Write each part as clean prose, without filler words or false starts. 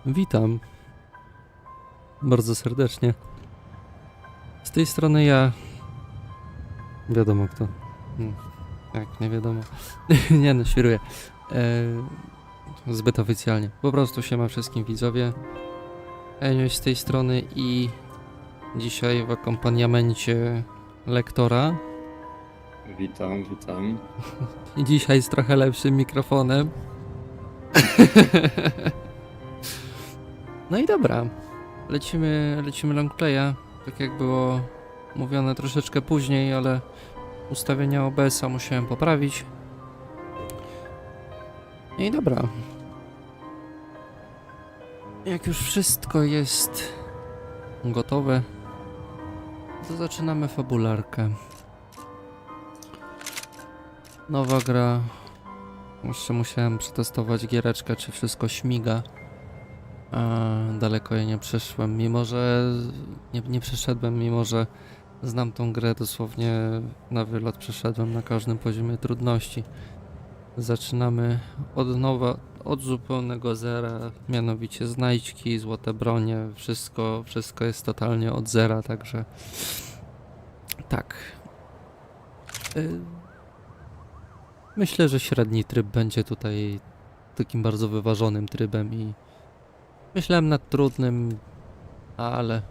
Witam bardzo serdecznie. Z tej strony ja... Wiadomo kto. Jak nie wiadomo. Nie no, świruję. Zbyt oficjalnie. Po prostu siema wszystkim widzowie. Enio z tej strony i dzisiaj w akompaniamencie lektora. Witam, witam. I dzisiaj z trochę lepszym mikrofonem. No i dobra. Lecimy Longplaya. Tak jak było mówione troszeczkę później, ale ustawienia OBS-a musiałem poprawić. No i dobra. Jak już wszystko jest gotowe, to zaczynamy fabularkę. Nowa gra. Jeszcze musiałem przetestować giereczkę, czy wszystko śmiga. Daleko jej nie przeszłem, mimo że nie przeszedłem, mimo że znam tą grę dosłownie na wylot, przeszedłem na każdym poziomie trudności. Zaczynamy od nowa, od zupełnego zera, mianowicie znajdźki, złote bronie, wszystko jest totalnie od zera, także tak. Myślę, że średni tryb będzie tutaj takim bardzo wyważonym trybem i myślałem nad trudnym, ale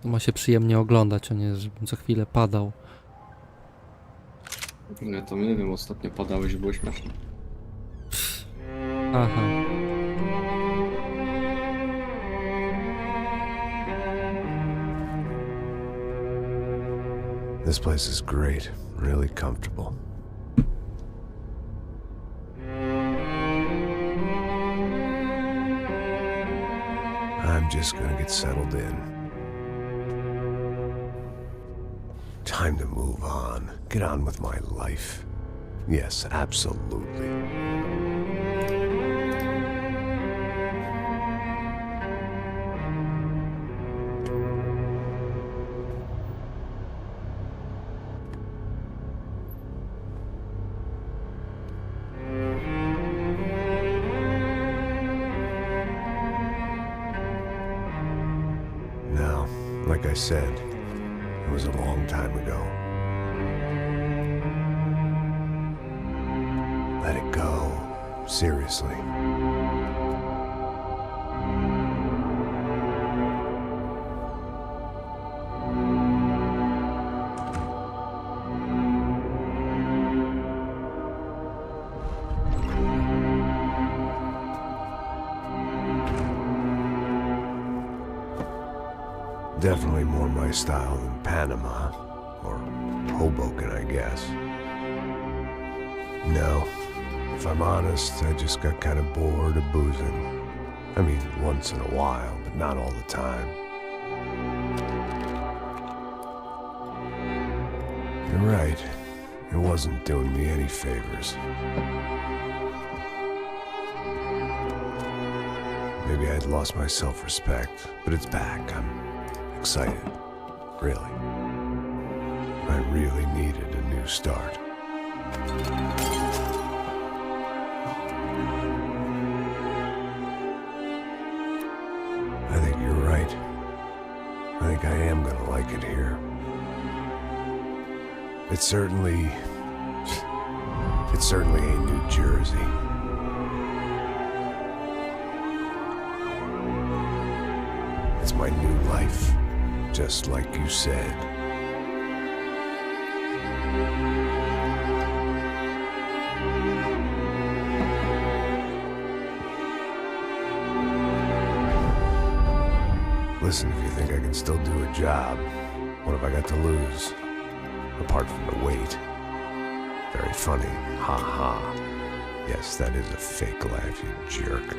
to ma się przyjemnie oglądać, a nie żebym co chwilę padał. Nie, to nie wiem, ostatnio padałeś, było śmieszne. Aha. This place is great, really comfortable. I'm just gonna get settled in. Time to move on. Get on with my life. Yes, absolutely. Now, like I said, it was a long time ago. Let it go. Seriously. Definitely more my style than Panama, or Hoboken, I guess. No, if I'm honest, I just got kind of bored of boozing. I mean, once in a while, but not all the time. You're right, it wasn't doing me any favors. Maybe I'd lost my self-respect, but it's back. I'm excited, really. I really needed a new start. I think you're right. I think I am gonna like it here. It's certainly ain't New Jersey. It's my new life. Just like you said. Listen, if you think I can still do a job, what have I got to lose? Apart from the weight. Very funny. Ha ha. Yes, that is a fake laugh, you jerk.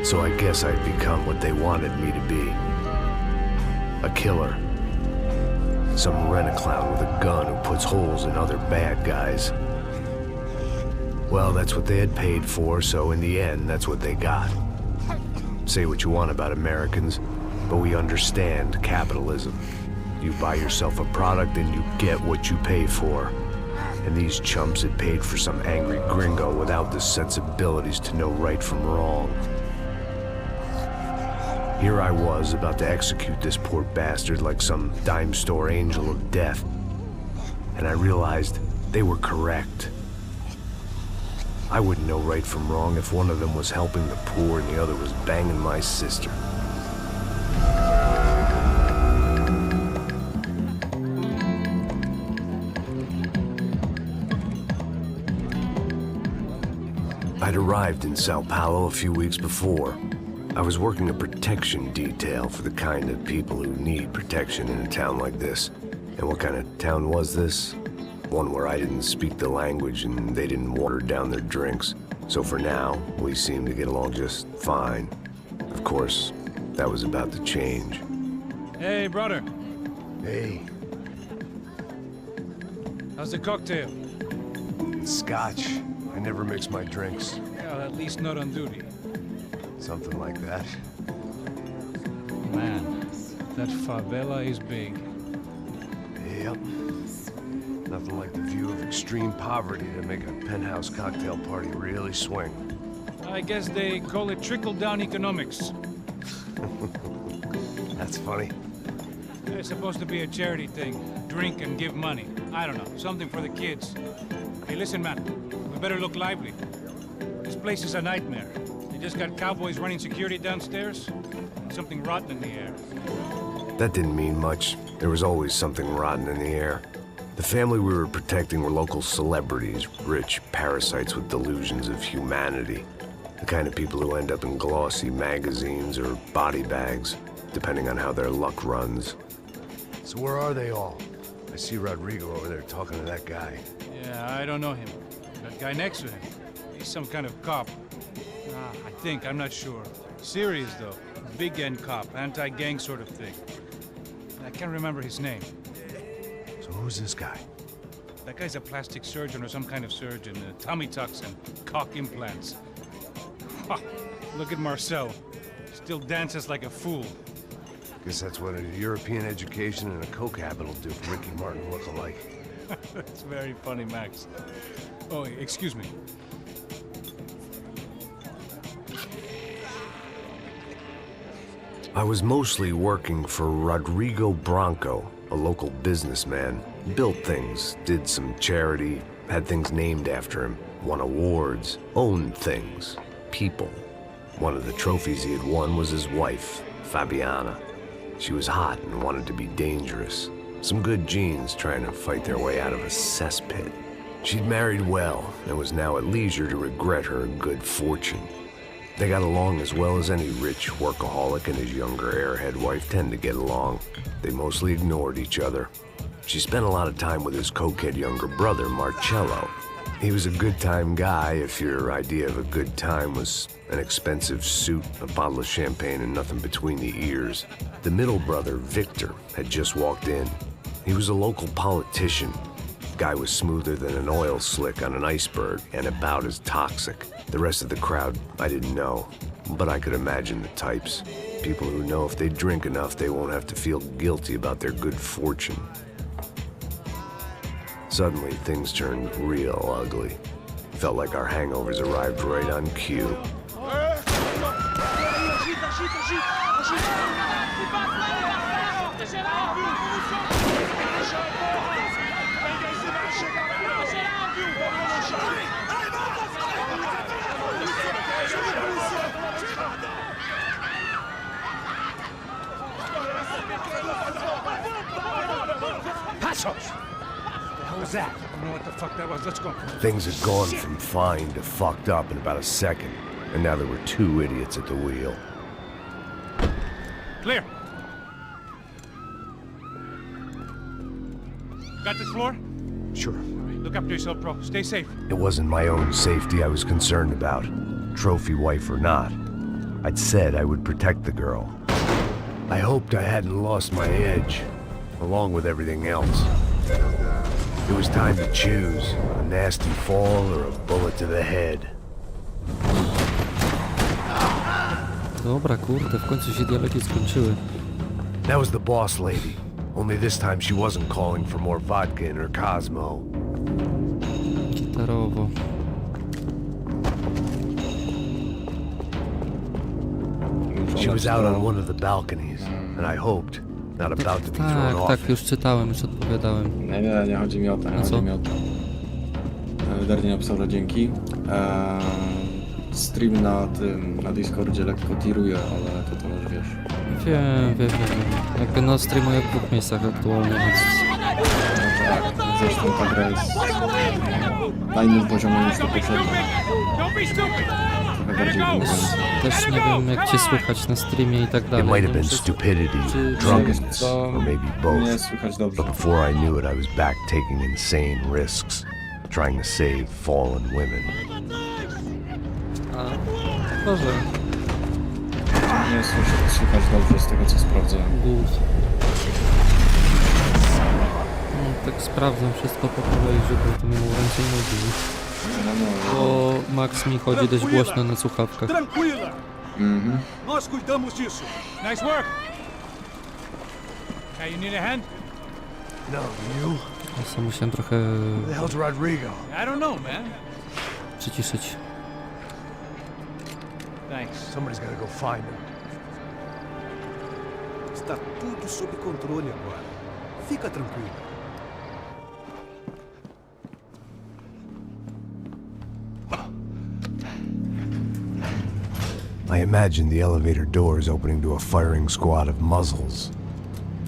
So I guess I'd become what they wanted me to be. A killer. Some rent-a-clown with a gun who puts holes in other bad guys. Well, that's what they had paid for, so in the end, that's what they got. Say what you want about Americans, but we understand capitalism. You buy yourself a product and you get what you pay for. And these chumps had paid for some angry gringo without the sensibilities to know right from wrong. Here I was, about to execute this poor bastard like some dime store angel of death. And I realized they were correct. I wouldn't know right from wrong if one of them was helping the poor and the other was banging my sister. I'd arrived in Sao Paulo a few weeks before. I was working a protection detail for the kind of people who need protection in a town like this. And what kind of town was this? One where I didn't speak the language and they didn't water down their drinks. So for now, we seemed to get along just fine. Of course, that was about to change. Hey, brother. Hey, How's the cocktail? Scotch. I never mix my drinks. Well, at least not on duty. Something like that. Man, that favela is big. Yep. Nothing like the view of extreme poverty to make a penthouse cocktail party really swing. I guess they call it trickle-down economics. That's funny. It's supposed to be a charity thing. Drink and give money. I don't know, something for the kids. Hey, listen, man. We better look lively. This place is a nightmare. They just got cowboys running security downstairs. And something rotten in the air. That didn't mean much. There was always something rotten in the air. The family we were protecting were local celebrities, rich parasites with delusions of humanity. The kind of people who end up in glossy magazines or body bags, depending on how their luck runs. So where are they all? I see Rodrigo over there talking to that guy. Yeah, I don't know him. That guy next to him. He's some kind of cop. I think, I'm not sure. Serious, though. Big N cop, anti-gang sort of thing. I can't remember his name. So who's this guy? That guy's a plastic surgeon or some kind of surgeon. Tummy tucks and cock implants. Ha! Look at Marcel. Still dances like a fool. Guess that's what a European education and a coke habit will do for Ricky Martin look-alike. That's very funny, Max. Oh, excuse me. I was mostly working for Rodrigo Branco, a local businessman. Built things, did some charity, had things named after him, won awards, owned things, people. One of the trophies he had won was his wife, Fabiana. She was hot and wanted to be dangerous. Some good genes trying to fight their way out of a cesspit. She'd married well and was now at leisure to regret her good fortune. They got along as well as any rich workaholic and his younger airhead wife tend to get along. They mostly ignored each other. She spent a lot of time with his cokehead younger brother, Marcello. He was a good-time guy if your idea of a good time was an expensive suit, a bottle of champagne, and nothing between the ears. The middle brother, Victor, had just walked in. He was a local politician. Guy was smoother than an oil slick on an iceberg and about as toxic. The rest of the crowd, I didn't know, but I could imagine the types. People who know if they drink enough, they won't have to feel guilty about their good fortune. Suddenly, things turned real ugly. Felt like our hangovers arrived right on cue. What was that? I don't know what the fuck that was. Let's go. Things had gone from fine to fucked up in about a second, and now there were two idiots at the wheel. Clear. Got this floor? Sure. All right, look after yourself, bro. Stay safe. It wasn't my own safety I was concerned about, trophy wife or not. I'd said I would protect the girl. I hoped I hadn't lost my edge, along with everything else. It was time to choose, a nasty fall or a bullet to the head. Dobra, kurde, w końcu się dialogi skończyły. That was the boss lady, only this time she wasn't calling for more vodka in her Cosmo. Gitarowo. She was out on one of the balconies, and I hoped, not about to be thrown Tak, off tak, it. już czytałem, już odpowiadałem. Nie chodzi mi o to, nie A co? chodzi mi o to. Darnie napisał, dzięki. Stream na Discordzie lekko tiruje, ale to już wiesz. Wiem. Jakby no streamuję w 2 miejscach aktualnie, więc... No tak, zresztą ta gra jest na innym poziomie niż to poprzednie. Don't be stupid! Trochę bardziej wymagające. Też nie wiem jak cię słychać na streamie i tak It dalej. might have nie? been Przecież- stupidity, czy- drunkenness, to or maybe Nie both. słychać dobrze. But before I knew it, I was back taking insane risks, trying to save fallen women. A, może. Nie słychać dobrze z tego co sprawdzałem. Głód. No, tak sprawdzam wszystko po kolei, żeby to miało ręce i nogi. No, Bo Max mi chodzi dość głośno na słuchawkach. Tranquila! Mhm. Nós cuidamos disso. Nice work! Hey, you need a hand? No, you? Ja sam musiałem trochę Who the hell's Rodrigo? I don't know, man. przyciszyć. Thanks. Somebody's gotta go find him. Está tudo sob controle agora. Fica tranquilo. I imagined the elevator doors opening to a firing squad of muzzles.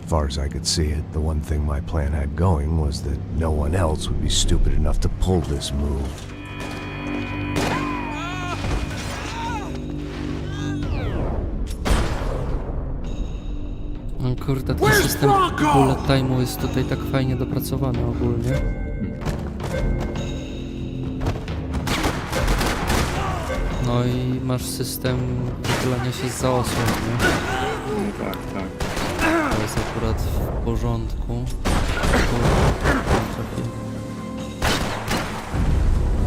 As far as I could see it, the one thing my plan had going was that no one else would be stupid enough to pull this move. No kurde, ten system bullet time'u jest tutaj tak fajnie dopracowany ogólnie. No i masz system wychylania się z osłon, nie? No tak. To jest akurat w porządku.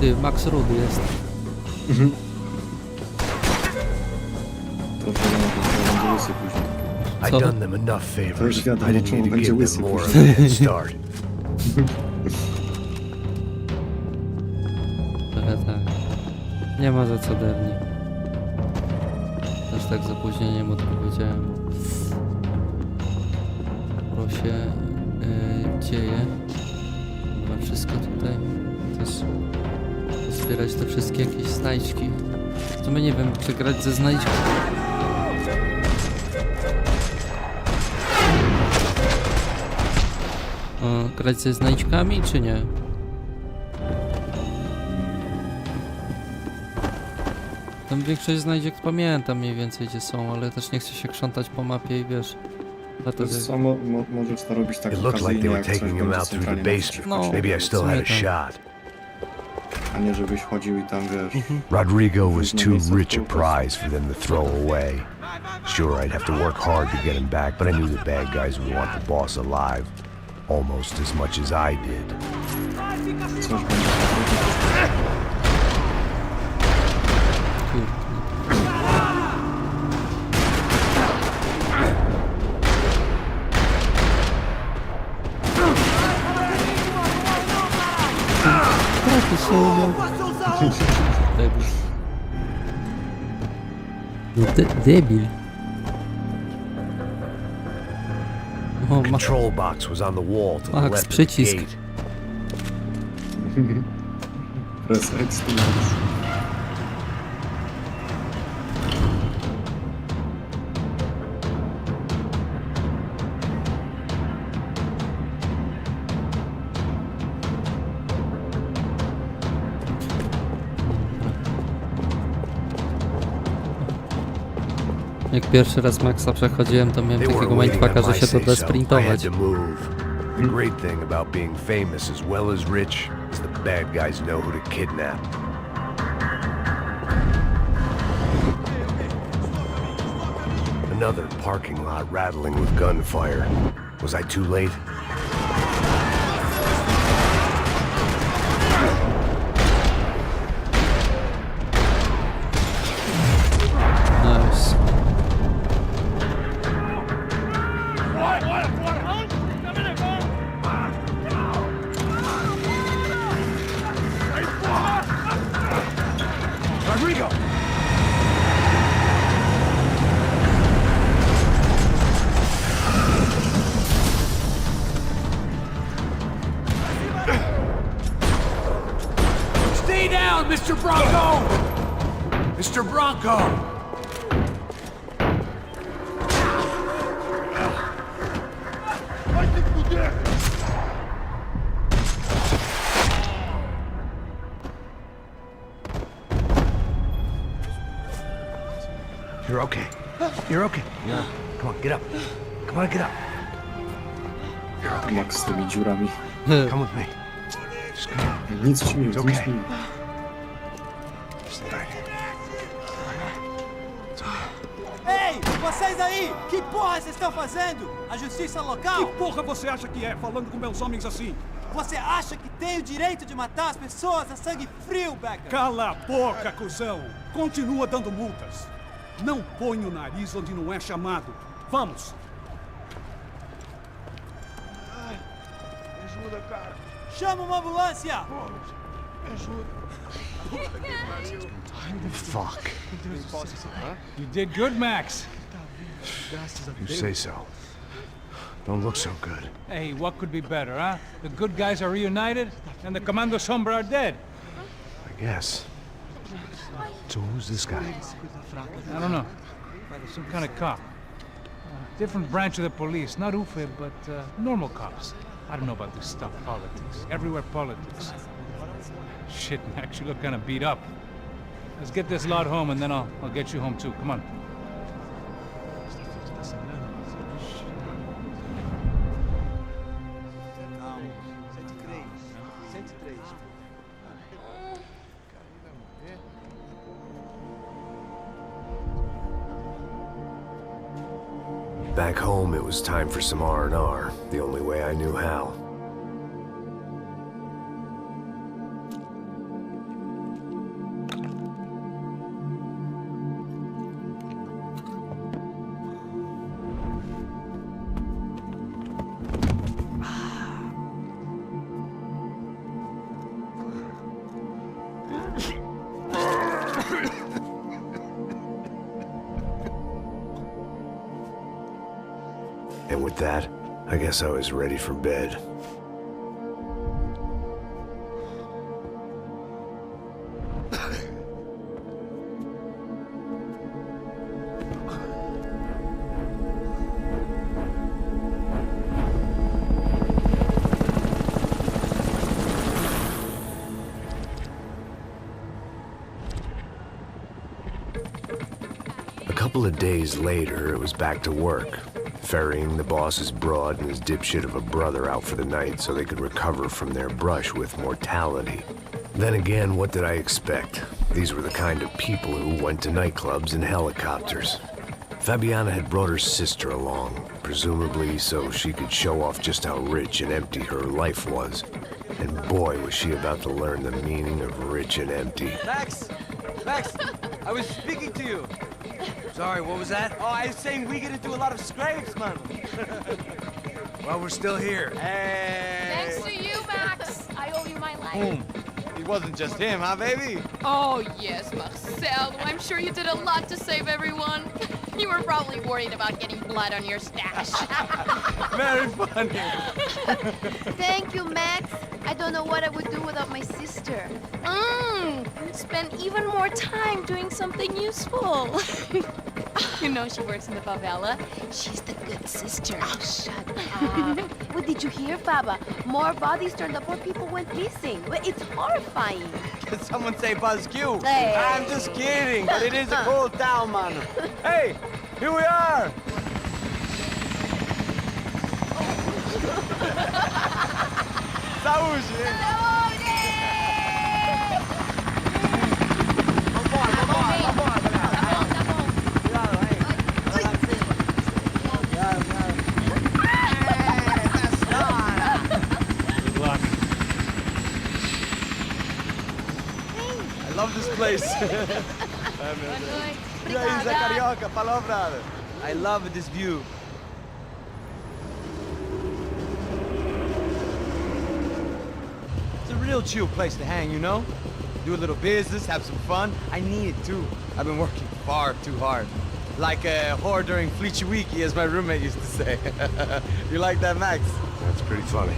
Ty, Max Rudy jest. To będzie łysy później. I'd Co? done them enough favors. To już wiadomo, I didn't czemu need to będzie give łysy them more of później. a head start. Trochę tak. Nie ma za co derni. Też tak z opóźnieniem odpowiedziałem. Sporo się dzieje. Chyba wszystko tutaj. Też pozbierać te wszystkie jakieś znajdźki. W sumie nie wiem, czy grać ze znajdźką. Grać ze znajdźkami, czy nie? Tam większość znajdziek pamiętam mniej więcej gdzie są, ale też nie chcę się krzątać po mapie i wiesz. To Dlatego... jest co, możesz to robić tak It looked like they okazyjnie, were jak coś taking him będzie out through the centralnie basement. No. Maybe I still had a Pamiętam. shot. a nie żebyś chodził i tam wiesz. Rodrigo was too rich a prize for them to throw away. Sure, I'd have to work hard to get him back, but I knew the bad guys would want the boss alive almost as much as I did. Coś będzie. Debil. No debil. O, ma... Control box was on the wall to the Max, left of the przycisk. gate. Press X to X. Jak pierwszy raz Maxa przechodziłem, to miałem They takiego weren't waiting mindfucka, on że my się to da say-so. I had sprintować. to move. The great thing about being famous as well as rich is the bad guys know who to kidnap. another parking lot rattling with gunfire. Was I too late? Nice. Rodrigo! Stay down, Mr. Bronco! Mr. Bronco! You're okay. You're okay. Yeah. Come on, get up. Come on, get up. You're okay. Max z tymi dziurami. Come with me. Just come on. Nic ci nie jest, okay. nic mi nie. Just right here. Ei, vocês aí! Que porra vocês estão fazendo? A justiça local? Que porra você acha que é, falando com meus homens assim? Você acha que tem o direito de matar as pessoas a sangue frio, Becker? Cala a boca, cuzão! Continua dando multas. Não põe o nariz onde não é chamado. Vamos! Ajuda, cara. Chama uma ambulância! Fuck. You did good, Max. You say so. Don't look so good. Hey, what could be better, huh? The good guys are reunited, and the Commando Sombra are dead. I guess. So who's this guy? I don't know. Some kind of cop. Different branch of the police. Not UFE, but normal cops. I don't know about this stuff, politics. Everywhere politics. Shit, Max, you look kind of beat up. Let's get this lot home, and then I'll get you home too. Come on. Back home, it was time for some R&R, the only way I knew how. And with that, I guess I was ready for bed. A couple of days later, it was back to work. Ferrying the boss's broad and his dipshit of a brother out for the night so they could recover from their brush with mortality. Then again, what did I expect? These were the kind of people who went to nightclubs in helicopters. Fabiana had brought her sister along, presumably so she could show off just how rich and empty her life was. And boy, was she about to learn the meaning of rich and empty. Max! Max! I was speaking to you! Sorry, what was that? Oh, I was saying we get into a lot of scrapes, man. Well, we're still here. Hey! Thanks to you, Max. I owe you my life. Boom. It wasn't just him, huh, baby? Oh, yes, Marcel. I'm sure you did a lot to save everyone. You were probably worried about getting blood on your stash. Very funny. Thank you, Max. I don't know what I would do without my sister. Spend even more time doing something useful. You know she works in the favela. She's the good sister. Oh, shut up. What did you hear, Baba? More bodies turned up where people went missing. It's horrifying. Did someone say Buzz Q? Hey. I'm just kidding, but it is a cool town, man. Hey, here we are. Saúde! place. Oi, E aí, Zé obrigada. Carioca, falou, brother. I love this view. It's a real chill place to hang, you know? Do a little business, have some fun. I need it too. I've been working far too hard. Like a whore during Fleechy Weeky, as my roommate used to say. You like that, Max? That's pretty funny.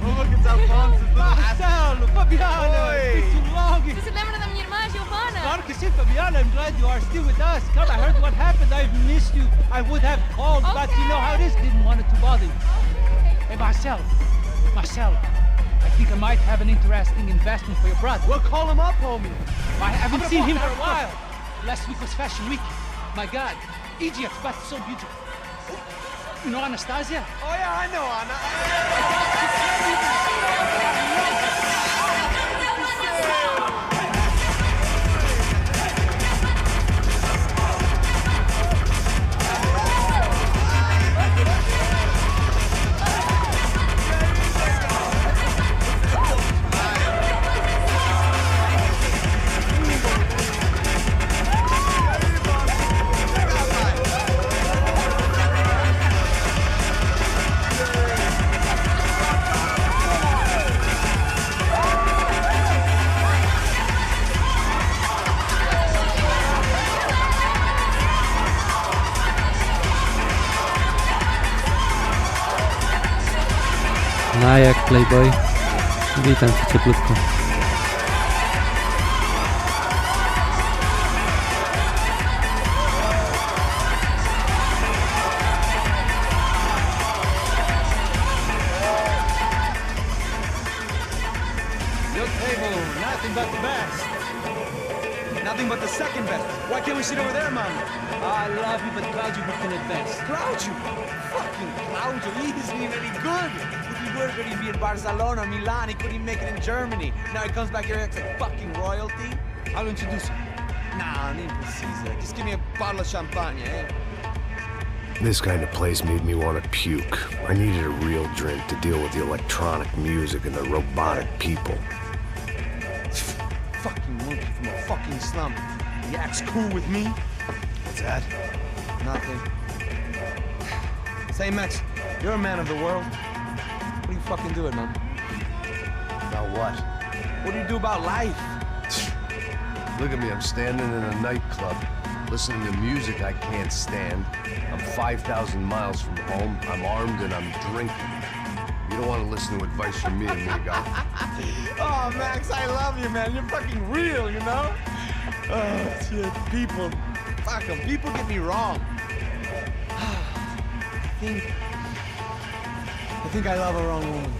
Oh, look, it's Alfonso's little Marcelo, Fabiana, Oi. it's been too long. Você se lembra da minha irmã, Giovanna? Claro que sim, Fabiana. I'm glad you are still with us. Come, I heard what happened. I've missed you. I would have called, but you know how it is. Didn't want it to bother you. Hey, Marcelo, I think I might have an interesting investment for your brother. Well, call him up, homie. I haven't seen him for a while. Last week was Fashion Week. My God, Egypt, but so beautiful. You know Anastasia? Oh, yeah, I know, Anna. No jak Playboy. Witam cię cieplutko. Your table, nothing but the best. Nothing but the second best. Why can't we sit over there, man? I love you, but glad you booked in advance. Claudio! Fucking Claudio, he isn't even any good. If he were going to be in Barcelona, Milan, he couldn't make it in Germany. Now he comes back here and acts like fucking royalty. I'll introduce you. Nah, need precisa. Just give me a bottle of champagne, eh? This kind of place made me want to puke. I needed a real drink to deal with the electronic music and the robotic people. Fucking monkey from a fucking slum. He acts cool with me. What's that? Nothing. Say, Max, you're a man of the world. What do you fucking do it, man? About what? What do you do about life? Look at me, I'm standing in a nightclub, listening to music I can't stand. I'm 5,000 miles from home, I'm armed, and I'm drinking. You don't want to listen to advice from me, amigo. Oh, Max, I love you, man. You're fucking real, you know? Oh, shit, people. Fuck 'em. People get me wrong. I think I love a wrong woman.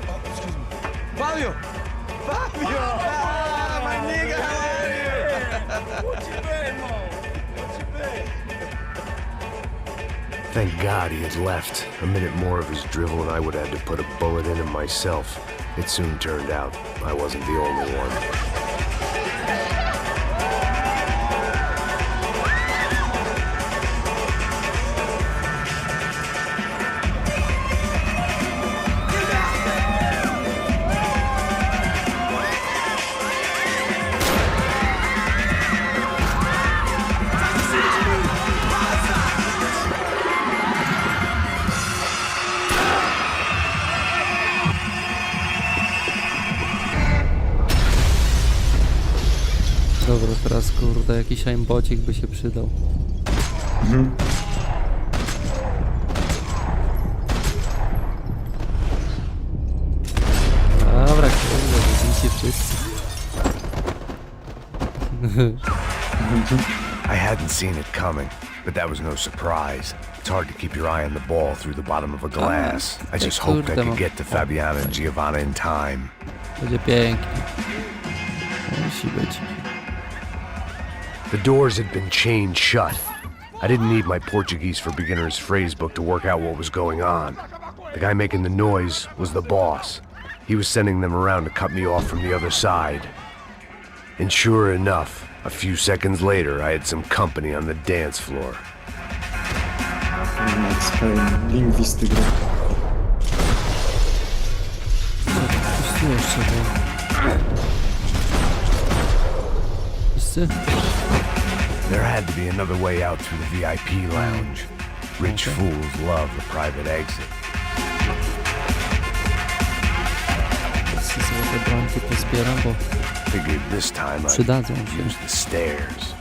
Oh, excuse me. Fabio! Fabio! Ah, my nigga, how are you? What you been, Mo? What you been? Thank God he had left. A minute more of his drivel and I would have had to put a bullet in him myself. It soon turned out I wasn't the only one. Dobra, teraz kurde, jakiś aimbocik by się przydał. Dobra, kurde, widzicie wszyscy. I hadn't seen it coming, but that was no surprise. It's hard to keep your eye on the ball through the bottom of a glass. I just hoped I could get to Fabiana and Giovanna in time. Będzie pięknie. Musi być. The doors had been chained shut. I didn't need my Portuguese for Beginners phrase book to work out what was going on. The guy making the noise was the boss. He was sending them around to cut me off from the other side. And sure enough, a few seconds later, I had some company on the dance floor. Max Payne, lingwisty gry. Coś tu jeszcze było. Wszyscy? There had to be another way out through the VIP lounge. Rich fools love the private exit. Złote bramki pozbieram, bo Figured this time I'd przydadzą się. use the stairs.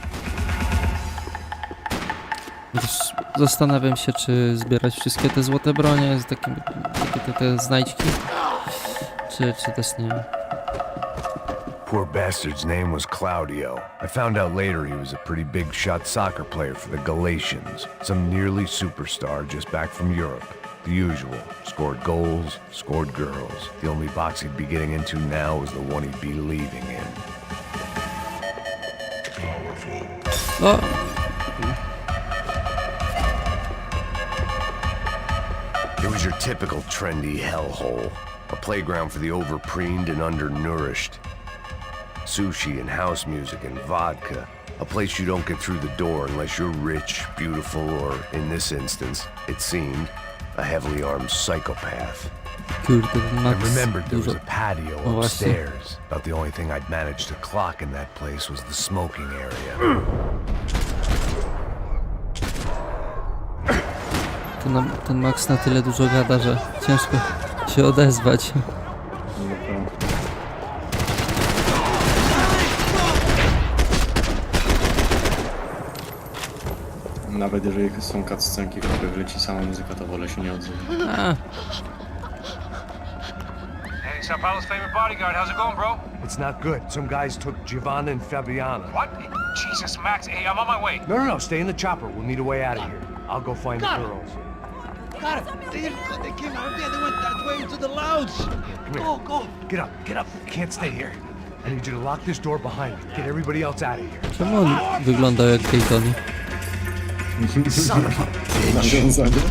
Też zastanawiam się, czy zbierać wszystkie te złote bronie, z takie te znajdźki, czy też nie. Poor bastard's name was Claudio. I found out later he was a pretty big shot soccer player for the Galatians. Some nearly superstar just back from Europe. The usual. Scored goals, scored girls. The only box he'd be getting into now was the one he'd be leaving in. O! It was your typical trendy hellhole. A playground for the overpreened and undernourished. Sushi and house music and vodka. A place you don't get through the door unless you're rich, beautiful, or, in this instance, it seemed, a heavily armed psychopath. Kurde, ten I Max remembered there was dużo. a patio Oh, I see. upstairs. About the only thing I'd managed to clock in that place was the smoking area. Ten Max na tyle dużo gada, że ciężko się odezwać. Nawet jeżeli są cutscenki, w których leci sama muzyka, to wolę się nie odzywać. A, Hey, Sao Paulo's favorite bodyguard. How's it going, bro? It's not good. Some guys took Giovanna and Fabiana. What? Jesus, Max. Hey, I'm on my way. No, stay in the chopper. We'll need a way out of here. I'll go find the girls. Got it. They came out there. They went that way into the lounge. Come here. Go. Get up. You can't stay here. I need you to lock this door behind me. Get everybody else out of here. czemu on wyglądał jak Daytony? Son of a bitch. Nawiązanie?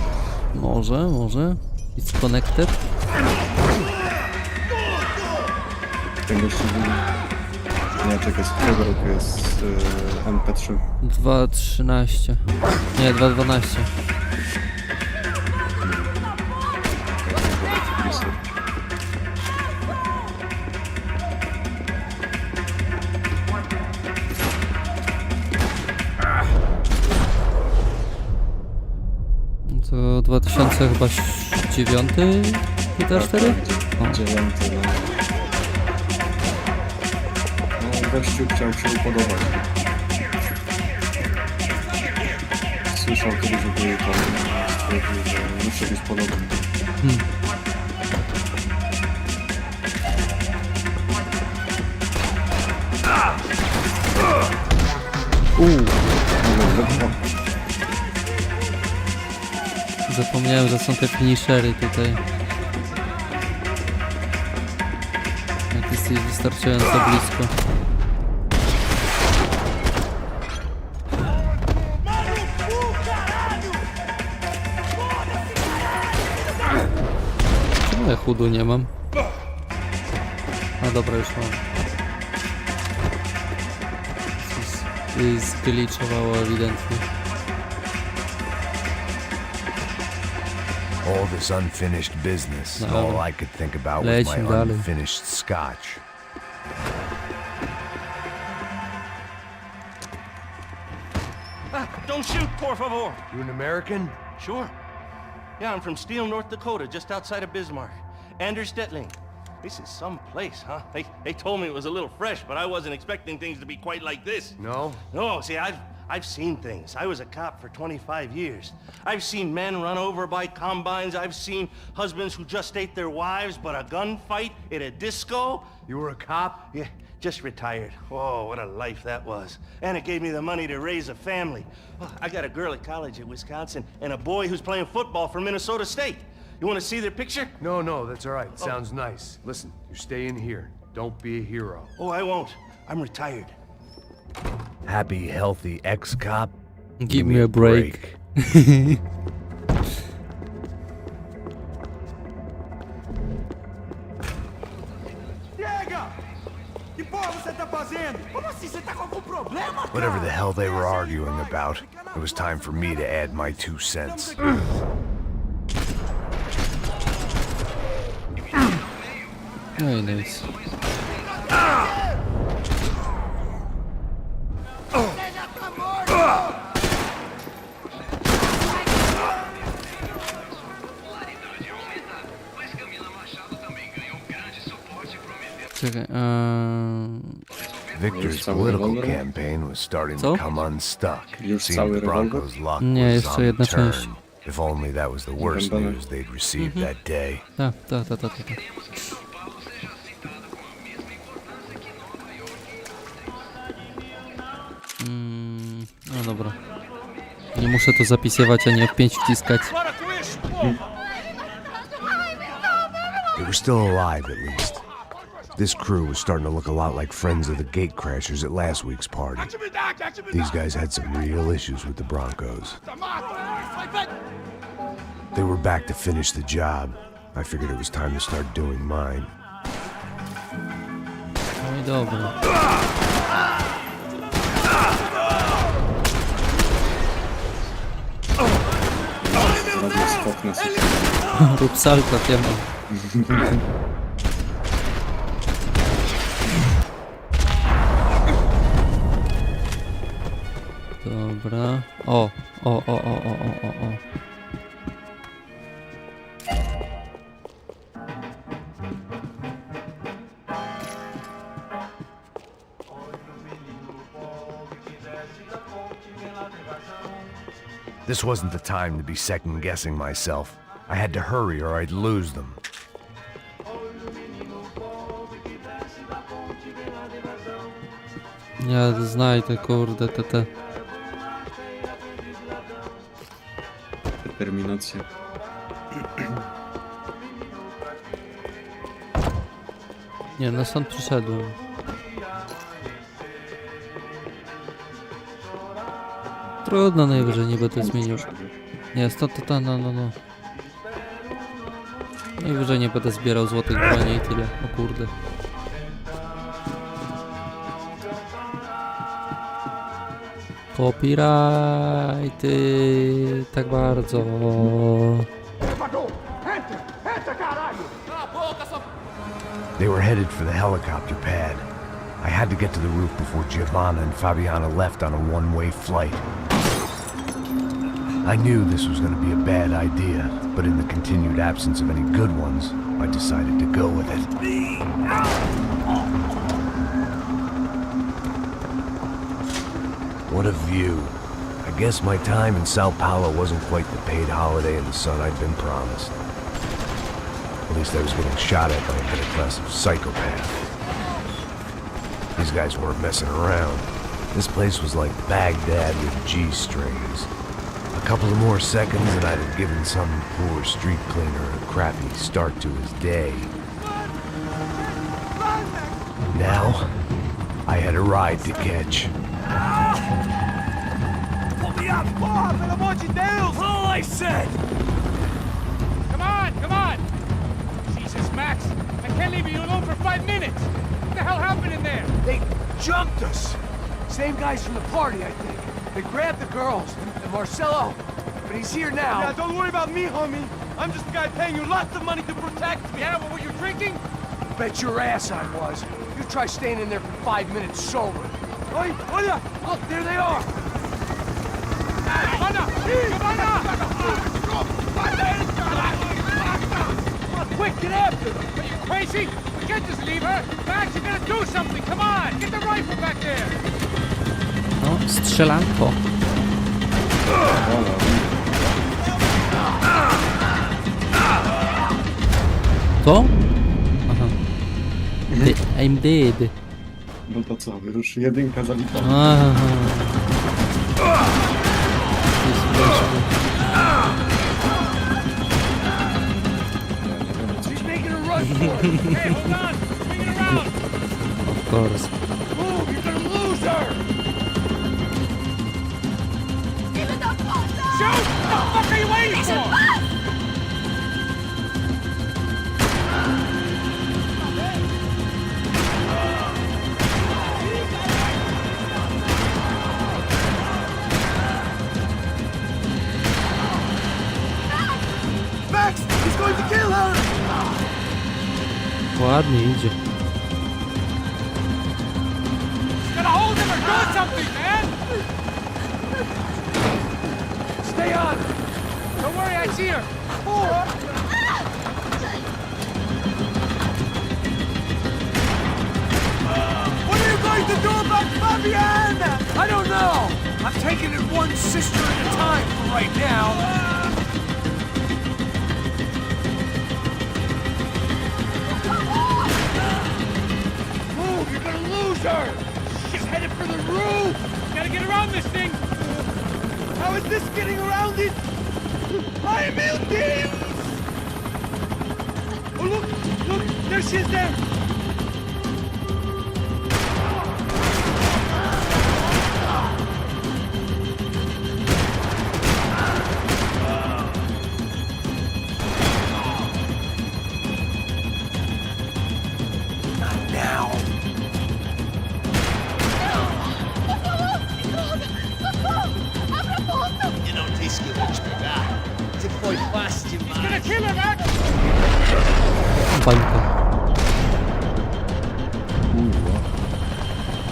Może. It's connected? Ten gościu... Nie, czekaj, z którego roku jest MP3? 2.13. Nie, 2.12. To 2009 GTA 4? Tak, 9, no. No, gościu chciał się upodobać. Słyszał kiedyś o tej stwierdził, że muszę być podobny. Zapomniałem, że są te finishery tutaj. Jak jesteś wystarczająco blisko. Czemu ja chudu nie mam? A dobra, już mam. Zgliczowało ewidentnie. All this unfinished business. No. All I could think about was my Lecimy dalej. unfinished scotch. Don't shoot, por favor. You an American? Sure. Yeah, I'm from Steele, North Dakota, just outside of Bismarck. Anders Detling. This is some place, huh? They told me it was a little fresh, but I wasn't expecting things to be quite like this. No? No, see, I've seen things. I was a cop for 25 years. I've seen men run over by combines. I've seen husbands who just ate their wives, but a gunfight at a disco. You were a cop? Yeah, just retired. Oh, what a life that was. And it gave me the money to raise a family. Oh, I got a girl at college at Wisconsin and a boy who's playing football for Minnesota State. You want to see their picture? No, that's all right. Sounds nice. Listen, you stay in here. Don't be a hero. Oh, I won't. I'm retired. Happy, healthy ex-cop? Give me a break. Diego! You boy was Whatever the hell they were arguing about, it was time for me to add my 2 cents. No i nic. Czekaj, Victor's cały political rewolwer? campaign was starting Co? to come unstuck. Już Seemed cały the rewolwer? Broncos' luck Nie, was jeszcze on jedna the turn. część. If only that was the worst Bębany. news they'd received that day. ta. No dobra. Nie muszę to zapisywać, a nie F5 wciskać. They were still alive, at least. This crew was starting to look a lot like friends of the gatecrashers at last week's party. These guys had some real issues with the Broncos. They were back to finish the job. I figured it was time to start doing mine. No i dobra. Robię skok na sytuację. Rób salto, wiemy. Dobra. O. This wasn't the time to be second-guessing myself. I had to hurry or I'd lose them. Ja znajdę, kurde, te. Determinacja. Nie, no stąd przyszedłem. Trudno, najwyżej nie będę zmienił. Nie, stąd to, no. Najwyżej nie będę zbierał złotych broni i tyle. O kurde. Copyrighty, tak bardzo. They were headed for the helicopter pad. I had to get to the roof before Giovanna and Fabiana left on a one-way flight. I knew this was going to be a bad idea, but in the continued absence of any good ones, I decided to go with it. What a view. I guess my time in Sao Paulo wasn't quite the paid holiday in the sun I'd been promised. At least I was getting shot at by a middle-class psychopath. These guys weren't messing around. This place was like Baghdad with G-strings. A couple of more seconds and I'd have given some poor street cleaner a crappy start to his day. Now, I had a ride to catch. Pull me up, Bob, and I want you down. That's all I said. Come on. Jesus, Max, I can't leave you alone for 5 minutes. What the hell happened in there? They jumped us. Same guys from the party, I think. They grabbed the girls and Marcelo, but he's here now. Yeah, don't worry about me, homie. I'm just the guy paying you lots of money to protect me. Yeah, but were you drinking? Bet your ass I was. You try staying in there for 5 minutes sober. Oi, Oya! Look, there they are. Giovanna! Quick, get after them! Are you crazy? We can't just leave her! Max, you gotta do something! Come on! Get the rifle back there! No, strzelanko. Co? Aha. I'm dead. No to co, już jedynka zaliczona. Aha. She's making a run for it. Hey, hold on! Swing it around! Of course. Move, you're gonna lose her. Shoot! What the fuck are you waiting for? ładnie idzie. Gotta hold him or do something, man! Stay on! Don't worry, I see her. What are you going to do about Fabienne? I don't know. I'm taking it one sister at a time for right now. Move, you're gonna lose her! She's headed for the roof! Gotta get around this thing! How is this getting around it? I am ill. Oh, look! There she is there! Gonna kill her, Max! Bańka.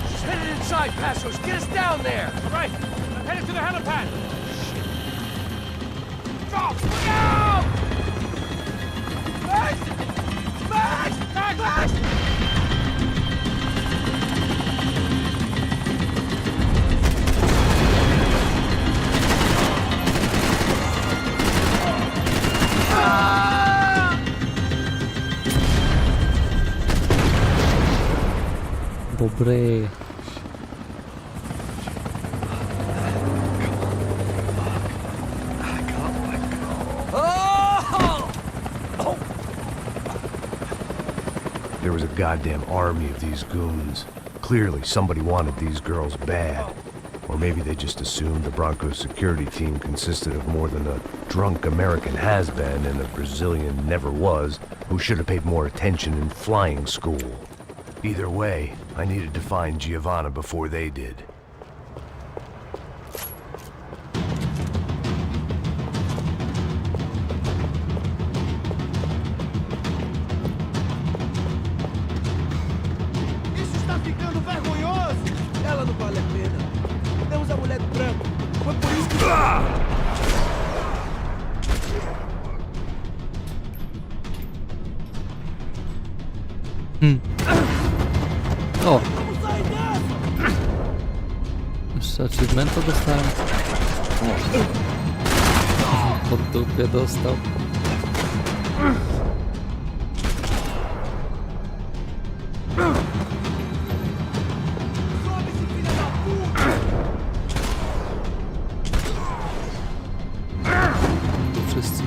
She's headed inside, Passos. Get us down there. Right, I'm headed to the helipad. Drops, look out! Max! Max! Max! Dobre. There was a goddamn army of these goons. Clearly, somebody wanted these girls bad. Or maybe they just assumed the Broncos security team consisted of more than a drunk American has-been and a Brazilian never-was who should have paid more attention in flying school. Either way, I needed to find Giovanna before they did. Isso está ficando vergonhoso! Ela não vale a pena. Temos a mulher do branco. Foi por isso que... O! Jeszcze achievementa dostałem. Pod dupie dostał. Tu wszyscy.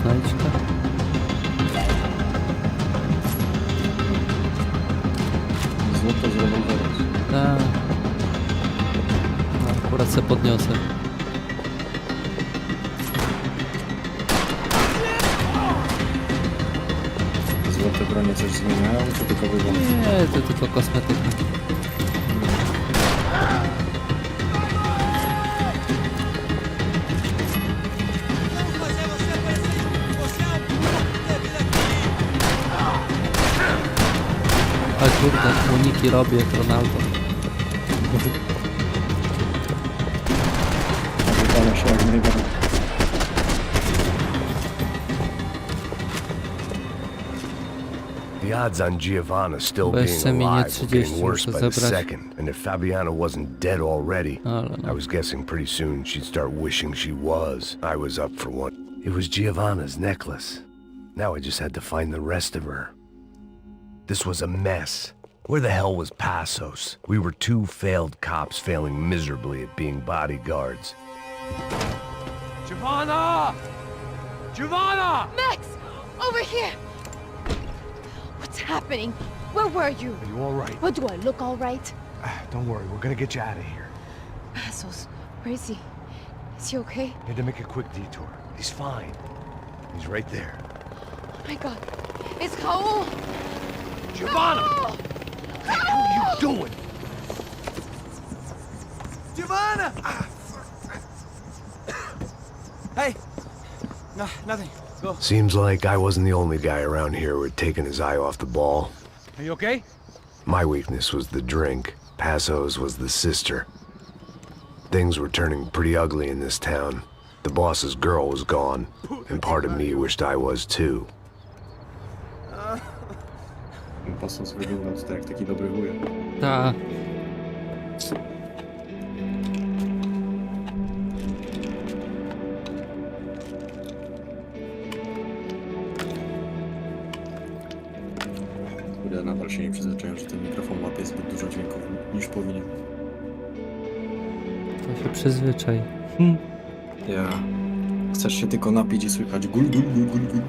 Znajdźka. Złoto z rewolweru. Tak. No, akurat se podniosę. Złote bronie coś zmieniają, czy tylko wygląda? Nie, to tylko kosmetyka. A kurde, uniki robię jak Ronaldo. Wypala się jak najbardziej. The odds on Giovanna still Bo being jeszcze minie alive were 30, getting worse muszę by the zebrać. second, and if Fabiana wasn't dead already, Ale I no. was guessing pretty soon she'd start wishing she was. I was up for one. It was Giovanna's necklace. Now I just had to find the rest of her. This was a mess. Where the hell was Passos? We were two failed cops failing miserably at being bodyguards. Giovanna! Giovanna! Max! Over here! What's happening? Where were you? Are you all right? What, do I look all right? Don't worry, we're gonna get you out of here. Assholes. Where is he? Is he okay? Had to make a quick detour. He's fine. He's right there. Oh my god. It's Raul! Giovanna! Raul! What the hell are you doing? Giovanna! Hey! No, nothing. Go. Seems like I wasn't the only guy around here who had taken his eye off the ball. Are you okay? My weakness was the drink. Passo's was the sister. Things were turning pretty ugly in this town. The boss's girl was gone, and part of me wished I was too. Pasos wyglądał tutaj jak taki dobry wuja. Ta. Kurde, nadal się nie przyzwyczaiłem, że ten mikrofon łapie zbyt dużo dźwięków niż powinien. To się przyzwyczaj. Ja... Chcesz się tylko napić i słychać gul, gul, gul, gul, gul.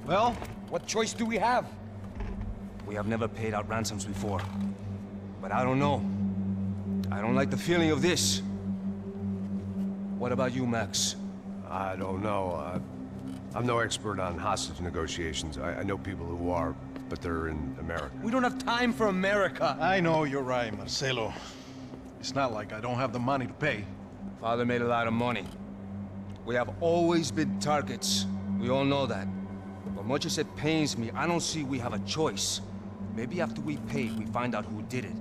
Well, what choice do we have? We have never paid out ransoms before. But I don't know. I don't like the feeling of this. What about you, Max? I don't know. I'm no expert on hostage negotiations. I know people who are, but they're in America. We don't have time for America. I know you're right, Marcelo. It's not like I don't have the money to pay. Father made a lot of money. We have always been targets. We all know that. But much as it pains me, I don't see we have a choice. Maybe after we pay, we find out who did it.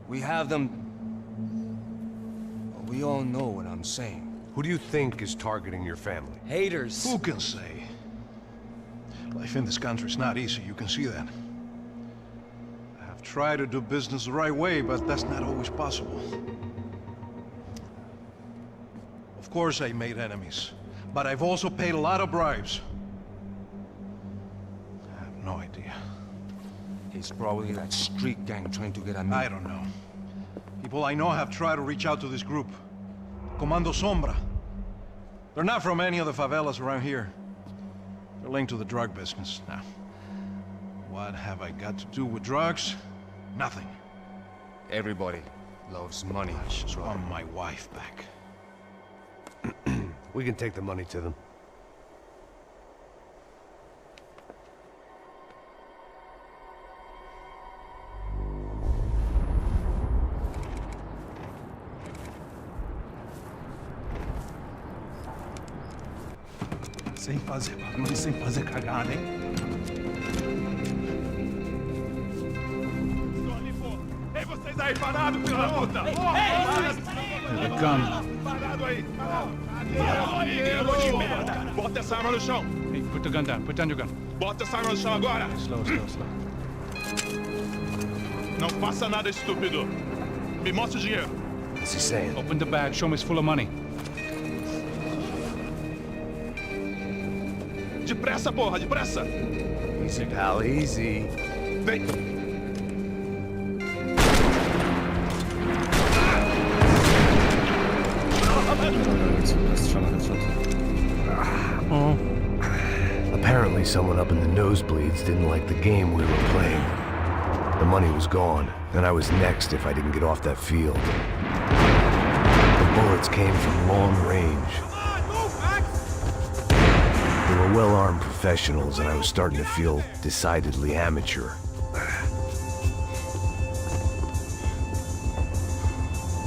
We have them... Well, we all know what I'm saying. Who do you think is targeting your family? Haters. Who can say? Life in this country is not easy, you can see that. I have tried to do business the right way, but that's not always possible. Of course I made enemies, but I've also paid a lot of bribes. I have no idea. It's probably that street gang trying to get at me. I don't know. People I know have tried to reach out to this group. Comando Sombra. They're not from any of the favelas around here. They're linked to the drug business. Now, what have I got to do with drugs? Nothing. Everybody loves money. I just want my wife back. We can take the money to them. Sem fazer cagada, hein? Ei, vocês aí parados, filho da puta! Parado aí! Bota essa arma no chão! Hey, put the gun down. Put down your gun. Bota essa arma no chão agora! Slow, slow, slow. Não faça nada, estúpido! Me mostra o dinheiro! What's he saying? Open the bag. Show me it's full of money. Depressa, porra, depressa! Easy, pal, easy. Vem! Apparently someone up in the nosebleeds didn't like the game we were playing. The money was gone, and I was next if I didn't get off that field. The bullets came from long range. They were well-armed professionals, and I was starting to feel decidedly amateur.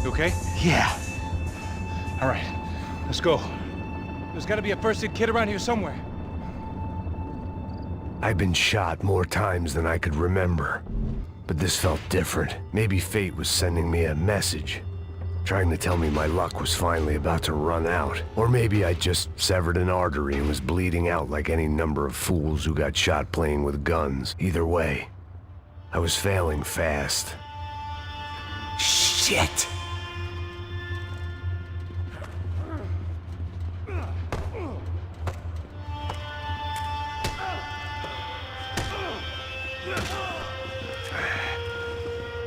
You okay? Yeah. All right. Let's go. There's got to be a first-aid kit around here somewhere. I've been shot more times than I could remember. But this felt different. Maybe fate was sending me a message, trying to tell me my luck was finally about to run out. Or maybe I just severed an artery and was bleeding out like any number of fools who got shot playing with guns. Either way, I was failing fast. Shit!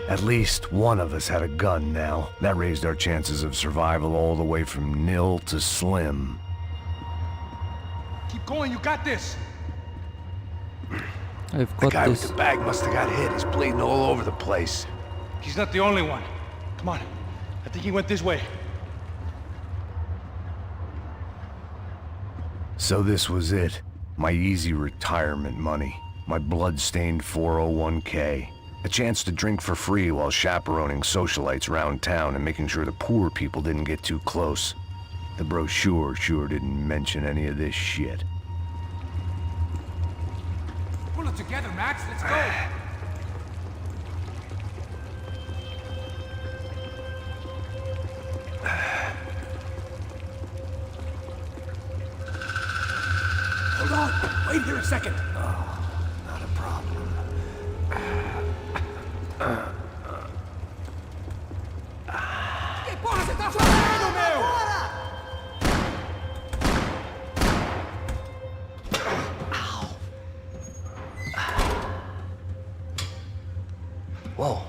At least one of us had a gun now. That raised our chances of survival all the way from nil to slim. Keep going, you got this. I've The got guy with this. the bag must have got hit. He's bleeding all over the place. He's not the only one. Come on. I think he went this way. So this was it. My easy retirement money. My blood-stained 401k. A chance to drink for free while chaperoning socialites around town and making sure the poor people didn't get too close. The brochure sure didn't mention any of this shit. Pull it together, Max. Let's go. Hold on. Wait here a second. Not a problem. Que porra você tá fazendo, meu? Whoa.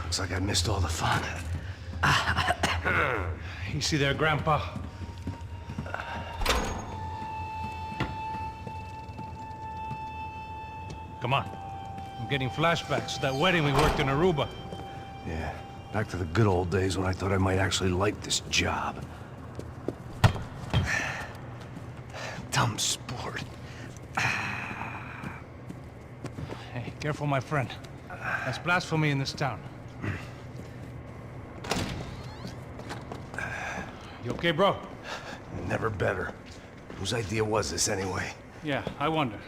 Looks like I missed all the fun. Easy there, Grandpa. Come on. I'm getting flashbacks to that wedding we worked in Aruba. Yeah, back to the good old days when I thought I might actually like this job. Dumb sport. Hey, careful, my friend. That's blasphemy in this town. You okay, bro? Never better. Whose idea was this anyway? Yeah, I wonder.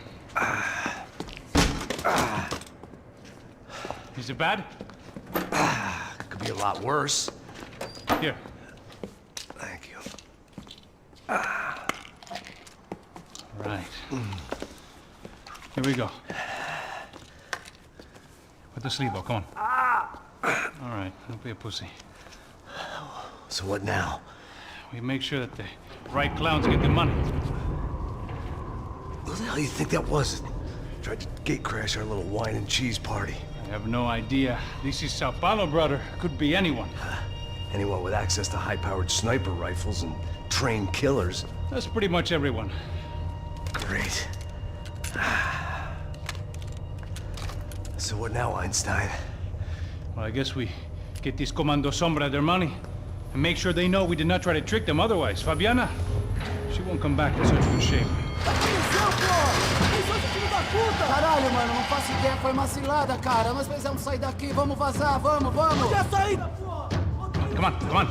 Is it bad? Could be a lot worse. Here. Thank you. Right. Here we go. Put the sleeve on, come on. All right, don't be a pussy. So what now? We make sure that the right clowns get the money. Who the hell do you think that was? Tried to gate crash our little wine and cheese party. I have no idea. This is Sao Paulo, brother. Could be anyone. Anyone with access to high-powered sniper rifles and trained killers. That's pretty much everyone. Great. So what now, Einstein? Well, I guess we get these Comando Sombra their money and make sure they know we did not try to trick them otherwise. Fabiana, she won't come back in such good shape. Caralho, mano, não faço ideia, foi uma cilada, cara. Nós precisamos sair daqui, vamos vazar, vamos! Come on, come on.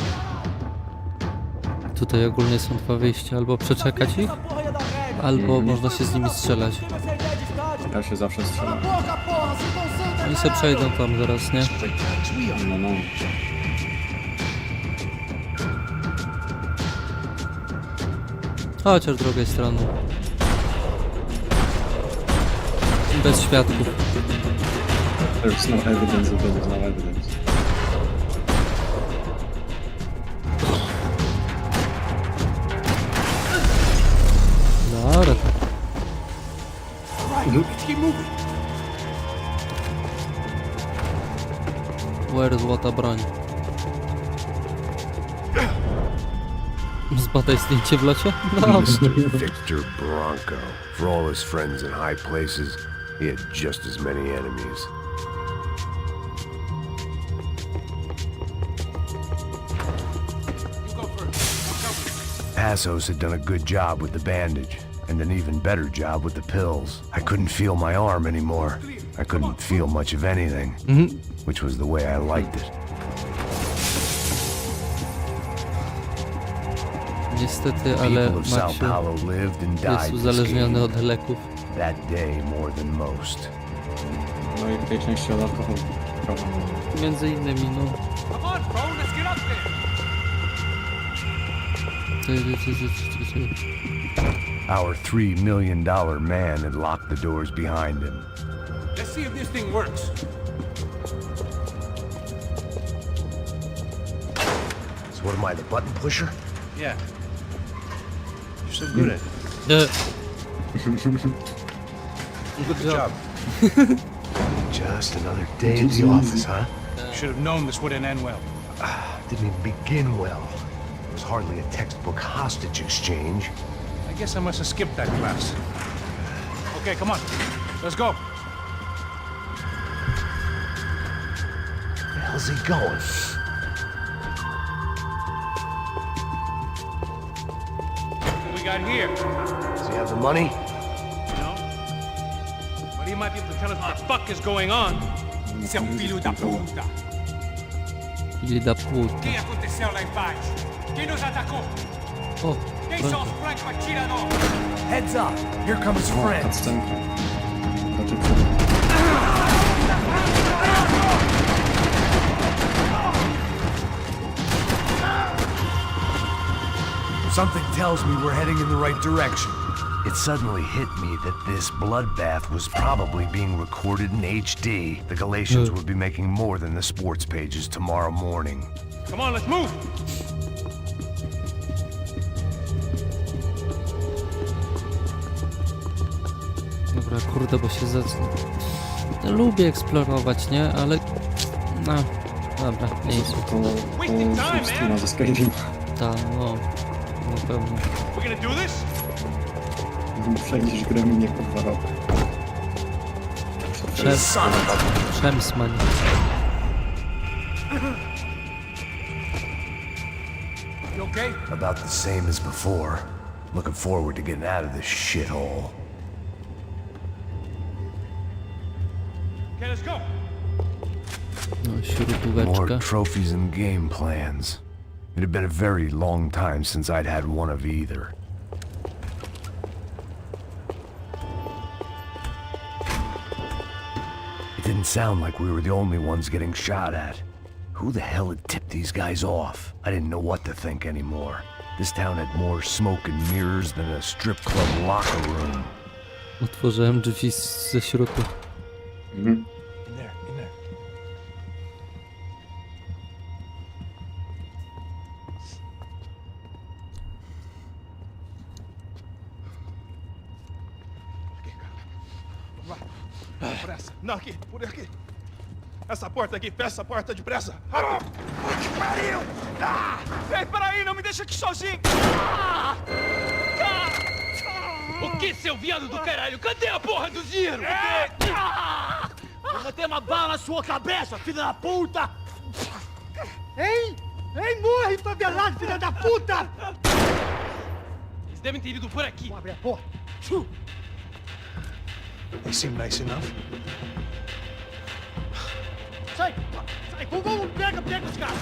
Tutaj ogólnie są dwa wyjścia, albo przeczekać ich, albo można się z nimi strzelać. Ja się zawsze strzelam. Oni se przejdą tam zaraz, nie? No. Chociaż z drugiej strony. Bez świadków. There's no evidence that there was no evidence. Dobra. Where złota broń? Zbadaj zdjęcie w locie? No. Victor Bronco. For all his friends in high places, he had just as many enemies. Passos had done a good job with the bandage, and an even better job with the pills. I couldn't feel my arm anymore. I couldn't feel much of anything, which was the way I liked it. Niestety, ale People of Sao Maksiu Paulo lived and jest died this uzależniony game. od leków. That day more than most. No i w tej części od alkoholu. Trochę. Między innymi, no. Come on, bro, let's get up there. Our $3 million man had locked the doors behind him. Let's see if this thing works. So what am I, the button pusher? Yeah. You're so good at it. Good job. Just another day at the office, huh? Should have known this wouldn't end well. Didn't even begin well. It was hardly a textbook hostage exchange. I guess I must have skipped that class. Okay, come on. Let's go. Where the hell's he going? What we got here? Does he have the money? No? But he might be able to tell us what the fuck is going on. Seu filho da puta. Filho da puta. O que aconteceu lá embaixo? Quem nos atacou? O, Quem são os francos atiradores? Heads up. Here come his O, friends. cutscenka. Raczej przed... Something tells me we're heading in the right direction. It suddenly hit me that this bloodbath was probably being recorded in HD. The Galatians would be making more than the sports pages tomorrow morning. Come on, let's move! Dobra, kurde, bo się zacznę. Lubię eksplorować, nie? Ale... No, dobra, nie jest. To streama ze Skyrima. Tak, no. Na pewno. We're gonna do this? Przejdziesz Gramy nie po 2 roki. Przemsman. You okay? About the same as before. Looking forward to getting out of this shithole. Okay, let's go. No, More śrubóweczka. trophies and game plans. It had been a very long time since I'd had one of either. It didn't sound like we were the only ones getting shot at. Who the hell had tipped these guys off? I didn't know what to think anymore. This town had more smoke and mirrors than a strip club locker room. Otworzyłem drzwi ze środka. Mhm. In there, in there. Pressa. Não, aqui, por aqui. Essa porta aqui, fecha essa porta depressa. Rápido. Que pariu! Ah! Ei, peraí, não me deixa aqui sozinho. O que, seu viado do caralho? Cadê a porra do dinheiro? Vou meter uma bala na sua cabeça, filha da puta! Hein? Hein, morre, favelado, filha da puta! Eles devem ter ido por aqui. Vou abrir a porta. They seem nice enough. Sai! Sai! Vamos, pega os caras! Pega os caras!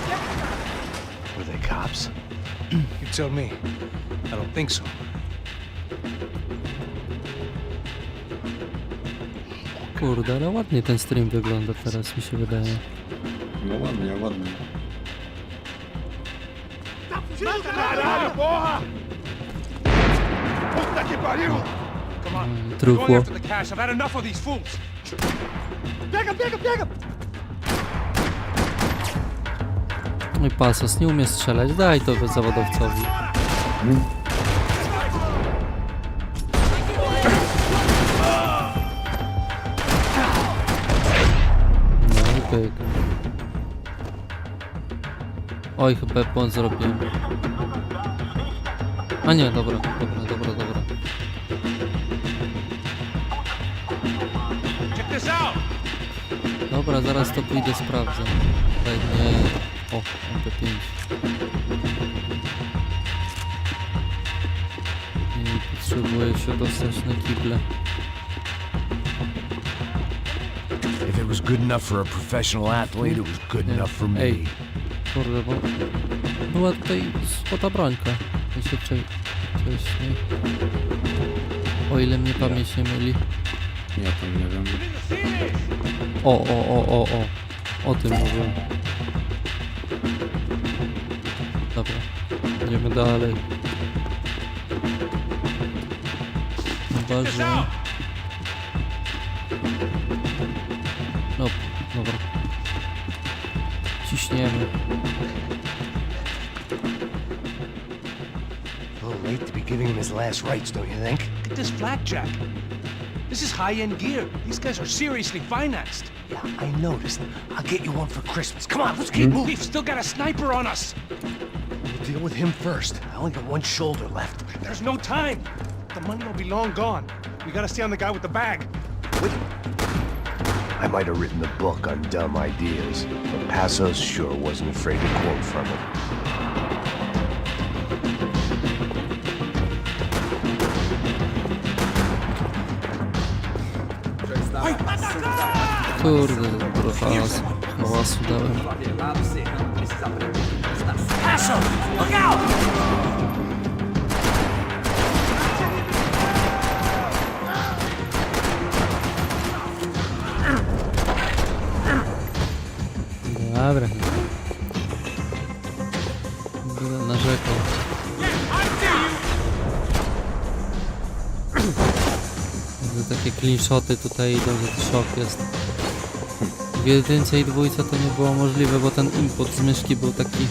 Were they cops? You tell me. I don't think so. Kurde, ale ładnie ten stream wygląda teraz, mi się wydaje. No ładnie, ładnie. Caralho, porra! Puta que pariu! Come on. We're going Truchło. after the cash. I've had enough of these fools. Pega, pega, pega! Mój pasos nie umie strzelać, daj to zawodowcowi. No i pyk. Oj, chyba błąd zrobiłem. A nie, dobra. Check this out! Dobra, zaraz to pójdę, sprawdzę. Pewnie... O, MP5. I potrzebuję się dostać na kible. If it was good enough for a professional athlete, it was good enough for me. Ej, kurde, bo była tutaj złota brońka. Ja się wcześniej. O ile mnie pamięć nie myli. Ja tam nie wiem. O tym mówię. Dobra, idziemy dalej. Chyba, że... No, dobra. Ciśniemy. A little late to be giving him his last rites, don't you think? Look at this blackjack. This is high-end gear. These guys are seriously financed. Yeah, I noticed. I'll get you one for Christmas. Come on, let's keep moving. We've still got a sniper on us. We'll deal with him first. I only got one shoulder left. There's no time. The money will be long gone. We gotta stay on the guy with the bag. I might have written a book on dumb ideas, but Passos sure wasn't afraid to quote from it. Kurde, trochę hałasu dałem. Passo! Look out! Dobra. Będę narzekał. Takie cleanshoty tutaj idą, że szok jest. W jedynce i dwójce to nie było możliwe, bo ten input z myszki był taki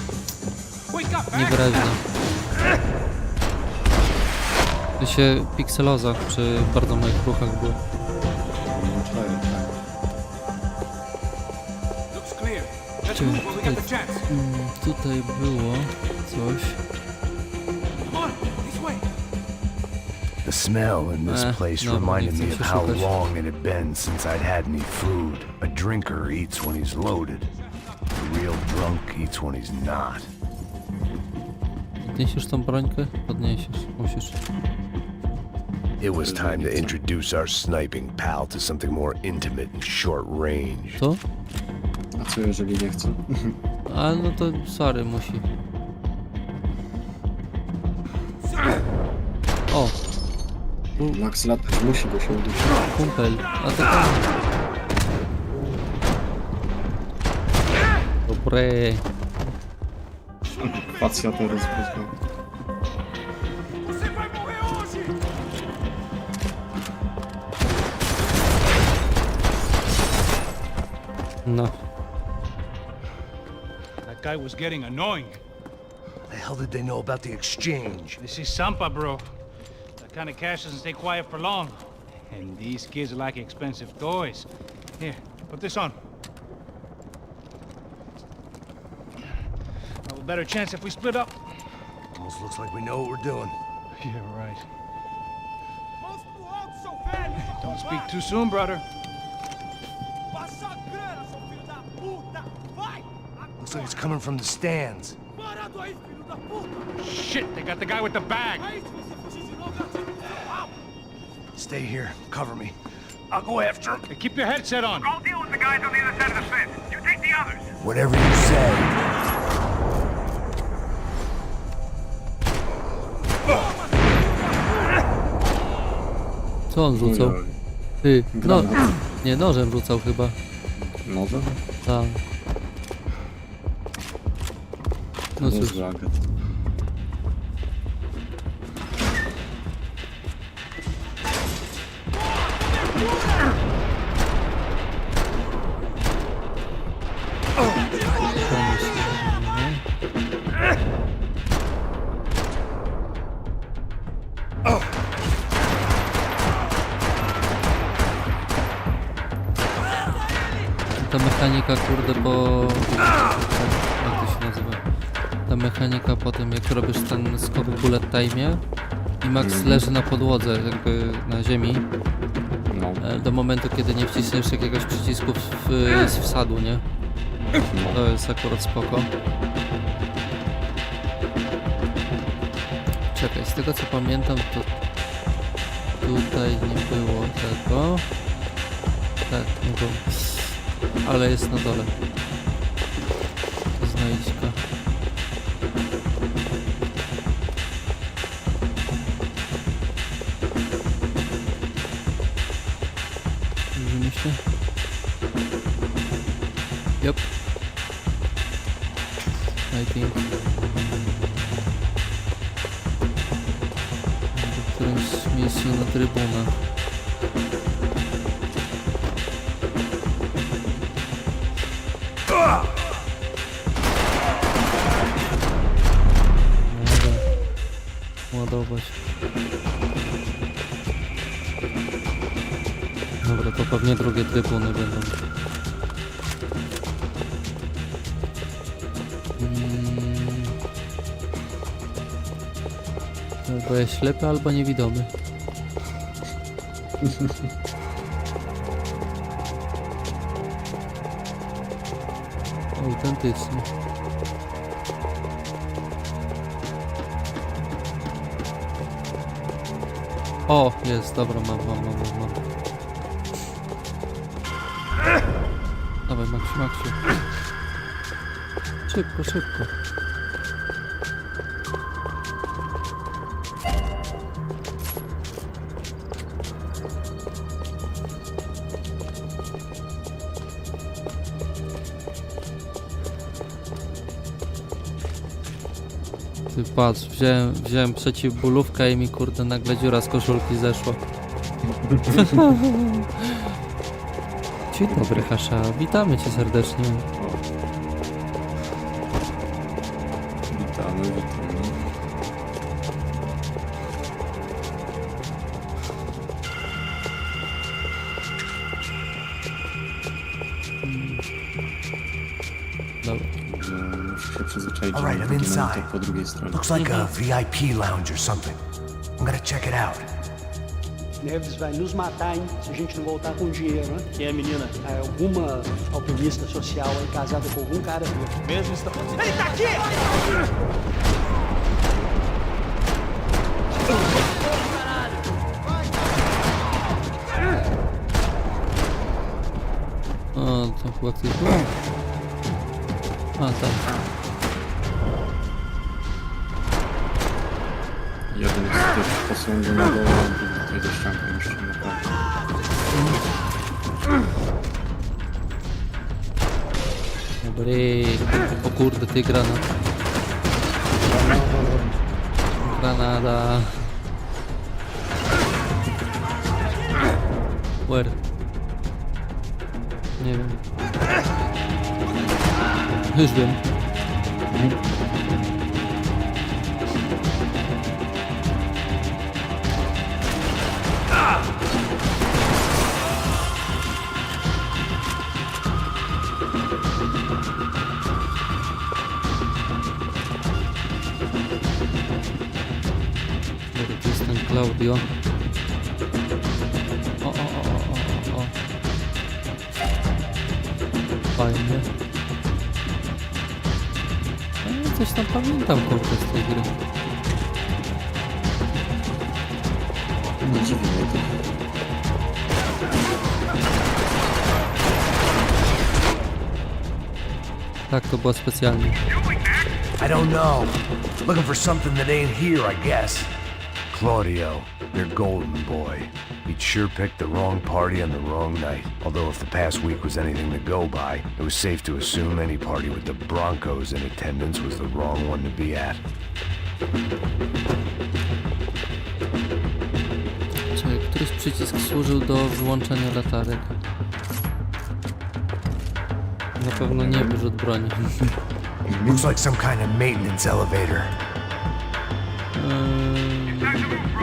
niewyraźny. To się pikseloza przy bardzo małych ruchach było. Tutaj było coś. The smell in this place reminded me of how long it had been since I'd had any food. A drinker eats when he's loaded. A real drunk eats when he's not. Podniesiesz tą brońkę? Podniesiesz, musisz. It was time to introduce our sniping pal to something more intimate and short range. Co? A co jeżeli nie chcę? A no to sorry, musi. O! Max latać musi, bo się udusi. Kumpel, a to tam. Dobre. Facja teraz poznał. No. That guy was getting annoying. The hell did they know about the exchange? This is Sampa, bro. That kind of cash doesn't stay quiet for long. And these kids like expensive toys. Here, put this on. Have a better chance if we split up. Almost looks like we know what we're doing. Yeah, right. Don't speak too soon, brother. Looks like it's coming from the stands. Shit, they got the guy with the bag. Stay here. Cover me. I'll go after him. Hey, keep your headset on. I'll deal with the guys on the other side of the fence. You take the others. Whatever you say. Co on rzucał? Ty, no, nie, nożem rzucał chyba. Nożem? Tak. No cóż. Ta mechanika, kurde, bo... Jak to się nazywa? Ta mechanika po tym, jak robisz ten skok w bullet time'ie i Max leży na podłodze, jakby na ziemi, do momentu, kiedy nie wciśniesz jakiegoś przycisku z wsadu, nie? To jest akurat spoko. Czekaj, z tego co pamiętam, to tutaj nie było tego. Tak, nie było. Ale jest na dole. Znajdźka. Dobrze myślę? Yep. I think. W którymś miejscu na trybunach. Ładować. Dobra, to pewnie drugie trybuny będą. Albo jest ślepy, albo niewidomy. Autentycznie. O, jest, dobra, mam. Dawaj, Maksiu. Szybko. Ty patrz, wziąłem przeciwbólówkę i mi kurde nagle dziura z koszulki zeszła. Dzień dobry, Hasza, witamy cię serdecznie. Witamy. Dobra. Muszę się przyzwyczaić, All right, I'm inside. po drugiej stronie. Looks like a VIP lounge or something. I'm gonna check it out. Neves vai nos matar, hein, se a gente não voltar com dinheiro, né? Quem é a menina? É alguma alpinista social aí, casada com algum cara mesmo. Mesmo está fazendo. Ele tá aqui! O, to chyba ktoś był. A, tam. Jeden jest też posągu na dole, drugi tutaj ze ścianką jeszcze na prawo. Dobry. O kurde, ty granat. Granada. Where? Nie wiem. Już wiem. Tu jest ten Claudio. O. Fajnie. Coś tam pamiętam kurde z tej gry. Nie dziwi mnie to. Tak, to było specjalnie. I don't know. Looking for something that ain't here, I guess. Claudio, you're golden boy. He'd sure picked the wrong party on the wrong night. Although if the past week was anything to go by, it was safe to assume any party with the Broncos in attendance was the wrong one to be at. Czekaj, któryś przycisk służył do wyłączenia latarek? Na pewno nie wyrzut broni. Looks like some kind of maintenance elevator.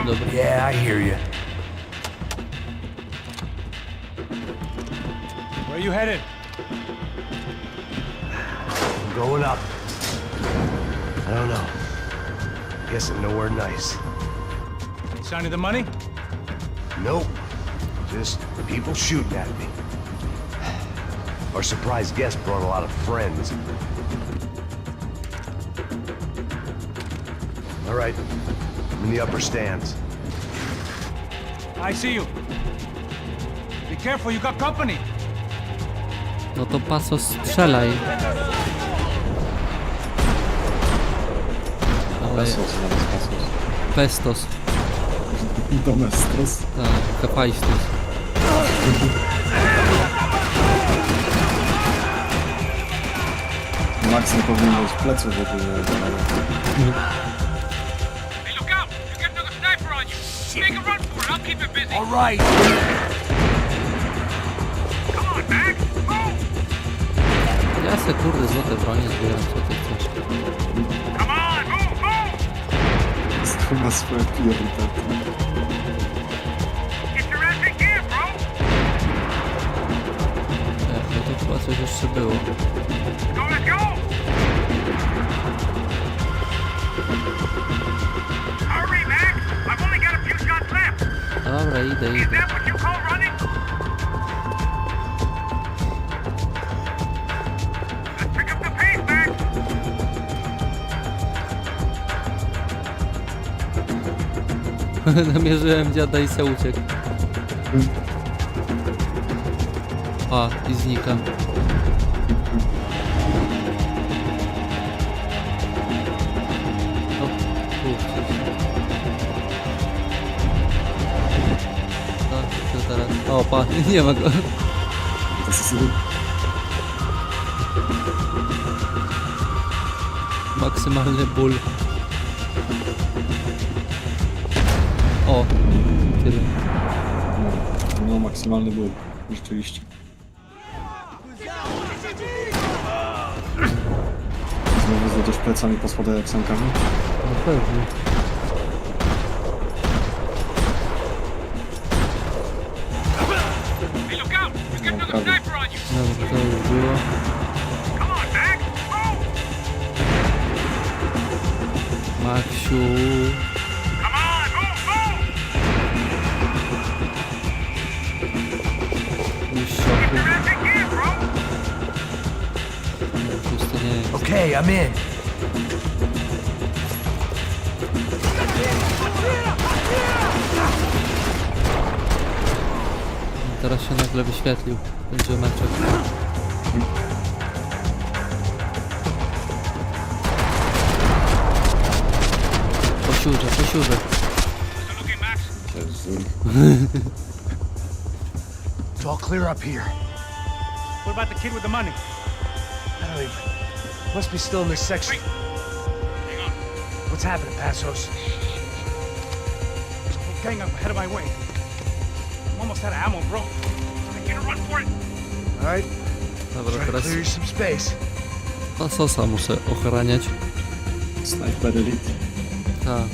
Dobra. Yeah, I hear you. Where are you headed? I'm going up. I don't know. Guessing nowhere nice. Sign of the money? Nope. Just people shooting at me. Our surprise guest brought a lot of friends. All right. I'm in the upper stands. I see you. Be careful, you got company. No to paso strzelaj. Ale... Pestos. Domestos. Tak, kapajstos. Max nie powinien mieć pleców w ogóle. Hey, look out! You get another sniper on you. Make a run for it. I'll keep it busy. All right. Come on, Max. Move. Ja se kurde złote bronie zbieram, co ty chcesz. Come on, move, move. To ma swoje priorytety. Get your ass in gear, bro. jeszcze było. Dobra, idę. Namierzyłem dziada i se uciekł. A, i znika. O, kurczę. No, co teraz? O, pa, nie ma go. Maksymalny ból. O, kiedy? No, maksymalny ból, rzeczywiście. Znowu zjedziesz plecami po schodach jak sankami? No pewnie. No, prawie. Dobrze, to już było. Maksiu. Okay, I'm in. Teraz się nagle wyświetlił ten geometrek. Po siurze. It's all clear up here. What about the kid with the money? I don't even... Must be still in this section. Hang on. What's happening, Passos? Gang up ahead of my way. I'm almost out of ammo, bro. I gotta run for it. All right. Dobra, Try to teraz clear some space. Pasosa muszę ochraniać. Sniper Elite. Tak.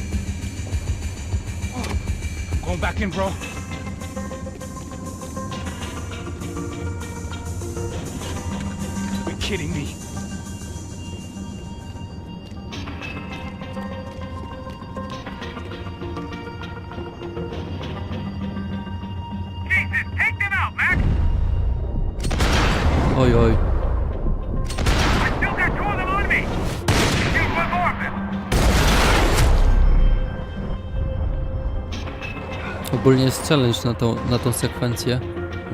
Going back in, bro. You're kidding me. Jesus, take them out, Max. Oj, oj. I still got two of them on me. Shoot one more of them. Ogólnie jest challenge na tą sekwencję.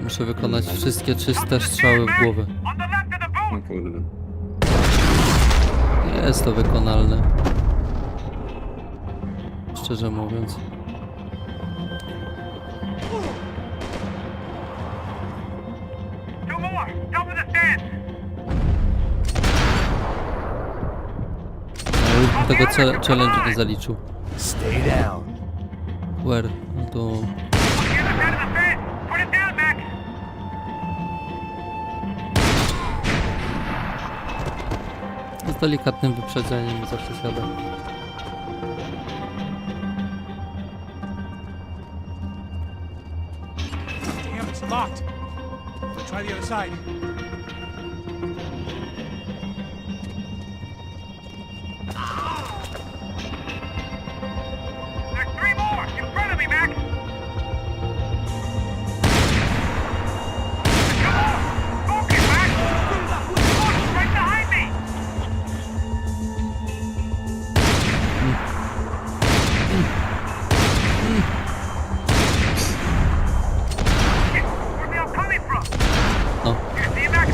Muszę wykonać wszystkie 300 strzały w głowę. No kurde. Jest to wykonalne. Szczerze mówiąc. Two more. Top of the stairs. Ale tego challenge nie zaliczył. Stay down. Where? No to... The other side of the stairs. Put it down, Max. Z delikatnym wyprzedzeniem zawsze siada. Damn, it's locked. Let's try the other side. There's three more in front of me, Max. Come on, focus, Max. Look, right behind me. Shit, where they all coming from? No, You see it, Max?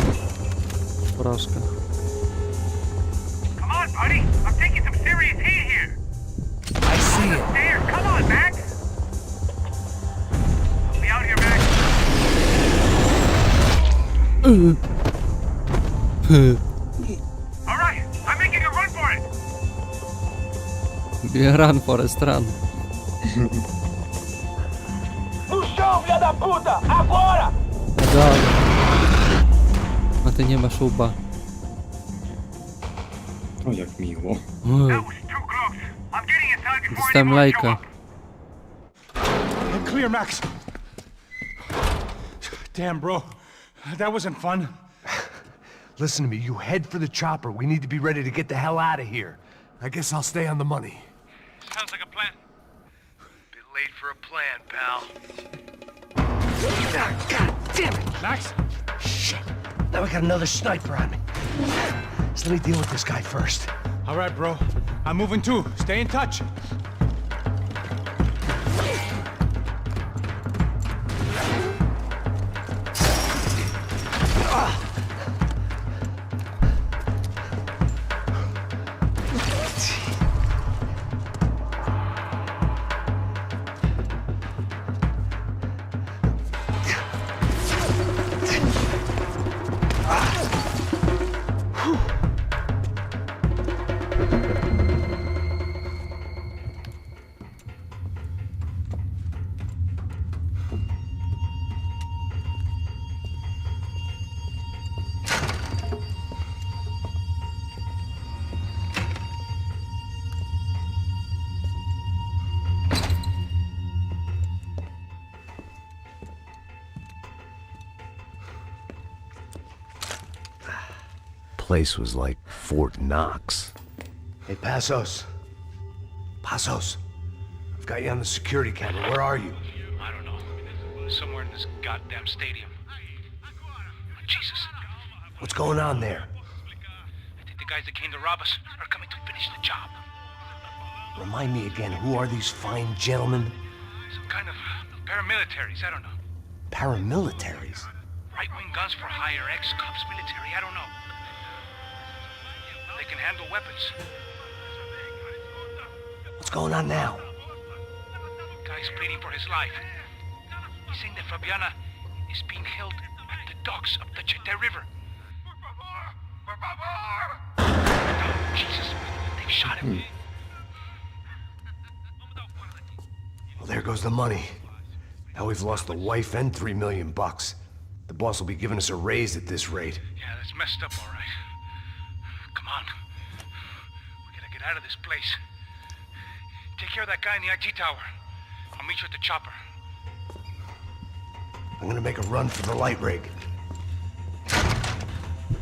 porażka. Come on, buddy. I'm taking some serious heat here. I see it. There, come on, Max. I'll be out here, Max. All right, I'm making a run for it. Run, Forest, run. No chão, filha da puta! Agora! Dobra. A ty nie masz łba. O, jak miło. That was too close. I'm getting inside before Dostałem anyone show lajka. up. I'm clear, Max. Damn, bro. That wasn't fun. Listen to me, you head for the chopper. We need to be ready to get the hell out of here. I guess I'll stay on the money. Sounds like a plan. Bit late for a plan, pal. God damn it! Max? Shit. Now we got another sniper on me. So let me deal with this guy first. All right, bro. I'm moving too. Stay in touch. Place was like Fort Knox. Hey, Passos. Passos. I've got you on the security camera. Where are you? I don't know. Somewhere in this goddamn stadium. Jesus. What's going on there? I think the guys that came to rob us are coming to finish the job. Remind me again, who are these fine gentlemen? Some kind of paramilitaries, I don't know. Paramilitaries? Right-wing guns for hire, ex-cops, military, I don't know. They can handle weapons. What's going on now? Guy's pleading for his life. He's saying that Fabiana is being held at the docks of the Chete River. Oh, Jesus, they've shot him. Well, there goes the money. Now we've lost the wife and $3 million. The boss will be giving us a raise at this rate. Yeah, that's messed up, all right. Come on. We gotta get out of this place. Take care of that guy in the IT tower. I'll meet you at the chopper. I'm gonna make a run for the light rig.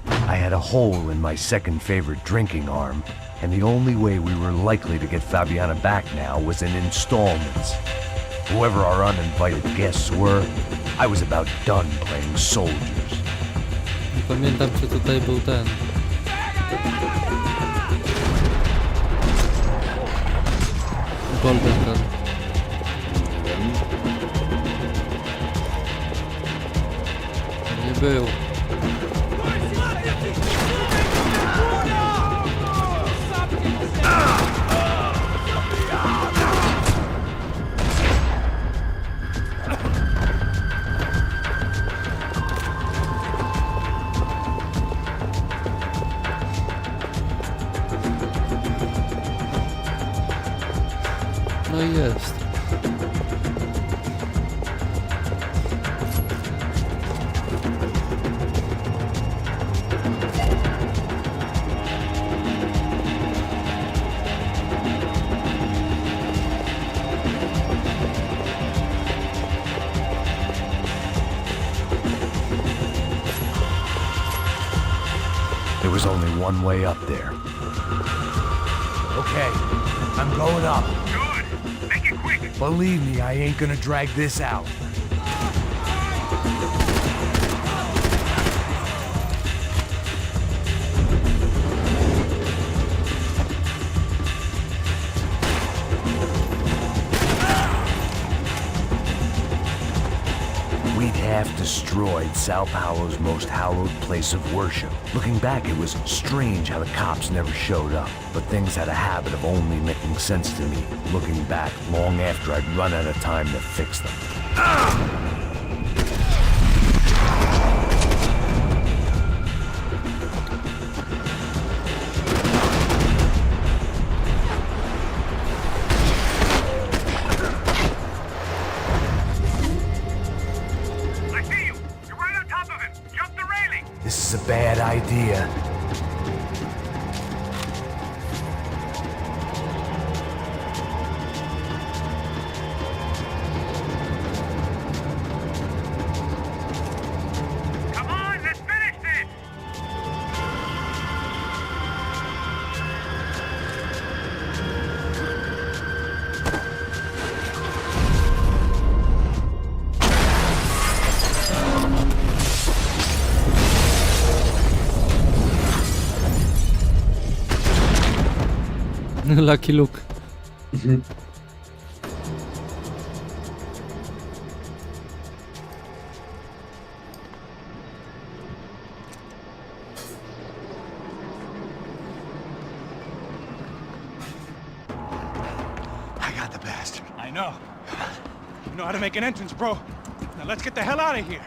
I had a hole in my second favorite drinking arm, and the only way we were likely to get Fabiana back now was in installments. Whoever our uninvited guests were, I was about done playing soldiers. Nie pamiętam, czy tutaj był ten. Golden Gun. Nie był. No i jest. There was only one way up there. Okay, I'm going up. Good. Make it quick. Believe me, I ain't gonna drag this out. We'd half destroyed Sao Paulo's most hallowed place of worship. Looking back, it was strange how the cops never showed up, but things had a habit of only making sense to me, looking back long after I'd run out of time to fix them. This is a bad idea. Come on, let's finish this. Lucky Luke. I got the bastard. I know. You know how to make an entrance, bro. Now let's get the hell out of here.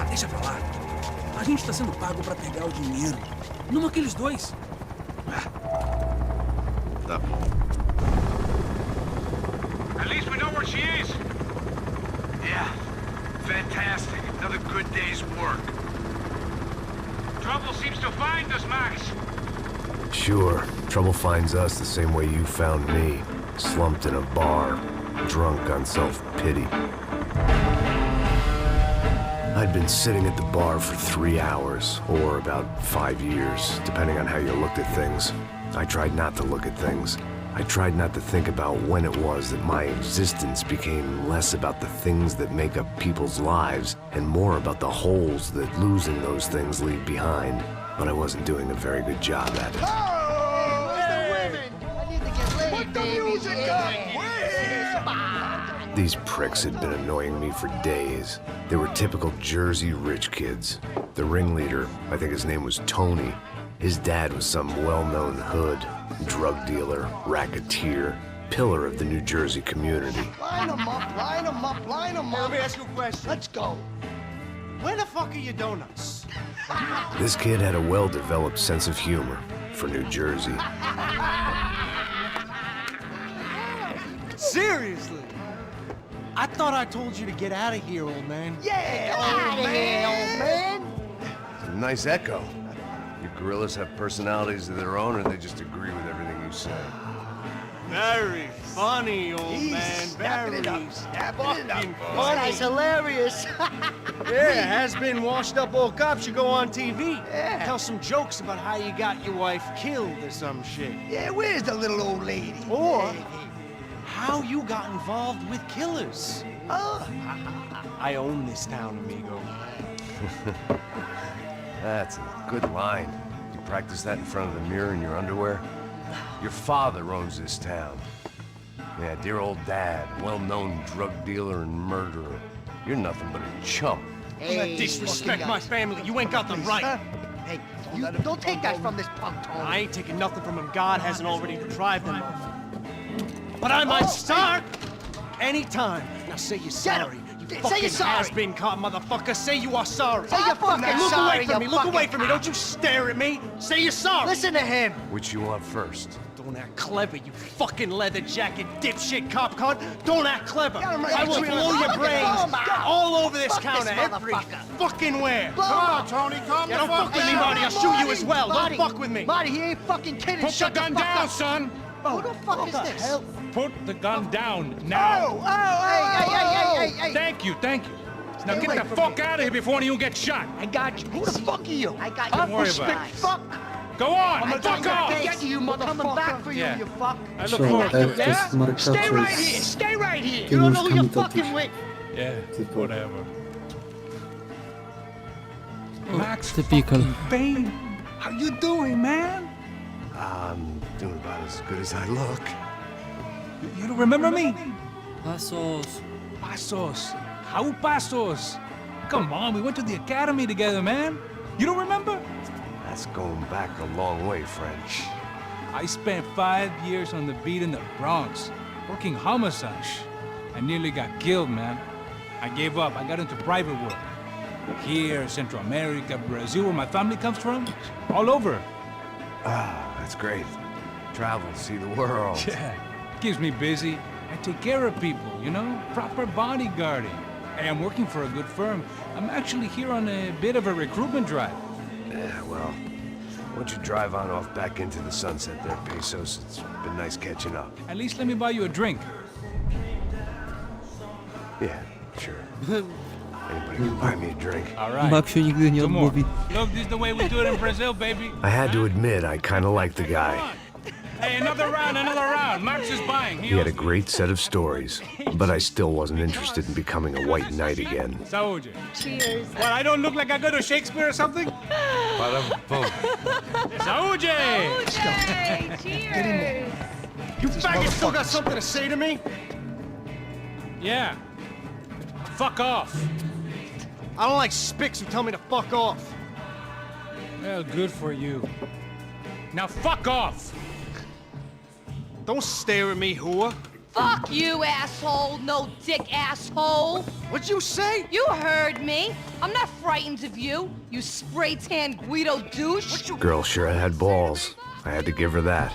Deixa pra lá. A gente tá sendo pago pra pegar o dinheiro. Não aqueles dois. Tá bom. At least we know where she is. Yeah, fantastic. Another good day's work. Trouble seems to find us, Max. Sure, trouble finds us the same way you found me. Slumped in a bar, drunk on self-pity. I'd been sitting at the bar for 3 hours, or about 5 years, depending on how you looked at things. I tried not to look at things. I tried not to think about when it was that my existence became less about the things that make up people's lives, and more about the holes that losing those things leave behind. But I wasn't doing a very good job at it. These pricks had been annoying me for days. They were typical Jersey rich kids. The ringleader, I think his name was Tony. His dad was some well-known hood, drug dealer, racketeer, pillar of the New Jersey community. Line them up, line them up, line them up. Let me ask you a question. Let's go. Where the fuck are your donuts? This kid had a well-developed sense of humor for New Jersey. Seriously? I thought I told you to get out of here, old man. Yeah, out of here, old man. It's a nice echo. You gorillas have personalities of their own, or they just agree with everything you say? Very funny, old man. Very fucking This funny. guy's hilarious. Yeah, has-been washed-up old cop should go on TV. Yeah. Tell some jokes about how you got your wife killed or some shit. Yeah, where's the little old lady? Or how you got involved with killers. Oh. I own this town, amigo. That's a good line. You practice that in front of the mirror in your underwear? Your father owns this town. Yeah, dear old dad, well-known drug dealer and murderer. You're nothing but a chump. Hey, disrespect my family. You ain't got the right. Hey, you don't take that from this punk, Tony. I ain't taking nothing from him God hasn't already deprived them of. But I might start anytime. Now say you're sorry. You fucking has-been caught, motherfucker. Say you are sorry. Say you're fucking Now look sorry, away from me. you Look away fucking from me. Don't you stare at me. Say you're sorry. Listen to him. Which you want first? Don't act clever, you fucking leather jacket dipshit cop cunt. Don't act clever. I will blow your brains all over this counter, every fucking where. Come on, Tony, calm down. Don't fuck with me, Marty. I'll shoot you as well. Don't fuck with me. Marty, he ain't fucking kidding. Put the gun down, son! Who the fuck is this? Put the gun down now! Hey. Thank you. Now get the fuck out of here before you get shot! I got you. Who the fuck are you? I got you. Don't worry about it. Fuck. Go on! I Fuck off! get you, motherfucker. Coming back for you, Yeah. you fuck. I look So forward to F to it. jest marka, Stay co right here. jest Stay right here. You don't know who you're fucking with. Yeah, whatever. Max Typical. Payne, how you doing, man? I'm doing about as good as I look. You don't remember me? Pasos. Pasos. How Pasos? Come on, we went to the academy together, man. You don't remember? That's going back a long way, French. I spent 5 years on the beat in the Bronx, working homicide. I nearly got killed, man. I gave up. I got into private work. Here, Central America, Brazil, where my family comes from, all over. Ah, that's great. Travel, see the world. Yeah, keeps me busy. I take care of people, you know? Proper bodyguarding. Hey, I'm working for a good firm. I'm actually here on a bit of a recruitment drive. Yeah, well, why don't you drive on off back into the sunset there, Pesos? It's been nice catching up. At least let me buy you a drink. Yeah, sure. Anybody can buy me a drink. All right. Maksiu nigdy nie Two more. odmówi. Look, this is the way we do it in Brazil, baby. I had to admit, I kind of liked the guy. Hey, another round. Max is buying. He had a great set of stories, but I still wasn't interested in becoming a white knight again. Saúde. Cheers. What, I don't look like I go to Shakespeare or something? Saúde! Cheers. You faggot still got something to say to me? Yeah. Fuck off. I don't like spicks who tell me to fuck off. Well, good for you. Now fuck off! Don't stare at me, whore. Fuck you, asshole. No dick, asshole. What'd you say? You heard me. I'm not frightened of you, you spray-tan Guido douche. Girl sure had balls. I had to give her that.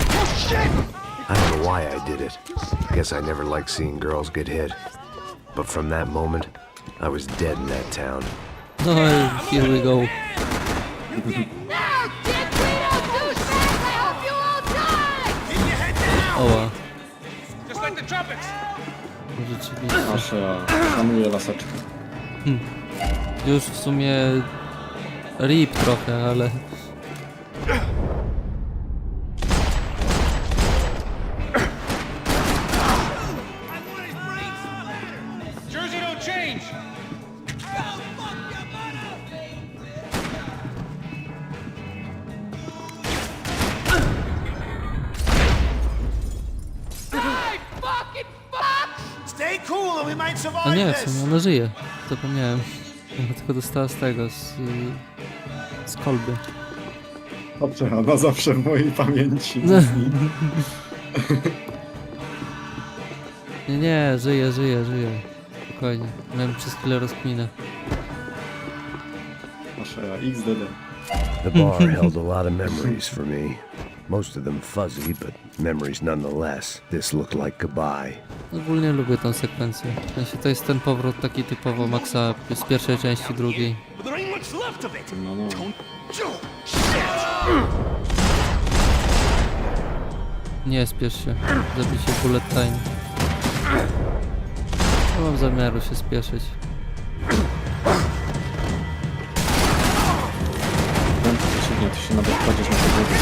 Oh, shit! I don't know why I did it. Guess I never liked seeing girls get hit. But from that moment, I was dead in that town. No, here we go. No, dick Guido douchebags, I hope you all die. Keep your head down! Oła, Just like the trumpets! rzeczywiście. Aż ja szanuję laseczkę. Już w sumie rip trochę, ale... Jersey don't change! Stay cool and we might A survive nie, w this. sumie ona żyje. Zapomniałem. Ona tylko dostała z tego, z kolby. Dobrze, ona zawsze w mojej pamięci. Nie, żyje. Spokojnie. Miałem przez chwilę rozkminę. Nasze XDD. The bar held a lot of memories for me. Most of them fuzzy, but memories nonetheless. This looked like goodbye. Ogólnie lubię tą sekwencję. W sensie to jest ten powrót taki typowo Maxa z pierwszej części, drugiej. No, no. Nie spiesz się. Zabicie bullet time. Nie mam zamiaru się spieszyć. Wiem, przeciwnie, ty się nawet kładziesz na podłogę.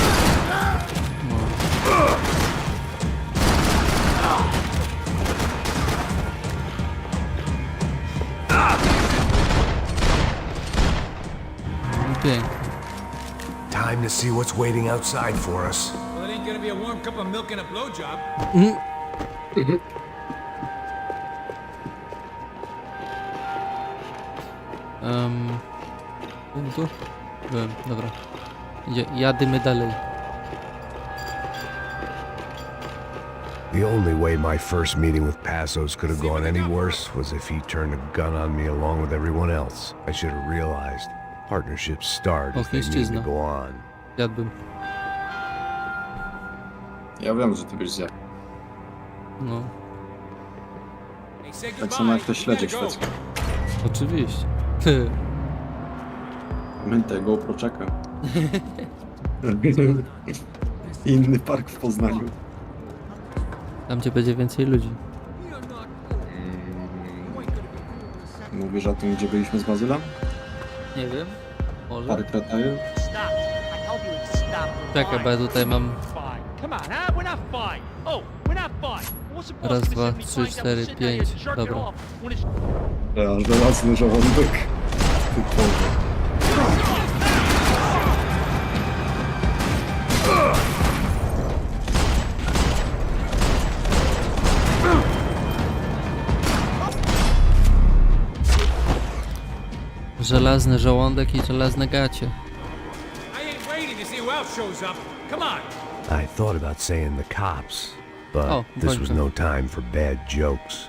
Pięknie. Time to see what's waiting outside for us. Well, it ain't gonna be a warm cup of milk and a blowjob. Byłem tu? Byłem, dobra. Jadymy dalej. The only way my first meeting with Passos could have gone any worse was if he turned a gun on me along with everyone else. I should have realized partnerships start if they need to go on. Jadłbym. Ja wiem, że ty byś zjadł. No, Tak samo jak te śledzie szwedzkie. oczywiście. Pamiętaj, GoPro czeka. Inny park w Poznaniu. Tam gdzie będzie więcej ludzi. Mówisz o tym, gdzie byliśmy z Bazylem? Nie wiem. Może. Park Retail? Czekaj, bo ja tutaj mam... Come on, huh? We're not fine. Oh, we're not fine. We're supposed Raz, to be dwa, simply trzy, fine that cztery, we're sitting out here pięć. jerking Dobra. off when it's Ja, żelazny żołądek. Typowo. Żelazny żołądek i żelazne gacie. I ain't waiting to see who else shows up. Come on. I thought about saying the cops, but Oh, this was no time for bad jokes.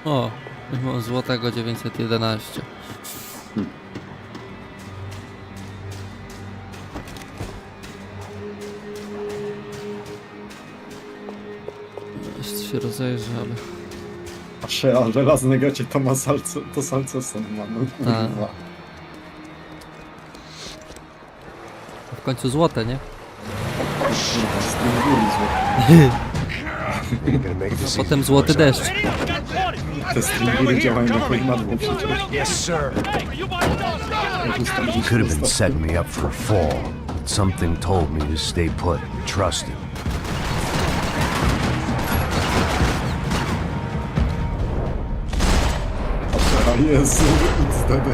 O, mimo złotego 911. Jeszcze się rozejrzę, ale... Patrzę, a żelazne gacie to ma salce, to salcesem ma, no kurwa. W końcu złote, nie? Kurwa, stream góry złoty. A potem złoty deszcz. Te stream góry działają na formatku przecież. Yes, sir. He could have been setting me up for a fall, but something told me to stay put and trust him. A Jezu, XDD.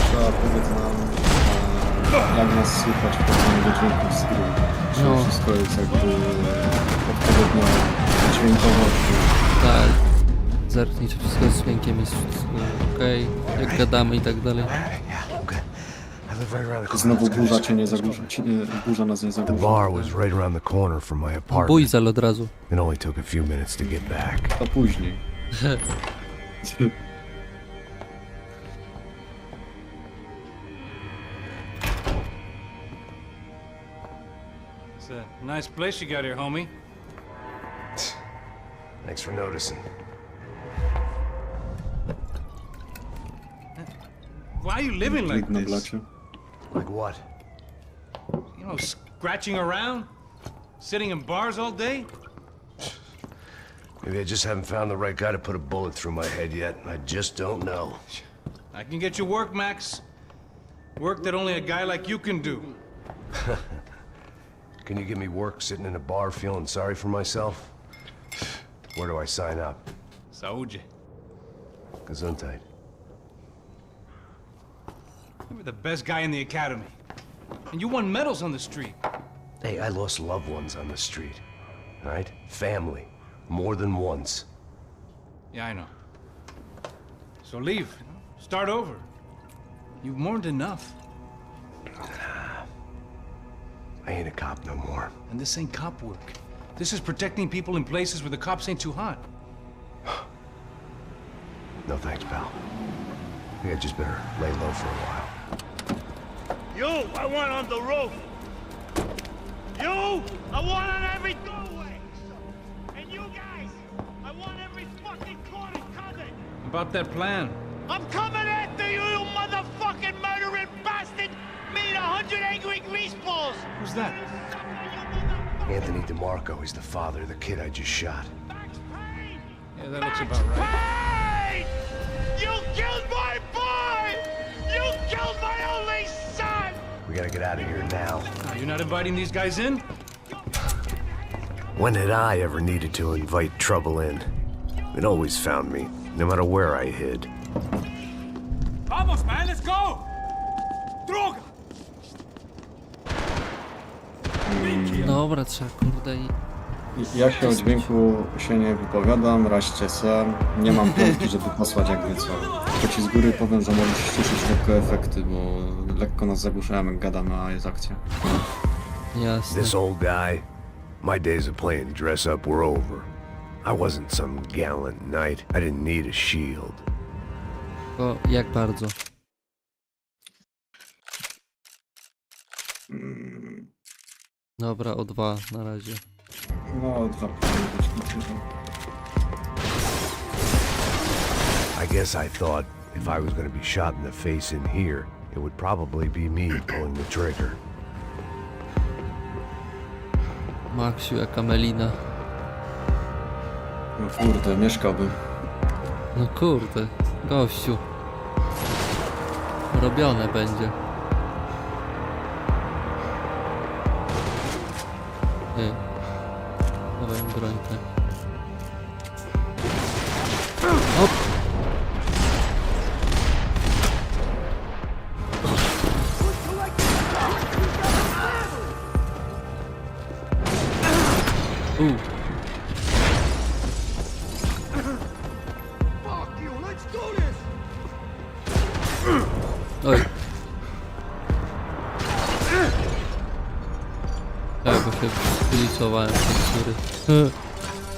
Trzeba powiedz nam, jak nas słychać w porównaniu do dźwięków z gry. Czy No. wszystko jest jakby odpowiednio dźwiękowo? Tak. Zerknij, czy wszystko z dźwiękiem jest okej, jak gadamy i tak dalej. Znowu burza cię nie zagłusza, burza nas nie The zagłusza. bar was right around the corner from my apartment. Bujzel od razu. It only took a few minutes to get back. To później. It's a nice place you got here, homie. Thanks for noticing. Why are you living like Na this? blacie. Like what? You know, scratching around? Sitting in bars all day? Maybe I just haven't found the right guy to put a bullet through my head yet. I just don't know. I can get you work, Max. Work that only a guy like you can do. Can you give me work sitting in a bar feeling sorry for myself? Where do I sign up? Saúde. Gesundheit. You were the best guy in the academy. And you won medals on the street. Hey, I lost loved ones on the street. Right? Family. More than once. Yeah, I know. So leave. Start over. You've mourned enough. I ain't a cop no more. And this ain't cop work. This is protecting people in places where the cops ain't too hot. No thanks, pal. I think I just better lay low for a while. You, I want on the roof. You, I want on every doorway. And you guys, I want every fucking corner covered. About that plan. I'm coming after you, you motherfucking murdering bastard! Me and 100 angry greaseballs! Who's that? Anthony DeMarco, he's the father of the kid I just shot. Yeah, that looks about right. Hey! You killed my boy! You killed my only son! We gotta get out of here now. You're not inviting these guys in? When had I ever needed to invite trouble in? It always found me, no matter where I hid. Vamos, man, let's go! Droga! Dobra, trzeba kurde i... Ja się o dźwięku się nie wypowiadam, raźcie se. Nie mam piątki, żeby posłać jakby co. To ci z góry powiem, że możesz ściszyć lekko efekty, bo lekko nas zagłuszają jak gadamy, a jest akcja. Jasne. This old guy, my days of playing dress up were over. I wasn't some gallant knight. I didn't need a shield. To jak bardzo? Dobra, o 2 na razie. No, 2 powinny być. I guess I thought if I was going to be shot in the face in here, it would probably be me pulling the trigger. Maksiu, jaka melina. No kurde, mieszkałbym. No kurde, gościu. Robione będzie. Nie. Dawaj mi brońkę. Hop! Oj. Ja bo się zgliczowałem z tekstury.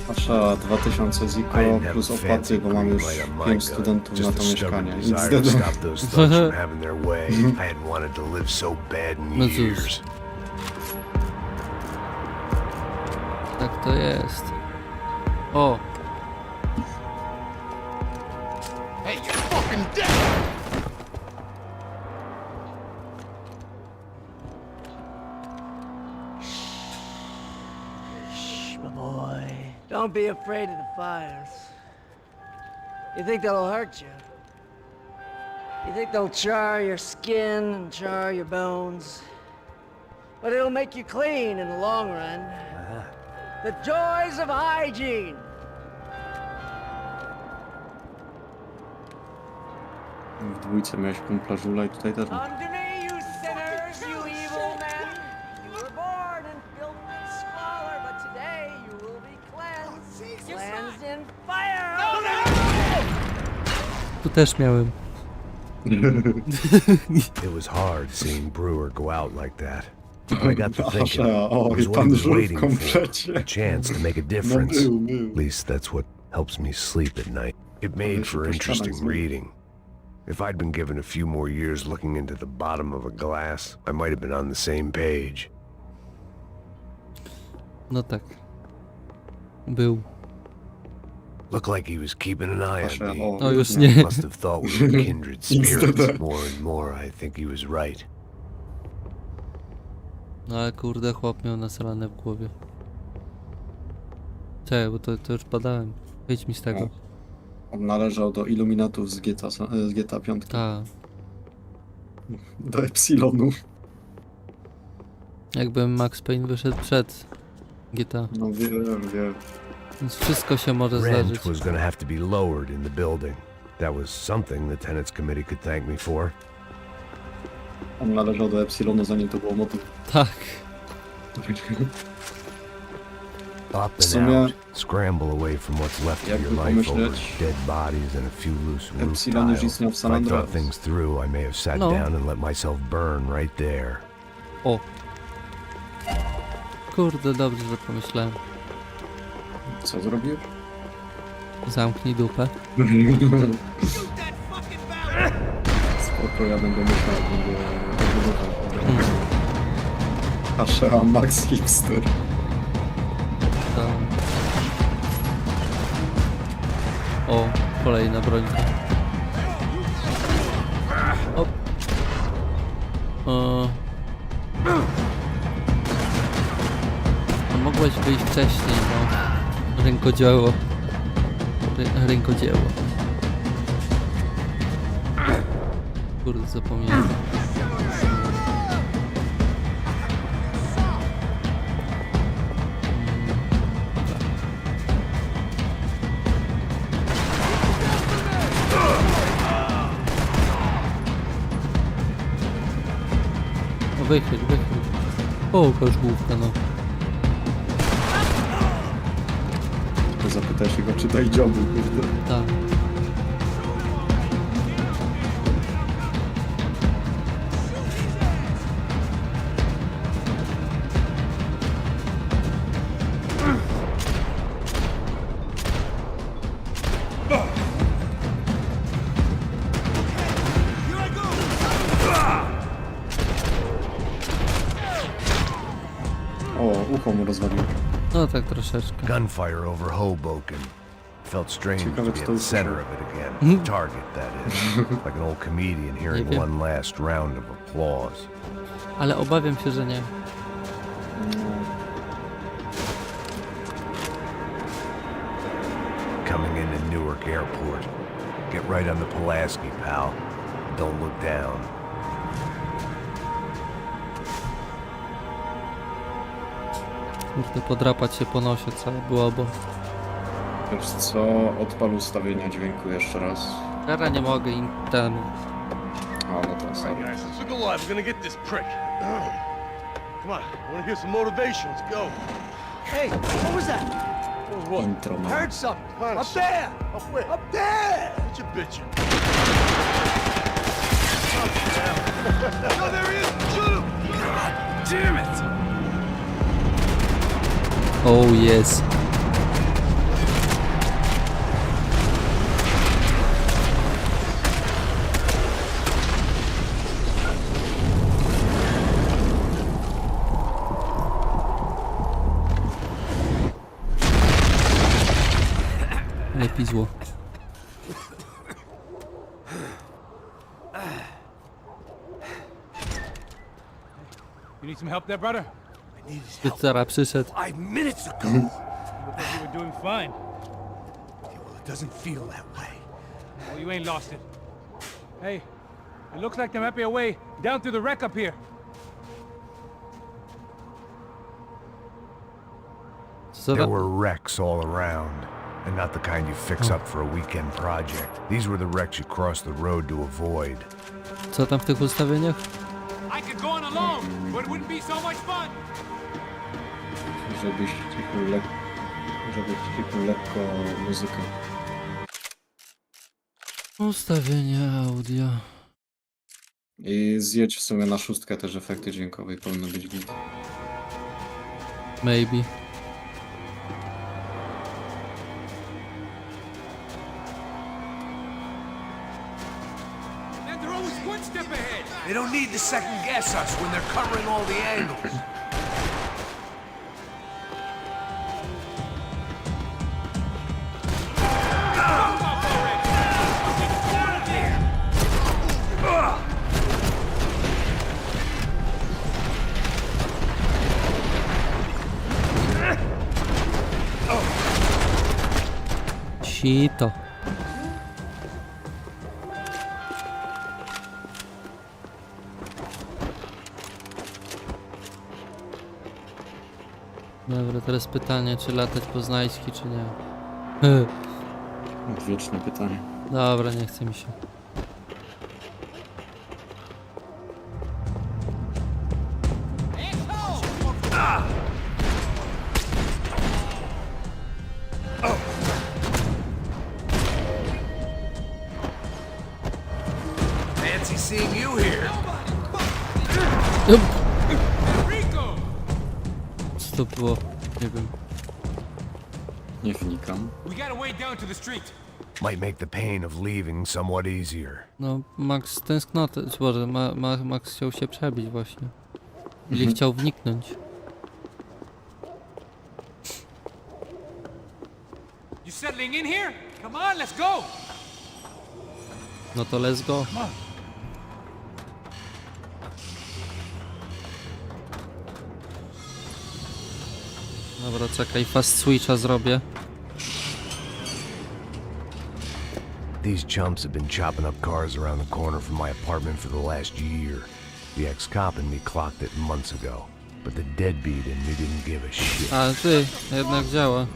Patrzę, 2000 ziko plus opłaty, bo mam już 5 studentów na to mieszkanie. No cóż. Tak to jest. O! Hey, you're fucking dead! Don't be afraid of the fires. You think they'll hurt you? You think they'll char your skin and char your bones? But it'll make you clean in the long run. The joys of hygiene! W dwójce miałeś kumpla Żula i tutaj też. Come to me, you sinners, you evil men! You were born in filth and squalor, but today you will be cleansed. Cleansed in fire! Tu też miałem. It was hard seeing Brewer go out like that. But I got to thinking, O, it was i what pan he was Żul w waiting for. komplecie. A chance to make a difference. No, był. At least that's what helps me sleep at night. It made for interesting reading. If I'd been given a few more years looking into the bottom of a glass, I might have been on the same page. No tak. Był. Looked like he was keeping an eye on me. O, już nie. Must have thought we were kindred spirits. More and more, I think he was right. No ale kurde, chłop miał nasrane w głowie. Czekaj, bo to już badałem. Wyjdź mi z tego. On należał do iluminatów z GTA 5. Tak. Do Epsilonu. Jakby Max Payne wyszedł przed GTA. No wiem. Więc wszystko się może zdarzyć. Rent was gonna have to be lowered in the building. That was something the tenants committee could thank me for. On należał do Epsilonu, zanim to było motyw. Tak. Up and out, scramble away from what's left of your life over dead bodies and a few loose roof tiles. If I thought things through, I may have sat down and let myself burn right there. O. Kurde, dobrze, że pomyślałem. Co zrobił? Zamknij dupę. Spoko, ja będę myślał, Asha, Max Hipster. O, kolejna brońka. O. No mogłeś wyjść wcześniej, no. Rękodzieło. Rękodzieło. Kurde, zapomniałem. Wychyl. O, koszbówka, no. To zapytaj się go, czy daj dziobu, kurde. Tak. Ucho mu rozwalił. No tak troszeczkę. Gunfire over Hoboken. Felt strange to be at the center of it again. Target, that is. Like an old comedian hearing one last round of applause. Ale obawiam się, że nie. Coming into Newark Airport. Get right on the Pulaski, pal. Don't look down. Kurde, podrapać się po nosie, co byłoby. Wiesz co, odpal ustawienia dźwięku jeszcze raz. Teraz nie mogę ten. A, no to sorry. Guys, let's look alive. We're gonna get this prick. Come on, I wanna hear some motivation. Let's go. Hey, what was that? What was what? Intro, man. Heard something. Huh? Up there! Up where? Up there! What you bitching? No, there he is! Shoot him! God damn it! Oh yes. Lepiej zło. You need some help there, brother? Ty teraz przyszedł. 5 minutes ago. looked like you were doing fine. Yeah, well, it doesn't feel that way. Well, you ain't lost it. Hey, it looks like there might be a way down through the wreck up here. So There were wrecks all around, and not the kind you fix up for a weekend project. These were the wrecks you cross the road to avoid. Co tam w tych ustawieniach? I could go on alone, but it wouldn't be so much fun. Żeby ścichł lekko muzykę. Ustawienia audio. I zjedź w sumie na 6 też efekty dźwiękowe i powinno być git. Maybe. And they're always one step ahead. They don't need to second guess us when they're covering all the angles. Sito. Dobra, teraz pytanie, czy latać po znajdźki, czy nie. Wieczne pytanie. Dobra, nie chce mi się. Fancy seeing you here. Co to było? Nie wiem. Nie wnikam. We got a way down to the street. Might make the pain of leaving somewhat easier. No, Max tęsknoty, Boże, Max chciał się przebić właśnie. Ili chciał wniknąć. You settling in here? Come on, let's go. No to let's go. Dobra, czekaj, fast switcha zrobię. These chumps have been chopping up cars around the corner from my apartment for the last year. The ex-cop in me clocked it months ago, but the deadbeat in me didn't give a shit. A ty, jednak działa.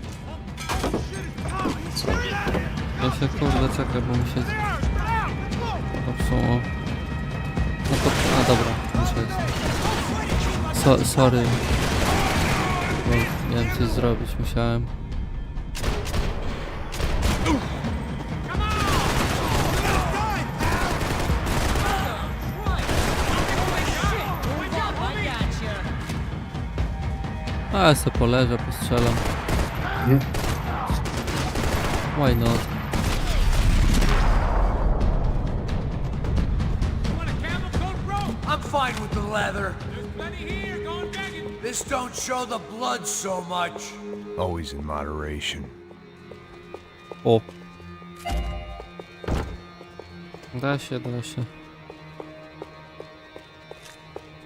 Ja się kurde czekaj, bo mi się popsuło. No to, a dobra, muszę. Sorry. Bo miałem coś zrobić, musiałem. A ja se poleżę, postrzelam. Why not? I'm fine with the leather. This don't show the blood so much. Always in moderation. O. Da się, da się.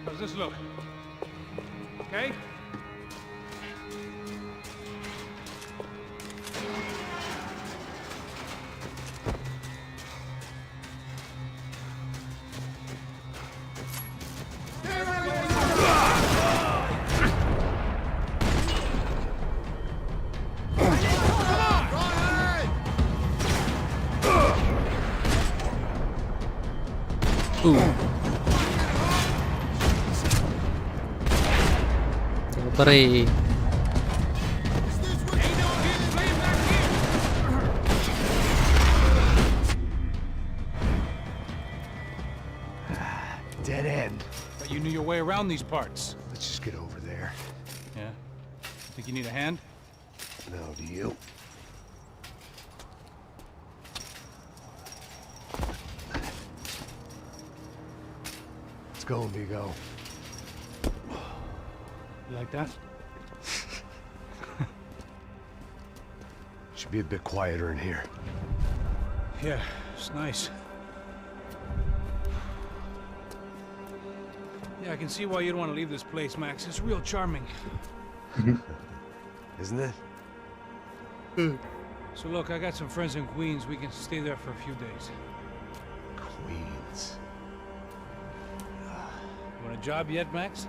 How's this look? Okay? Dobry. Dead end. But you knew your way around these parts. Let's just get over there. Yeah. Think you need a hand? No, do you? Let's go, amigo. You like that? Should be a bit quieter in here. Yeah, it's nice. Yeah, I can see why you'd want to leave this place, Max. It's real charming. Isn't it? So look, I got some friends in Queens. We can stay there for a few days. Queens. You want a job yet, Max?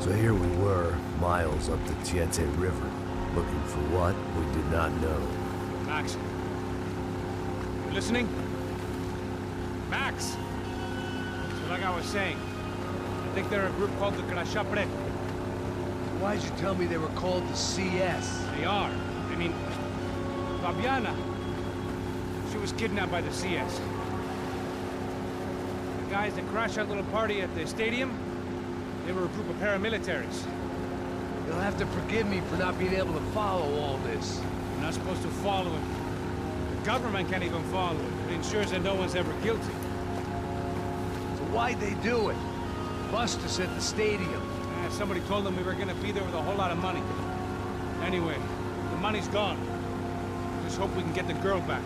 So here we were, miles up the Tietze River, looking for what we did not know. Max. You listening? Max! So like I was saying, I think they're a group called the Grosha. Why'd you tell me they were called the CS? They are. I mean, Fabiana. She was kidnapped by the CS. The guys that crashed that little party at the stadium, they were a group of paramilitaries. You'll have to forgive me for not being able to follow all this. You're not supposed to follow it. The government can't even follow it. It ensures that no one's ever guilty. So why'd they do it? Bust us at the stadium. Somebody told them we were gonna be there with a whole lot of money. Anyway, the money's gone. Just hope we can get the girl back.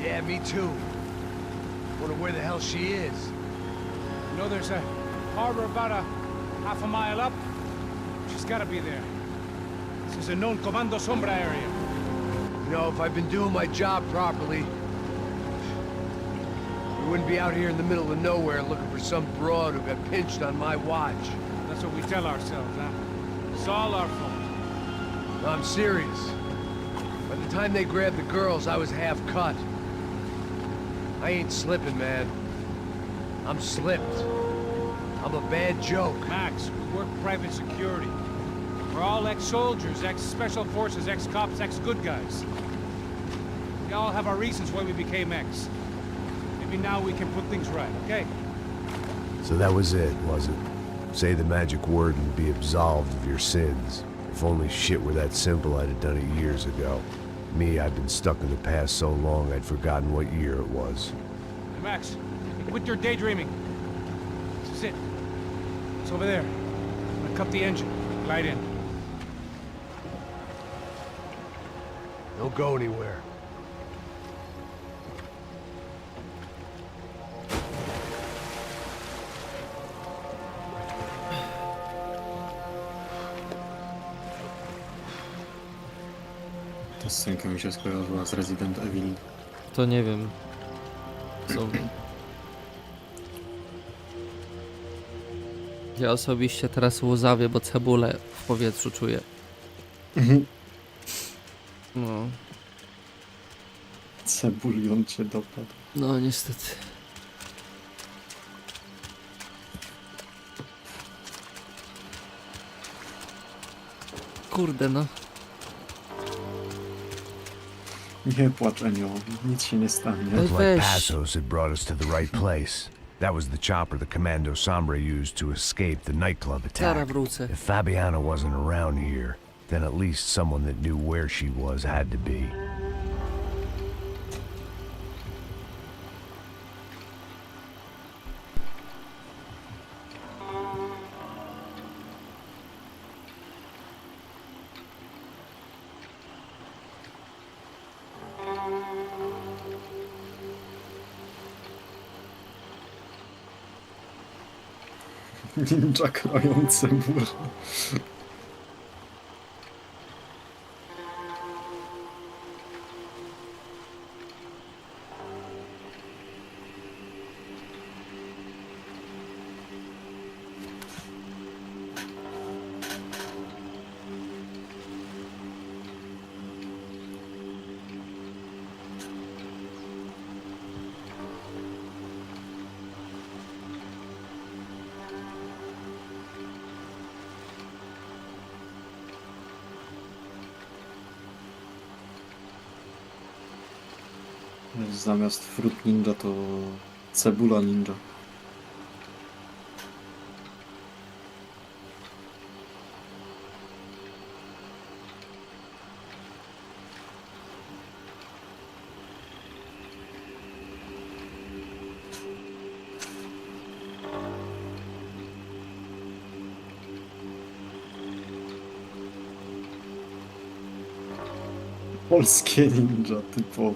Yeah, me too. Wonder where the hell she is. You know, there's a harbor about a half a mile up. She's gotta be there. This is a known Comando Sombra area. You know, if I'd been doing my job properly, we wouldn't be out here in the middle of nowhere looking for some broad who got pinched on my watch. That's what we tell ourselves, huh? It's all our fault. No, I'm serious. By the time they grabbed the girls, I was half cut. I ain't slipping, man. I'm slipped. I'm a bad joke. Max, we work private security. We're all ex-soldiers, ex-special forces, ex-cops, ex-good guys. We all have our reasons why we became ex. Maybe now we can put things right, okay? So that was it, was it? Say the magic word and be absolved of your sins. If only shit were that simple, I'd have done it years ago. Me, I've been stuck in the past so long I'd forgotten what year it was. Hey, Max, quit your daydreaming. This is it. It's over there. I'm gonna cut the engine. Glide in. Don't go anywhere. Ta scenka mi się skojarzyła z Resident Evil. To nie wiem. Co? Ja osobiście teraz łzawię, bo cebulę w powietrzu czuję. No. Cebulion cię dopadł. No niestety. Kurde no. Nie płacz, Enio. Nic się nie stanie. Looked like Passos had brought us to the right place. That was the chopper the Commando Sombra used to escape the nightclub attack. If Fabiana wasn't around here, then at least someone that knew where she was had to be. Ninja kroją cebulę. Zamiast fruit ninja to cebula ninja. Polskie ninja typowo.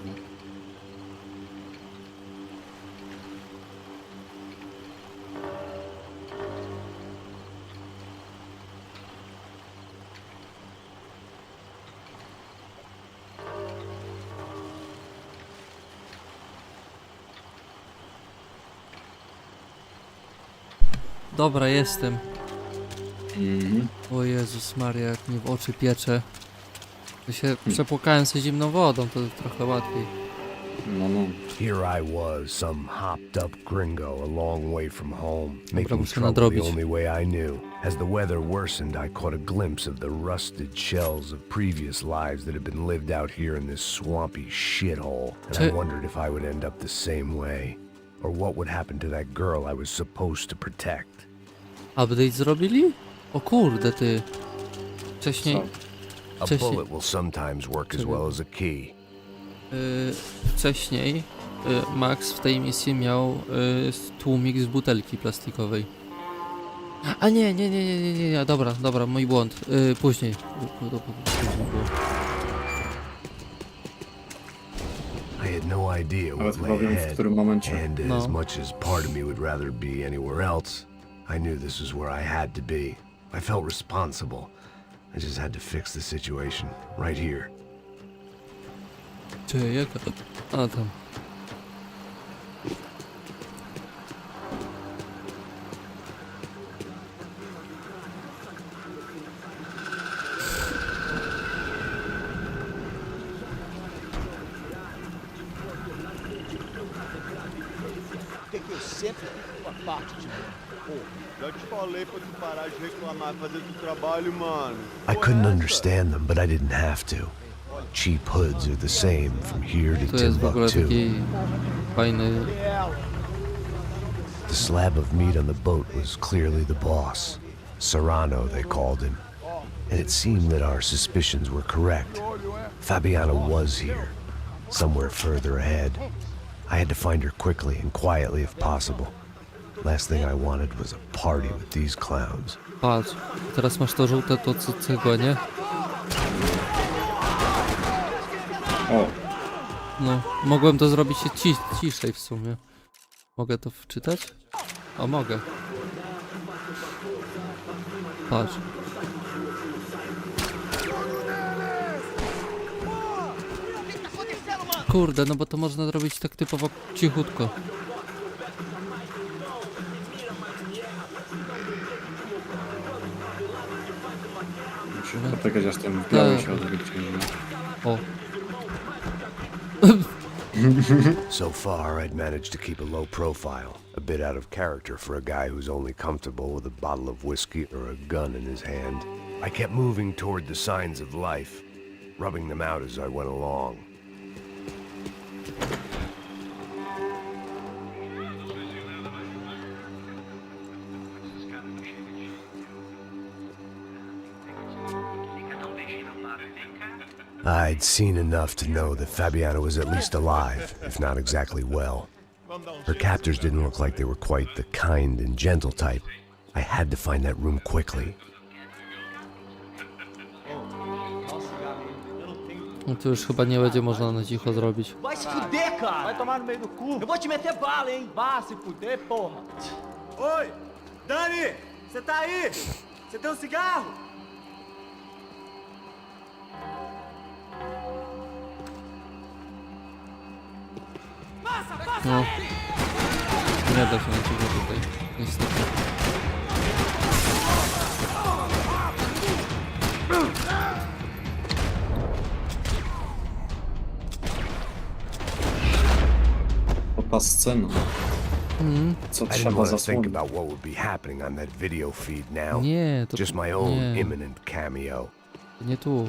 Dobra, jestem. Mhm. O Jezus Maria, jak mi w oczy piecze. To się przepłukałem ze zimną wodą, to trochę łatwiej. No, no. Here I was, some hopped up gringo a long way from home, making muszę trouble the nadrobić. only way I knew. As the weather worsened, I caught a glimpse of the rusted shells of previous lives that had been lived out here in this swampy shithole, and I wondered if I would end up the same way, or what would happen to that girl I was supposed to protect. Update zrobili? O kurde ty. Wcześniej... A bullet will sometimes work as well as a key. Wcześniej Max w tej misji miał tłumik z butelki plastikowej. A nie, dobra, mój błąd. Później. Później było. I had no idea what lay ahead, and as much as part of me would rather be anywhere else, I knew this was where I had to be. I felt responsible. I just had to fix the situation, right here. Czy jaka? A tam. Que eu sempre fico com a parte de mim. Pô, já te falei pra tu parar de reclamar e fazer teu trabalho, mano. I couldn't understand them, but I didn't have to. Cheap hoods are the same from here to To jest w ogóle Timbuktu. taki fajny... The slab of meat on the boat was clearly the boss. Serrano, they called him. And it seemed that our suspicions were correct. Fabiana was here, somewhere further ahead. I had to find her quickly and quietly if possible. Last thing I wanted was a party with these clowns. Patrz, teraz masz to żółte, to co cegła, nie? O. No, mogłem to zrobić się ciszej w sumie. Mogę to wczytać? O, mogę. Patrz. Kurde, no bo to można zrobić tak typowo cichutko. Muszę poczekać, aż ten biały się odwróci. O. So far, I'd managed to keep a low profile, a bit out of character for a guy who's only comfortable with a bottle of whiskey or a gun in his hand. I kept moving toward the signs of life, rubbing them out as I went along. I'd seen enough to know that Fabiana was at least alive, if not exactly well. Her captors didn't look like they were quite the kind and gentle type. I had to find that room quickly. No to już chyba nie będzie można na cicho zrobić. Vai se fuder, cara! Vai tomar no meio do cu! Eu vou te meter bala, hein? Vá se fuder, porra! Oi! Dani! Você tá aí? Você tem um cigarro? No. Nie da się na cicho tutaj, niestety. Opa scena. Co I didn't trzeba want to think zasłonić. about what would be happening on that video feed now. Nie, to Just my own nie. imminent cameo. Nie tu.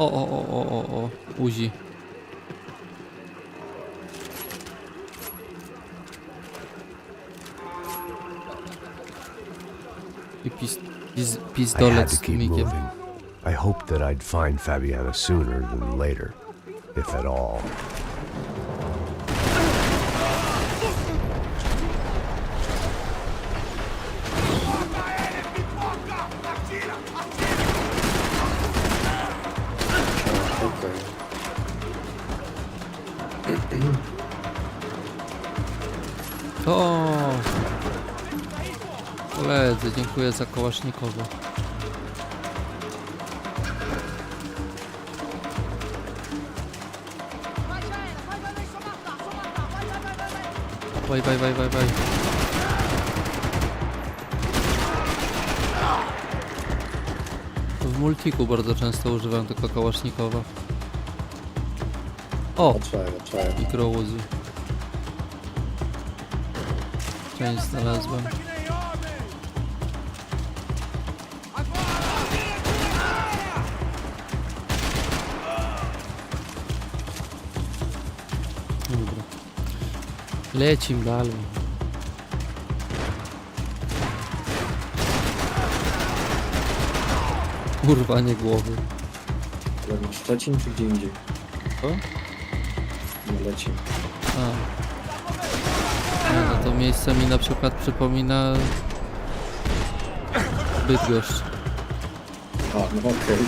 O, Uzi. I I had pistolet to z keep tłumikiem. moving. I hoped that I'd find Fabiana sooner than later, if at all. O! Koledzy, dziękuję za kołasznikowo. Waj. W multiku bardzo często używam tego kałasznikowa. O! Mikrołuzy. Część znalazłem. Dobra. Lecim dalej. Urwanie głowy. Na Szczecin czy gdzie indziej? Co? Nie leci. A. No to miejsce mi na przykład przypomina Bydgoszcz. A, no okej.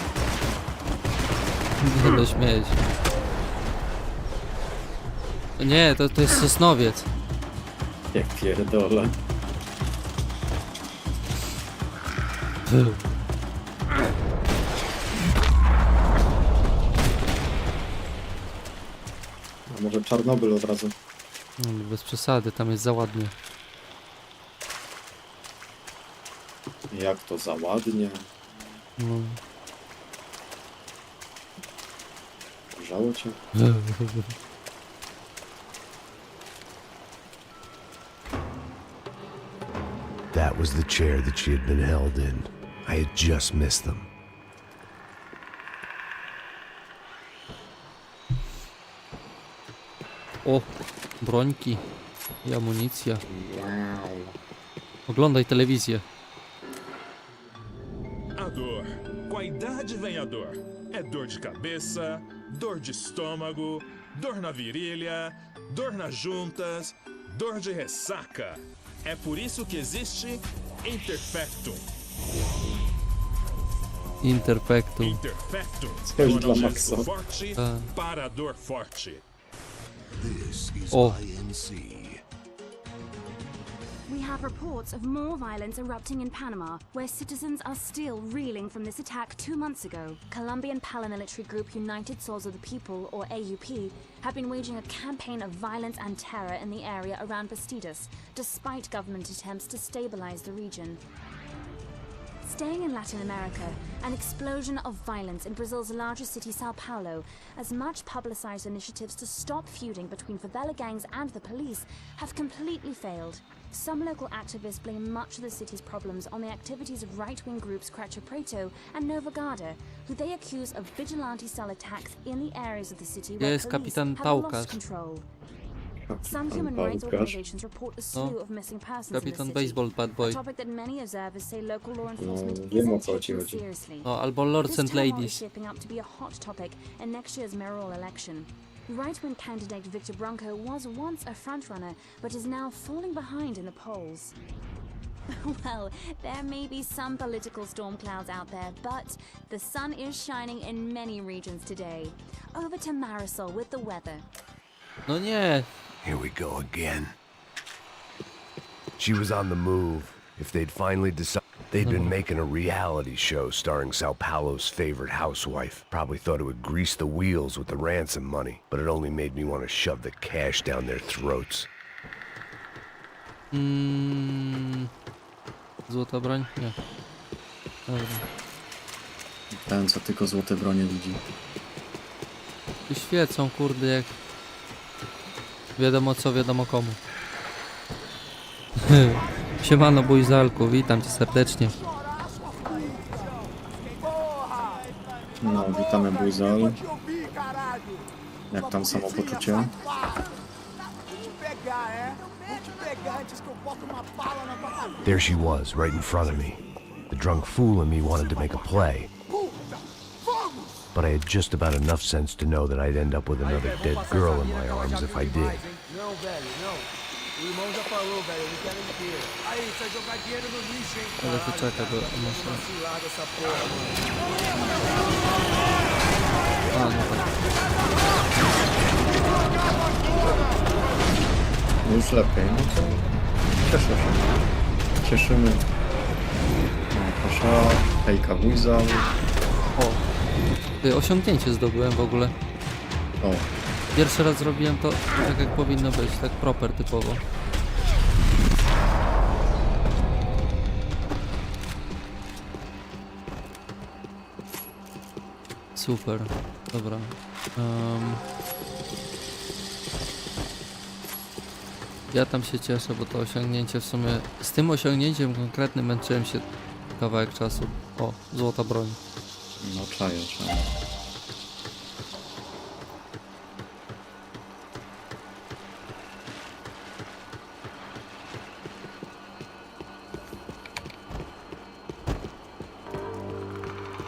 Nie da śmieć. Nie, to jest Sosnowiec. Jak pierdolę. A może Czarnobyl od razu. Bez przesady, tam jest za ładnie. Jak to za ładnie. No. Żało cię? That was the chair that she had been held in. I had just missed them. O, brońki i amunicja. Oglądaj telewizję. A dor. Com a idade vem a dor. É dor de cabeça, dor de estômago, dor na virilha, dor nas juntas, dor de ressaca. É por isso que existe Interfectum. Interfectum. Interfectum. Coś Do dla analgésico Maxa. forte para a dor forte. This is Oh. INC. We have reports of more violence erupting in Panama, where citizens are still reeling from this attack 2 months ago. Colombian paramilitary group United Souls of the People, or AUP, have been waging a campaign of violence and terror in the area around Bastidas, despite government attempts to stabilize the region. Staying in Latin America, an explosion of violence in Brazil's largest city, Sao Paulo, as much publicized initiatives to stop feuding between favela gangs and the police have completely failed. Some local activists blame much of the city's problems on the activities of right-wing groups Cracha Preto and Nova Garda, who they accuse of vigilante-style attacks in the areas of the city where Jest police kapitan have Pałkarz. lost control. Some human rights organizations report a slew of missing persons in the Kapitan city, Baseball Bad a Boy. topic that many observers say local law enforcement wiem, o isn't co ci taking chodzi. seriously. No, albo Lords This and turmoil is Ladies. shaping up to be a hot topic in next year's mayoral election. Right-wing candidate Victor Bronco was once a frontrunner, but is now falling behind in the polls. Well, there may be some political storm clouds out there, but the sun is shining in many regions today. Over to Marisol with the weather. No nie. Here we go again. She was on the move. If they'd finally decided, they'd been making a reality show starring Sao Paulo's favorite housewife. Probably thought it would grease the wheels with the ransom money, but it only made me want to shove the cash down their throats. Złota broń? Nie. Dobra. Ten, co tylko złote bronie widzi. Tu świecą, kurde, jak... Wiadomo co, wiadomo komu. Siemano bujzalku, witam cię serdecznie. No, witamy Bujzal. Jak tam samopoczucie? There she was, right in front of me. The drunk fool in me wanted to make a play. But I had just about enough sense to know that I'd end up with another dead girl in my arms if I did. Não, velho, não. O irmão já falou, velho, eu não quero inteiro. Aí, você vai jogar dinheiro no lixo, hein? Ale to czeka, bo muszę... Vacilada essa porra, mano. A, no tak. No już lepiej, no to cieszę się. Cieszymy. No, proszę, hejka Bujzal. O, ty, osiągnięcie zdobyłem w ogóle. O. Pierwszy raz zrobiłem to tak jak powinno być, tak proper typowo. Super, dobra. Ja tam się cieszę, bo to osiągnięcie w sumie... Z tym osiągnięciem konkretnym męczyłem się kawałek czasu. O, złota broń. No czaję.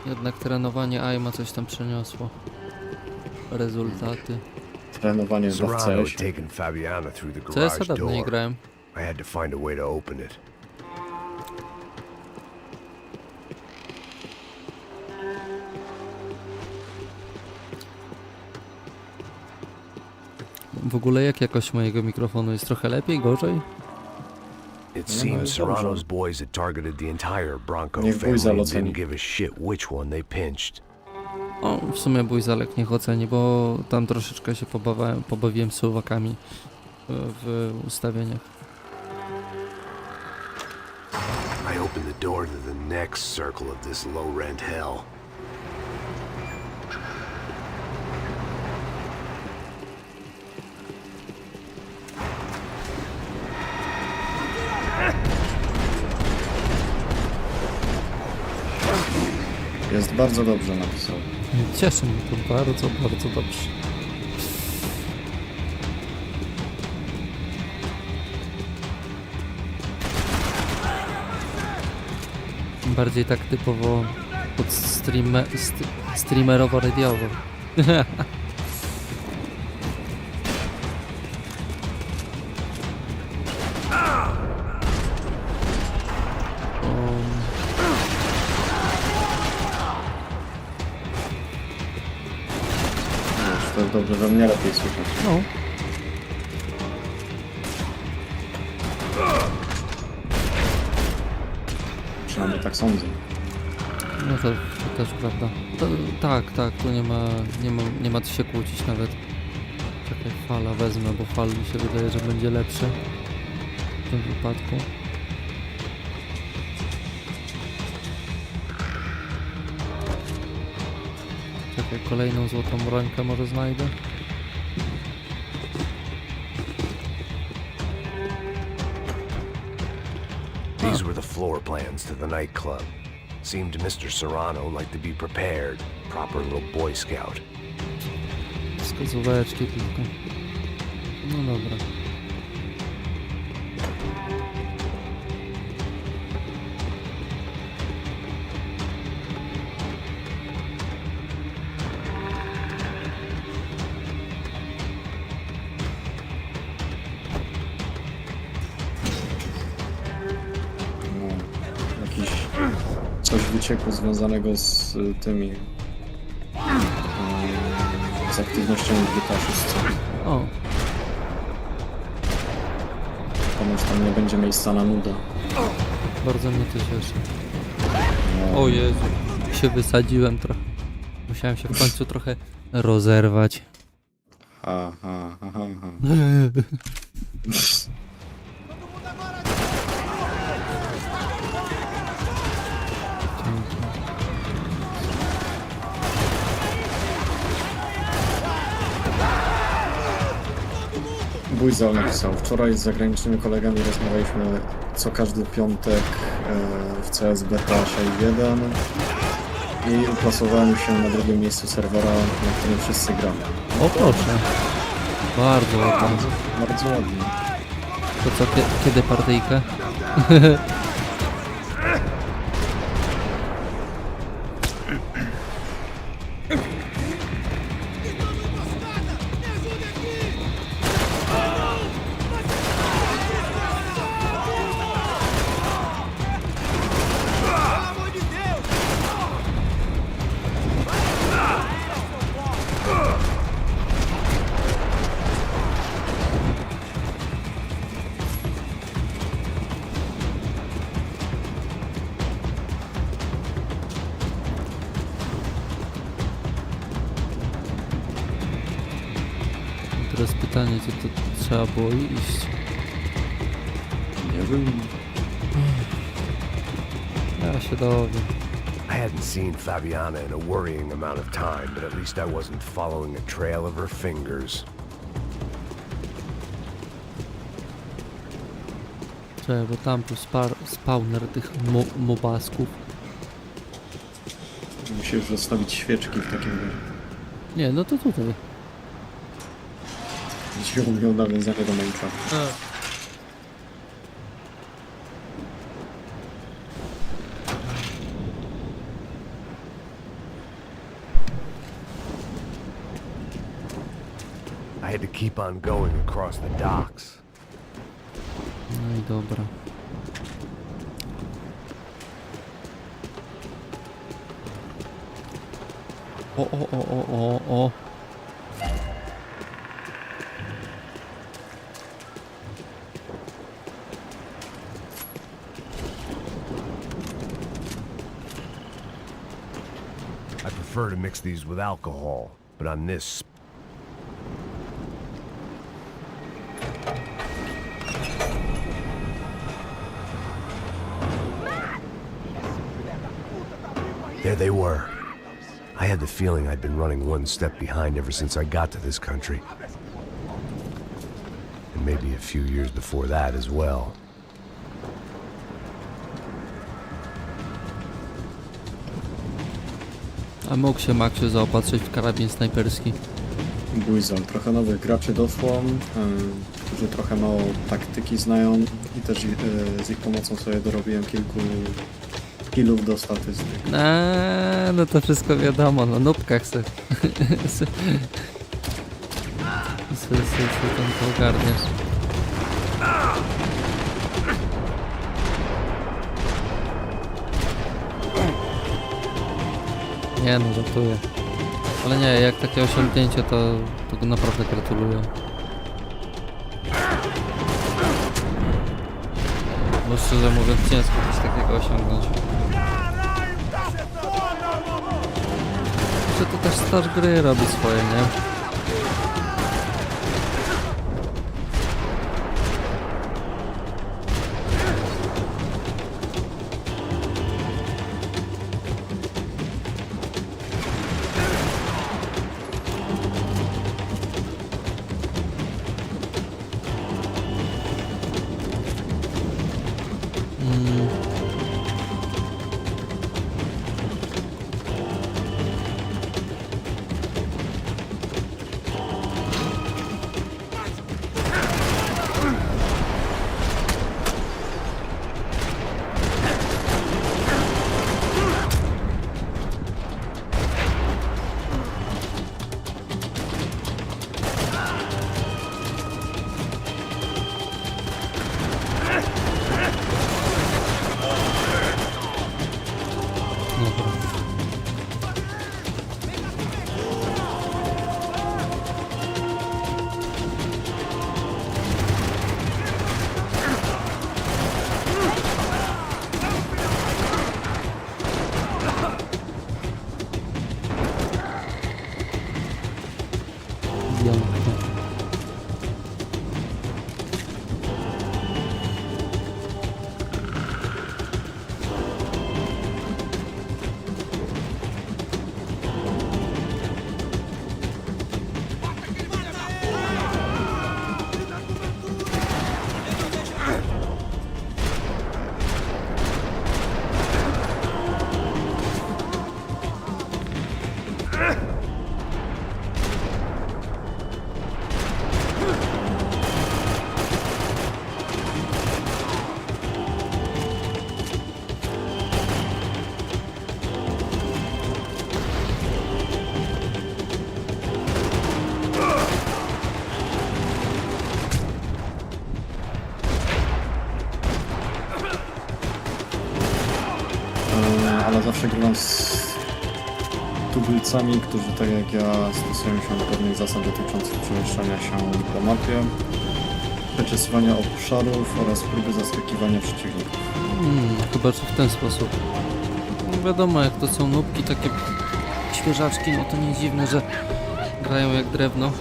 Jednak trenowanie AIMA coś tam przyniosło. Rezultaty. Trenowanie w Serrano had CS. taken Fabiana through the Co ja garage dawno nie door. grałem. I had to find a way to open it. W ogóle jak jakość mojego mikrofonu jest trochę lepiej, gorzej? It seems Serrano's boys had targeted the entire Bronco Niech family Bójzal and oceni. didn't give a shit which one they pinched. O, w sumie Bójzalek niech oceni, bo tam troszeczkę się pobawiłem suwakami w ustawieniach. I opened the door to the next circle of this low-rent hell. Jest bardzo dobrze napisał. Cieszy mnie to bardzo, bardzo dobrze. Bardziej tak typowo pod streamerowo-radiowo. To jest dobrze, że mnie lepiej słychać. No. Przynajmniej tak sądzę. No to też prawda. Tak, tu nie ma co się kłócić nawet. Czekaj, fala wezmę, bo fal mi się wydaje, że będzie lepszy w tym wypadku. Czekaj, kolejną złotą brońkę może znajdę. These were the floor plans to the nightclub. Seemed Mr. Serrano like to be prepared. Proper little Boy Scout. Wskazóweczki tylko. No dobra. Coś wyciekło związanego z tymi z aktywnościami w GTA 6. O. Ponoć tam nie będzie miejsca na nudę. Bardzo mnie to cieszy. O Jezu, się wysadziłem trochę. Musiałem się w końcu trochę rozerwać. Ha. Bójzal napisał: wczoraj z zagranicznymi kolegami rozmawialiśmy co każdy piątek w CS Beta 6.1 i uplasowałem się na drugim miejscu serwera, na którym wszyscy gramy. O proszę. Bardzo ładnie. Bardzo ładnie. To co, kiedy partyjkę? Teraz pytanie, czy to trzeba było iść? Nie wiem. Ja się dowiem. I I hadn't seen Fabiana in a worrying amount of time, but at least I wasn't following a trail of her fingers. Czekaj, bo tam był spawner tych mobasków. Musisz zostawić świeczki w takim razie. Nie, no to tutaj. Dzisiaj mówią nawiązanie do Minecrafta. I had to keep on going across the docks. No i dobra. O. I prefer to mix these with alcohol, but on this there they were. I had the feeling I'd been running one step behind ever since I got to this country. And maybe a few years before that as well. A mógł się Maxiu zaopatrzyć w karabin snajperski. Bójzol. Trochę nowych graczy doszło, którzy trochę mało taktyki znają i też z ich pomocą sobie dorobiłem kilku killów do statystyk. No to wszystko wiadomo, no nubkach se tam to ogarniesz. Nie no, żartuję. Ale nie, jak takie osiągnięcie, to naprawdę gratuluję. Bo szczerze mówiąc, ciężko coś takiego osiągnąć. Że to też staż gry robi swoje, nie? Ale zawsze grywam z tubylcami, którzy tak jak ja stosują się do pewnych zasad dotyczących przemieszczania się po mapie, wyczesywania obszarów oraz próby zaskakiwania przeciwników. Chyba czy w ten sposób. No wiadomo, jak to są nubki, takie świeżaczki, no to nie dziwne, że grają jak drewno.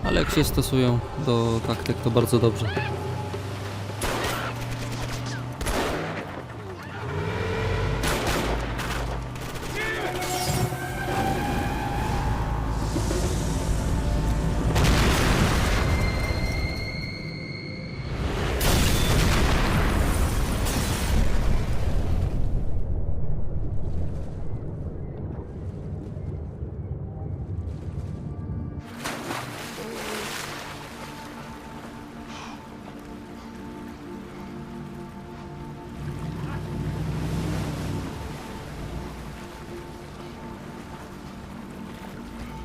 Ale jak się stosują do taktyk, to bardzo dobrze.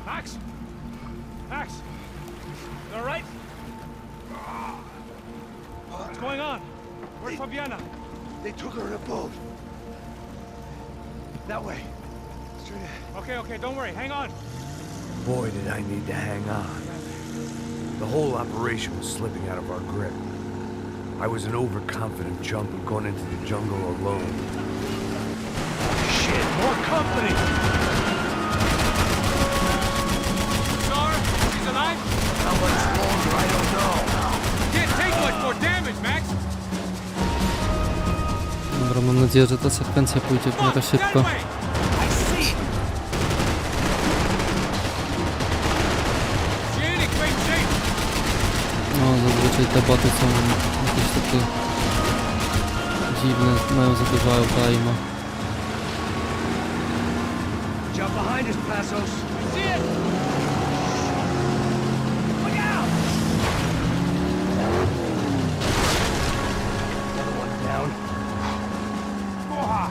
Max? Max? You all right? What's going on? Where's Fabiana? They took her in a boat. That way. Straight ahead. Okay, don't worry. Hang on. Boy, did I need to hang on. The whole operation was slipping out of our grip. I was an overconfident chump who'd gone into the jungle alone. Shit, more company! Star, she's alive? How much longer, I don't know. Can't take much more damage, Max. Dobra, mam nadzieję, że ta sekwencja pójdzie w miarę szybko. No, zazwyczaj te boty są jakieś takie dziwne, mają za dużo autoaima. Jump behind us, Passos. See it? Look out! Another one down. Porra!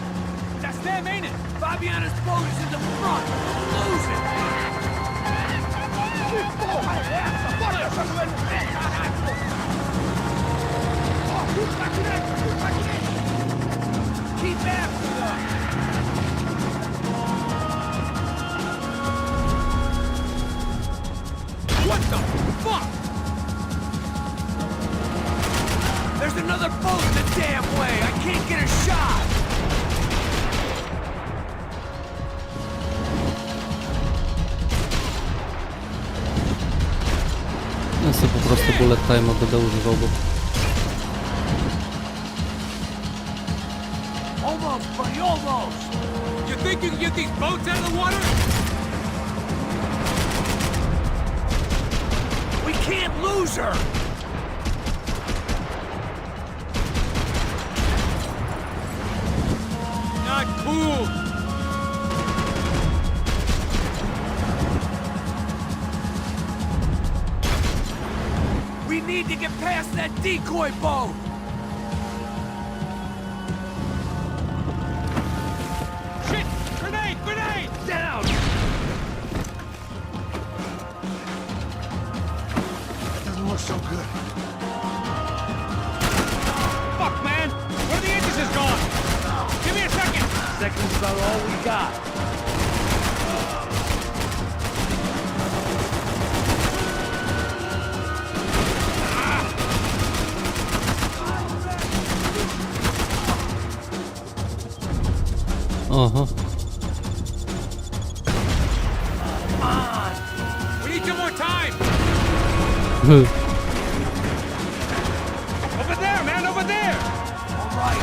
That's them, ain't it? Fabiana's boat is in the front. Lose it! Keep after them! What the fuck? There's another boat in the damn way! I can't get a shot! Ja sobie po prostu bullet time'a będę używał, bo Almost, buddy, almost! You think you can get these boats out of the water? We can't lose her! Not cool. We need to get past that decoy boat! Shit! Grenade! Grenade! Down! That doesn't look so good. Fuck, man! One of the engines is gone! Give me a second! Second's about all we got. oho. We need 2 more time! Over there, man! Over there! All right.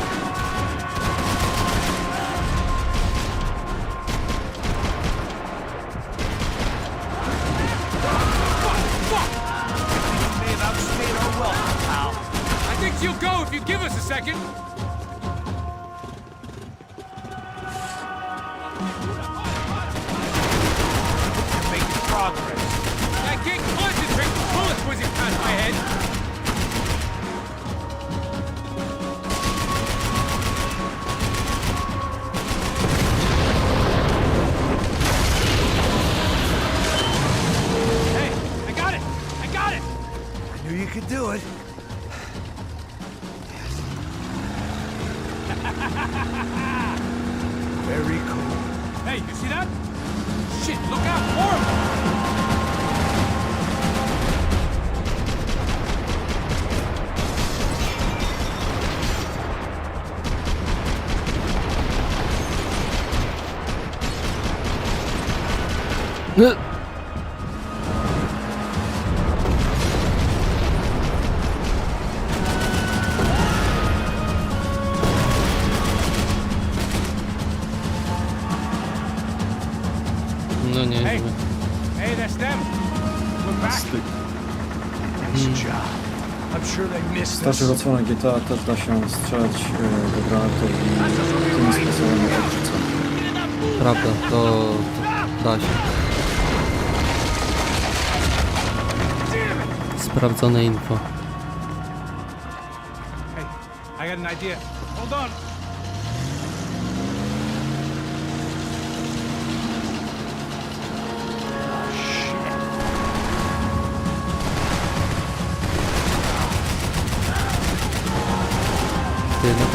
May have outstayed our welcome, pal. I think she'll go if you give us a second. You're making progress. I can't concentrate with bullets whizzing past my head. Hey, I got it! I got it! I knew you could do it. Very cool. Hey, you see that? Shit, look out! Horrible! No nie, Hey, nie. hey, that's them. We're back. Styk. Nice job. I'm sure they W missed us. starszych odsłonach GTA też da się strzelać do granatów i tymi sposobami odrzucać. Prawda, to da się. Sprawdzone info. Hey, I got an idea. Hold on.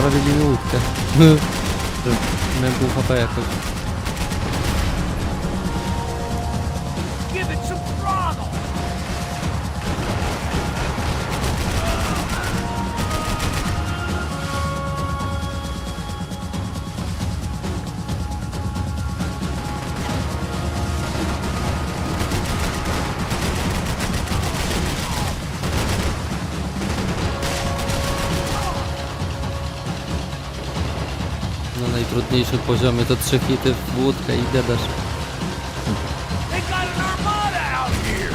Naprawili mi łódkę. Miałem pół HP jakoś. Give it some throttle! Na najtrudniejszym poziomie to 3 hity w łódkę i dedasz. They got an armada out here!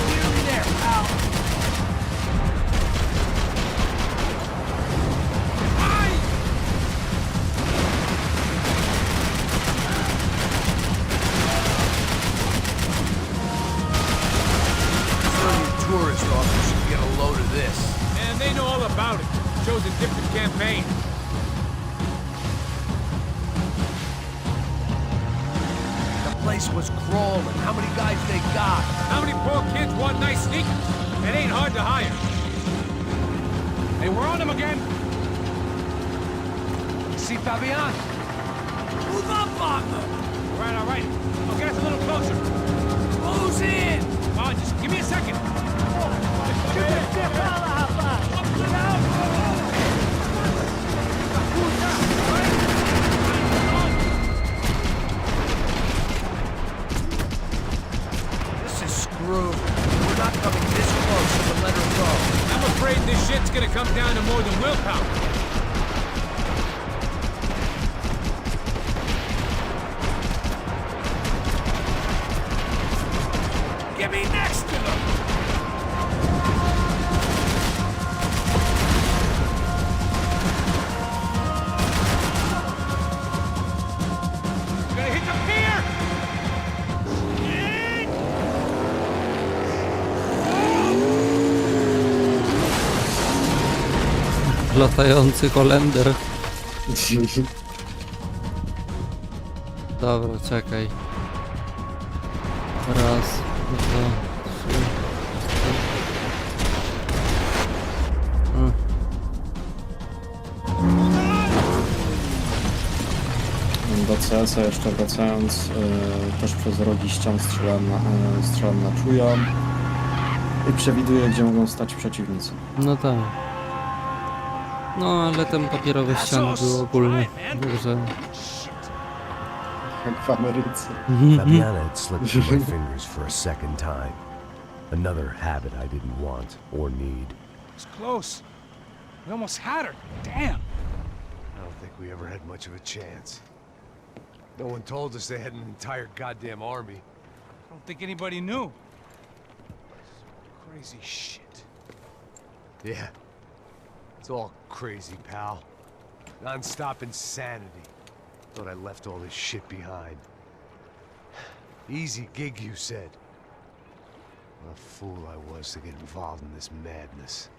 Nearly there, pal. Some tourist officer should get a load of this. And they know all about it. Shows a different campaign. The place was crawling. How many guys they got? How many poor kids want nice sneakers? It ain't hard to hire. Hey, we're on them again. See, Fabian? Move up on them! All right. I'll get us a little closer. Close in! Oh, just give me a second. This is screwed. We're not coming this close to let her go. I'm afraid this shit's gonna come down to more than willpower. Get me next to them! You're gonna hit the pier! Latający Holender. Dobra, czekaj. Raz, dwa, trzy. Do CS-a jeszcze wracając, też przez rogi ścian strzelam na czuja i przewiduję, gdzie mogą stać przeciwnicy. No tak. No, ale tam papierowe ściany były ogólnie, także... Jak w Ameryce. Fabiana had slipped through my fingers for a second time. Another habit I didn't want or need. It's close. We almost had her. Damn. I don't think we ever had much of a chance. No one told us they had an entire goddamn army. I don't think anybody knew. Crazy shit. Yeah. It's all crazy, pal. Non-stop insanity. Thought I left all this shit behind. Easy gig, you said. What a fool I was to get involved in this madness.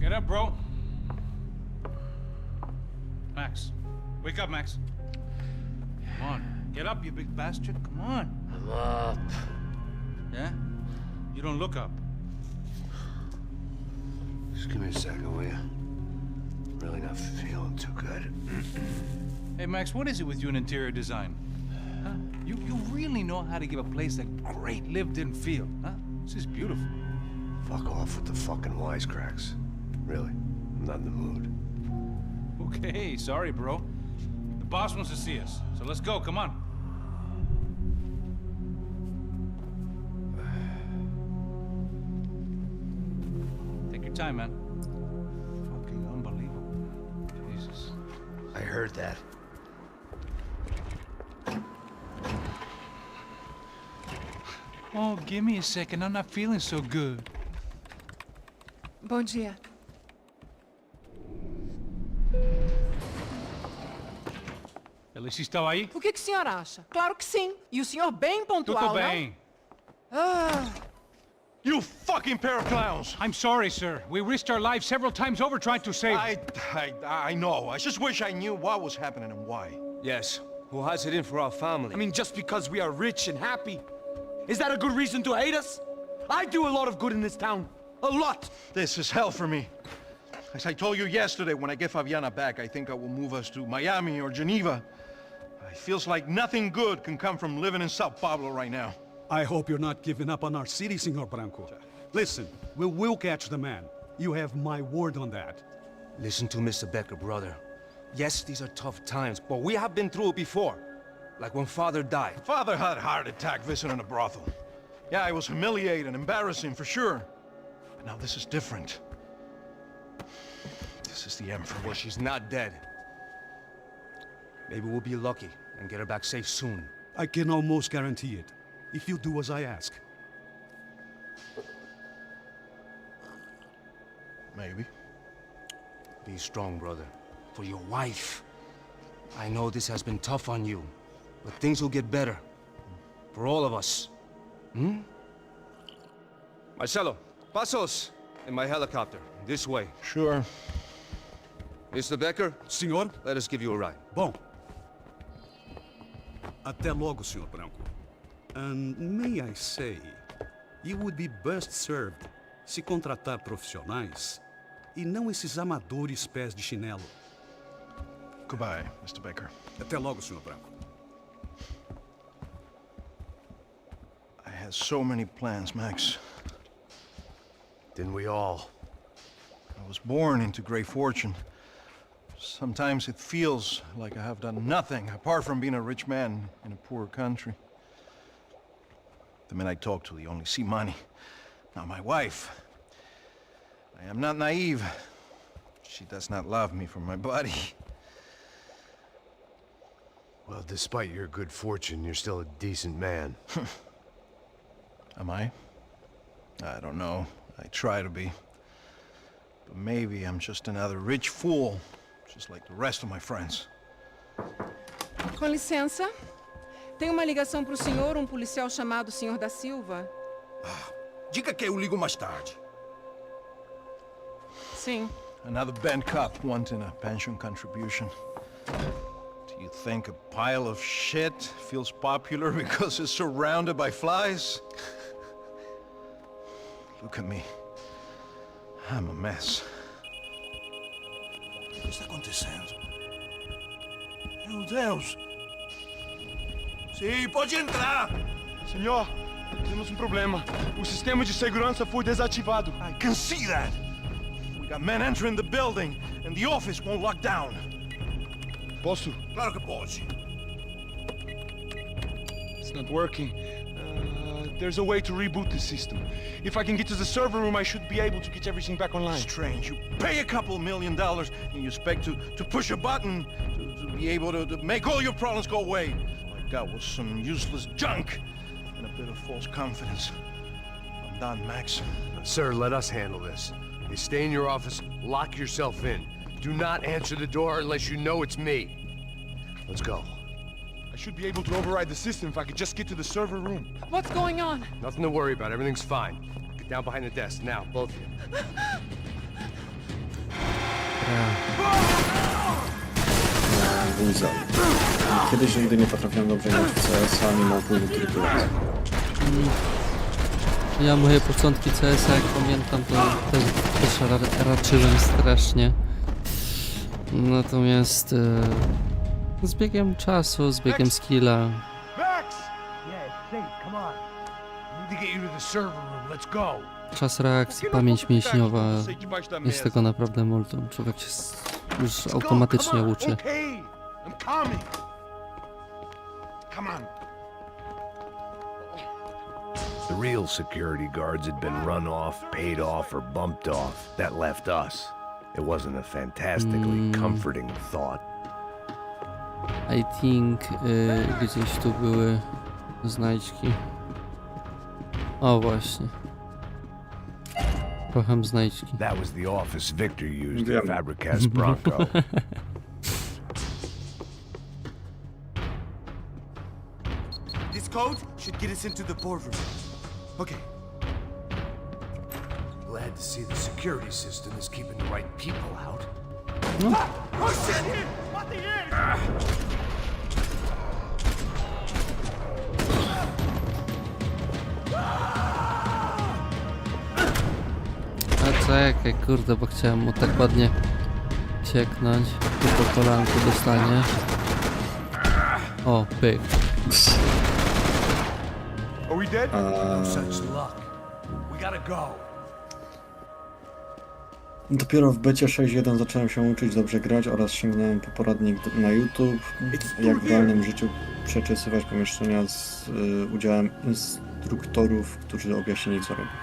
Get up, bro. Max. Wake up, Max. Come on. Get up, you big bastard. Come on. I'm up. Yeah? You don't look up. Just give me a second, will you? Really not feeling too good. Hey, Max, what is it with you and interior design? Huh? You really know how to give a place a great lived-in feel, huh? This is beautiful. Fuck off with the fucking wisecracks. Really, I'm not in the mood. Okay, sorry, bro. The boss wants to see us, so let's go, come on. Take your time, man. Fucking unbelievable. Jesus. I heard that. Oh, give me a second. I'm not feeling so good. Bom dia. Ela estava aí? O que o senhor acha? Claro que sim. E o senhor bem pontual, Tudo bem. não? Ah, You fucking pair of clowns! I'm sorry, sir. We risked our lives several times over trying to save... I know. I just wish I knew what was happening and why. Yes, who has it in for our family? I mean, just because we are rich and happy, is that a good reason to hate us? I do a lot of good in this town. A lot! This is hell for me. As I told you yesterday, when I get Fabiana back, I think I will move us to Miami or Geneva. It feels like nothing good can come from living in Sao Paulo right now. I hope you're not giving up on our city, Senor Branco. Listen, we will catch the man. You have my word on that. Listen to Mr. Becker, brother. Yes, these are tough times, but we have been through it before. Like when Father died. Father had a heart attack visiting a brothel. Yeah, it was humiliating, embarrassing, for sure. But now this is different. This is the end for me. Well, she's not dead. Maybe we'll be lucky and get her back safe soon. I can almost guarantee it, if you do as I ask. Maybe. Be strong, brother. For your wife. I know this has been tough on you, but things will get better. For all of us. Hmm? Marcelo, pasos in my helicopter. This way. Sure. Mr. Becker? Senhor? Let us give you a ride. Bom. Até logo, Senhor Branco. And may I say, you would be best served se contratar profissionais e não esses amadores pés de chinelo. Goodbye, Mr. Baker. Até logo, Senhor Branco. I had so many plans, Max. Didn't we all? I was born into great fortune. Sometimes it feels like I have done nothing apart from being a rich man in a poor country. The men I talk to, they only see money. Now my wife, I am not naive. She does not love me for my body. Well, despite your good fortune, you're still a decent man. Am I? I don't know. I try to be. But maybe I'm just another rich fool, just like the rest of my friends. Com licença. Tem uma ligação pro senhor, um policial chamado Senhor da Silva. Diga que eu ligo mais tarde. Sim. Another bent cop wanting a pension contribution. Do you think a pile of shit feels popular because it's surrounded by flies? Look at me. I'm a mess. O que está acontecendo? Meu Deus! Sim, pode entrar! Senhor, temos um problema. O sistema de segurança foi desativado. I can see that! We got men entering the building, and the office won't lock down. Posso? Claro que pode. It's not working. There's a way to reboot the system. If I can get to the server room, I should be able to get everything back online. Strange. You pay a couple $1 million, and you expect to push a button to be able to make all your problems go away. All I got was some useless junk and a bit of false confidence. I'm done, Max. Sir, let us handle this. You stay in your office, lock yourself in. Do not answer the door unless you know it's me. Let's go. I should be able to override the system if I could just get to the server room. What's going on? Nothing to worry about. Everything's fine. Get down behind the desk now, both of you. Łza. Kiedyś nigdy nie potrafiłem dobrze grać w CS-a mimo upływu kilku lat. Ja moje początki CS-a, jak pamiętam, to też raczyłem strasznie. Natomiast Z biegiem czasu, z biegiem skilla. Yeah, it's safe. Come on. I need to get you to the server room. Let's go. Czas reakcji, pamięć mięśniowa. Jest tego naprawdę multum. Człowiek się już automatycznie uczy. Okay, I'm coming. Come on. The real security guards had been run off, paid off, or bumped off. That left us. It wasn't a fantastically comforting thought. I think gdzieś tu były znajdźki. O właśnie. Kocham znajdźki. That was the office Victor used to fabricate Bronco. This code should get us into the boardroom. Okay. Glad to see the security system is keeping the right people out. Oh shit! What the heck? A czekaj, kurde, bo chciałem mu tak ładnie cieknąć. Tu po kolanku dostanie. O, pyk. Are we dead? No such luck. We gotta go. Dopiero w becie 6.1 zacząłem się uczyć dobrze grać oraz sięgnąłem po poradnik na YouTube, jak w realnym życiu przeczesywać pomieszczenia z udziałem instruktorów, którzy objaśnili co robić.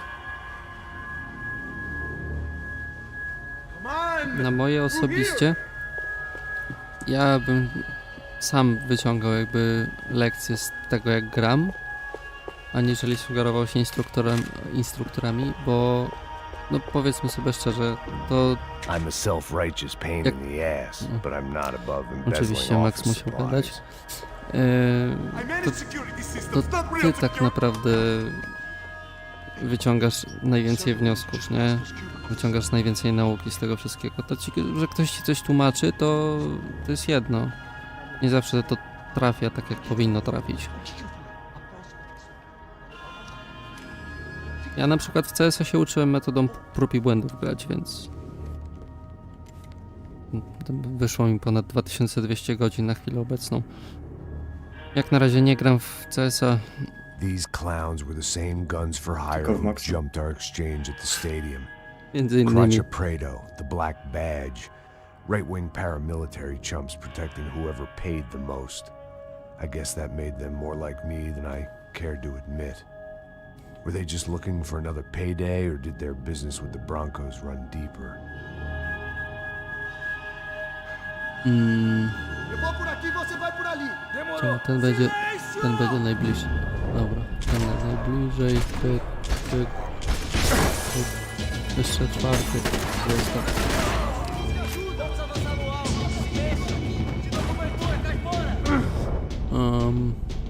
Na moje osobiście ja bym sam wyciągał jakby lekcje z tego jak gram, aniżeli sugerował się instruktorami, bo no powiedzmy sobie szczerze, to I'm a self-righteous pain in the ass, but I'm not above oczywiście embezzling Max office musiał gadać. supplies. To ty tak naprawdę wyciągasz najwięcej wniosków, nie? Wyciągasz najwięcej nauki z tego wszystkiego. To ci, że ktoś ci coś tłumaczy, to jest jedno. Nie zawsze to trafia tak, jak powinno trafić. Ja na przykład w CS-a się uczyłem metodą prób i błędów grać, więc wyszło mi ponad 2200 godzin na chwilę obecną. Jak na razie nie gram w CS-a. These clowns were the same guns for hire who jumped our exchange at the stadium. Crotcha Prado, the Black Badge. Right-wing paramilitary chumps protecting whoever paid the most. I guess that made them more like me than I cared to admit. Were they just looking for another payday, or did their business with the Broncos run deeper? Ten będzie najbliższy. Dobra, ten najbliżej. Pyk, pyk, pyk. Jeszcze czwarty. Jest tak.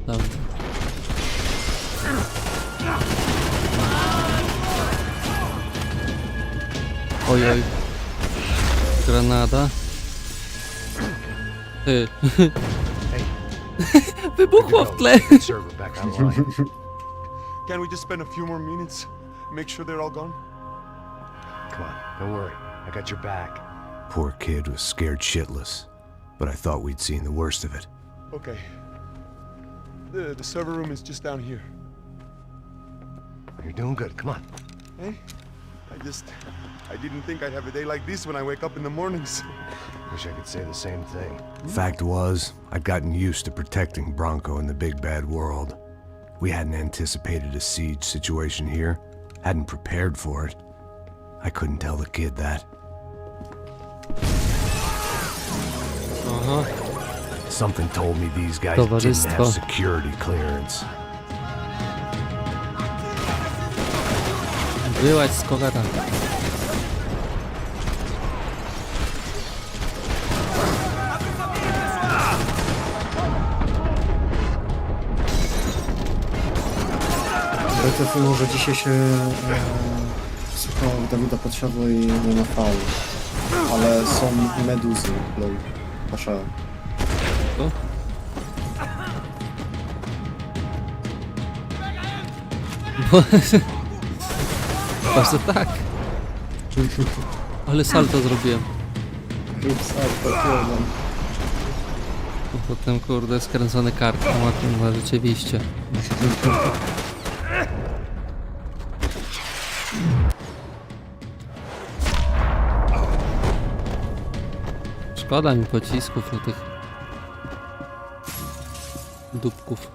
Dobra. Ojoj. Granada. Ty. Wybuchło w tle. Can we just spend a few more minutes? Make sure they're all gone? Come on, don't worry. I got your back. Poor kid was scared shitless, but I thought we'd seen the worst of it. Okay. The server room is just down here. You're doing good. Come on. Hey? I didn't think I'd have a day like this when I wake up in the mornings. Wish I could say the same thing. Fact was, I'd gotten used to protecting Bronco in the big bad world. We hadn't anticipated a siege situation here, hadn't prepared for it. I couldn't tell the kid that. Something told me these guys didn't have security clearance. Wyłaź z kowera. BTF może dzisiaj się słuchał Dawida Potrzeby i nie fał, ale są meduzy, lol. Patrzałem. Właśnie tak. Ale salto zrobiłem. Rób salto, Potem kurde skręcony kark, no kurwa, rzeczywiście. Szkoda mi pocisków na tych dupków.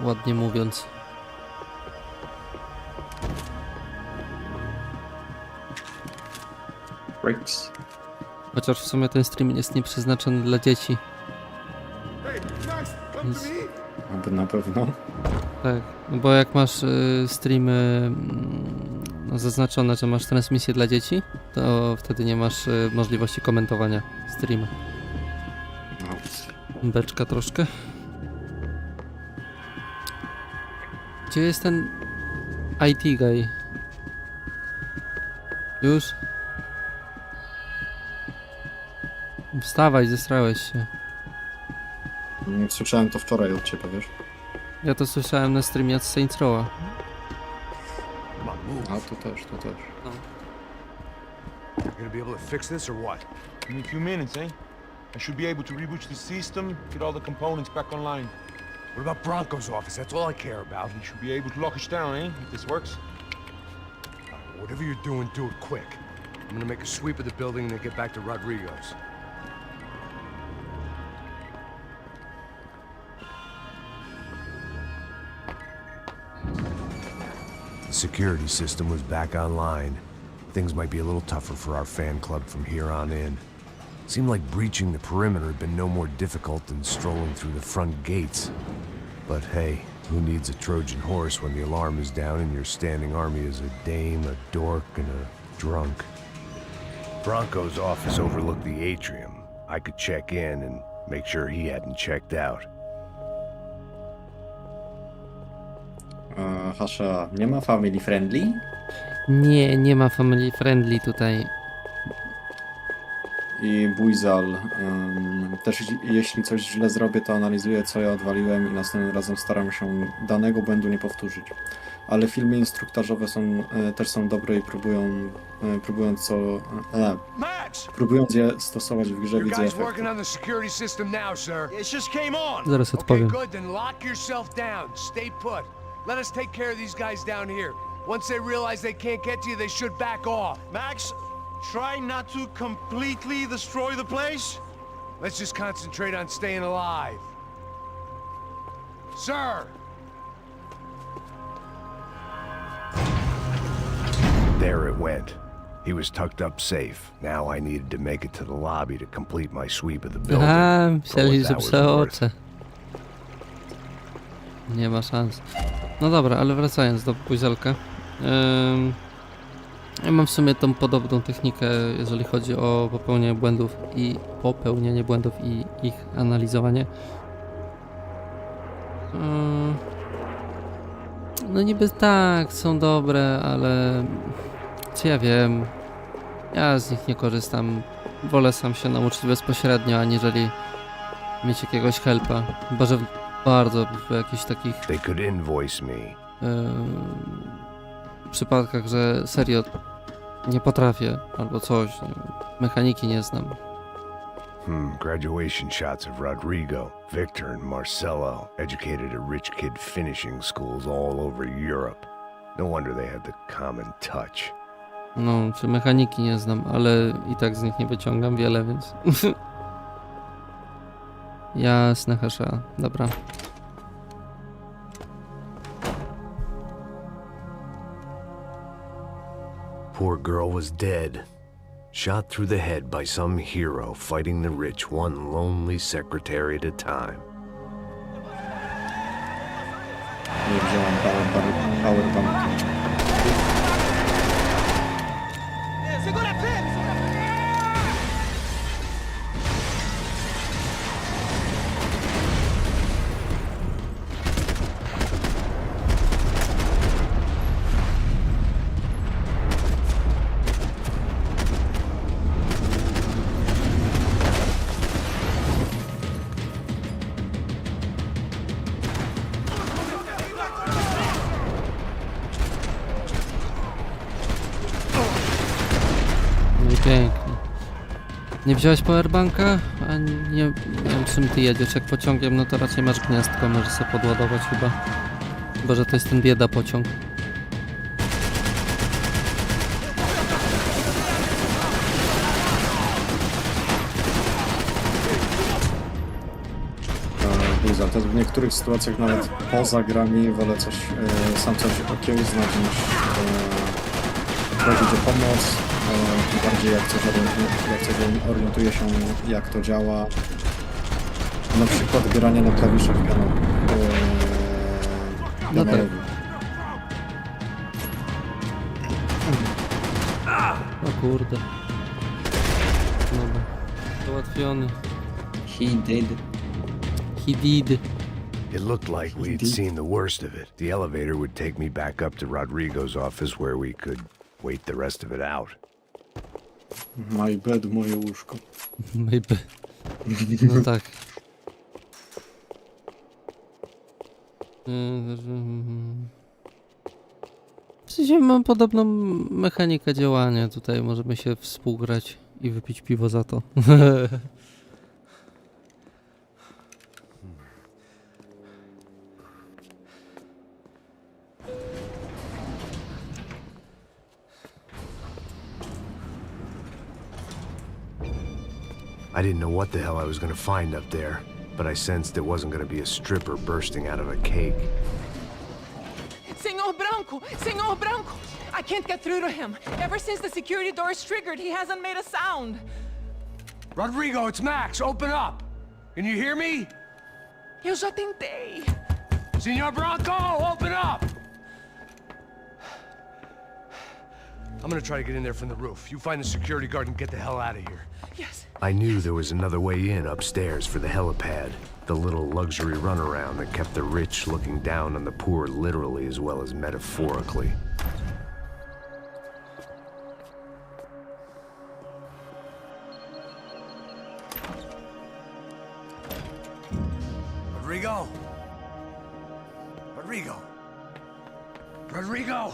Ładnie mówiąc. Breaks. Chociaż w sumie ten stream jest nieprzeznaczony dla dzieci. Więc, Aby na pewno. tak, no bo jak masz streamy no, zaznaczone, że masz transmisję dla dzieci, to wtedy nie masz możliwości komentowania streama. Beczka troszkę. Gdzie jest ten IT guy? Już? Wstawaj, zesrałeś się. Słyszałem to wczoraj od ciebie, wiesz? Ja to słyszałem na streamie od Saints Row'a. A to też. You're gonna be able to fix this or what? In a few minutes, eh? I should be able to reboot the system, get all the components back online. What about Bronco's office? That's all I care about. You should be able to lock us down, eh? If this works. Whatever you're doing, do it quick. I'm gonna make a sweep of the building and then get back to Rodrigo's. The security system was back online. Things might be a little tougher for our fan club from here on in. Seemed like breaching the perimeter had been no more difficult than strolling through the front gates. But hey, who needs a Trojan horse when the alarm is down and your standing army is a dame, a dork, and a drunk? Bronco's office overlooked the atrium. I could check in and make sure he hadn't checked out. Hasza, nie ma family friendly? Nie ma family friendly tutaj. I Bujzal. Też jeśli coś źle zrobię, to analizuję, co ja odwaliłem i następnym razem staram się danego błędu nie powtórzyć. Ale filmy instruktażowe też są dobre i próbując je stosować w grze, widzę efekt. Zaraz odpowiem. Let us take care of these guys down here. Once they realize they can't get to you, they should back off. Max, try not to completely destroy the place. Let's just concentrate on staying alive. Sir! There it went. He was tucked up safe. Now I needed to make it to the lobby to complete my sweep of the building. Myśleli, że przeoczę. Nie ma szans. No dobra, ale wracając do Bujzelka. Ja mam w sumie tą podobną technikę, jeżeli chodzi o popełnianie błędów i ich analizowanie. No niby tak, są dobre, ale co ja wiem, ja z nich nie korzystam. Wolę sam się nauczyć bezpośrednio, aniżeli mieć jakiegoś helpa. Chyba że bardzo w jakichś takich przypadkach, że serio nie potrafię albo coś, mechaniki nie znam. Graduation shots of Rodrigo, Victor and Marcelo, educated at rich kid finishing schools all over Europe. No wonder they had the common touch. No, czy mechaniki nie znam, ale i tak z nich nie wyciągam wiele, więc... Jasne, hasza, dobra. Poor girl was dead. Shot through the head by some hero fighting the rich one lonely secretary at a time. Nie wziąłem powerbanka. Pięknie. Nie wziąłeś powerbanka? A nie wiem czym ty jedziesz, jak pociągiem, no to raczej masz gniazdko, możesz sobie podładować chyba. Chyba, że to jest ten bieda pociąg. Buza, to w niektórych sytuacjach nawet poza grami wolę coś, sam coś okiełznać niż prosić o pomoc. Tym bardziej jak coś orientuje się jak to działa. Na przykład granie na klawiszach No tak. O kurde. Dobra. Załatwiony. He did. He did. It looked like we'd seen the worst of it. The elevator would take me back up to Rodrigo's office where we could wait the rest of it out. My bed, moje łóżko. My bed. No tak. W sensie mam podobną mechanikę działania. Tutaj możemy się współgrać i wypić piwo za to. I didn't know what the hell I was gonna find up there, but I sensed it wasn't gonna be a stripper bursting out of a cake. Senor Branco! Senor Branco! I can't get through to him. Ever since the security door is triggered, he hasn't made a sound. Rodrigo, it's Max. Open up. Can you hear me? Eu já tentei. Senor Branco, open up. I'm gonna try to get in there from the roof. You find the security guard and get the hell out of here. Yes. I knew there was another way in upstairs for the helipad, the little luxury runaround that kept the rich looking down on the poor literally as well as metaphorically. Rodrigo? Rodrigo? Rodrigo?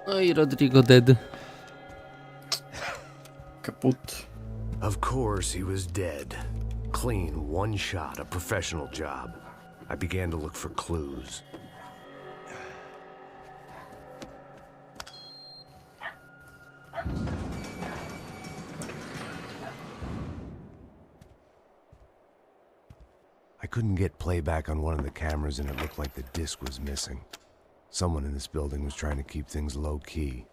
No i Rodrigo dead. Kaput. Of course he was dead. Clean, one shot, a professional job. I began to look for clues. I couldn't get playback on one of the cameras and it looked like the disc was missing. Someone in this building was trying to keep things low-key.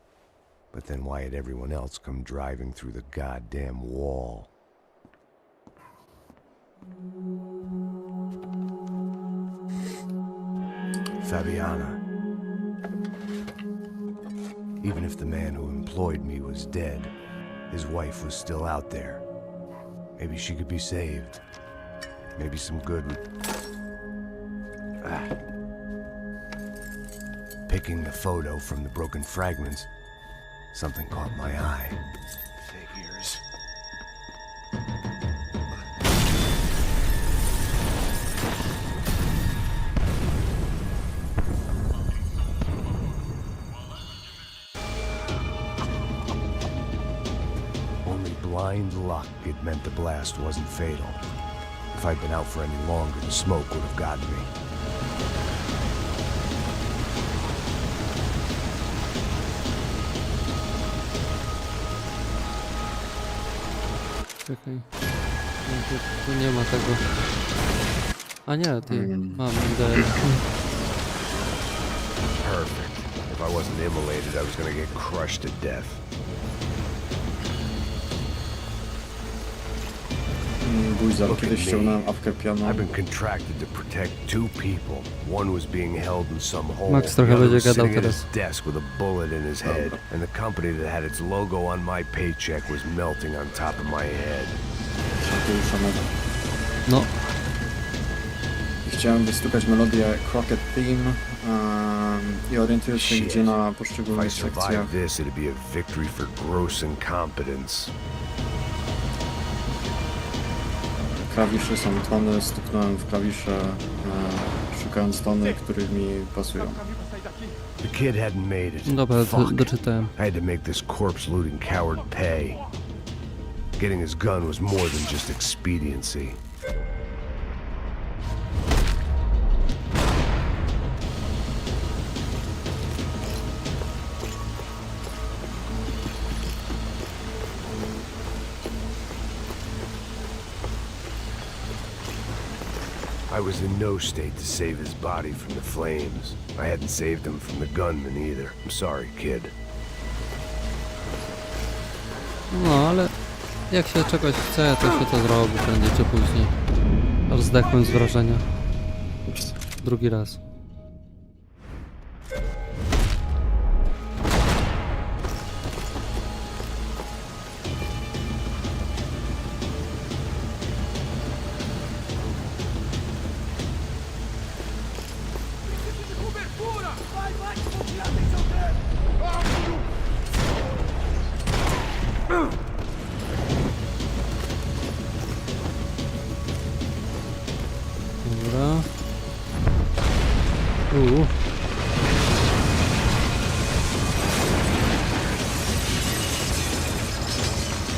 But then why had everyone else come driving through the goddamn wall? Fabiana. Even if the man who employed me was dead, his wife was still out there. Maybe she could be saved. Maybe some good would... Picking the photo from the broken fragments, something caught my eye. Figures. Only blind luck it meant the blast wasn't fatal. If I'd been out for any longer, the smoke would have gotten me. Czekaj. No, tu nie ma tego. A nie, ty mam ideę. Perfect. If I wasn't immolated, I was gonna get crushed to death. Buzar, kiedyś ściągnąłem apkę piano. I've been contracted to protect two people. One was being held in some hole. Max trochę The other będzie was gadał sitting at his teraz. desk with a bullet in his head, and the company that had its logo on my paycheck was melting on top of my head. No. Chciałem wystukać melodię Crockett Theme i orientuję się Shit. gdzie na If I poszczególnych sekcjach. survived this, it'd be a victory for gross incompetence. Klawisze są tony, stuknąłem w klawisze, szukając tony, które mi pasują. The kid hadn't made it. Dobra, Fuck. doczytałem. I had to make this corpse-looting coward pay. Getting his gun was more than just expediency. I was in no state to save his body from the flames. I hadn't saved him from the gunman either. I'm sorry, kid. No, ale jak się czegoś chce, to się to zrobi prędzej czy później. Aż zdechłem z wrażenia. Drugi raz. Dobra.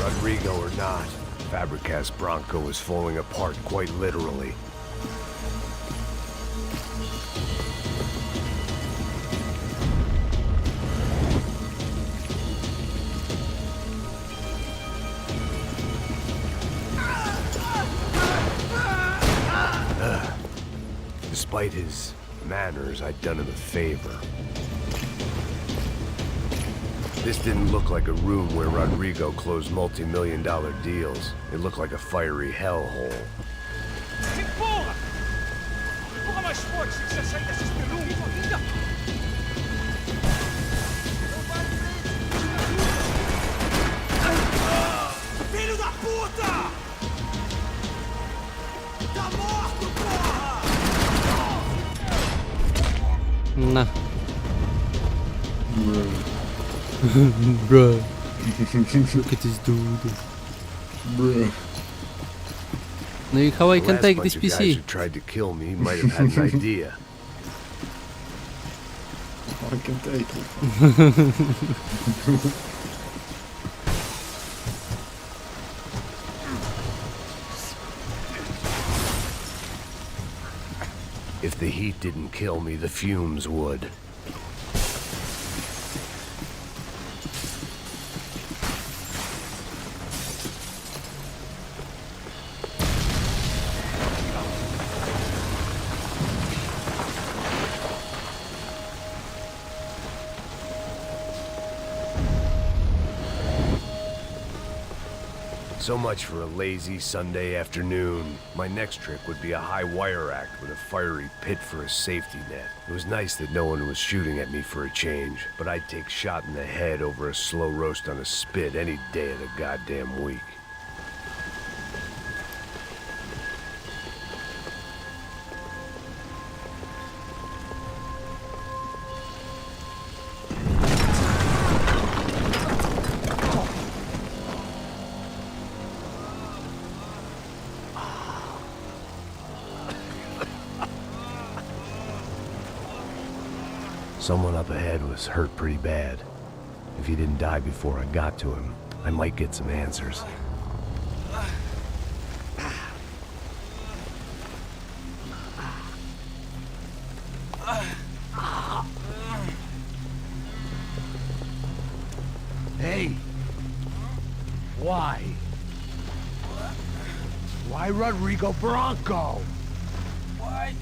Rodrigo or not, Fabricas Bronco was falling apart quite literally. Despite his manners, I'd done him a favor. This didn't look like a room where Rodrigo closed multi-million-dollar deals. It looked like a fiery hellhole. Empurra! Empurra mais forte se quiser sair dessa espelunca ainda! Filho da puta! Tá morto, porra! Nah. Bruh. Look at this dude. Bruh. No i how I The can last take bunch this of guys PC? who tried to kill me might have had an idea. I can take it. If the heat didn't kill me, the fumes would. So much for a lazy Sunday afternoon. My next trick would be a high wire act with a fiery pit for a safety net. It was nice that no one was shooting at me for a change, but I'd take shot in the head over a slow roast on a spit any day of the goddamn week. Someone up ahead was hurt pretty bad. If he didn't die before I got to him, I might get some answers. Hey! Why? Why Rodrigo Bronco? Why?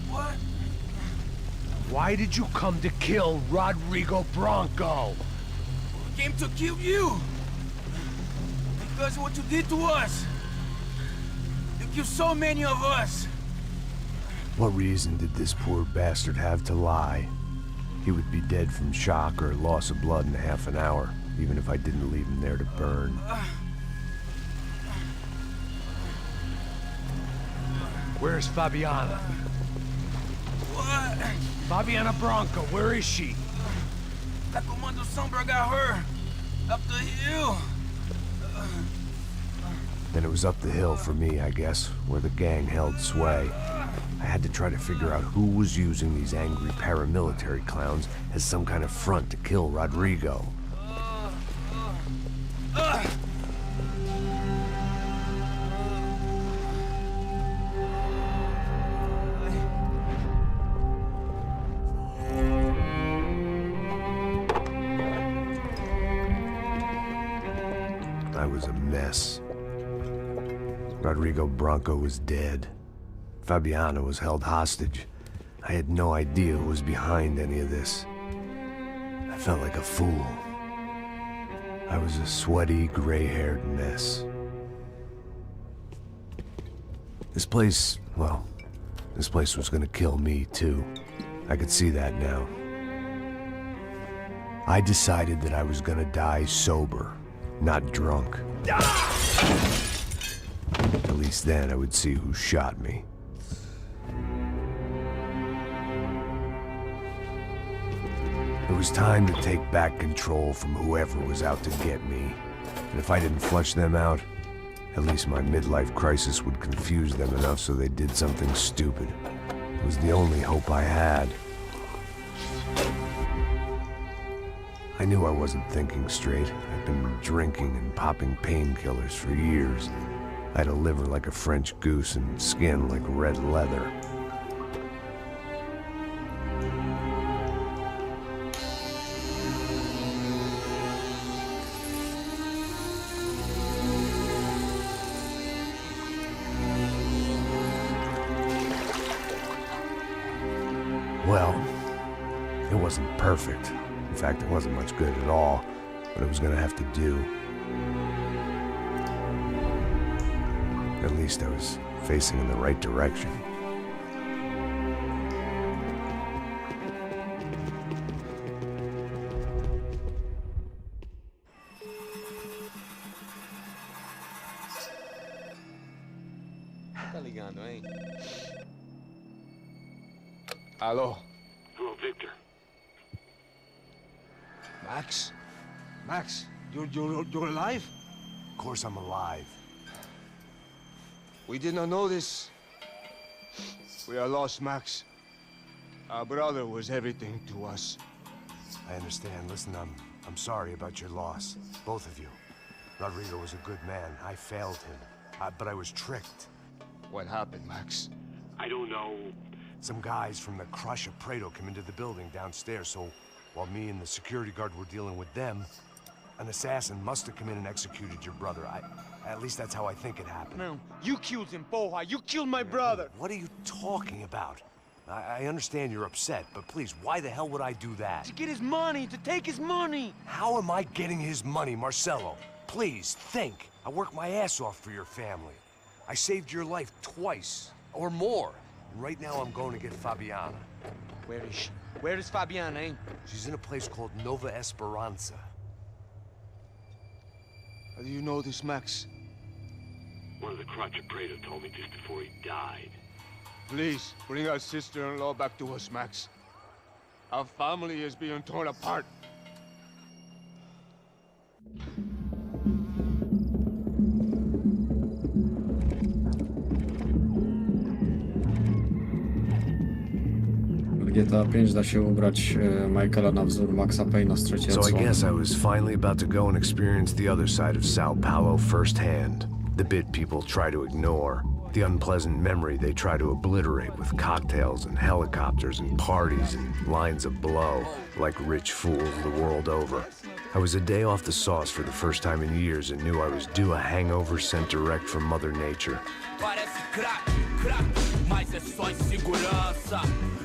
What? Why did you come to kill Rodrigo Bronco? We came to kill you! Because of what you did to us! You killed so many of us! What reason did this poor bastard have to lie? He would be dead from shock or loss of blood in half an hour, even if I didn't leave him there to burn. Where's Fabiana? What? Fabiana Bronco, where is she? That Comando Sombra got her! Up the hill! Then it was up the hill for me, I guess, where the gang held sway. I had to try to figure out who was using these angry paramilitary clowns as some kind of front to kill Rodrigo. I was a mess. Rodrigo Bronco was dead. Fabiana was held hostage. I had no idea who was behind any of this. I felt like a fool. I was a sweaty, gray-haired mess. This place, well, this place was gonna kill me too. I could see that now. I decided that I was gonna die sober, not drunk. At least then I would see who shot me. It was time to take back control from whoever was out to get me. And if I didn't flush them out, at least my midlife crisis would confuse them enough so they did something stupid. It was the only hope I had. I knew I wasn't thinking straight. I'd been drinking and popping painkillers for years. I had a liver like a French goose and skin like red leather. Well, it wasn't perfect. In fact, it wasn't much good at all, but it was gonna have to do. At least I was facing in the right direction. Tá ligando, hein? Alô? Hello, Victor. Max? Max, you're alive? Of course I'm alive. We did not know this. We are lost, Max. Our brother was everything to us. I understand. Listen, I'm sorry about your loss. Both of you. Rodrigo was a good man. I failed him. But I was tricked. What happened, Max? I don't know. Some guys from the Crush of Prado came into the building downstairs, so while me and the security guard were dealing with them, an assassin must have come in and executed your brother. At least that's how I think it happened. No, you killed him, Poha. You killed my brother. What are you talking about? I understand you're upset, but please, why the hell would I do that? To get his money, to take his money. How am I getting his money, Marcelo? Please, think. I worked my ass off for your family. I saved your life twice, or more. And right now I'm going to get Fabiana. Where is she? Where is Fabiana, eh? She's in a place called Nova Esperanza. How do you know this, Max? One of the Crotch of Prado told me just before he died. Please, bring our sister-in-law back to us, Max. Our family is being torn apart. W GTA 5 da się ubrać Michaela na wzór Maxa Payne'a z trzeciej So I odsłony. guess I was finally about to go and experience the other side of Sao Paulo firsthand. The bit people try to ignore. The unpleasant memory they try to obliterate with cocktails and helicopters and parties and lines of blow, like rich fools the world over. I was a day off the sauce for the first time in years and knew I was due a hangover sent direct from Mother Nature. Parece crack, mas é só insegurança.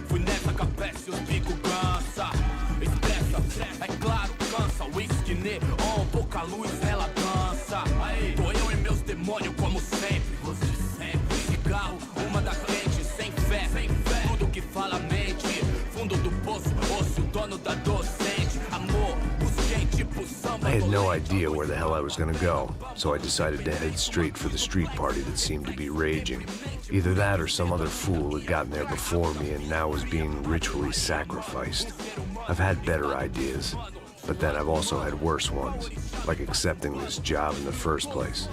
Fui nessa capeste, os bico cansa. Expressa, é claro, cansa. Whisky, neon, pouca luz, ela dança. Tô eu e meus demônios como sempre. Gosto de sempre. Cigarro, uma da frente, sem fé. Tudo que fala mente. Fundo do poço, osso, dono da docente. Amor, busquei tipo samba. I had no idea where the hell I was gonna go, so I decided to head straight for the street party that seemed to be raging. Either that or some other fool had gotten there before me and now was being ritually sacrificed. I've had better ideas, but then I've also had worse ones, like accepting this job in the first place.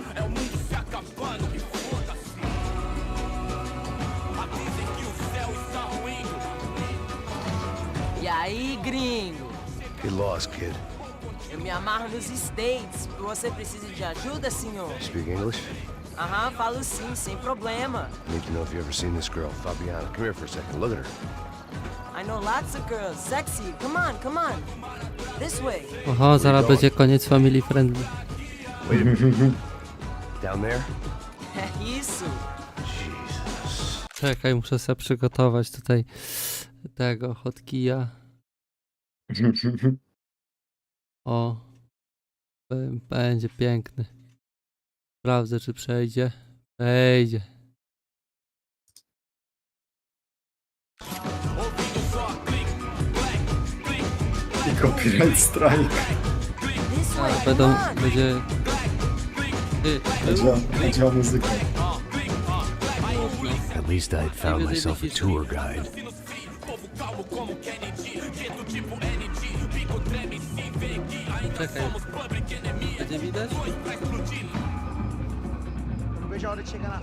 aí, gringo? Get lost, kid. Eu me amarro nos States. Você precisa de ajuda, senhor? Speak English? Aham, falo sim, sem problema. Need to know if you ever seen this girl, Fabiana. Come here for a second. Look at her. I know lots of girls. Sexy. Come on, come on. This way. Oho, zaraz będzie koniec family friendly. Wait a minute. Down there? Isso. Czekaj, muszę sobie przygotować tutaj tego hotkija. O, będzie piękny. Sprawdzę, czy przejdzie. Przejdzie. I copyright strike. Będzie... Będzie muzyka. At least I'd found myself a tour guide. Czekaj. Będzie widać?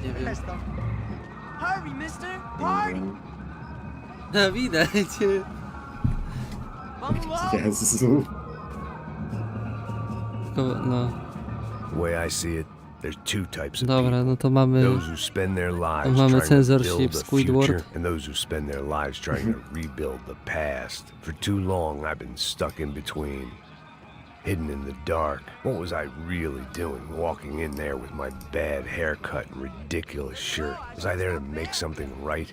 Nie wiem. Hurry, mister. Party. No widać. Jezu. No. The way I see it, there's two types of Dobra, no to mamy... those who spend their lives mamy trying to censorship, build a Squidward. future, and those who spend their lives trying to rebuild the past. For too long, I've been stuck in between, hidden in the dark. What was I really doing, walking in there with my bad haircut and ridiculous shirt? Was I there to make something right?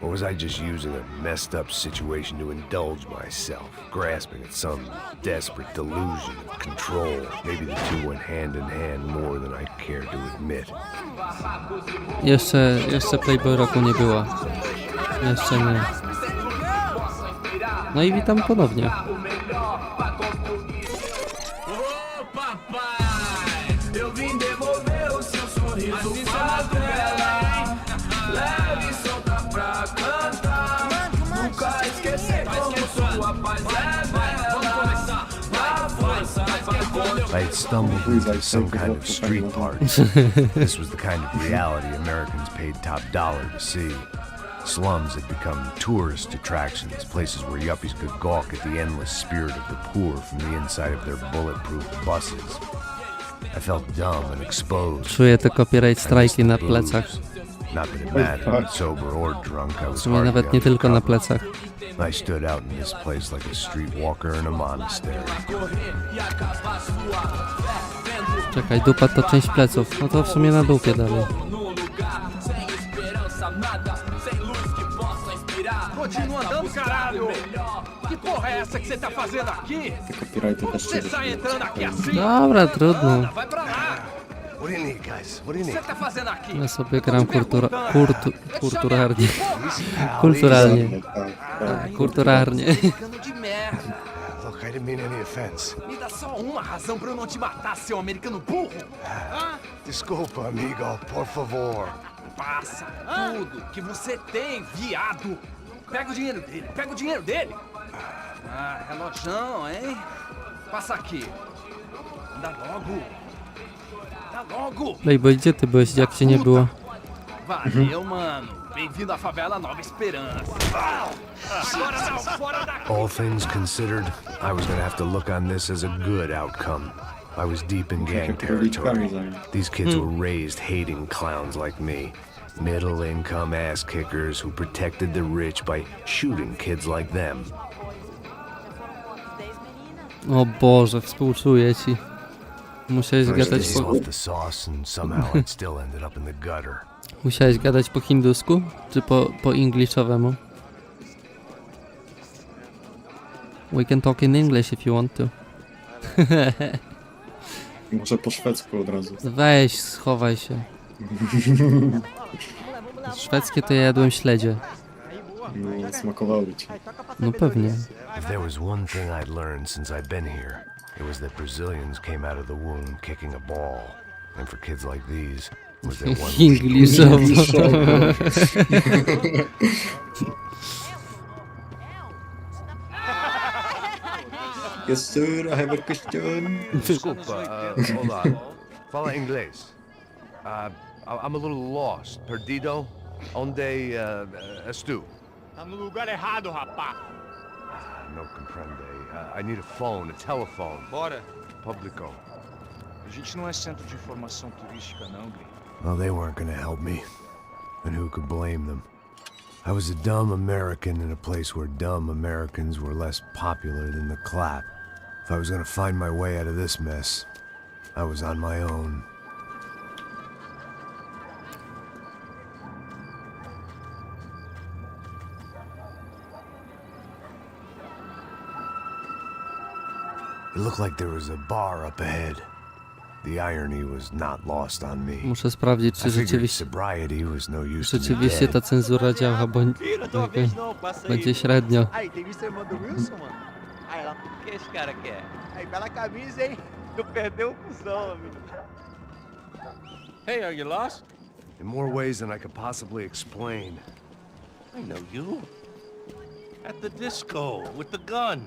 Or was I just using a messed up situation to indulge myself, grasping at some desperate delusion of control? Maybe the two went hand in hand more than I care to admit. Jeszcze Playboy roku nie było. Jeszcze nie. No i witam ponownie. I had stumbled into some kind of street party. This was the kind of reality Americans paid top dollar to see. Slums had become tourist attractions, places where yuppies could gawk at the endless spirit of the poor from the inside of their bulletproof buses. I felt dumb and exposed. Czuję te copyright strajki na plecach. Not that it mattered, sober or drunk, I W was sumie hardly nawet nie tylko na undercover. plecach. I stood out in this place like a streetwalker in a monastery. Czekaj, dupa to część pleców. No to w sumie na dupie dalej. Continua andando, caralho! Que porra é essa que você tá fazendo aqui? Copyrighty też Você sai entrando aqui assim? Dobra, trudno. Vai pra lá! What do you need, guys? What do you O que need? você tá fazendo aqui? Ja sobie gram kulturalnie. Kulturalnie. Kulturalnie. Americano de merda! Look, I didn't mean any offense. Me dá só uma razão pra eu não te matar, seu americano burro! Hã? Desculpa, amigo, por favor. Passa tudo que você tem, viado! Pega o dinheiro dele, pega o dinheiro dele! Ah, relojão, hein? Passa aqui. Anda logo! Anda logo! Playboy, gdzie ty byłeś, jak cię nie było? Valeu, mano. Bem-vindo à favela Nova Esperança. Agora não, fora daqui! All things considered, I was gonna have to look on this as a good outcome. I was deep in gang territory. These kids were raised hating clowns like me. Middle-income ass-kickers who protected the rich by shooting kids like them. O Boże, współczuję ci. Musiałeś gadać po... Off the sauce and somehow it still ended up in the gutter. Musiałeś gadać po hindusku? Czy po englishowemu? We can talk in English if you want to. Może po szwedzku od razu. Weź, schowaj się. Szwedzkie to ja jadłem śledzie. No, smakowały ci. No pewnie. If there was one thing I'd learned since I've been here, it was that Brazilians came out of the womb kicking a ball. And for kids like these, was there one Englishowo. Yes sir, I have a question. Desculpa, olá. Fala inglês. I'm a little lost. Perdido? Onde és tu? Tá no lugar errado, rapá. no comprende. I need a phone, a telephone. Bora. Publico. A gente não é centro de informação turística, não, Gray. Well, they weren't gonna help me. And who could blame them? I was a dumb American in a place where dumb Americans were less popular than the clap. If I was gonna find my way out of this mess, I was on my own. It looked like there was a bar up ahead. The irony was not lost on me. Muszę sprawdzić, czy rzeczywiście, rzeczywiście ta cenzura działa, bo będzie średnio. Aí, tem visto a irmã do Wilson, mano? Aí, ela, o que esse cara quer? Aí, bela camisa, hein? Tu perdeu o cuzão, amigo. Hey, are you lost? In more ways than I could possibly explain. I know you. At the disco, with the gun.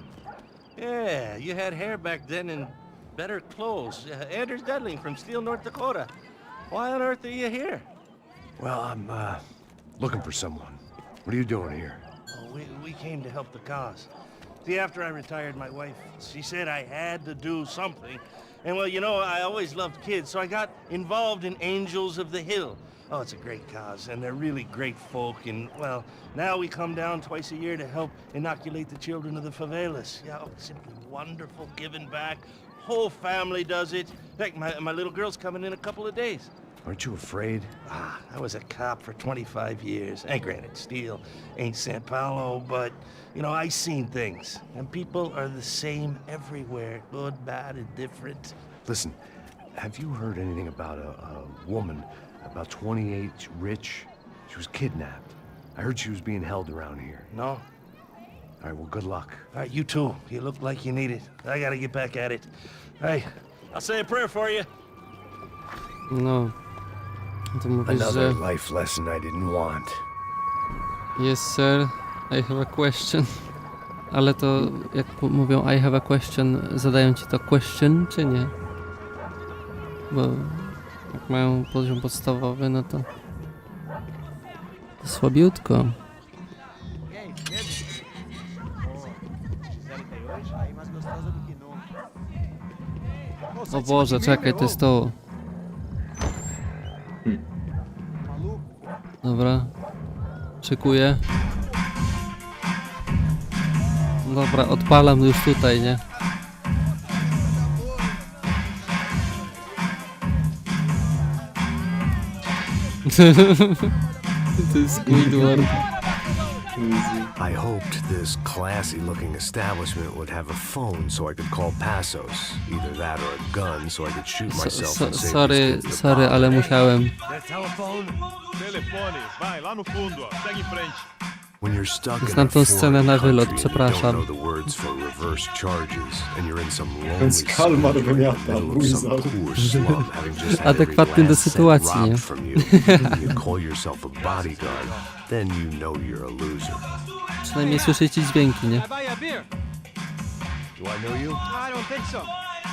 Yeah, you had hair back then and better clothes. Anders Dudling from Steele, North Dakota. Why on earth are you here? Well, I'm, looking for someone. What are you doing here? Oh, we came to help the cause. See, after I retired, my wife, she said I had to do something. And, well, you know, I always loved kids, so I got involved in Angels of the Hill. Oh, it's a great cause, and they're really great folk. And, well, now we come down twice a year to help inoculate the children of the favelas. Yeah, oh, it's simply wonderful giving back. Whole family does it. In fact, my little girl's coming in a couple of days. Aren't you afraid? I was a cop for 25 years. And granted, Steele ain't San Paulo, but, you know, I seen things. And people are the same everywhere. Good, bad, and different. Listen, have you heard anything about a woman, about 28, rich? She was kidnapped. I heard she was being held around here. No? All right, well, good luck. All right, you too. You look like you need it. I gotta get back at it. Hey, I'll say a prayer for you. No. To mówisz, Another że... life lesson I didn't want. Yes, sir. I have a question. Ale to, jak mówią I have a question, zadają ci to question, czy nie? Bo jak mają poziom podstawowy, no to słabiutko. O Boże, czekaj, to jest to. Dobra. Szykuję. Dobra, odpalam już tutaj, nie? To jest Squidward. I hoped this classy-looking establishment would have a phone so I could call Passos. Either that or a gun so I could shoot myself and save these kids the Sorry, ale musiałem. Telefone, vai lá no fundo, ó. Segue em frente. When you're stuck in Znam a tą scenę foreign na wylot, country and you don't przepraszam. know the words for reverse charges and you're in some lonely Więc city kalmar in the wymiata, middle of some bójza. poor slum having just had every Adekwatny do last cent sytuacji, nie? robbed from you. You call yourself a bodyguard, then you know you're a loser. Przynajmniej słyszycie dźwięki, nie? Can I buy you a beer? Do I know you? I don't think so.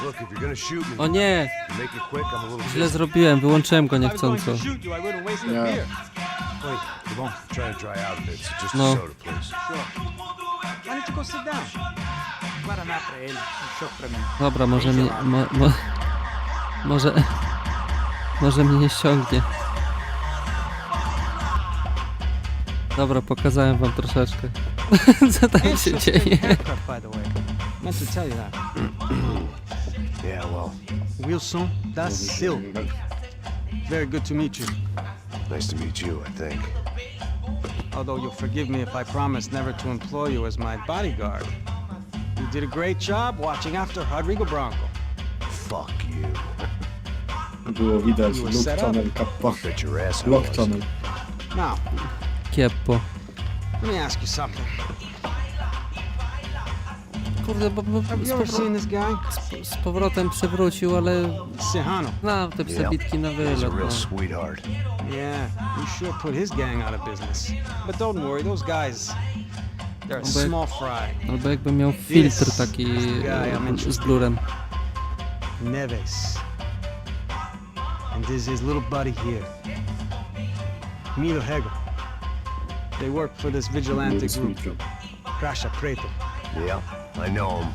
Look, if you're gonna shoot me, O nie! make it quick, I'm a little Źle busy. zrobiłem, wyłączyłem go If I was going niechcąco. to shoot you, I wouldn't waste a Yeah. beer. Wait, come on. I'm trying to dry out a bit, so just No. a soda, please. Sure. Why don't you go sit down? Guaraná pra ele, chopp pra mim. Dobra, może mnie... Może mnie nie ściągnie. Dobra, pokazałem wam troszeczkę. Co tam się dzieje? Haircut, by the way. Meant to tell you that. Yeah, well, Wilson da Silva. Very good to meet you. nice to meet you, I think. Although you'll forgive me if I promise never to employ you as my bodyguard. You did a great job watching after Rodrigo Bronco. Fuck you. Było widać You were Luke set up. Channel kappa. Bet your ass I Lock was. Channel. Now, Kieppo. let me ask you something. Kurde, bo Have you ever seen this guy? z powrotem przewrócił, ale... Sejano. No, te przebitki na He's a wylot, real no. sweetheart. Yeah, you sure put his gang out of business. But don't worry, those guys, they're a Albo jak- small fry. Albo jakby miał filtr taki z blurem. Neves. And this is his little buddy here. Milo Hegel. They work for this vigilante group, Grosha Preto. Yeah, I know him.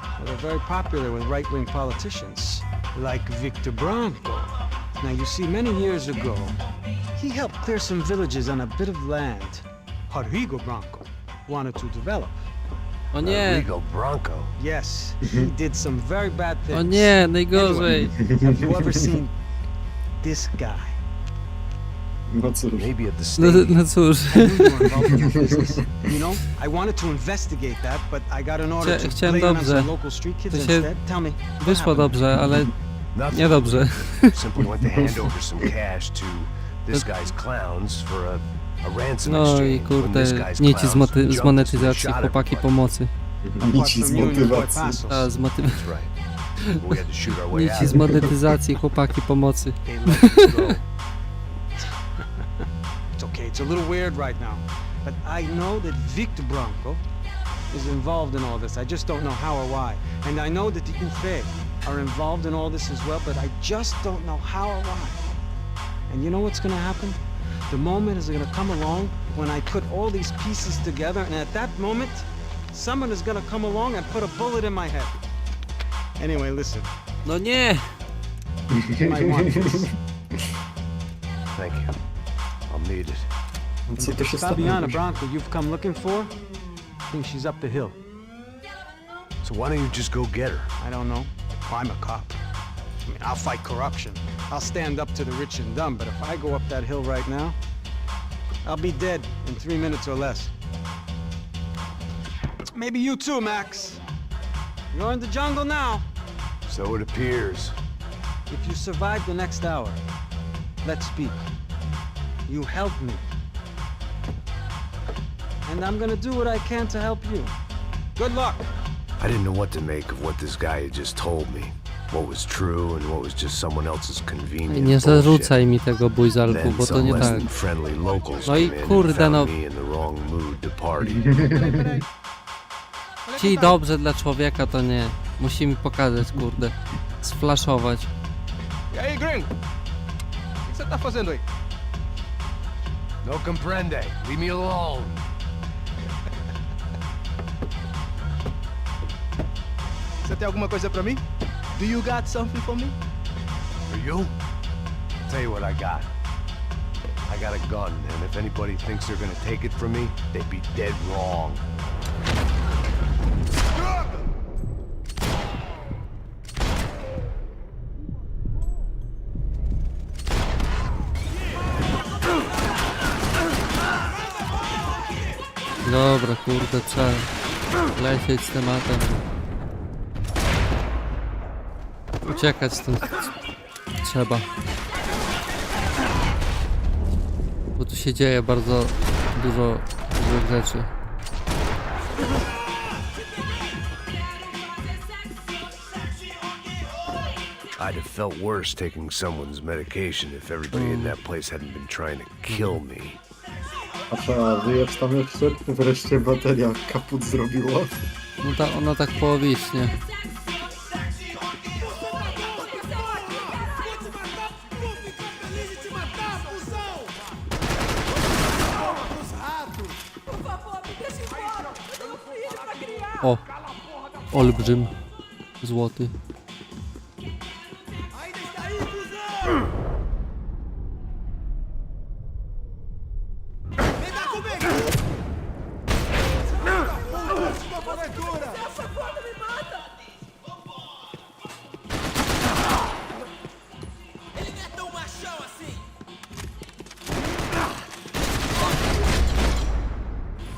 Well, they're very popular with right-wing politicians, like Victor Branco. Now, you see, many years ago, he helped clear some villages on a bit of land Rodrigo Branco wanted to develop. O nie! Rodrigo Branco. Yes, he did some very bad things. O nie, najgorzej! Have you ever seen this guy? No cóż. Maybe at the No, stadium. no cóż. I knew you were involved in that business. You know, I wanted to investigate that, but I got an order to Chciałem blame it on dobrze. some local street kids To się instead. Tell me, what wyszło happened? dobrze, ale Nothing. niedobrze. Simply went to hand over some cash to this guy's clowns for a ransom No i exchange. When kurde, this guy's nici clowns z jumped us, we monetyzacji, shot chłopaki everybody. pomocy. Nici z motywacji. A, z motywacji. That's right. We had to shoot our way out. Nici z monetyzacji, chłopaki pomocy. They let us go. It's okay, it's a little weird right now, but I know that Victor Branco is involved in all this. I just don't know how or why. And I know that the UFE are involved in all this as well, but I just don't know how or why. And you know what's gonna happen? The moment is gonna come along when I put all these pieces together, and at that moment, someone is gonna come along and put a bullet in my head. Anyway, listen. No nie! You might want this. Thank you. I'll need it. Co to się Fabiana stało? Branco you've come looking for? I think she's up the hill. So why don't you just go get her? I don't know. I'm a cop. I mean, I'll fight corruption. I'll stand up to the rich and dumb, but if I go up that hill right now, I'll be dead in 3 minutes or less. Maybe you too, Max. You're in the jungle now. So it appears. If you survive the next hour, let's speak. You help me. And I'm gonna do what I can to help you. Good luck. I didn't know what to make of what this guy had just told me. What was true and what was just someone else's convenient Nie bullshit. zarzucaj mi tego bujzalku, Then bo to some nie less tak. than friendly locals No i come in and kurde, found no. me in the wrong mood to party. Ci dobrze dla człowieka to nie. Musimy pokazać, kurde. Sflaszować. E aí, gringo? O que você tá fazendo aí? No comprende. Leave me alone. Você tem alguma coisa pra mim? Do you got something for me? For you? I'll tell you what I got. I got a gun, and if anybody thinks they're gonna take it from me, they'd be dead wrong. Dobra, kurde, trzeba lecieć z tematem. Uciekać stąd trzeba. Bo tu się dzieje bardzo dużo złych rzeczy. I'd have felt worse taking someone's medication if everybody in that place hadn't been trying to kill me. A wyjedź tam jeszcze? Wreszcie bateria kaput zrobiła. No ona tak połowicznie. O! Olbrzym. Złoty.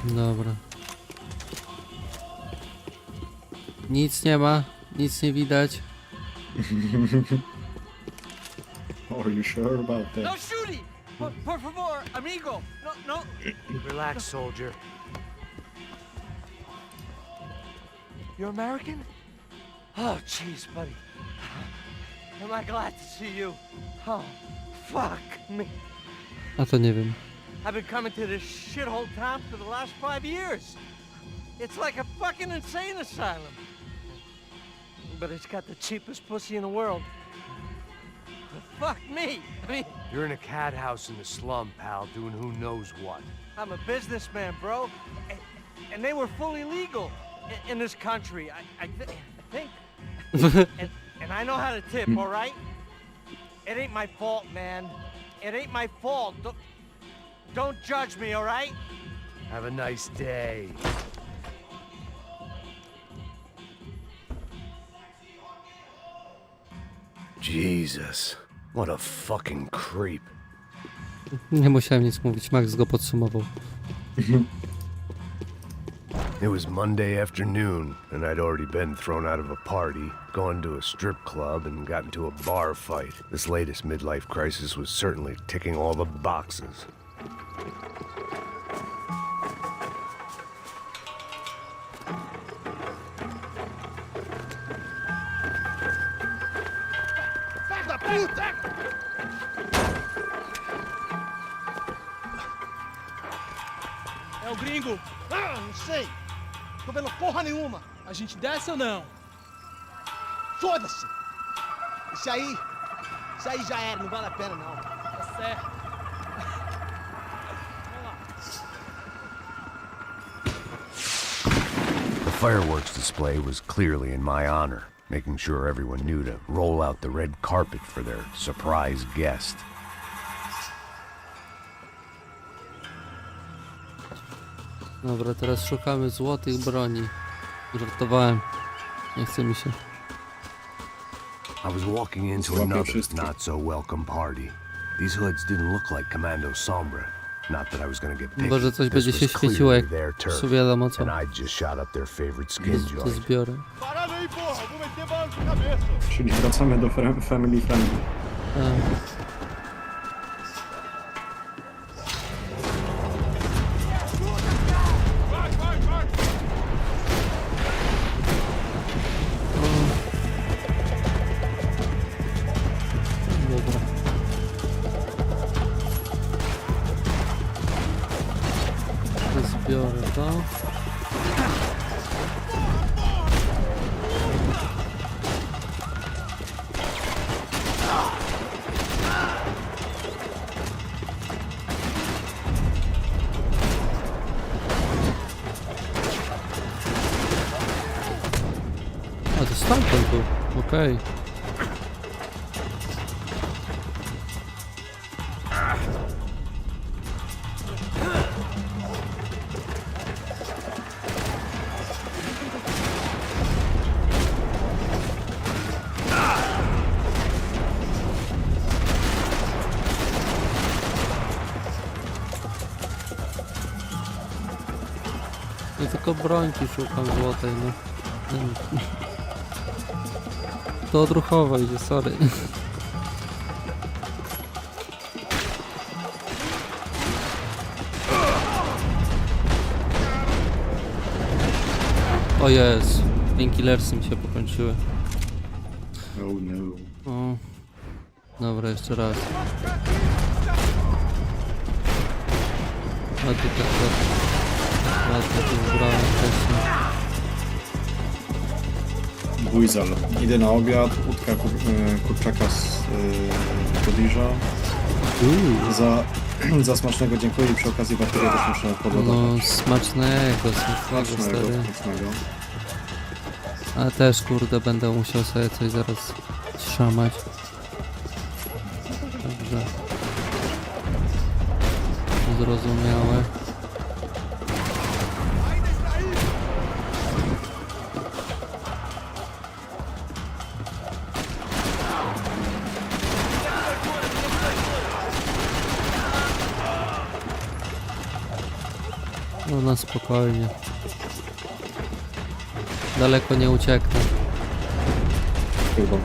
Dobra. Nic nie ma, nic nie widać. Are you sure about that? No shooting! Por favor, amigo! No, no! Relax, soldier. You're American? Oh, jeez, buddy. Am I glad to see you? Oh, fuck me. A to nie wiem. I've been coming to this shithole town for the last 5 years. It's like a fucking insane asylum. But it's got the cheapest pussy in the world. Fuck me! I mean, You're in a cat house in the slum, pal, doing who knows what. I'm a businessman, bro. And they were fully legal. in this country. I think. And I know how to tip, all right? It ain't my fault, man. It ain't my fault. Don't judge me, all right? Have a nice day. Jesus, what a fucking creep. Nie musiałem nic mówić, Max go podsumował. It was Monday afternoon, and I'd already been thrown out of a party, gone to a strip club, and got into a bar fight. This latest midlife crisis was certainly ticking all the boxes. É o gringo. Ah, não sei. Tô vendo porra nenhuma. A gente desce ou não? Foda-se. Isso aí já era, não vale a pena não. Tá certo. The fireworks display was clearly in my honor, making sure everyone knew to roll out the red carpet for their surprise guest. Dobra, teraz szukamy złotych broni. Żartowałem. Nie chce mi się. I was walking into another not-so-welcome party. These hoods didn't look like Commando Sombra. Not that I was gonna get picked. Chyba, że coś This będzie was się świeciło, clearly jak their turf, już wiadomo co. and I just shot up their favorite skin To joint. zbiorę. Parada aí, porra! Vou meter bala na cabeça! Czyli wracamy do family friendly. Dobra. To zbiorę to. A to stamtąd był, okej. Ja tylko brońki szukam złotej, no. To odruchowo idzie, sorry. O jest, painkillersy mi się pokończyły. Oh no. O. Dobra, jeszcze raz. A tu tak, ładnie tu wybrałem wcześniej. Bujzel. Idę na obiad, łódka kurczaka z pobliża. Za smacznego dziękuję i przy okazji baterię też muszę podładować. No, smacznego, stary. A też kurde będę musiał sobie coś zaraz trzymać. Dobrze. Zrozumiałe. No na spokojnie. Daleko nie ucieknę. Chyba.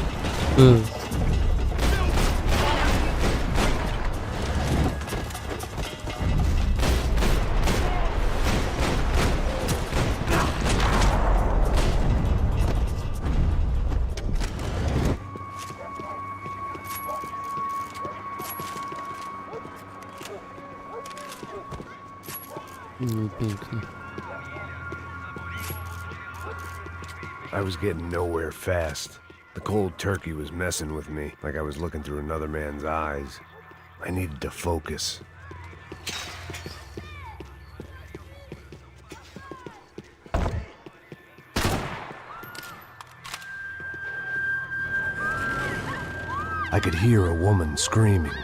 No i pięknie. I was getting nowhere fast. The cold turkey was messing with me, like I was looking through another man's eyes. I needed to focus. I could hear a woman screaming.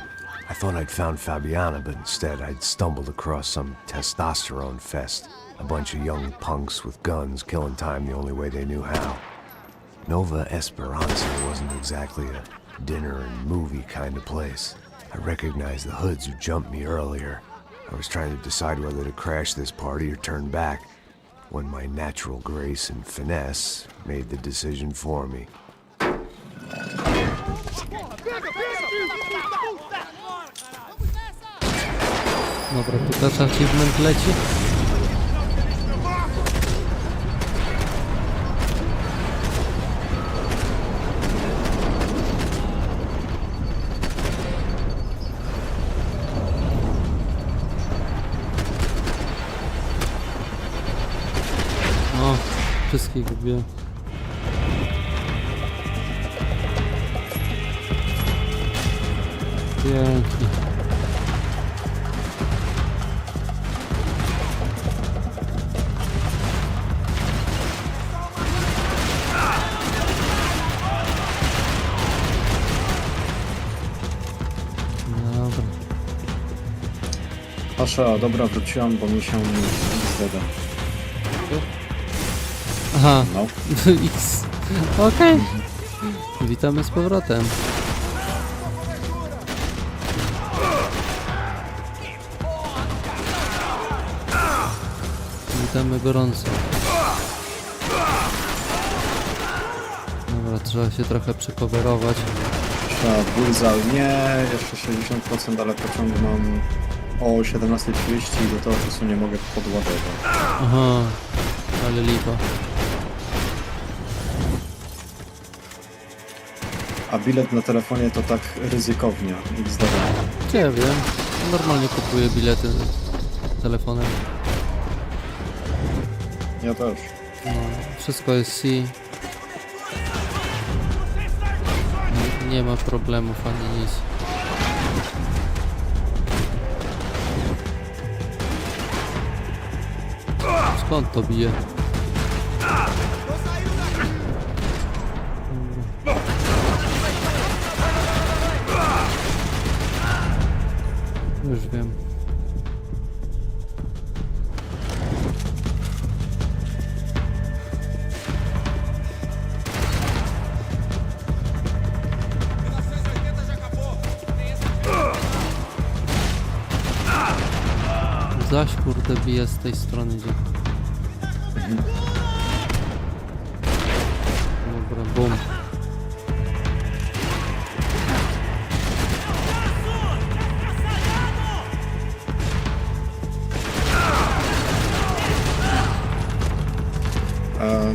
I thought I'd found Fabiana, but instead I'd stumbled across some testosterone fest. A bunch of young punks with guns killing time the only way they knew how. Nova Esperanza wasn't exactly a dinner and movie kind of place. I recognized the hoods who jumped me earlier. I was trying to decide whether to crash this party or turn back, when my natural grace and finesse made the decision for me. Dobra, tu też achievement leci. O, wszystkich gubię. Pięknie. Dobra. Pasza, dobra, wróciłam, bo mi się zgoda. Aha. No. X. Okej. Witamy z powrotem. Witamy gorąco. Dobra, trzeba się trochę przekowerować. Trzeba bullseye, nie, jeszcze 60%, ale pociągu mam o 17:30 i do tego czasu nie mogę podładować. Aha, ale lipa. A bilet na telefonie to tak ryzykownie, XD. Nie wiem, normalnie kupuję bilety telefonem. Ja też. No, wszystko jest C. Nie ma problemów ani nic. Skąd to bije? Już wiem. Zaś kurde bije z tej strony gdzie. Dobra, bum.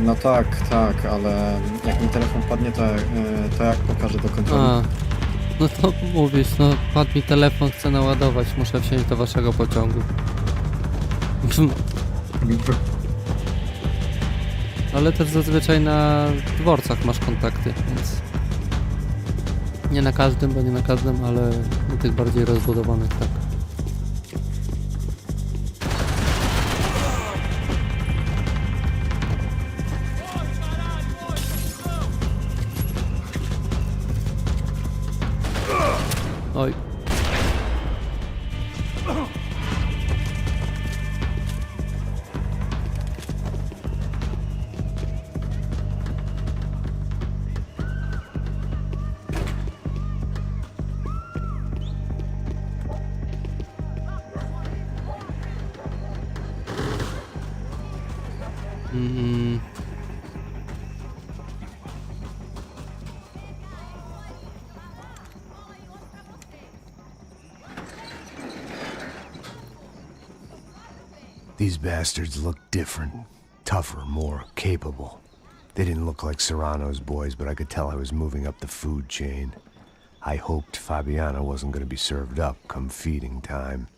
No tak, ale jak mi telefon padnie, to jak pokażę do kontroli? A, no to mówisz, no padł mi telefon, chcę naładować, muszę wsiąść do waszego pociągu. Ale też zazwyczaj na dworcach masz kontakty, więc nie na każdym, bo nie na każdym, ale na tych bardziej rozbudowanych tak. Oj. These bastards look different, tougher, more capable. They didn't look like Serrano's boys, but I could tell I was moving up the food chain. I hoped Fabiana wasn't going to be served up come feeding time.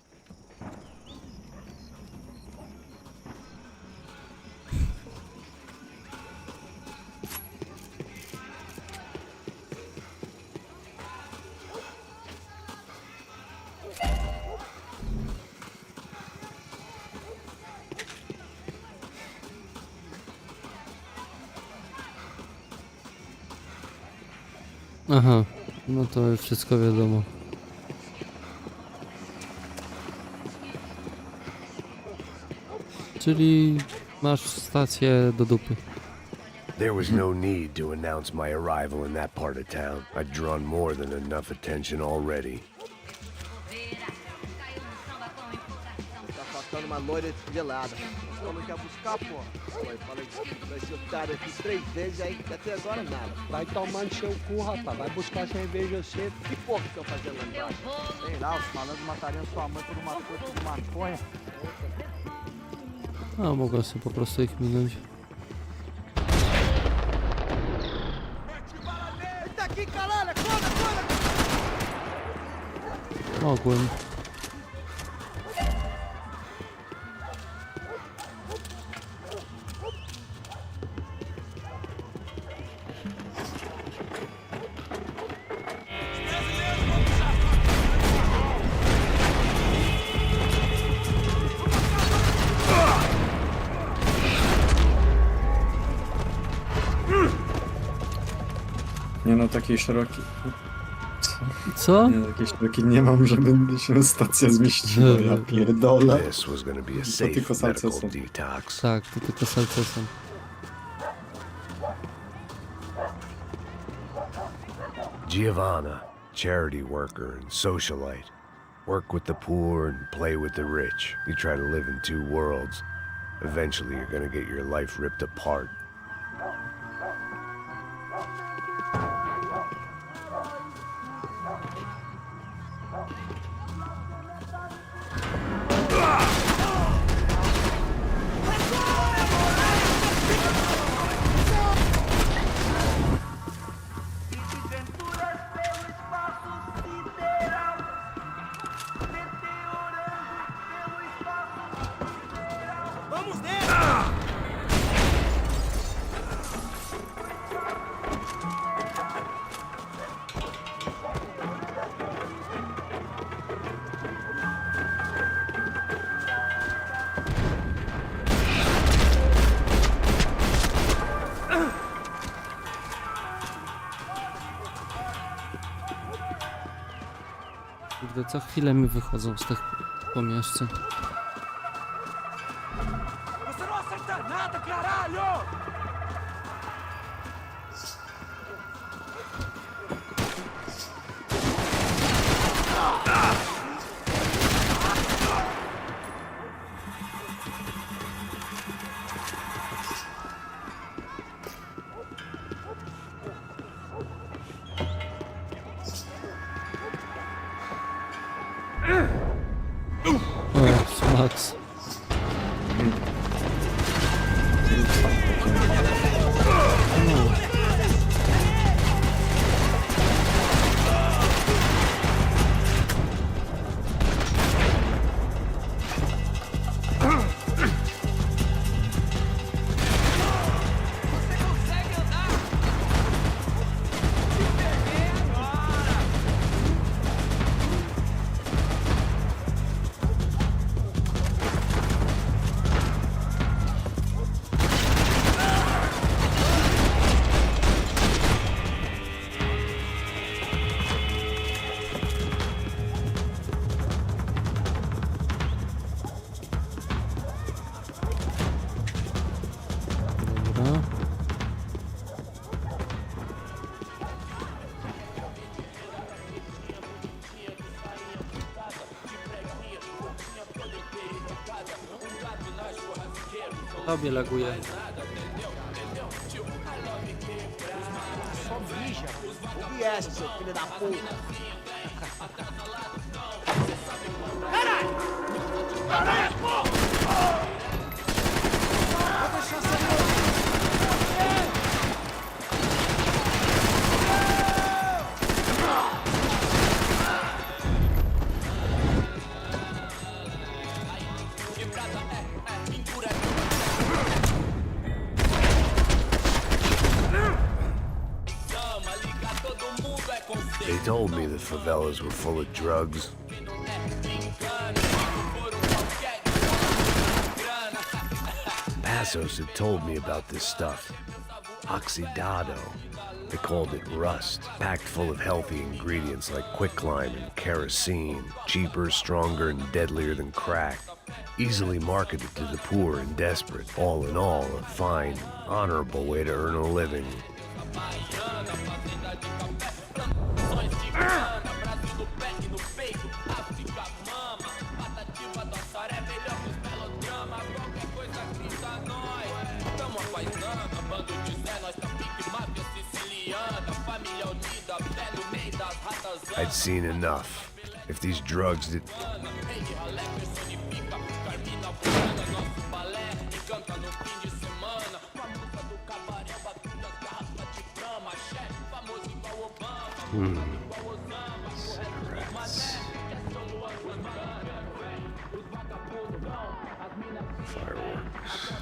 Aha. No to już wszystko wiadomo. Czyli masz stację do dupy. There was no need to announce my arrival in that part of town. I'd drawn more than enough attention already. Tá faltando uma loira desvelada. Nós não quer buscar, pô. Ué, falei que esse otário aqui 3 vezes aí, até agora nada. Vai tomando seu cu, rapaz. Vai buscar cerveja cedo. Que porra que estão fazendo lá embaixo? Sei lá, os malandros matariam sua mãe por uma coisa de maconha. A mogę sobie po prostu ich minąć. Tá aqui, caralho! Acorda, acorda! Mogłem. Nie no, takiej szerokiej... Co? Nie, takiej szerokiej nie mam, żeby się stacja zmieściła, ja pierdolę. This was gonna be a To safe tylko medical salcesem. detox. Tak, to tylko salcesem. Giovanna, charity worker and socialite. Work with the poor and play with the rich. You try to live in 2 worlds. Eventually you're gonna get your life ripped apart. Vamos nele! Kurde, co chwilę mi wychodzą z tych pomieszczeń. Você não acerta nada, caralho! O, Max. Dobra. Tobie laguje. Só mija. Ouve essa, seu filho da puta. Caralho! Caralho, porra! Vou deixar essa They told me the favelas were full of drugs. Passos had told me about this stuff. Oxidado. They called it rust, packed full of healthy ingredients like quicklime and kerosene, cheaper, stronger, and deadlier than crack. Easily marketed to the poor and desperate. All in all, a fine, honorable way to earn a living. I'd seen enough. If these drugs did... Cigarettes. Fireworks.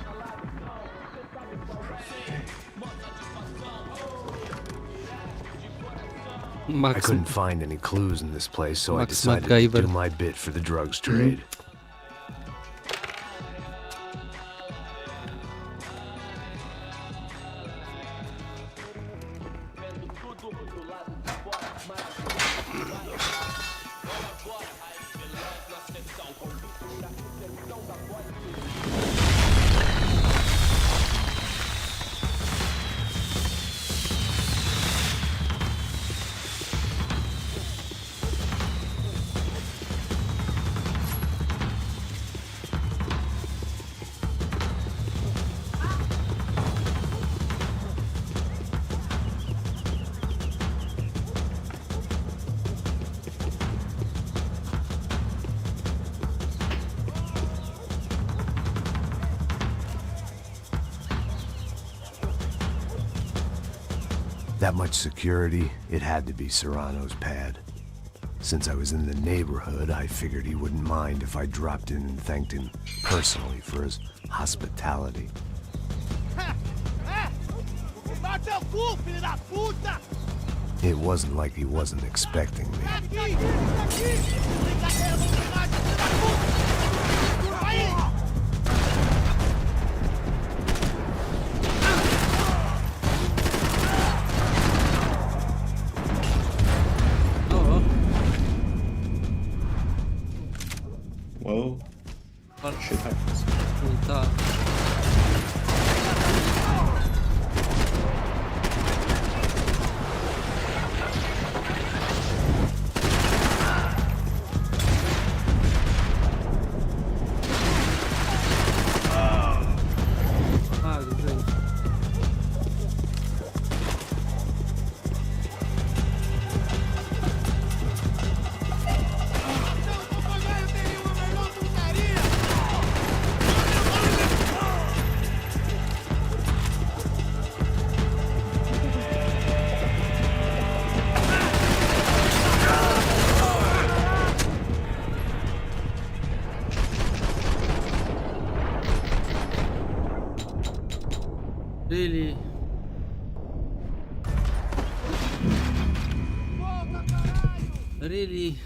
I couldn't find any clues in this place, so I decided to do my bit for the drugs trade. That much security, it had to be Serrano's pad. Since I was in the neighborhood, I figured he wouldn't mind if I dropped in and thanked him personally for his hospitality. It wasn't like he wasn't expecting me. Whoa. Shit happens. Really? Really?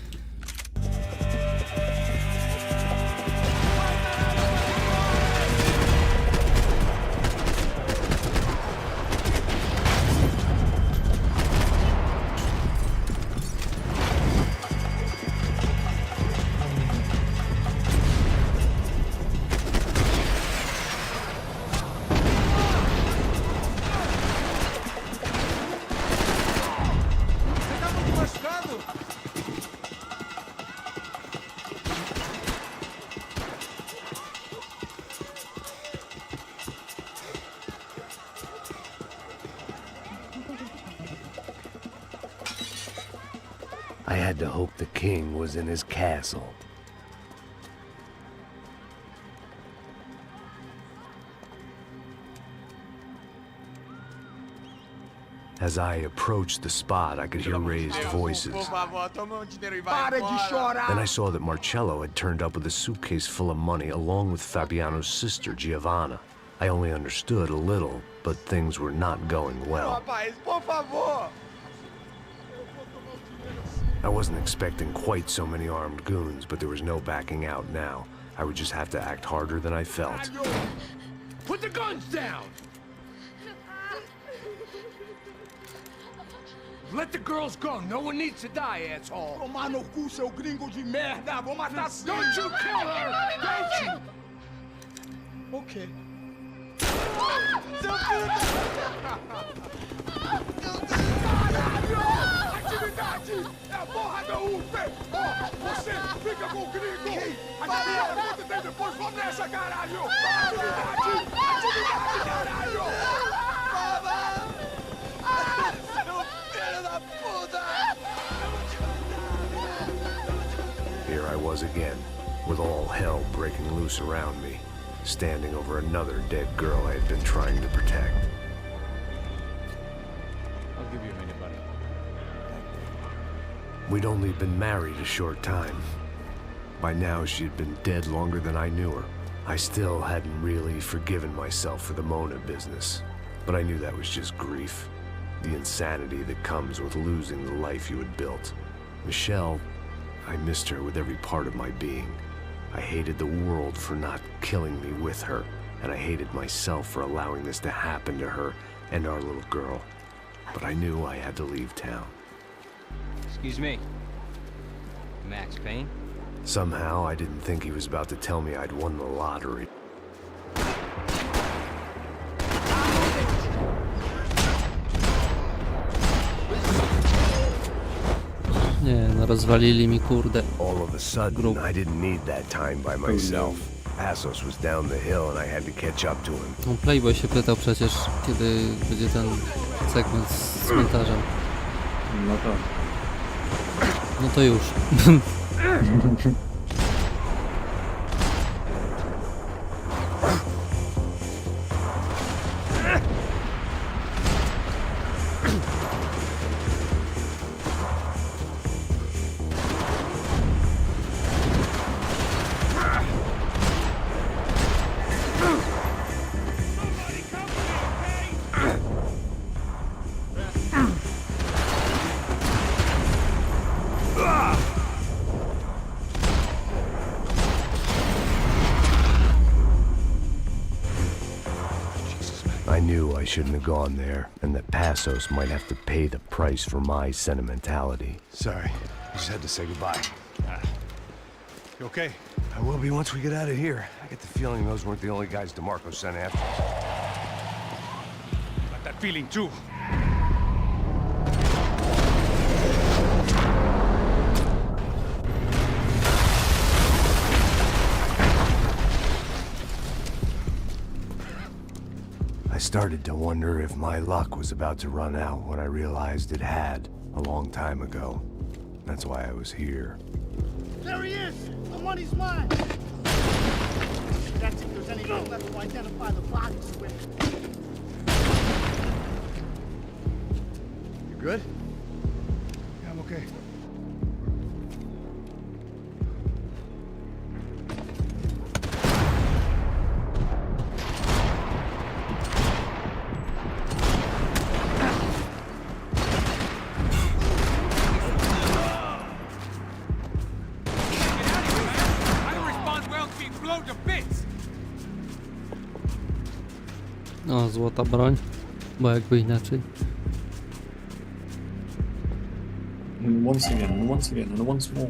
I had to hope the king was in his castle. As I approached the spot, I could hear raised voices. Then I saw that Marcello had turned up with a suitcase full of money along with Fabiano's sister, Giovanna. I only understood a little, but things were not going well. I wasn't expecting quite so many armed goons, but there was no backing out now. I would just have to act harder than I felt. Put the guns down! Let the girls go. No one needs to die, asshole. Tomar no cu, seu gringo de merda! Vou matar sim! Don't you kill her! Don't you? Ok. Atividade! É a porra da UP! Ó, você fica com o gringo! A galera conta tem depois, vamos nessa, caralho! Atividade! Atividade, caralho! Seu filho da puta! Here I was again, with all hell breaking loose around me, standing over another dead girl I had been trying to protect. I'll give you a minute, buddy. We'd only been married a short time. By now, she had been dead longer than I knew her. I still hadn't really forgiven myself for the Mona business, but I knew that was just grief. The insanity that comes with losing the life you had built. Michelle, I missed her with every part of my being. I hated the world for not killing me with her, and I hated myself for allowing this to happen to her and our little girl. But I knew I had to leave town. Excuse me. Max Payne? Somehow, I didn't think he was about to tell me I'd won the lottery. Nie, no rozwalili mi kurde. All of a sudden, I didn't need that time by myself. Passos was down the hill and I had to catch up to him. No, Playboy się pytał przecież, kiedy będzie ten segment z cmentarzem. No tak. No to już. I knew I shouldn't have gone there, and that Passos might have to pay the price for my sentimentality. Sorry, I just had to say goodbye. You okay? I will be once we get out of here. I get the feeling those weren't the only guys DeMarco sent after us. Got that feeling too. I started to wonder if my luck was about to run out when I realized it had a long time ago. That's why I was here. There he is! The money's mine! That's if there's anything left to identify the bodies with. You good? Yeah, I'm okay. O, złota broń, bo jakby inaczej. Once again, once again, and once more.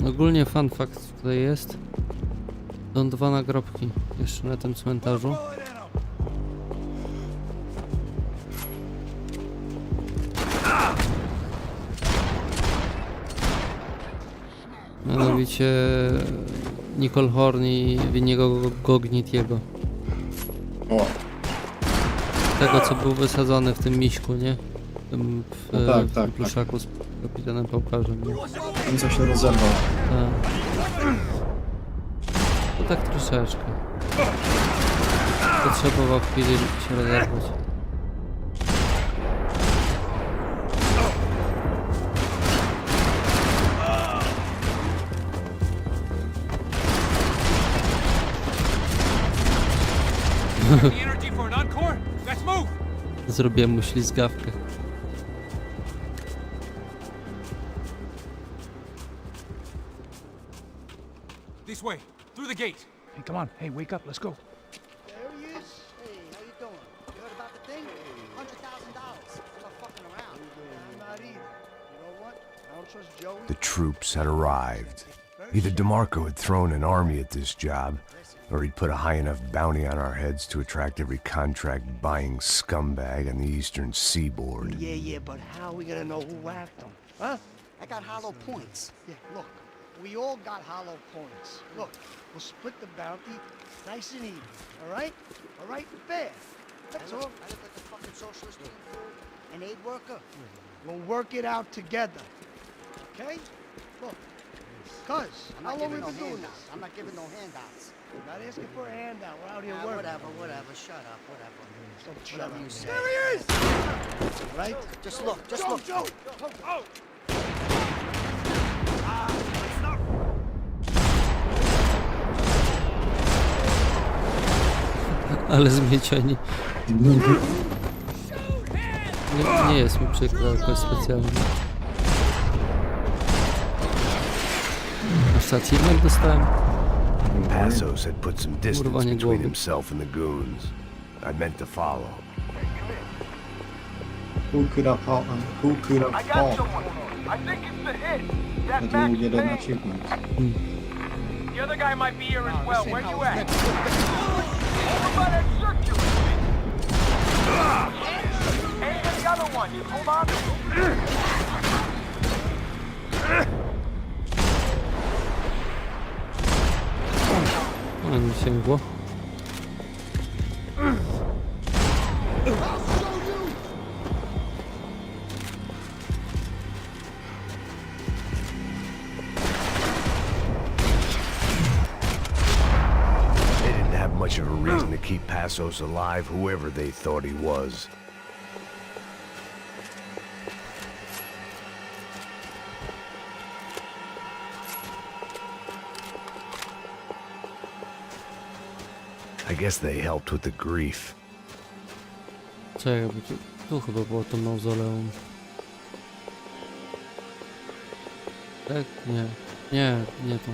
Ogólnie fun fact tutaj jest. Są 2 nagrobki jeszcze na tym cmentarzu. Mianowicie Nicole Horn i Winniego Gognitiego. O. Tego, co był wysadzony w tym miśku, nie? W No tak, tak, pluszaku z kapitanem Pałkarzem, nie? Ten co się rozerwał. Tak. No tak troszeczkę. Potrzebował chwili, żeby się rozerwać. Zrobiłem mu ślizgawkę. This way, through the gate. Hey, come on. Hey, wake up. Let's go. There he is. Hey, how you doing? You heard about the thing? $100,000. I'm not fucking around. I'm not either. You know what? I don't trust Joey. The troops had arrived. Either DeMarco had thrown an army at this job, or he'd put a high enough bounty on our heads to attract every contract-buying scumbag on the eastern seaboard. Yeah, but how are we gonna know who whacked him? Huh? I got hollow points. Yeah, look, we all got hollow points. Look, we'll split the bounty nice and even, all right? All right, fair. That's all. I look like a fucking socialist an aid worker. We'll work it out together, okay? Look, cuz, how long we been doing this? I'm not giving no handouts. I'm not asking for a handout. We're out here working. Whatever. Shut up, whatever. Don't shut up. You say. There he is! All right? Just look, look. Joe! Oh! Ale zmiecieni. Nie jest mi przykro jakoś specjalnie. Aż achievement dostałem. Passos had put some distance between himself and the goons. I meant to follow. Who could have fought? I think it's the hit. I didn't get an achievement. The other guy might be here as well. Where you at? Over by that circular. Hey, the other one. Just hold on to it. Ale mi sięgło. Much of a reason to keep Passos alive, whoever they thought he was. I guess they helped with the grief. Czekaj, bo tu chyba było to mauzoleum. Tak? Nie tu.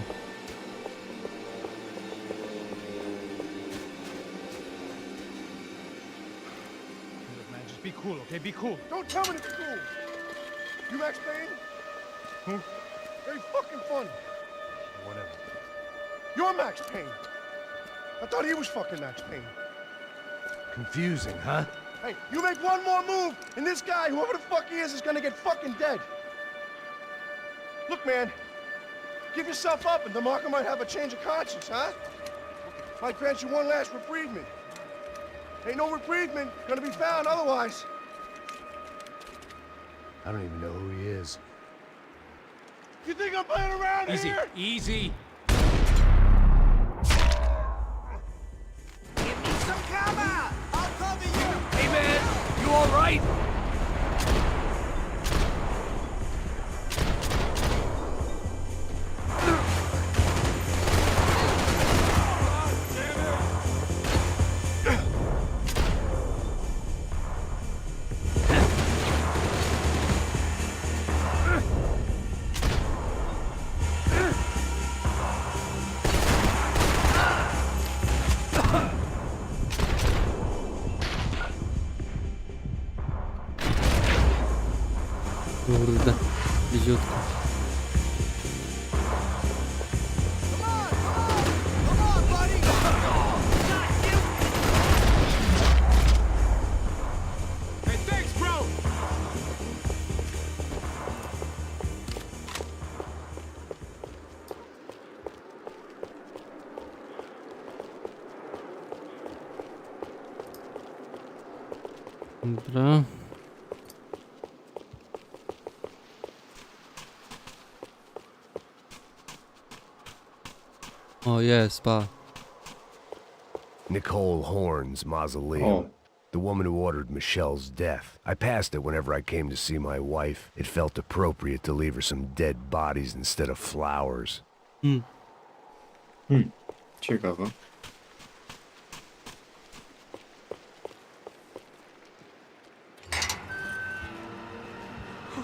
Be cool, okay? Be cool. Don't tell me to be cool. You Max Payne? Who? Very fucking funny. Whatever. You're Max Payne. I thought he was fucking Max Payne. Confusing, huh? Hey, you make one more move, and this guy, whoever the fuck he is gonna get fucking dead. Look, man, give yourself up, and DeMarco might have a change of conscience, huh? Might grant you one last reprieve. Ain't no reprieve gonna be found otherwise. I don't even know who he is. You think I'm playing around Easy, here? easy. Give me some cover. I'll cover you. Hey, man, you all right? Kurde, bliziutko. Hey, thanks, bro. Dobra. Oh, yes, pa. Nicole Horn's mausoleum. Oh. The woman who ordered Michelle's death. I passed it whenever I came to see my wife. It felt appropriate to leave her some dead bodies instead of flowers. Ciekawe.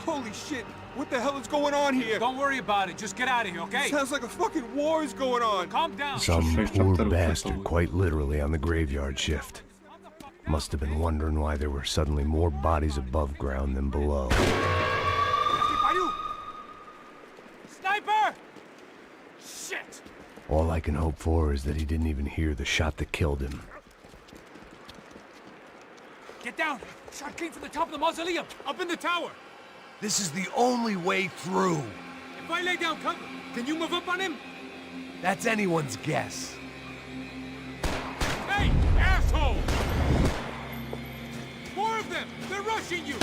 Holy shit. What the hell is going on here? Don't worry about it. Just get out of here, okay? Sounds like a fucking war is going on. Calm down. Some poor bastard quite literally on the graveyard shift. Must have been wondering why there were suddenly more bodies above ground than below. Sniper! Shit! All I can hope for is that he didn't even hear the shot that killed him. Get down! Shot came from the top of the mausoleum, up in the tower. This is the only way through. If I lay down cover, can you move up on him? That's anyone's guess. Hey, asshole! More of them! They're rushing you!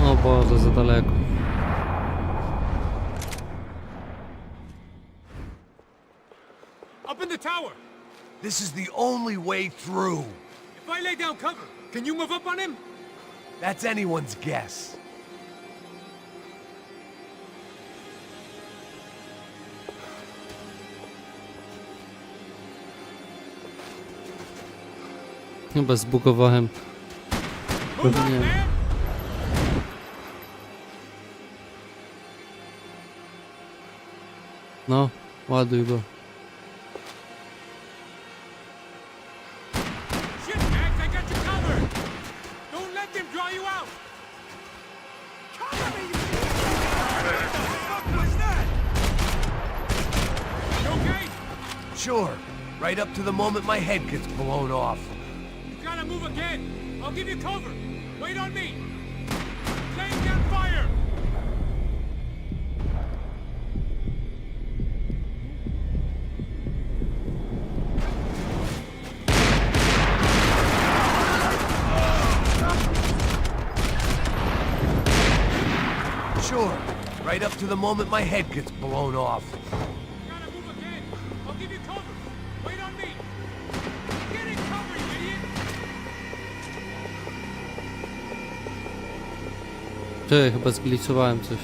O Boże, za daleko. Up in the tower! This is the only way through. If I lay down cover, can you move up on him? That's anyone's guess. Chyba zbugowałem. Pewnie. No, ładuj go. Shit, Max, I got you covered! Don't let them draw you out! Cover me, you What the fuck was that? You okay? Sure. Right up to the moment my head gets blown off. You gotta move again. I'll give you cover. Wait on me. Laying down fire. Sure. Right up to the moment my head gets blown off. You gotta move again. I'll give you cover. Wait on me. Get in cover, you idiot. Ty, chyba zgliczowałem coś.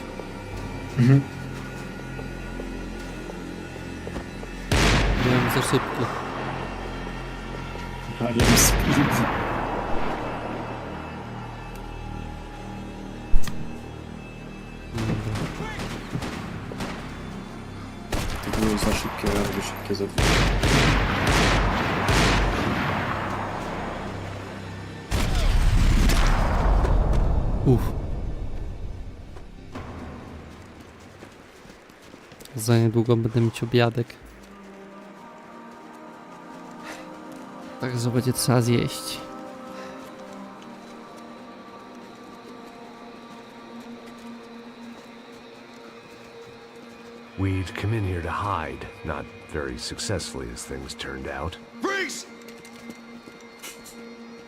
Byłem za szybki. Ale speed. To było za szybkie, ja robię szybkie za dwa. Za niedługo będę mieć obiadek. Także będzie trzeba zjeść. We'd come in here to hide, not very successfully as things turned out. Freeze!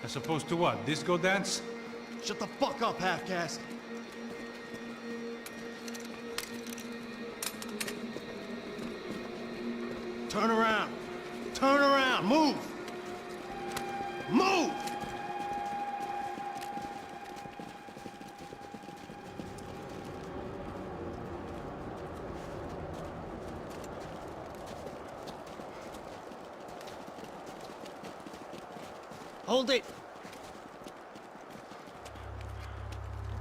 As opposed to what? Disco dance? Shut the fuck up, half-caste. Turn around. Turn around. Move. Move! Hold it.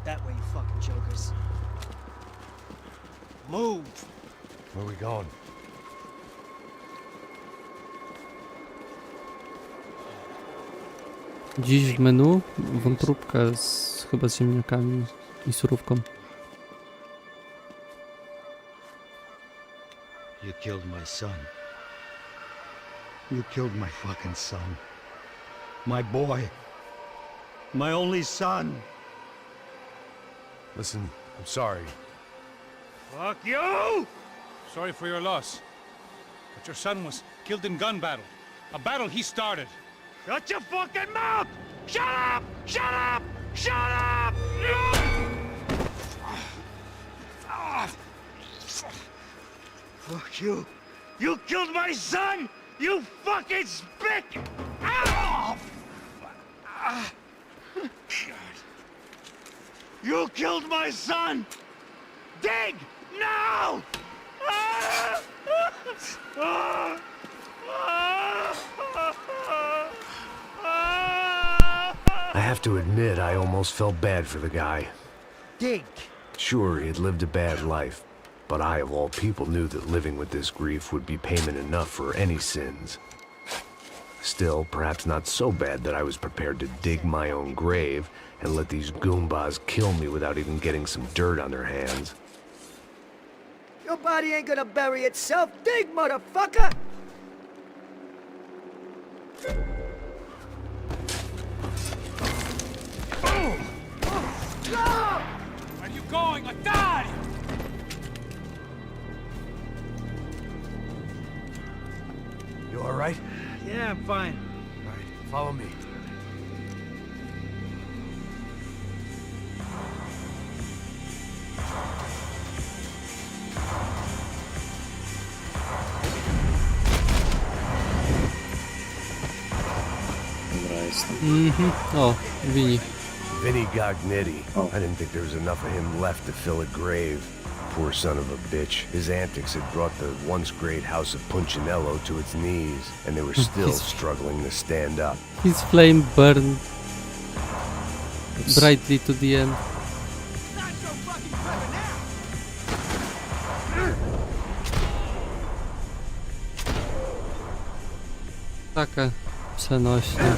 That way, you fucking jokers. Move. Where are we going? Dziś w menu wątróbka chyba z ziemniakami i surówką. You killed my son. You killed my fucking son. My boy. My only son. Listen, I'm sorry. Fuck you! Sorry for your loss. But your son was killed in gun battle. A battle he started. Shut your fucking mouth! Shut up! Shut up! Shut up! Fuck you! You killed my son! You fucking spick! Ow! You killed my son! Dig! Now! I have to admit, I almost felt bad for the guy. Dig. Sure, he had lived a bad life, but I, of all people, knew that living with this grief would be payment enough for any sins. Still, perhaps not so bad that I was prepared to dig my own grave and let these goombas kill me without even getting some dirt on their hands. Your body ain't gonna bury itself. Dig, motherfucker! Where are you going? I died! You all right? Yeah, I'm fine. All right, follow me. Dobra, jestem. O, Vinny. Vinny Gognitti. I didn't think there was enough of him left to fill a grave. Poor son of a bitch. His antics had brought the once great house of Punchinello to its knees, and they were still struggling to stand up. His flame burned brightly to the end. Taka przenośnia.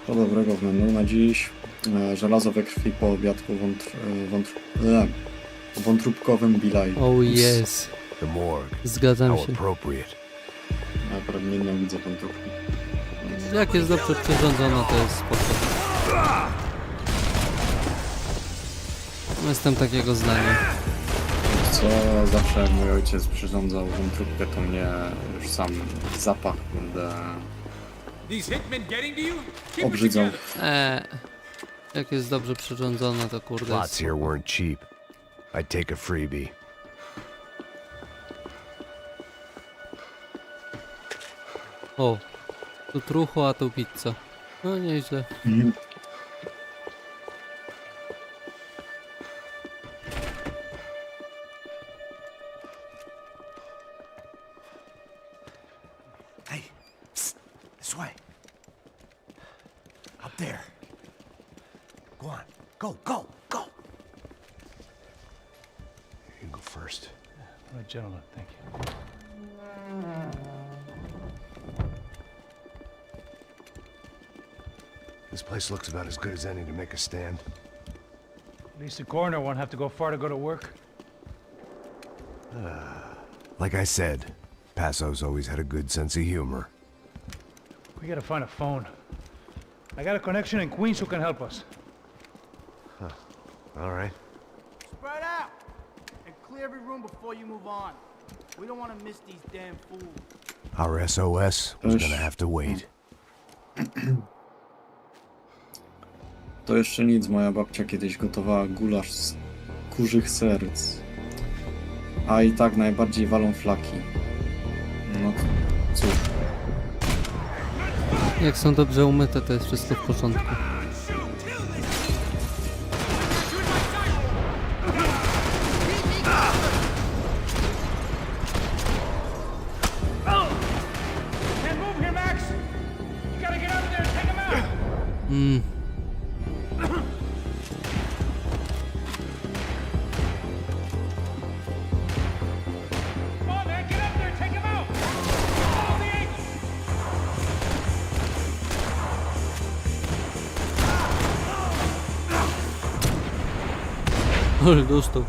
To dobrego w menu na dziś. Żelazo we krwi po obiadku wątróbkowym bilaj. Oh yes. The morgue. Zgadzam How się. appropriate. Ja akurat nienawidzę wątróbki. Jak jest dobrze przyrządzona, to jest spoko. Jestem takiego zdania. Co zawsze jak mój ojciec przyrządzał wątróbkę, to mnie już sam zapach obrzydzał. Jak jest dobrze przyrządzona, to kurde Plots jest... here weren't cheap. I'd take a freebie. O, tu trucho, a tu pizza. No nieźle. Hey, psst, this way. Up there. Go on, go, go, go. You go first. All right, gentlemen, thank you. This place looks about as good as any to make a stand. At least the coroner won't have to go far to go to work. Like I said, Passo's always had a good sense of humor. We gotta find a phone. I got a connection in Queens who can help us. All right. Spread out and clear every room before you move on. We don't want to miss these damn fools. Our SOS was gonna have to wait. To jeszcze nic, moja babcia kiedyś gotowała gulasz z kurzych serc. A i tak najbardziej walą flaki. No cóż. Jak są dobrze umyte, to jest wszystko w porządku. Can't move here, Max! You gotta get out there and take him out! Come on, man, get up there and take him out! Follow the angle! Ale dostał.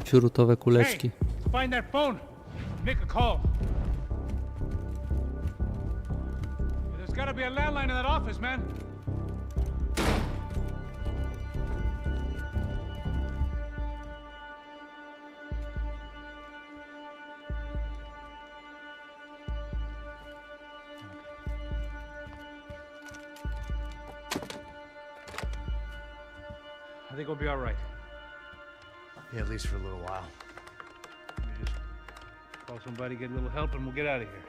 Śrutowe kuleczki. Hey, find that phone. Make a call. There's gotta be a landline in that office, man. I think we'll be all right. Yeah, at least for a little while. Let me just call somebody, get a little help, and we'll get out of here.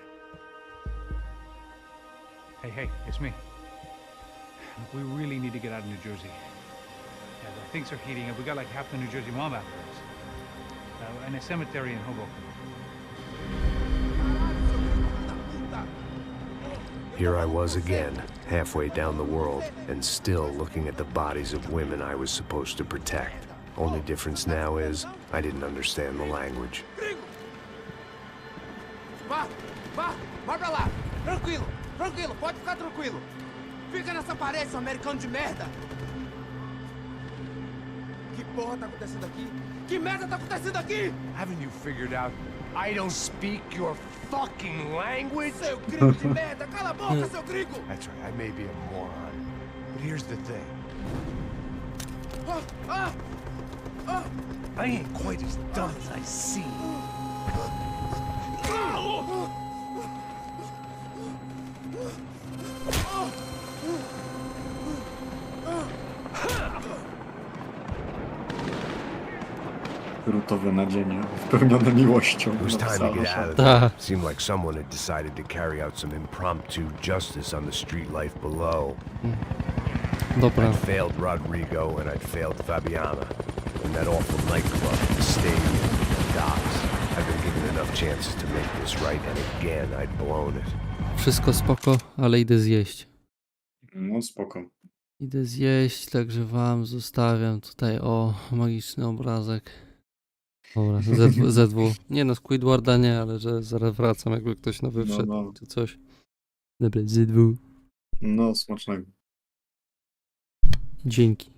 Hey, it's me. Look, we really need to get out of New Jersey. Yeah, things are heating up. We got like half the New Jersey mob after us. And a cemetery in Hoboken. Here I was again, halfway down the world, and still looking at the bodies of women I was supposed to protect. Only difference now is, I didn't understand the language. Vai pra lá. Tranquilo, pode ficar tranquilo. Fica nessa parede, seu americano de merda. Que porra tá acontecendo aqui? Que merda tá acontecendo aqui? Haven't you figured out I don't speak your fucking language? Seu gringo de merda, cala a boca, seu gringo! That's right, I may be a moron, but here's the thing. I ain't quite as dumb as I seem. Grutowe nadzienie, wypełnione miłością. It was time to get out of there. Seemed like someone had decided to carry out some impromptu justice on the street life below. Dobra. I'd failed Rodrigo and I'd failed Fabiana. And that awful nightclub, the stadium, the docks. I've been given enough chances to make this right, and again I'd blown it. Wszystko spoko, ale idę zjeść. No spoko. Idę zjeść, także wam zostawiam tutaj, magiczny obrazek. Dobra, ZW. Nie no, Squidwarda nie, ale że zaraz wracam, jakby ktoś nowy wszedł, czy coś. Dobra, ZW. No, smacznego. Dzięki.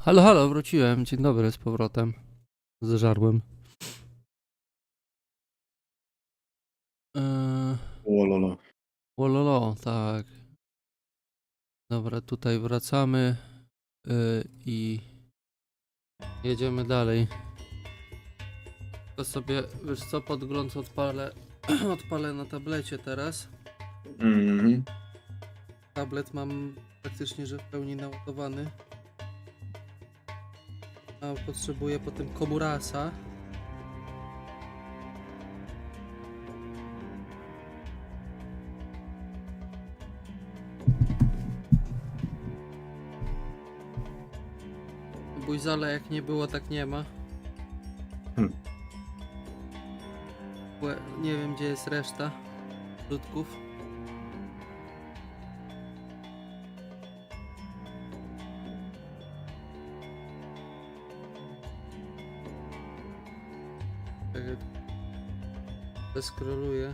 Halo, halo, wróciłem. Dzień dobry z powrotem. Zeżarłem. Łololo. Wololo, tak. Dobra, tutaj wracamy i jedziemy dalej. To sobie, wiesz co, podgląd odpalę na tablecie teraz. Tablet mam praktycznie, że w pełni naładowany. A potrzebuję potem komurasa. Bujzala jak nie było, tak nie ma. Nie wiem, gdzie jest reszta rzutków. Scrolluję.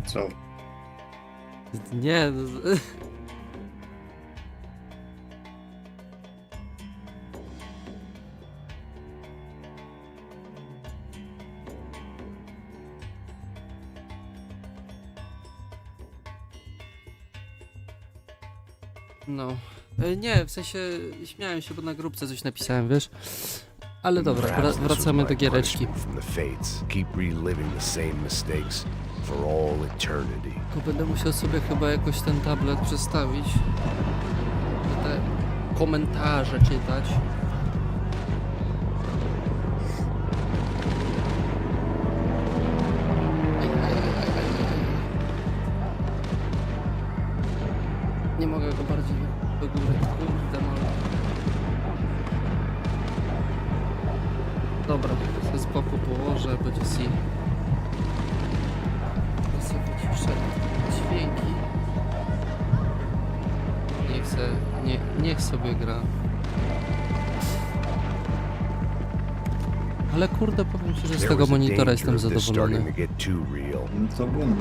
Co? Nie. No. Nie, w sensie śmiałem się, bo na grupce coś napisałem, wiesz? Ale dobra, wracamy do giereczki. Tylko będę musiał sobie chyba jakoś ten tablet przestawić. Te komentarze czytać. Nie mogę go bardziej do góry. Kurde, no. Dobra, sobie z boku położę, będzie si. Ja sobie ciszę dźwięki. Niech sobie gra. Ale kurde, powiem ci, że z tego monitora jestem zadowolony. To było. No.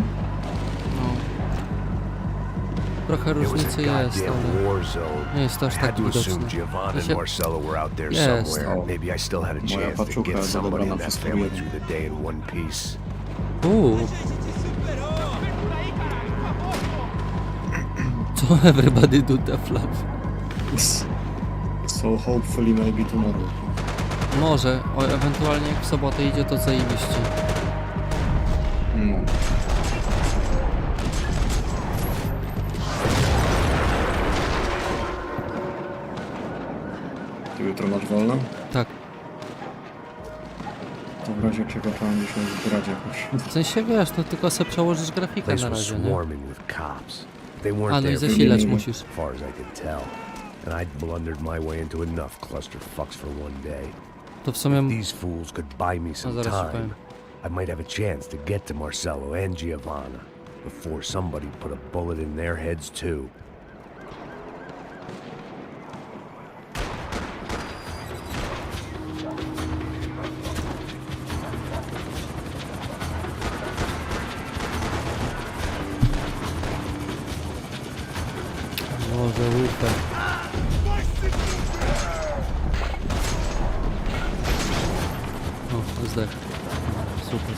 Trochę różnicy jest, ale nie jest to aż tak widoczne. Jest. Moja paczucha dobrana przez kobietę. So everybody do the flap. So hopefully maybe tomorrow. Może, ewentualnie jak w sobotę idzie, to zajebiście. Ty jutro masz wolno? Tak. To w razie czego trzeba dzisiaj wybrać jakoś. W sensie wiesz, to tylko sobie przełożysz grafikę na razie, nie? A no i zasilać musisz. To w sumie... No zaraz ci powiem. I might have a chance to get to Marcello and Giovanna before somebody put a bullet in their heads too. Może łupę. O, zdech. Super.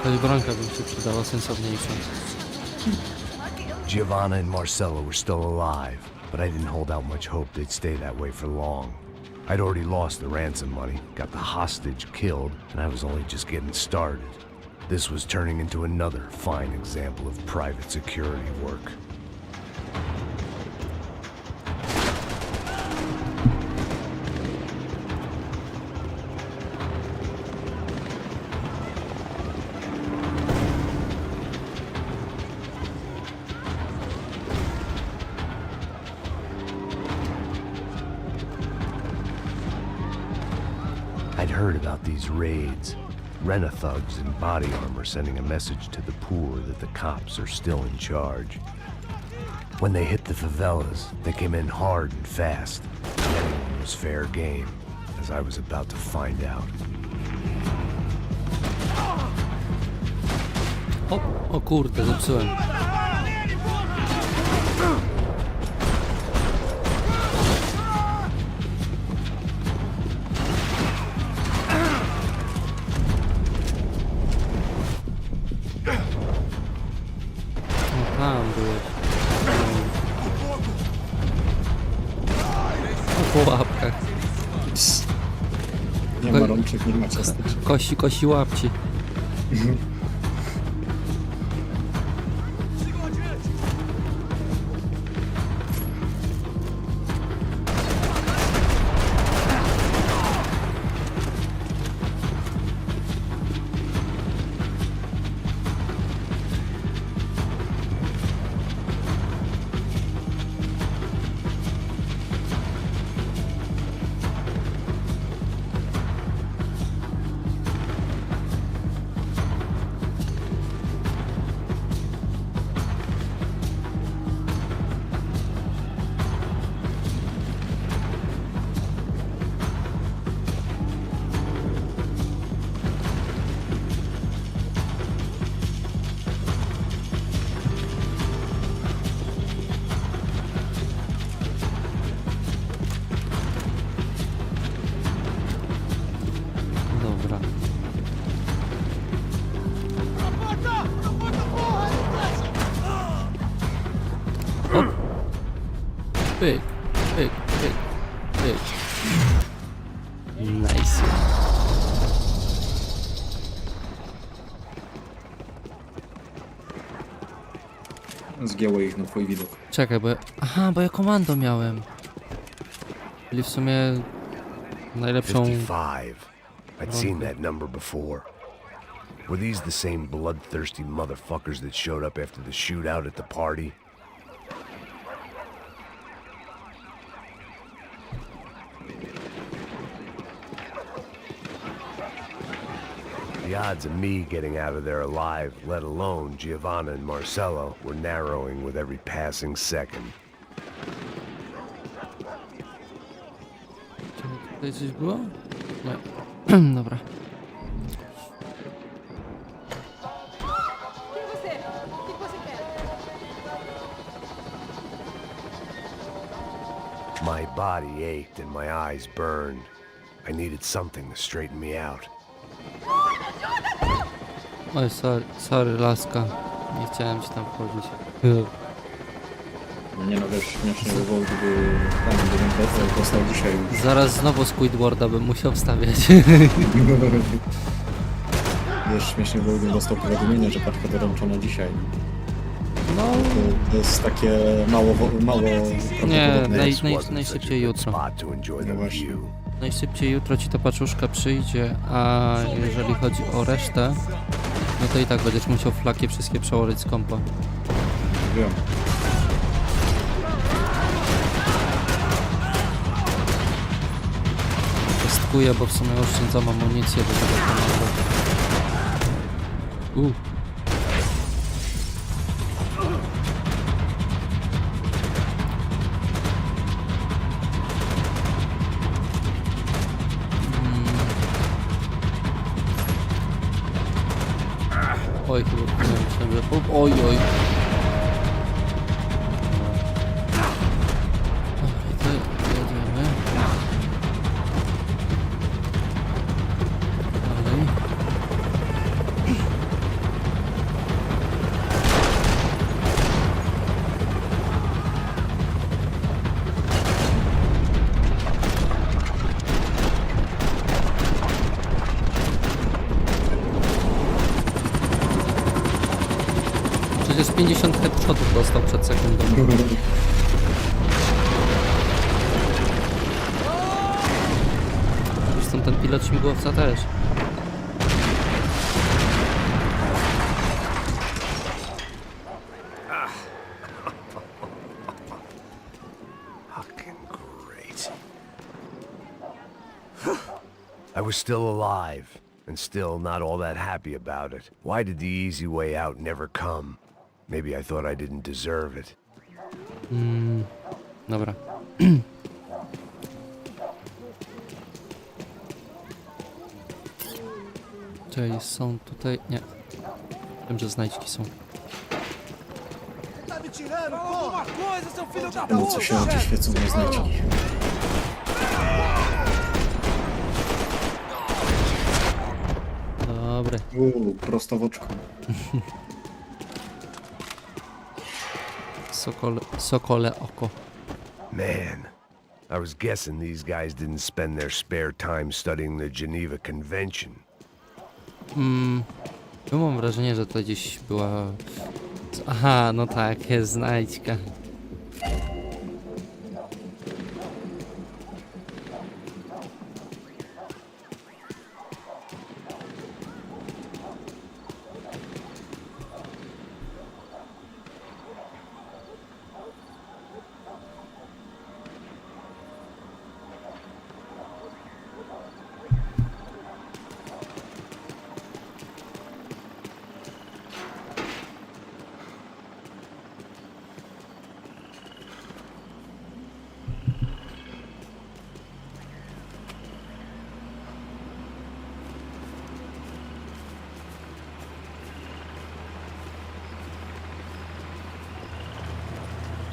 Jakaś bramka by się przydała sensowniejsza. Giovanna and Marcello were still alive, but I didn't hold out much hope they'd stay that way for long. I'd already lost the ransom money, got the hostage killed, and I was only just getting started. This was turning into another fine example of private security work. I'd heard about these raids. Rent-a-thugs in body armor sending a message to the poor that the cops are still in charge. When they hit the favelas, they came in hard and fast. And anyone was fair game, as I was about to find out. O kurde, zepsułem. Po łapkach. Nie ma rączek, nie ma ciasteczek. Kosi łapci. Pyk, pyk, pyk, pyk. Nice. Zgięło ich na twój widok. Czekaj, bo ja... Aha, bo ja komando miałem. Czyli w sumie najlepszą... 55. I'd seen that number before. Were these the same bloodthirsty motherfuckers that showed up after the shootout at the party? The odds of me getting out of there alive, let alone Giovanna and Marcello, were narrowing with every passing second. Tutaj coś było? Nie. Dobra. My body ached and my eyes burned. I needed something to straighten me out. Oj, sorry, laska. Nie chciałem ci tam wchodzić. Nie no, wiesz, śmiesznie by było, gdybym dostał dzisiaj. Zaraz znowu Squidwarda bym musiał wstawiać. Wiesz, śmiesznie było, gdybym dostał powiadomienie, że paczka doręczona dzisiaj. No. To jest takie mało Nie, najszybciej jutro. No właśnie. Najszybciej jutro ci ta paczuszka przyjdzie, a jeżeli chodzi o resztę, no to i tak będziesz musiał flaki wszystkie przełożyć z kompa. Wiem. Testuję, bo w sumie oszczędzam amunicję do tego komando. Oj, chyba myślałem, że... Oj, oj. Dobra, to jedziemy. Dalej. 150 headshotów dostał przed sekundą. Zresztą ten pilot śmigłowca też. I was still alive, and still not all that happy about it. Why did the easy way out never come? Maybe I thought I didn't deserve it. Dobra. Czyli są tutaj... Nie. Wiem, że znajdźki są. No co się oczy świecą na znajdźki. Dobre. Prosto w oczko. Sokole oko. Man, I was guessing these guys didn't spend their spare time studying the Geneva Convention. Ja mam wrażenie, że to gdzieś była... Aha, no tak, jest znajdźka.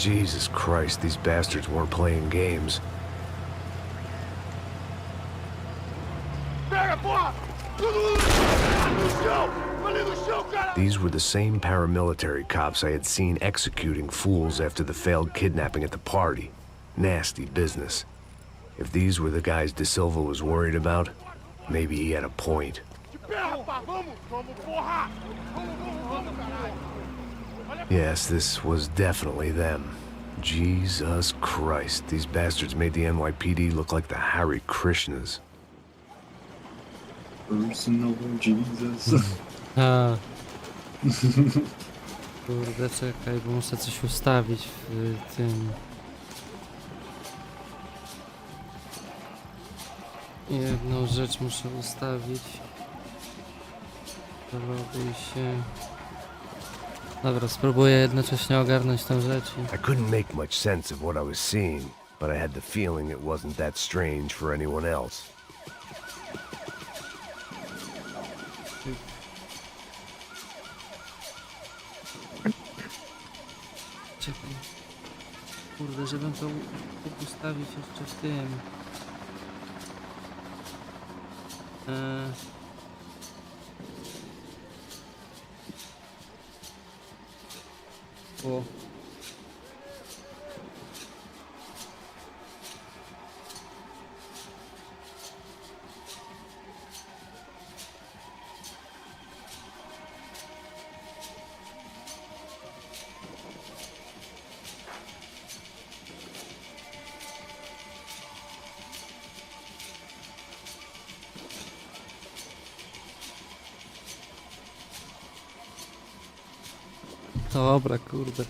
Jesus Christ, these bastards weren't playing games. These were the same paramilitary cops I had seen executing fools after the failed kidnapping at the party. Nasty business. If these were the guys De Silva was worried about, maybe he had a point. Yes, this was definitely them. Jesus Christ, these bastards made the NYPD look like the Hare Krishnas. Personal Jesus. A. Kurde, czekaj, bo muszę coś ustawić w tym. Jedną rzecz muszę ustawić. Zaloguj się. Dobra, spróbuję jednocześnie ogarnąć tę rzecz. I couldn't make much sense of what I was seeing, but I had the feeling it wasn't that strange for anyone else. Czekaj. Kurde, żebym to mógł ustawić jeszcze w tym. O. Dobra, kurde.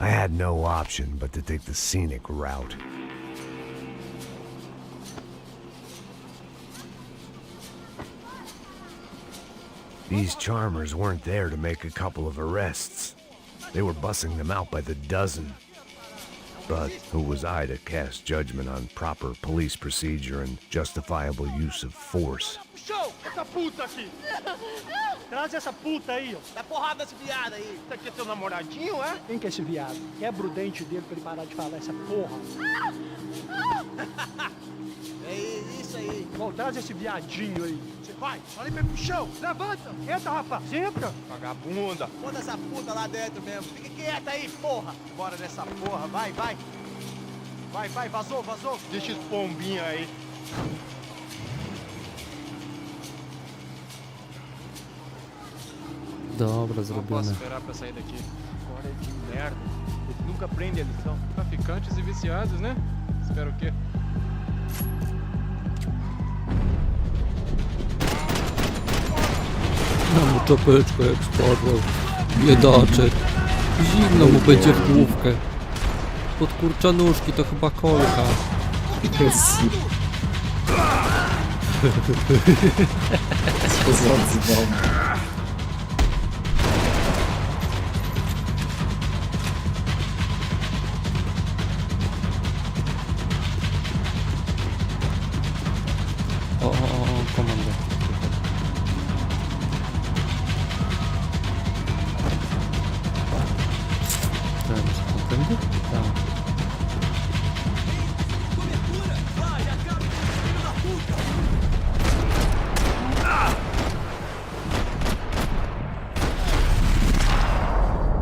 I had no option but to take the scenic route. These charmers weren't there to make a couple of arrests. They were bussing them out by the dozen. But who was I to cast judgment on proper police procedure and justifiable use of force? Show! Essa puta aqui! Traz essa puta aí, ó. Dá porrada nesse viado aí. Isso aqui é teu namoradinho, é? Quem que é esse viado? Quebra o dente dele pra ele parar de falar essa porra. É isso aí. Bom, traz esse viadinho aí. Você vai, olha aí pro chão. Levanta. Entra, rapaz. Entra. Vagabunda. Bota essa puta lá dentro mesmo. Fica quieta aí, porra. Bora nessa porra. Vai, vai. Vai, vai. Vazou, vazou. Deixa esse pombinho aí. Dobra, Não zrobione. posso esperar pra sair daqui. Fora de merda. Eles nunca aprendem a lição. Traficantes e viciados, né? Espero o quê? No mu czapeczkę jak spadła. Biedaczek. Zimno mu będzie w główkę. Podkurcza nóżki, to chyba kolka. Co za dzwon. O, komanda. Tędy? Tak.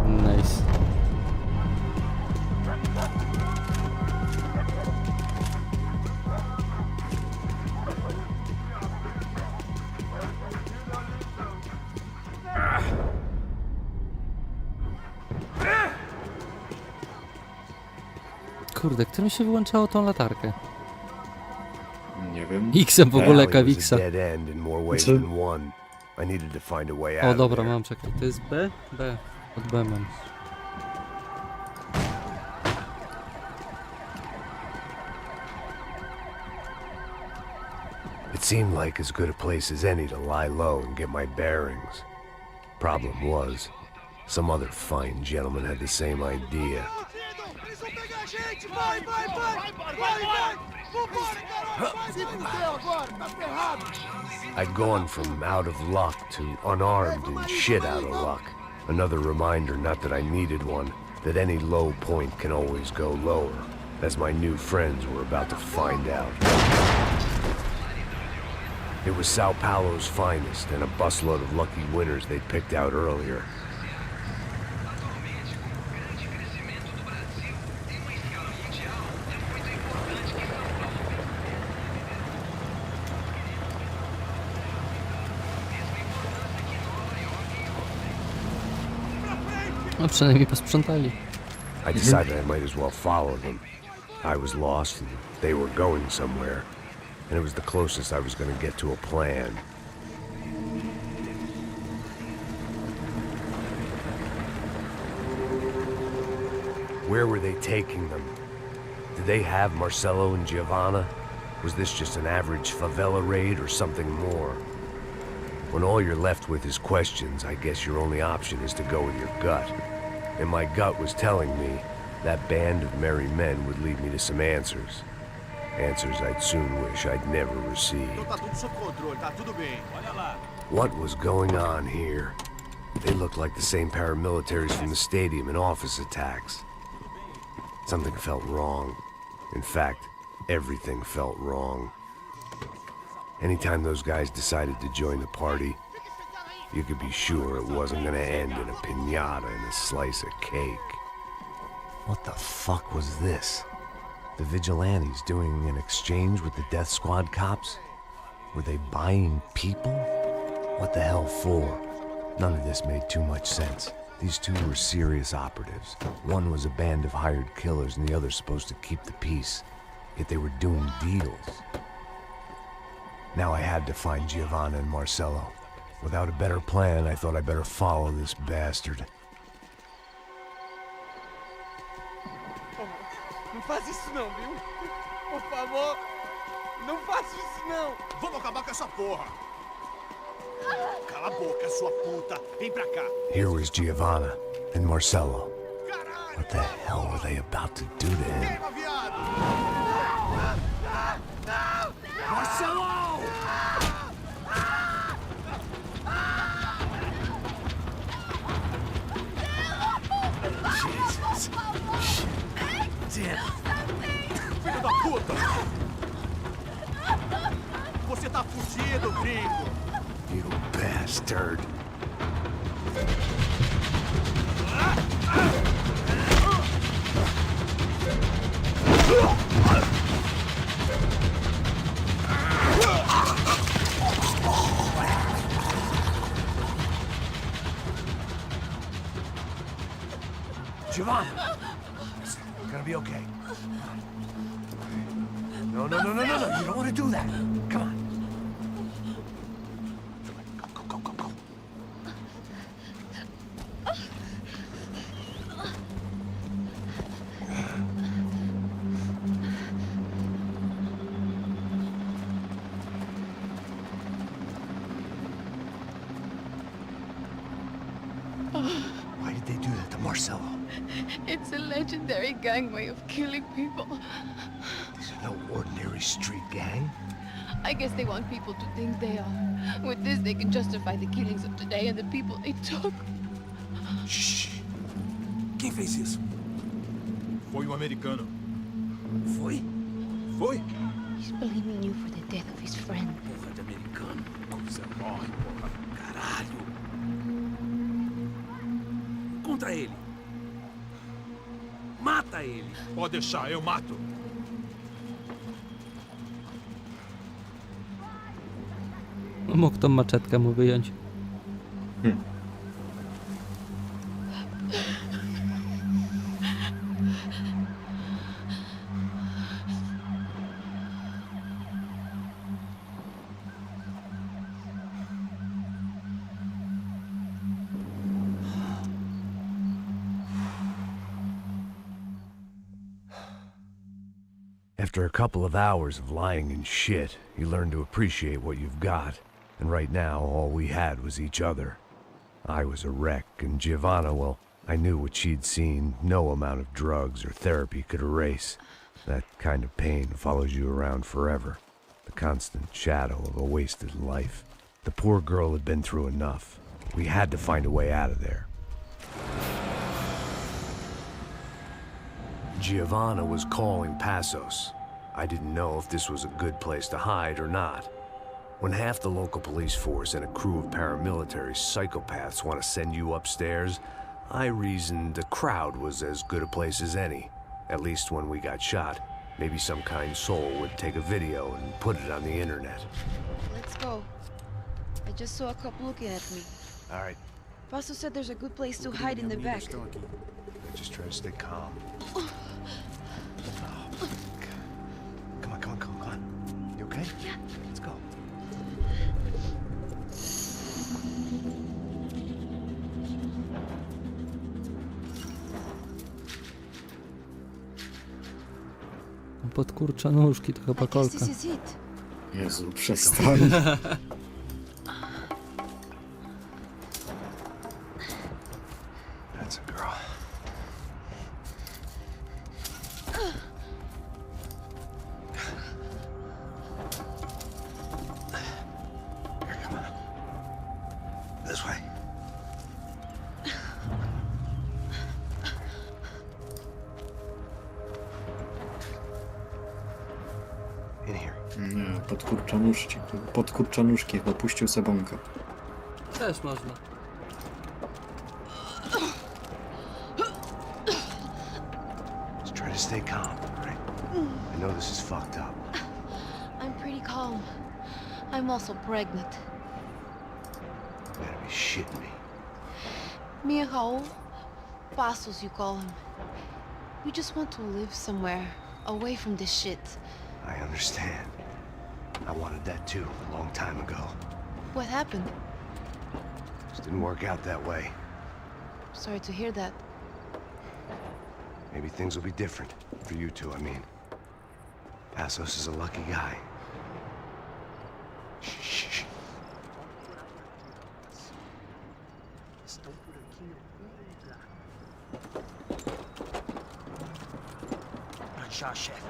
Nice. Kurde, którym się wyłączało tą latarkę? Nie wiem. X-em w ogóle Alley was a Kawixa. dead end in more ways than one. I needed to find a way out O of dobra, there. mam, czekaj, to jest B? B. Od B mam. It seemed like as good a place as any to lie low and get my bearings. Problem was, some other fine gentleman had the same idea. I'd gone from out of luck to unarmed and shit out of luck. Another reminder, not that I needed one, that any low point can always go lower, as my new friends were about to find out. It was Sao Paulo's finest and a busload of lucky winners they'd picked out earlier. No przynajmniej posprzątali. I decided I might as well follow them. I was lost and they were going somewhere, and it was the closest I was going to get to a plan. Where were they taking them? Did they have Marcelo and Giovanna? Was this just an average favela raid or something more? When all you're left with is questions, I guess your only option is to go with your gut. And my gut was telling me that band of merry men would lead me to some answers. Answers I'd soon wish I'd never received. What was going on here? They looked like the same paramilitaries from the stadium in office attacks. Something felt wrong. In fact, everything felt wrong. Anytime those guys decided to join the party, you could be sure it wasn't gonna end in a piñata and a slice of cake. What the fuck was this? The vigilantes doing an exchange with the death squad cops? Were they buying people? What the hell for? None of this made too much sense. These two were serious operatives. One was a band of hired killers and the other supposed to keep the peace. Yet they were doing deals. Now I had to find Giovanna and Marcelo. Without a better plan, I thought I better follow this bastard. Não faz isso não, viu? Por favor, não faça isso não. Vamos acabar com essa porra. Cala a boca, sua puta. Vem pra cá. Here was Giovanna and Marcelo. What the hell were they about to do to him? Marcelo! Jesus. Shit. Filho da puta! Você tá fugido, gringo! You bastard. Giovanni! Listen, you're gonna be okay. No, no, no, no, no, no. You don't want to do that. Come on. Go, go, go, go, go. Why did they do that to Marcelo? It's a legendary gang way of killing people. These are no ordinary street gang. I guess they want people to think they are. With this, they can justify the killings of today and the people they took. Shh. Quem fez isso? Foi americano. Foi? Foi? He's blaming you for the death of his friend. Porra de americano. Você morre, porra. Caralho. Contra ele. Mata ele. Pode deixar, eu mato. No, mógł tą maczetkę mu wyjąć. After a couple of hours of lying in shit, you learn to appreciate what you've got. And right now, all we had was each other. I was a wreck, and Giovanna, well, I knew what she'd seen no amount of drugs or therapy could erase. That kind of pain follows you around forever. The constant shadow of a wasted life. The poor girl had been through enough. We had to find a way out of there. Giovanna was calling Passos. I didn't know if this was a good place to hide or not. When half the local police force and a crew of paramilitary psychopaths want to send you upstairs, I reasoned the crowd was as good a place as any. At least when we got shot, maybe some kind soul would take a video and put it on the internet. Let's go. I just saw a cop looking at me. All right, Paso said there's a good place to hide in the back. just try to stay calm. Come on, come on, come on, come on. You okay? Yeah. Let's go. Podkurcza nóżki, to chyba I guess kolka. this is it. Jezu, przestań. That's a girl. Here, come on. This way. In here. Nie, podkurcza nóżki, chyba puścił sebonka. Też można. Just try to stay calm, right? I know this is fucked up. I'm pretty calm. I'm also pregnant. You gotta be shitting me. Me and Raul, Passos you call him. We just want to live somewhere, away from this shit. I understand. I wanted that too, a long time ago. What happened? Just didn't work out that way. Sorry to hear that. Maybe things will be different. For you two, I mean. Passos is a lucky guy. Shh, shh. Já, chefe.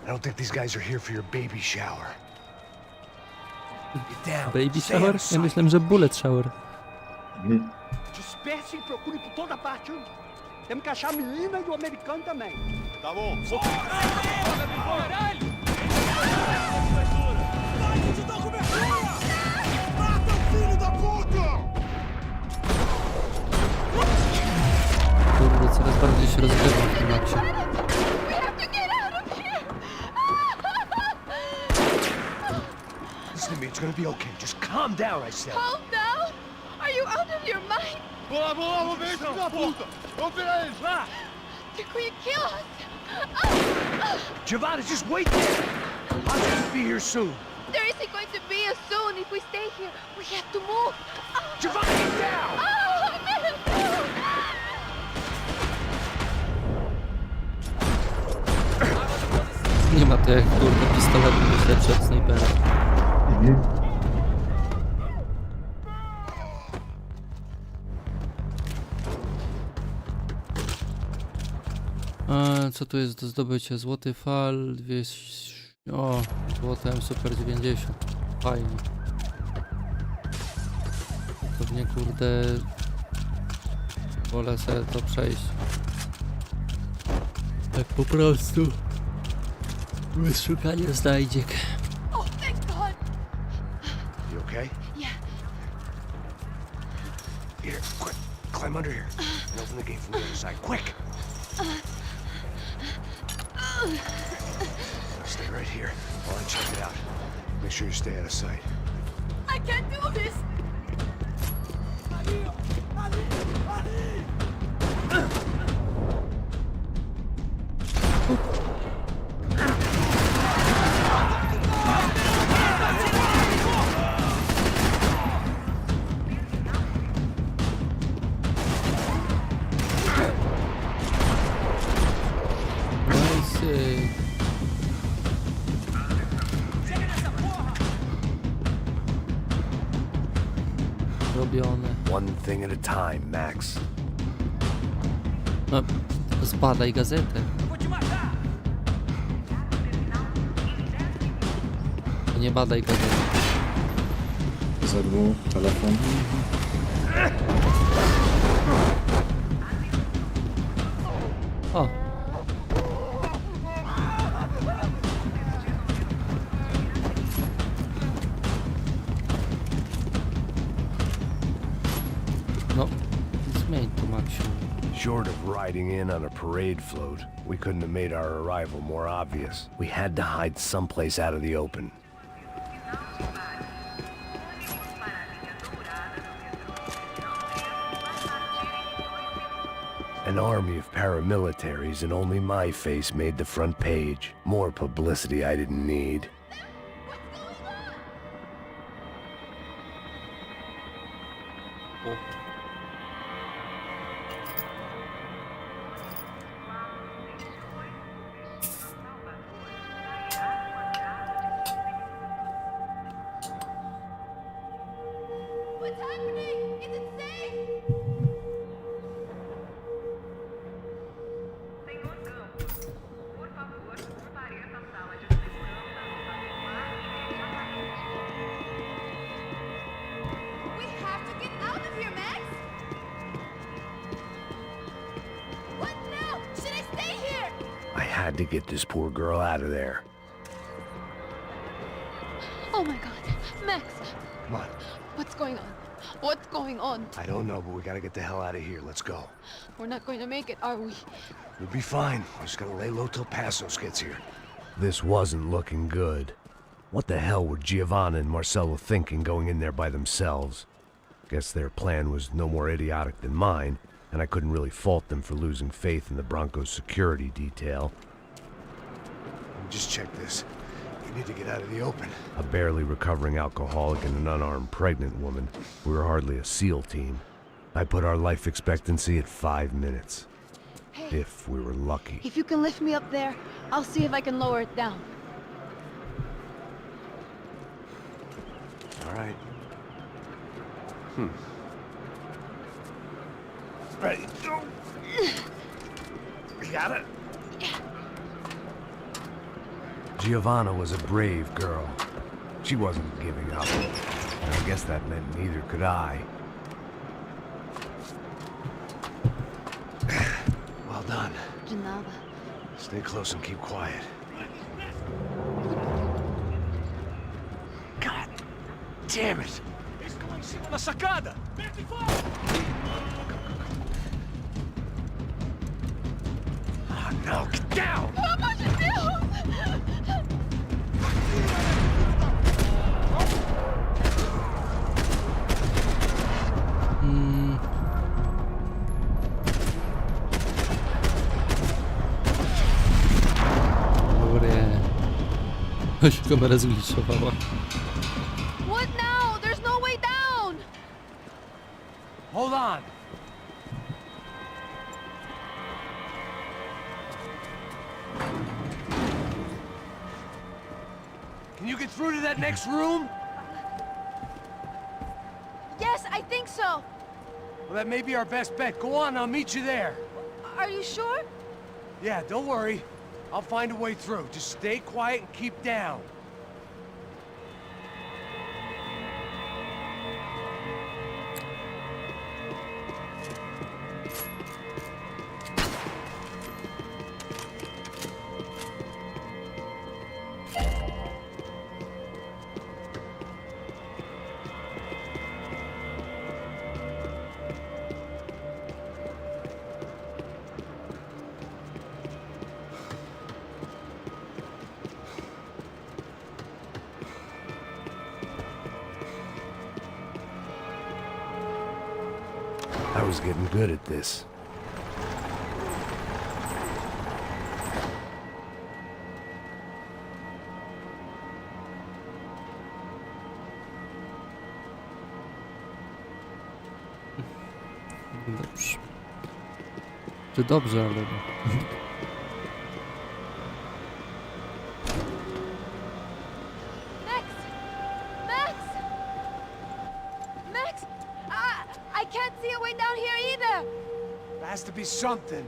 I don't think these guys are here for your baby shower. Get down. Baby Stay out shower? of Ja sight. myślałem, że bullet shower. Disperse e procure por toda parte. Temos que achar a menina e o americano também. Tá bom. Mata o filho da puta! Kurde, coraz bardziej się rozgrywa w tym akcie. We have to get out of here! This Listen to me, it's gonna be okay. Just calm down, I said. Calm down? Are you out of your mind? Vamos lá, vamos ver, filho da puta! Vamos virar eles, lá! They're going to kill us. Giovanna, just wait there. I'll just be here soon. There isn't going to be a soon if we stay here. We have to move. Giovanna, get down! Nie ma to jak kurde pistoletu być lepszy od snajpera. Co tu jest do zdobycia? Złoty fal, 200... O, złotem super 90. Fajnie. Pewnie kurde... Wolę sobie to przejść. Tak po prostu. Bez szukania znajdziek. Oh, thank God. You okay? Yeah. Here, quick. Climb under here. And open the gate from the other side. Quick! Now stay right here while I check it out. Make sure you stay out of sight. I can't do this. One thing at a time, Max. No, zbadaj gazetę. Nie badaj gazety. ZW, telefon. O. No, zmień tu, Maxiu. Short of riding in on a parade float, we couldn't have made our arrival more obvious. We had to hide someplace out of the open. An army of paramilitaries and only my face made the front page. More publicity I didn't need. What's happening? Is it safe? We have to get out of here, Max! What now? Should I stay here? I had to get this poor girl out of there. Oh my God. Max, Come on. what's going on? What's going on? I don't know, but we gotta get the hell out of here. Let's go. We're not going to make it, are we? We'll be fine. We just gotta lay low till Passos gets here. This wasn't looking good. What the hell were Giovanna and Marcello thinking going in there by themselves? Guess their plan was no more idiotic than mine, and I couldn't really fault them for losing faith in the Broncos security detail. Just check this. We need to get out of the open. A barely recovering alcoholic and an unarmed pregnant woman. We were hardly a SEAL team. I put our life expectancy at 5 minutes. Hey. If we were lucky. If you can lift me up there, I'll see if I can lower it down. All right. Ready, go! You got it? Giovanna was a brave girl. She wasn't giving up. And I guess that meant neither could I. Well done. De nada. Stay close and keep quiet. God damn it! Na sacada! Oh no, get down! Pelo amor de Deus! Chyba się kamera zgliczowała. What now? There's no way down! Hold on. Can you get through to that next room? Yes, I think so. Well, that may be our best bet. Go on, I'll meet you there. Are you sure? Yeah, don't worry. I'll find a way through. Just stay quiet and keep down. I was getting good at this. Dobrze. Czy dobrze, ale... Max! I can't see a way down here either! There has to be something.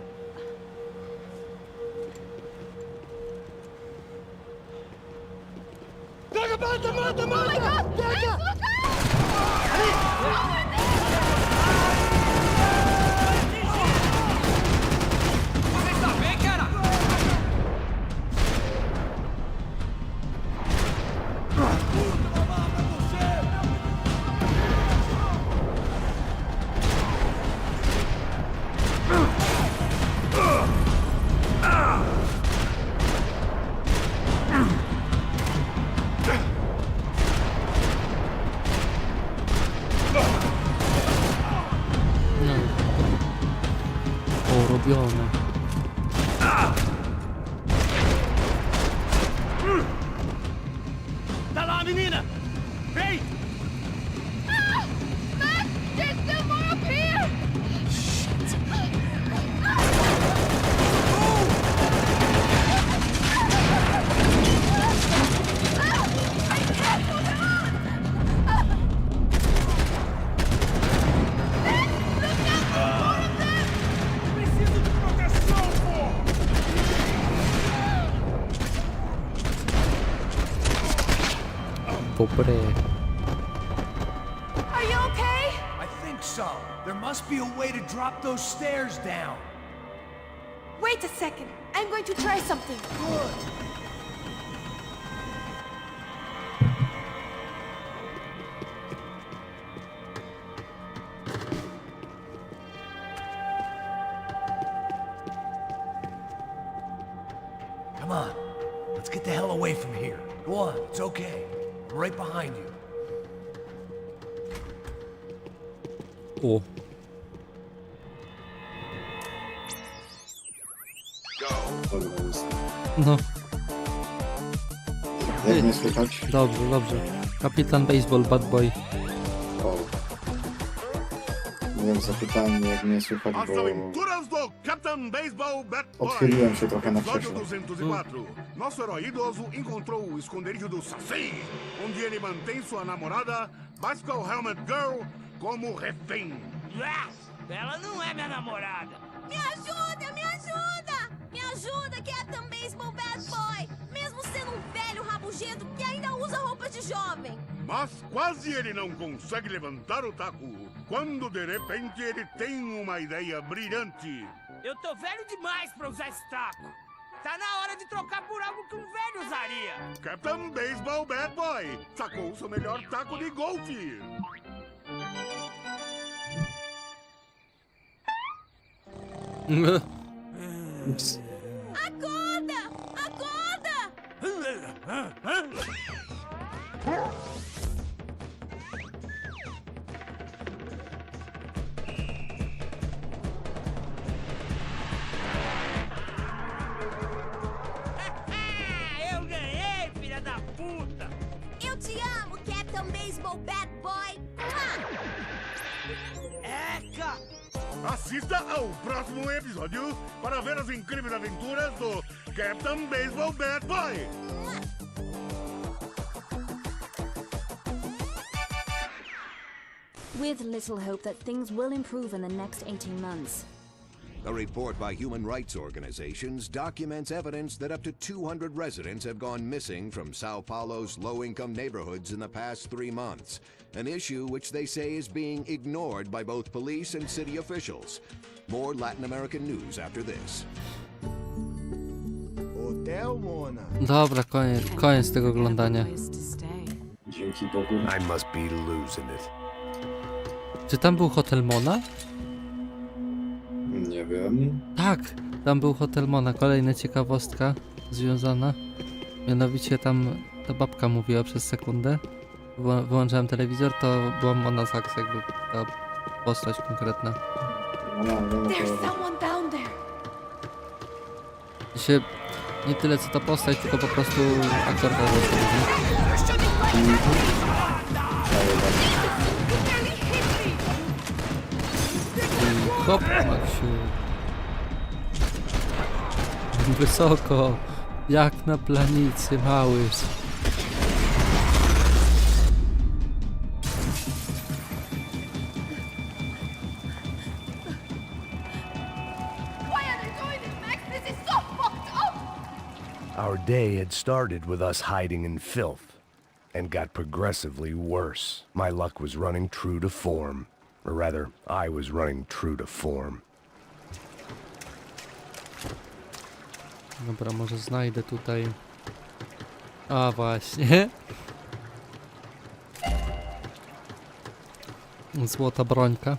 Oh my God! Max, look Robione. Dalla menina! Vem! Max! There's still more up here! Pobre. Are you okay? I think so. There must be a way to drop those stairs down. Wait a second. I'm going to try something. Good. Come on. Let's get the hell away from here. Go on, it's okay. I'm right behind you. O. No. Jak mnie słychać? Dobrze, dobrze. Kapitan Baseball, bad boy. O. Miałem zapytanie, jak mnie słychać, bo... Odchyliłem się trochę na krześle. Nosso herói idoso encontrou o esconderijo do Saci, onde ele mantém sua namorada, Bicycle Helmet Girl, como refém. Yes! Ela não é minha namorada! Me ajuda, me ajuda! Me ajuda, Captain Baseball Bad Boy! Mesmo sendo um velho rabugento que ainda usa roupas de jovem. Mas quase ele não consegue levantar o taco, quando de repente ele tem uma ideia brilhante. Eu tô velho demais pra usar esse taco. Tá na hora de trocar por algo que um velho usaria. Captain Baseball Bad Boy sacou seu melhor taco de golfe. Acorda! Acorda! Eu ganhei, filha da beisebol bat boy. Eca! Assista ao próximo episódio para ver as incríveis aventuras do Captain Baseball Bat Boy. With little hope that things will improve in the next 18 months. A report by human rights organizations documents evidence that up to 200 residents have gone missing from Sao Paulo's low-income neighborhoods in the past 3 months, an issue which they say is being ignored by both police and city officials. More Latin American news after this. Dobra, koniec tego oglądania. Dzięki Bogu. I must be losing it. Czy tam był hotel Mona? Nie wiem. Tak, tam był hotel Mona. Kolejna ciekawostka związana. Mianowicie tam ta babka mówiła przez sekundę. Wyłączałem telewizor, to była Mona Saks, jakby ta postać konkretna. There's someone down there. Się nie tyle co ta postać, tylko po prostu aktorka głosu. Hop, Maksiu. Wysoko, jak na planicy, mały. Our day had started with us hiding in filth, and got progressively worse. My luck was running true to form. Or rather, I was running true to form. Dobra, może znajdę tutaj... A właśnie. Złota brońka.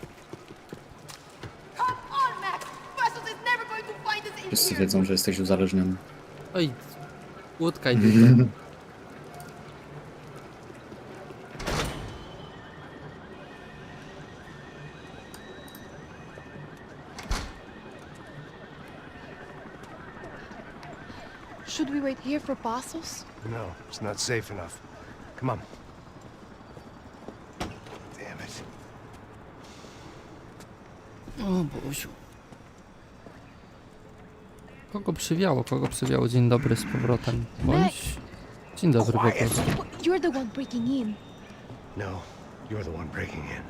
Wszyscy wiedzą, że jesteś uzależniony. Oj, łódkaj tutaj. Should we wait here for Passos? No, it's not safe enough. Come on. Damn it. O Boziu. Kogo przywiało? Kogo przywiało? Dzień dobry z powrotem. Bądź... Dzień dobry po prostu. You're the one breaking in. No, you're the one breaking in.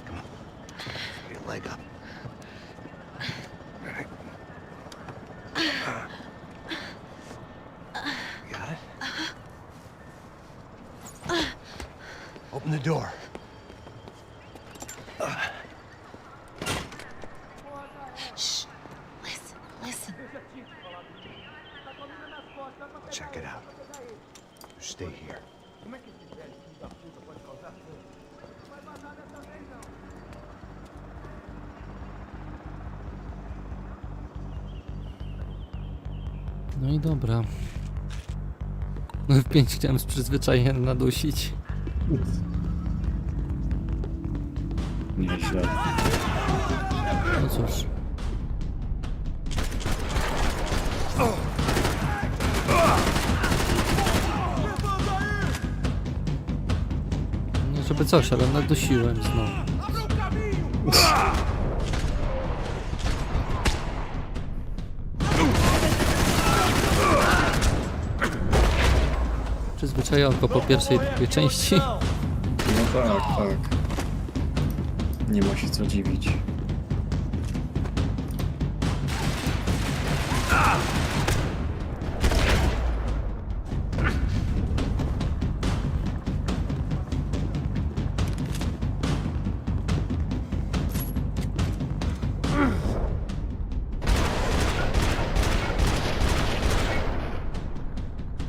Come on. Get your leg up. All right. Got it? Open the door. Shh. Listen, listen. Check it out. You stay here. No i dobra. W 5 chciałem z przyzwyczajenia nadusić. Nieźle. No cóż. Nie żeby coś, ale nadusiłem znowu. Przyzwyczajonko po pierwszej i drugiej części. No tak, tak. Nie ma się co dziwić.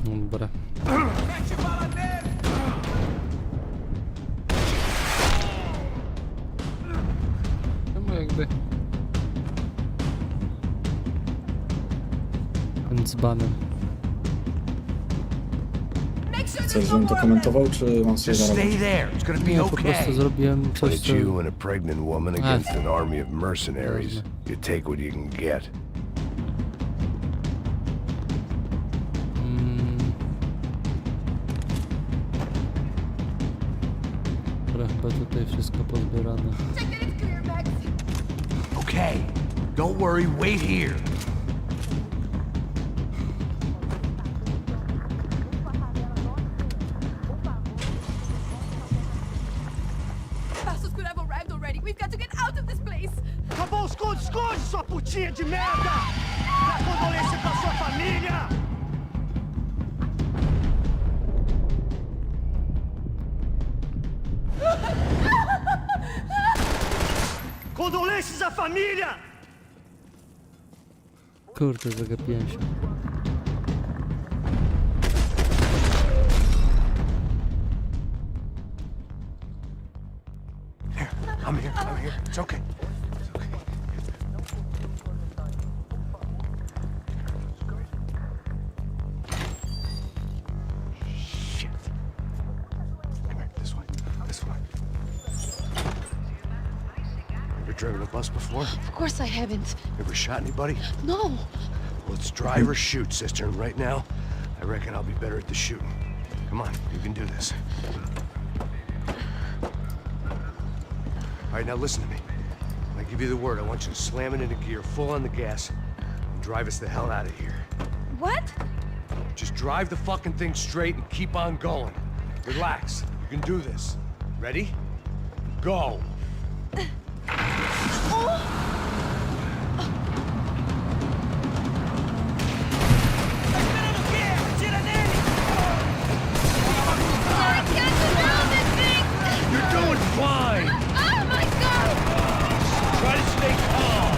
Dobra. No jakby... Ten dzbanem. Chcesz, żebym to komentował, czy mam sobie zarobić? Nie, po prostu zrobiłem coś, Put co... you and a pregnant woman against an army of mercenaries. You take what you can get. Dobra, chyba tutaj wszystko pozbierane. Okay, don't worry, wait here. Passos could have arrived already. We've got to get out of this place. Acabou, esconde, esconde, sua putinha de merda! Dá condolência pra sua família! Condolências à família! Kurde, zagapiłem się. I'm here. It's okay. It's okay. Shit. Come here, this way. This way. Ever driven a bus before? Of course I haven't. Ever shot anybody? No. Well, it's drive or shoot, sister, and right now, I reckon I'll be better at the shooting. Come on, you can do this. All right, now listen to me. When I give you the word, I want you to slam it into gear, full on the gas, and drive us the hell out of here. What? Just drive the fucking thing straight and keep on going. Relax. You can do this. Ready? Go. You're doing fine. Oh my god! Try to stay calm.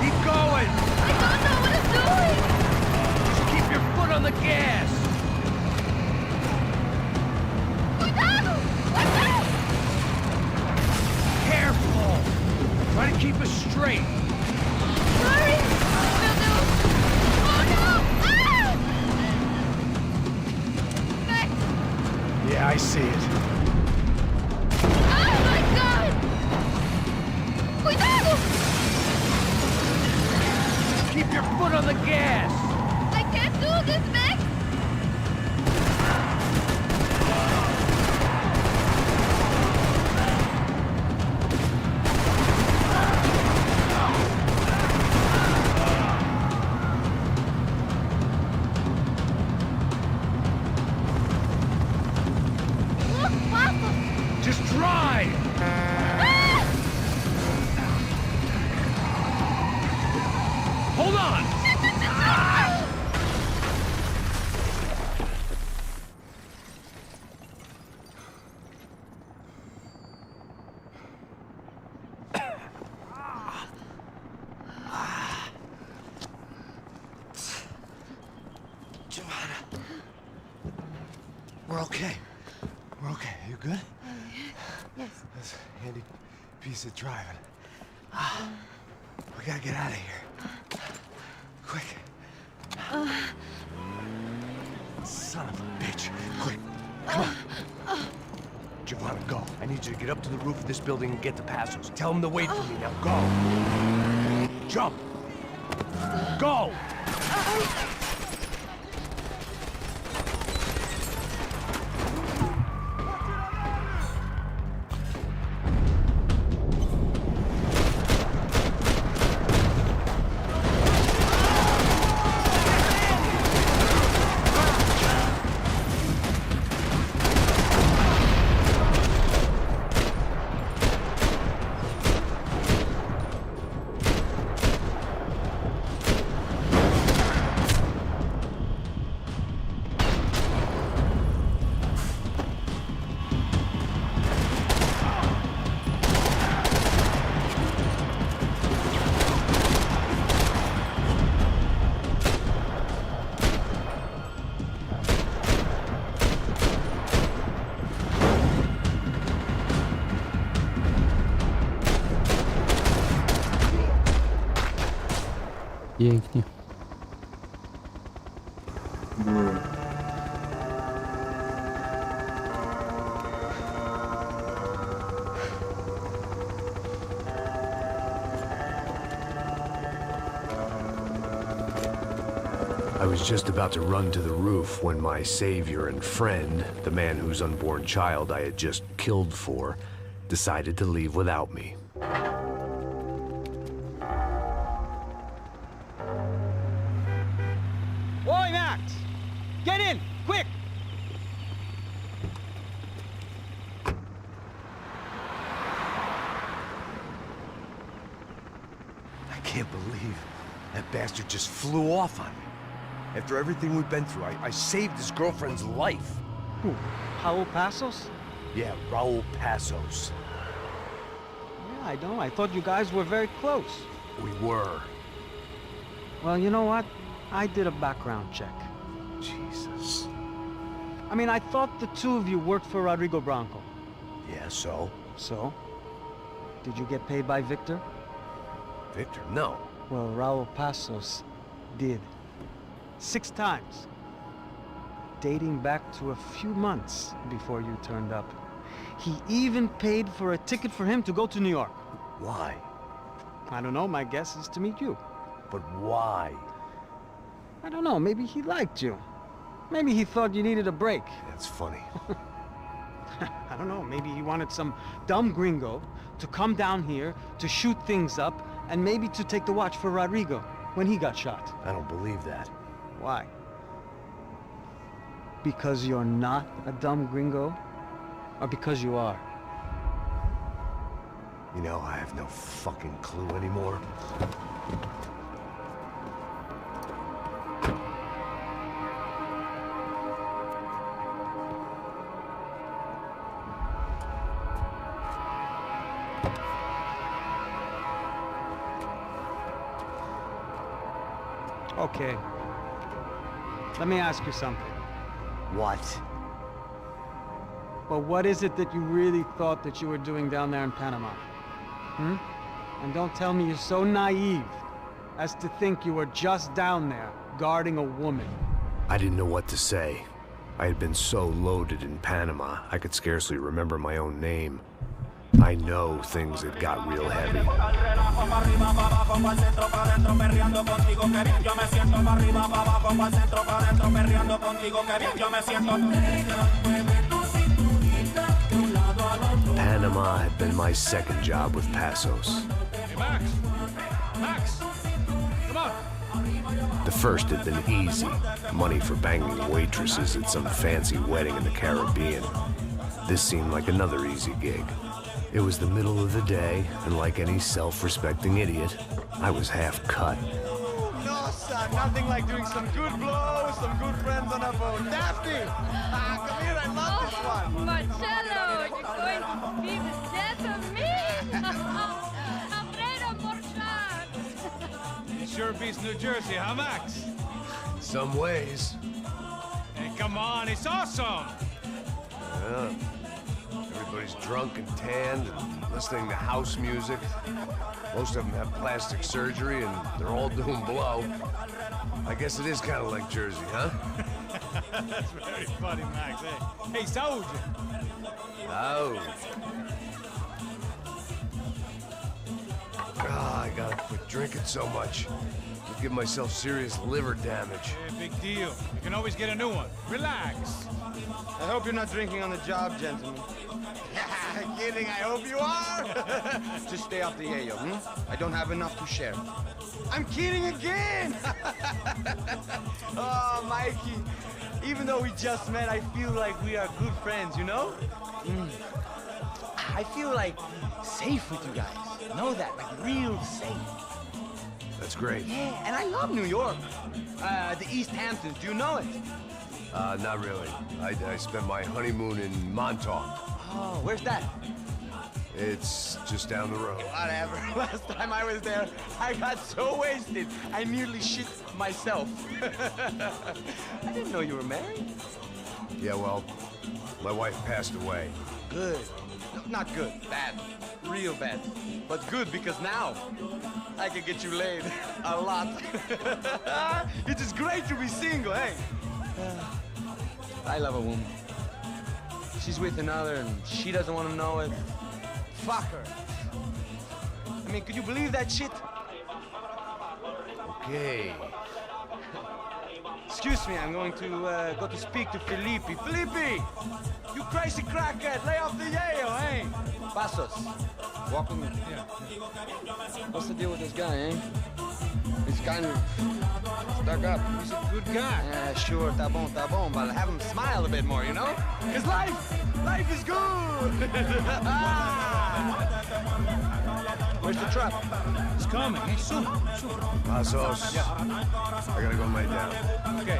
Keep going. I don't know what I'm doing. Just keep your foot on the gas. Cuidado! Watch out! Careful. Try to keep us straight. Sorry. Will do. Oh no! Ah! Max! Yeah, I see it. Oh my god! Cuidado! Keep your foot on the gas. I can't do this, Max! Look, Passos! Just drive. Hold on. We're okay. We're okay. You good? Yes. That's a handy piece of driving. We gotta get out of here. Quick. Son of a bitch. Quick. Come on. Giovanna, go. I need you to get up to the roof of this building and get to Passos. Tell them to wait for me. Now go. Jump. Go. Pięknie. I was just about to run to the roof when my savior and friend, the man whose unborn child I had just killed for, decided to leave without me. Oi, Max! Get in, quick! I can't believe that bastard just flew off on me. After everything we've been through, I saved his girlfriend's life. Who? Raul Passos? Yeah, Raul Passos. Yeah, I know. I thought you guys were very close. We were. Well, you know what? I did a background check. Jesus. I mean, I thought the two of you worked for Rodrigo Branco. Yeah, so? So? Did you get paid by Victor? Victor, no. Well, Raul Passos did. 6 times. Dating back to a few months before you turned up. He even paid for a ticket for him to go to New York. Why? I don't know, my guess is to meet you. But why? I don't know, maybe he liked you. Maybe he thought you needed a break. That's funny. I don't know, maybe he wanted some dumb gringo to come down here to shoot things up and maybe to take the watch for Rodrigo when he got shot. I don't believe that. Why? Because you're not a dumb gringo? Or because you are? You know, I have no fucking clue anymore. Okay. Let me ask you something. What? Well, what is it that you really thought that you were doing down there in Panama? Hmm? And don't tell me you're so naive as to think you were just down there guarding a woman. I didn't know what to say. I had been so loaded in Panama, I could scarcely remember my own name. I know things had got real heavy. Panama had been my second job with Passos. Hey, Max! Max! Come on! The first had been easy. Money for banging waitresses at some fancy wedding in the Caribbean. This seemed like another easy gig. It was the middle of the day, and like any self-respecting idiot, I was half cut. No, son, nothing like doing some good blows, some good friends on a boat. Daphne! Come here, I love this one. Marcello, you're going to be the death of me! Alfredo Morchan! It sure beats New Jersey, huh, Max? Some ways. Hey, come on, it's awesome! Yeah. Everybody's drunk and tanned and listening to house music. Most of them have plastic surgery and they're all doing blow. I guess it is kind of like Jersey, huh? That's very funny, Max. Hey, Saúde! Oh. I gotta quit drinking so much. I'll give myself serious liver damage. Hey, big deal. You can always get a new one. Relax. I hope you're not drinking on the job, gentlemen. Kidding, I hope you are. Just stay off the yayo, hmm? I don't have enough to share. I'm kidding again! Oh, Mikey, even though we just met, I feel like we are good friends, you know? I feel like safe with you guys. Know that, like real safe. That's great. Yeah, and I love New York. The East Hamptons, do you know it? Not really. I spent my honeymoon in Montauk. Oh, where's that? It's just down the road. Whatever. Last time I was there, I got so wasted, I nearly shit myself. I didn't know you were married. Yeah, well, my wife passed away. Good. Not good. Bad. Real bad. But good because now I can get you laid a lot. It is great to be single, hey? I love a woman. She's with another and she doesn't want to know it. Fuck her. I mean, could you believe that shit? Okay. Excuse me, I'm going to go to speak to Felipe. Felipe! You crazy crackhead! Lay off the yayo, hey! Pasos, walk with me. Yeah. What's the deal with this guy, eh? He's kind of stuck up. He's a good guy. Yeah, sure, tá bom, but have him smile a bit more, you know? Cause life is good! Where's the truck? It's coming, eh? Soon. Pasos. Yeah. I gotta go lay down. Okay.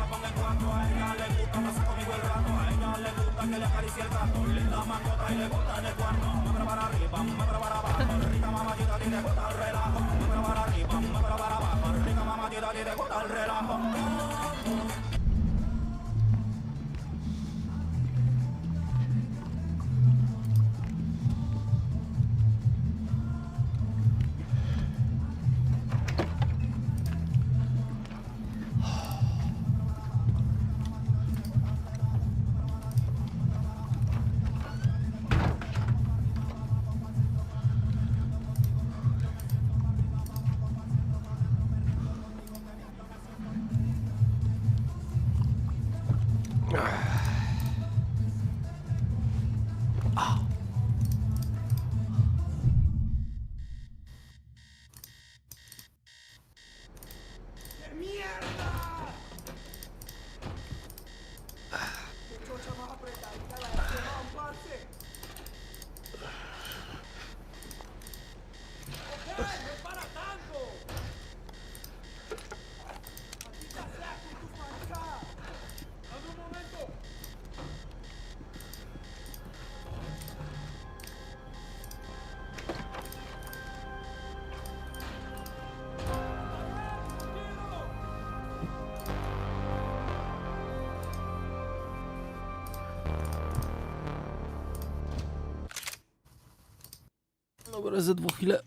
Dobra, ze 2 chwilę.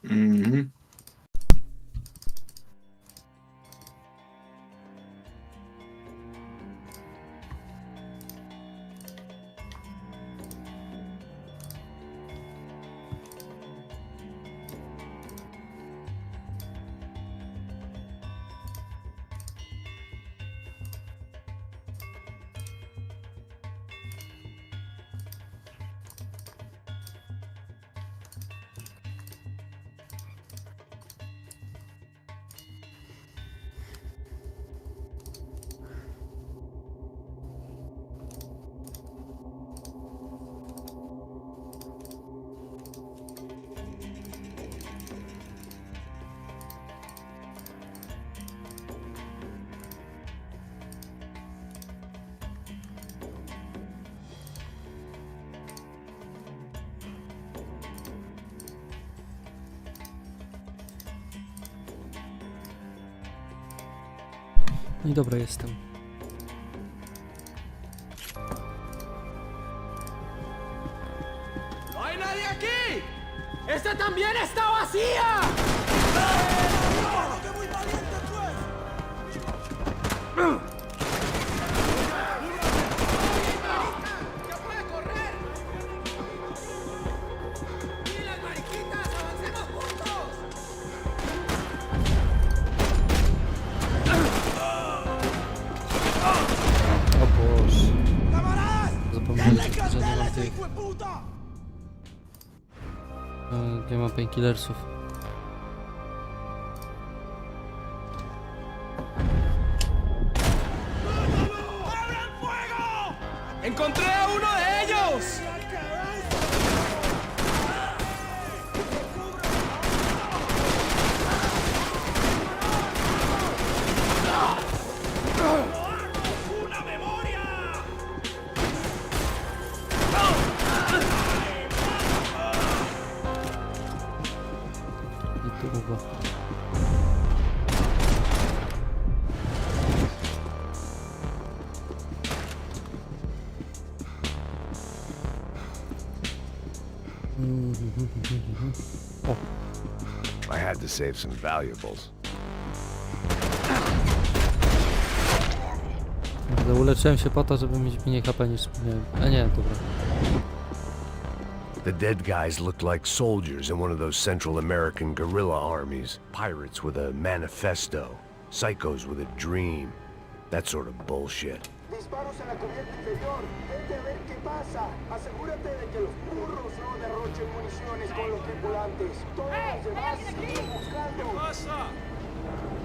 Mhm. No i dobra, jestem. ¡No hay nadie aquí! ¡Esta también está vacía! ¡Qué muy valiente ¡Ya puede correr! ¡Y las mariquitas! ¡Avancemos juntos! O Boże. Zapomniałem, że nie mam tych... Nie mam painkillersów. ¡Encontré a uno de ellos! ¡Una memoria! I długo. O. I had to save some valuables. Uleczyłem się po to, żeby mieć mniej HP niż miałem. A nie, dobra. The dead guys looked like soldiers in one of those Central American guerrilla armies. Pirates with a manifesto. Psychos with a dream. That sort of bullshit. Disparos en la cubierta inferior. Vete a ver qué pasa. Asegúrate de que los burros no derrochen municiones con los tripulantes. Todos los demás siguen buscando.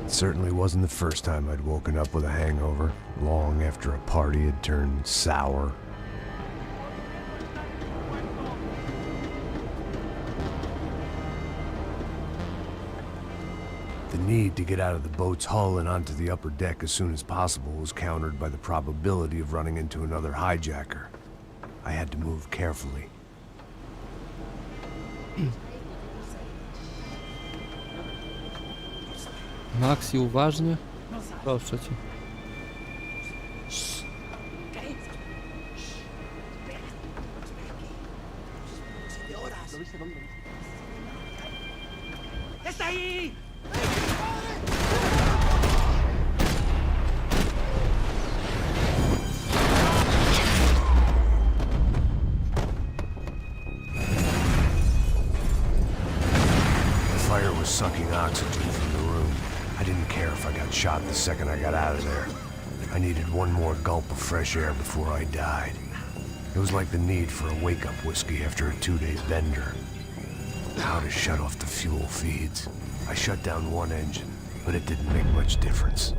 It certainly wasn't the first time I'd woken up with a hangover, long after a party had turned sour. The need to get out of the boat's hull and onto the upper deck as soon as possible was countered by the probability of running into another hijacker. I had to move carefully. Maxi, uważnie. Proszę cię. ¡Está ahí! The fire was sucking oxygen from the room. I didn't care if I got shot the second I got out of there. I needed one more gulp of fresh air before I died. It was like the need for a wake-up whiskey after a 2-day bender. How to shut off the fuel feeds. I shut down one engine, but it didn't make much difference.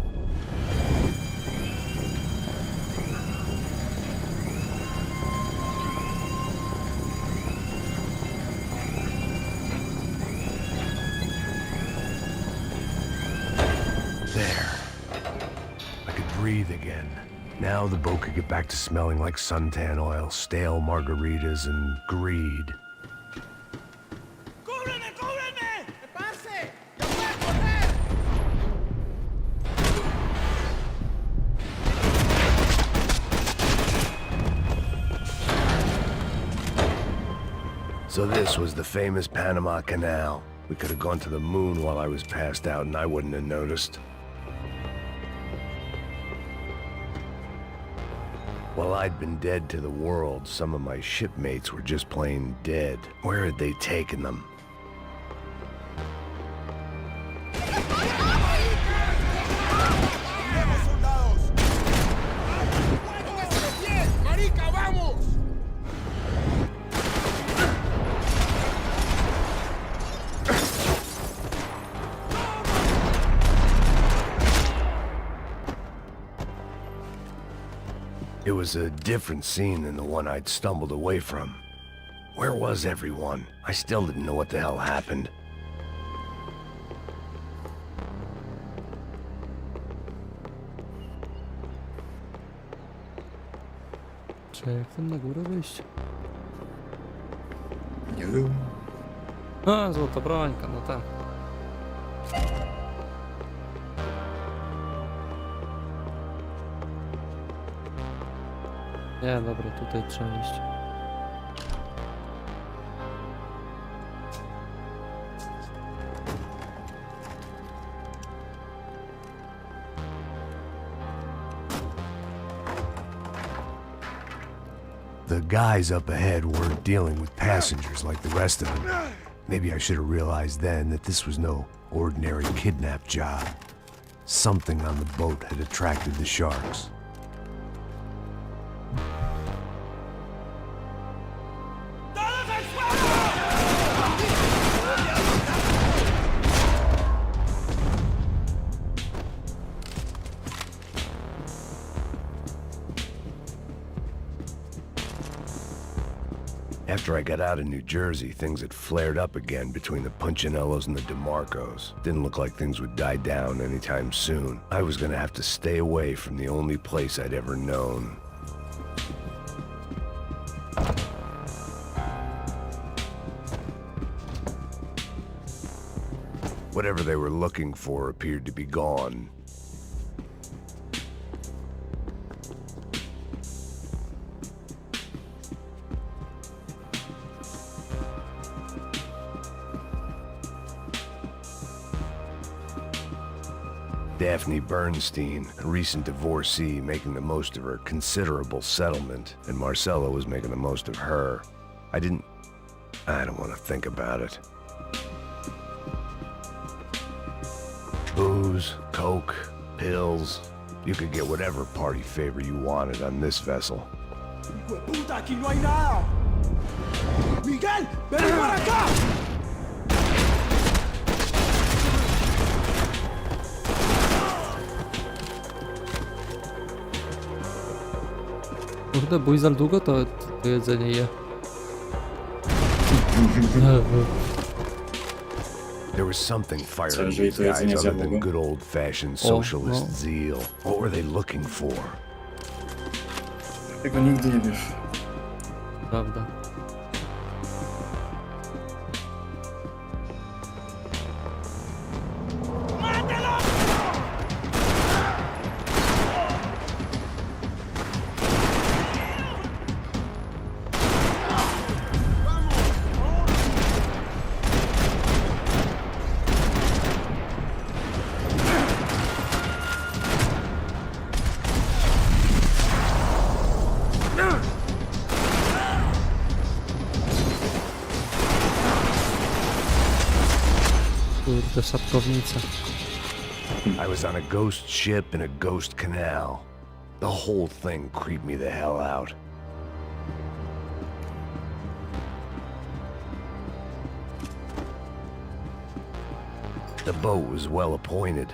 There. I could breathe again. Now the boat could get back to smelling like suntan oil, stale margaritas, and greed. So this was the famous Panama Canal. We could have gone to the moon while I was passed out and I wouldn't have noticed. While I'd been dead to the world, some of my shipmates were just plain dead. Where had they taken them? It was a different scene than the one I'd stumbled away from. Where was everyone? I still didn't know what the hell happened. Czy jak tam na górę wyjść? Nie wiem. A, złota brońka, no tak. Nie, dobra, tutaj trzeba iść. The guys up ahead weren't dealing with passengers like the rest of them. Maybe I should have realized then that this was no ordinary kidnap job. Something on the boat had attracted the sharks. After I got out of New Jersey, things had flared up again between the Punchinellos and the DeMarcos. Didn't look like things would die down anytime soon. I was gonna have to stay away from the only place I'd ever known. Whatever they were looking for appeared to be gone. Daphne Bernstein, a recent divorcee, making the most of her considerable settlement, and Marcella was making the most of her. I don't want to think about it. Booze, coke, pills, You could get whatever party favor you wanted on this vessel. ¡Puta, aquí no hay nada! ¡Miguel, ven para acá! Kurde, bój za długo to jedzenie je. There was something firing Co, jeżeli these to jedzenie guys other than zjadło go? good old-fashioned O, socialist no. zeal. What were they looking for? Tego nigdy nie wiesz. Prawda. Kurde, szatkownica. I was on a ghost ship in a ghost canal. The whole thing creeped me the hell out. The boat was well appointed.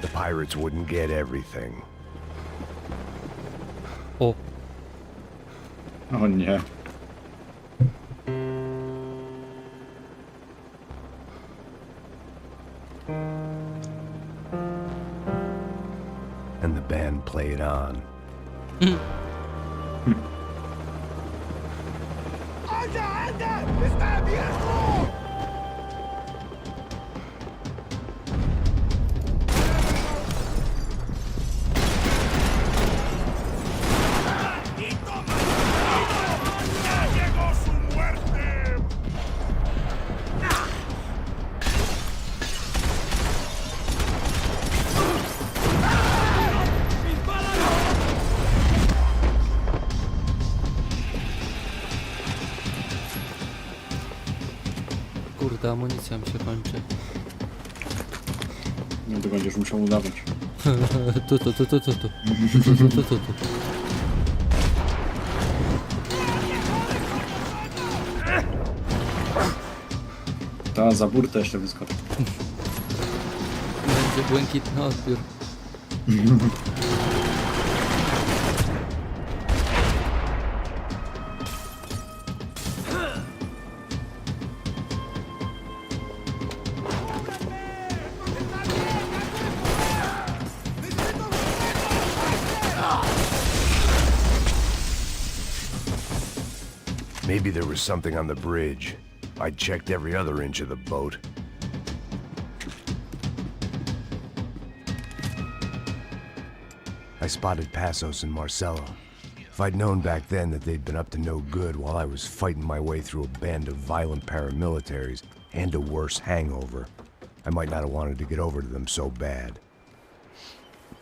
The pirates wouldn't get everything. O, O nie. And the band played on. ¡Anda, anda! ¡Está abierto! ¡Maldito, maldito! ¡Ya llegó su muerte! kurde, amunicja mi się kończy. No to będziesz musiał udawać. Tu. Ta za burtę jeszcze wyskoczy. Będzie błękitny odbiór. Maybe there was something on the bridge. I checked every other inch of the boat. I spotted Passos and Marcella. If I'd known back then that they'd been up to no good while I was fighting my way through a band of violent paramilitaries and a worse hangover, I might not have wanted to get over to them so bad.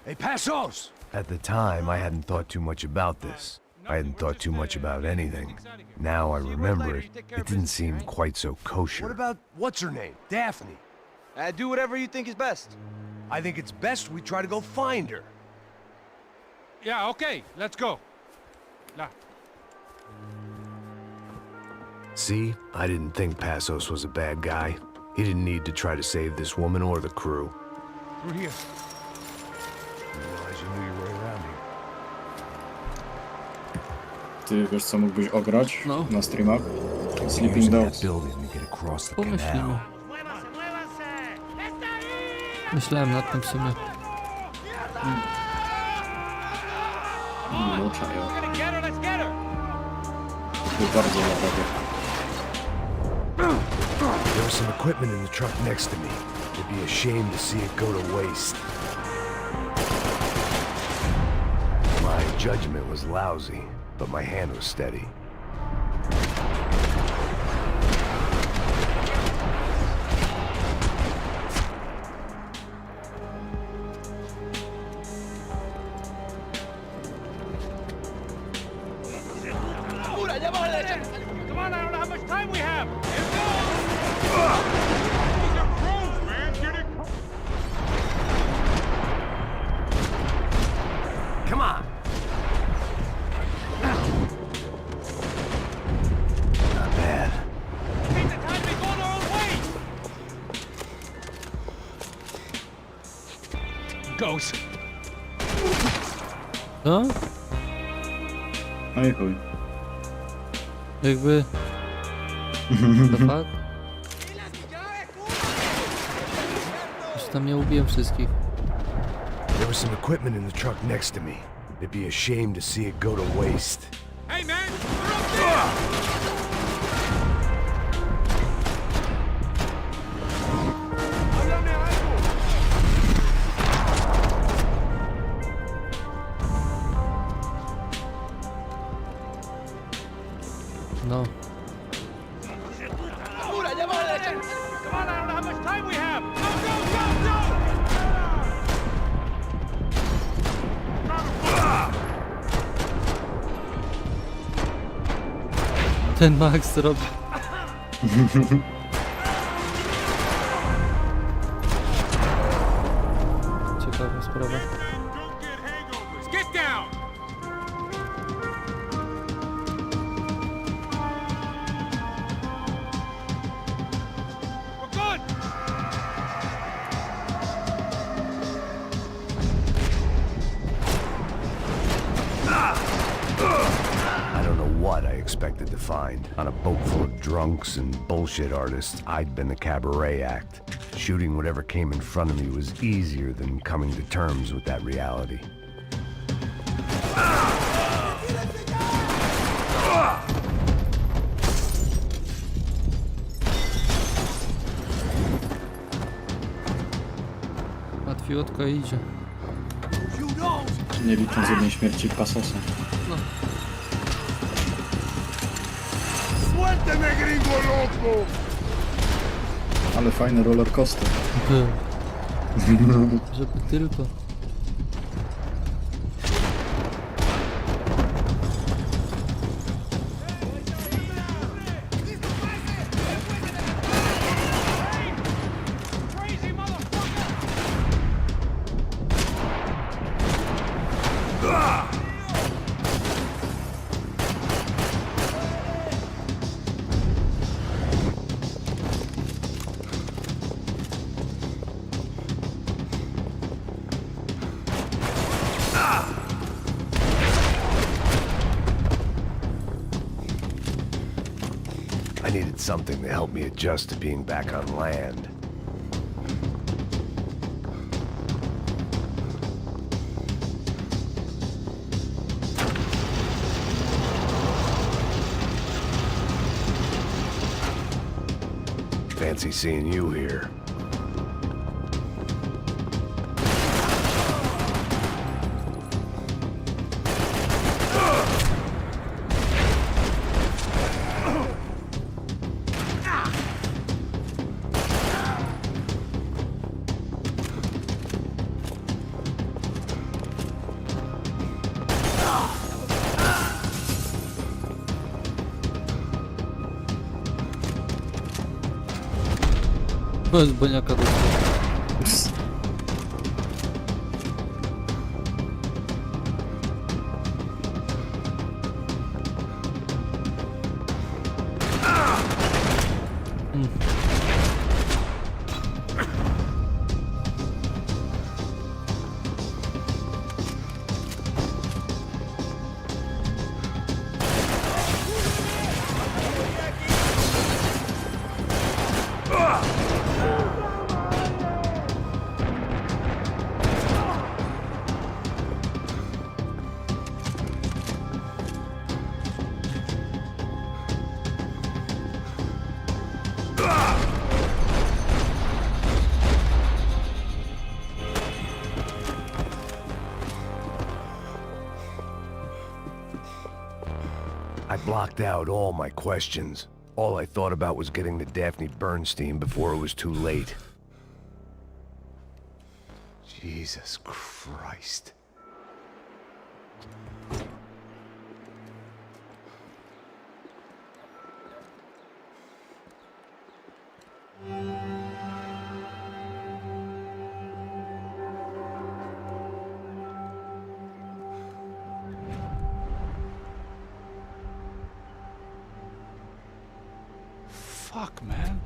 Hey, Passos! At the time, I hadn't thought too much about this. I hadn't thought too much about anything. Now I remember it, it didn't seem quite so kosher. What about what's her name? Daphne. Do whatever you think is best. I think it's best we try to go find her. Yeah, okay, let's go. Nah. See, I didn't think Passos was a bad guy. He didn't need to try to save this woman or the crew. Through here. Didn't realize you knew your way around here. Ty wiesz co mógłbyś ograć No. na streamach? Sleeping Using that Dogs. building to get across the Pomyślimy. canal. Myślałem nad tym w sumie. No czają. Get her, let's get her! To bardzo naprawdę. There was some equipment in the truck next to me. It'd be a shame to see it go to waste. My judgment was lousy, but my hand was steady. Come on, I don't know how much time we have. Come on! Not bad. Take the time to go our own way. Goes. No? No i chuj. Jakby... To fakt? Już tam nie ubiłem wszystkich. There was some equipment in the truck next to me. It'd be a shame to see it go to waste. Hey, man, we're up there. No. Come on, I don't know how much time we have. Go! Ten Max robi. Ciekawa sprawa. Get down. We're good. I don't know what I expected to find. On a boat full of drunks and bullshit artists, I'd been the cabaret act. Shooting whatever came in front of me was easier than coming to terms with that reality. Łatwiutko idzie. Nie licząc jednej śmierci Pasosa. No. ¡Suélteme, gringo loco! Ale fajny roller coaster. Żeby tylko. I needed something to help me adjust to being back on land. Fancy seeing you here. Bez baniaka do blocked out all my questions. All I thought about was getting to Daphne Bernstein before it was too late. Jesus Christ. Fuck, man.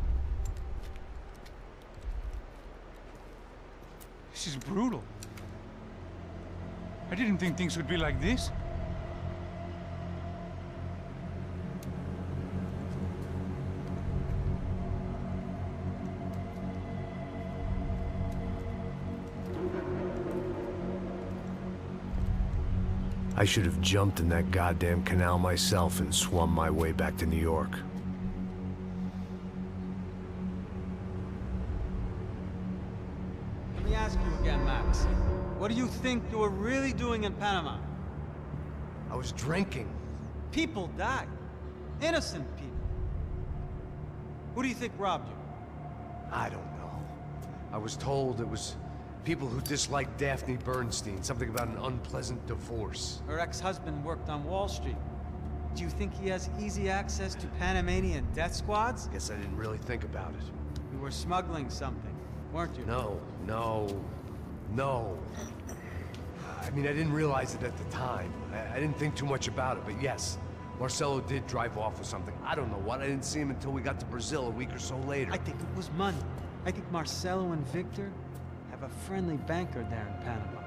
This is brutal. I didn't think things would be like this. I should have jumped in that goddamn canal myself and swum my way back to New York. Let me ask you again, Max. What do you think you were really doing in Panama? I was drinking. People died. Innocent people. Who do you think robbed you? I don't know. I was told it was people who disliked Daphne Bernstein, something about an unpleasant divorce. Her ex-husband worked on Wall Street. Do you think he has easy access to Panamanian death squads? Guess I didn't really think about it. You were smuggling something, weren't you? No. I mean, I didn't realize it at the time. I didn't think too much about it, but yes, Marcelo did drive off with something. I don't know what. I didn't see him until we got to Brazil a week or so later. I think it was money. I think Marcelo and Victor have a friendly banker there in Panama.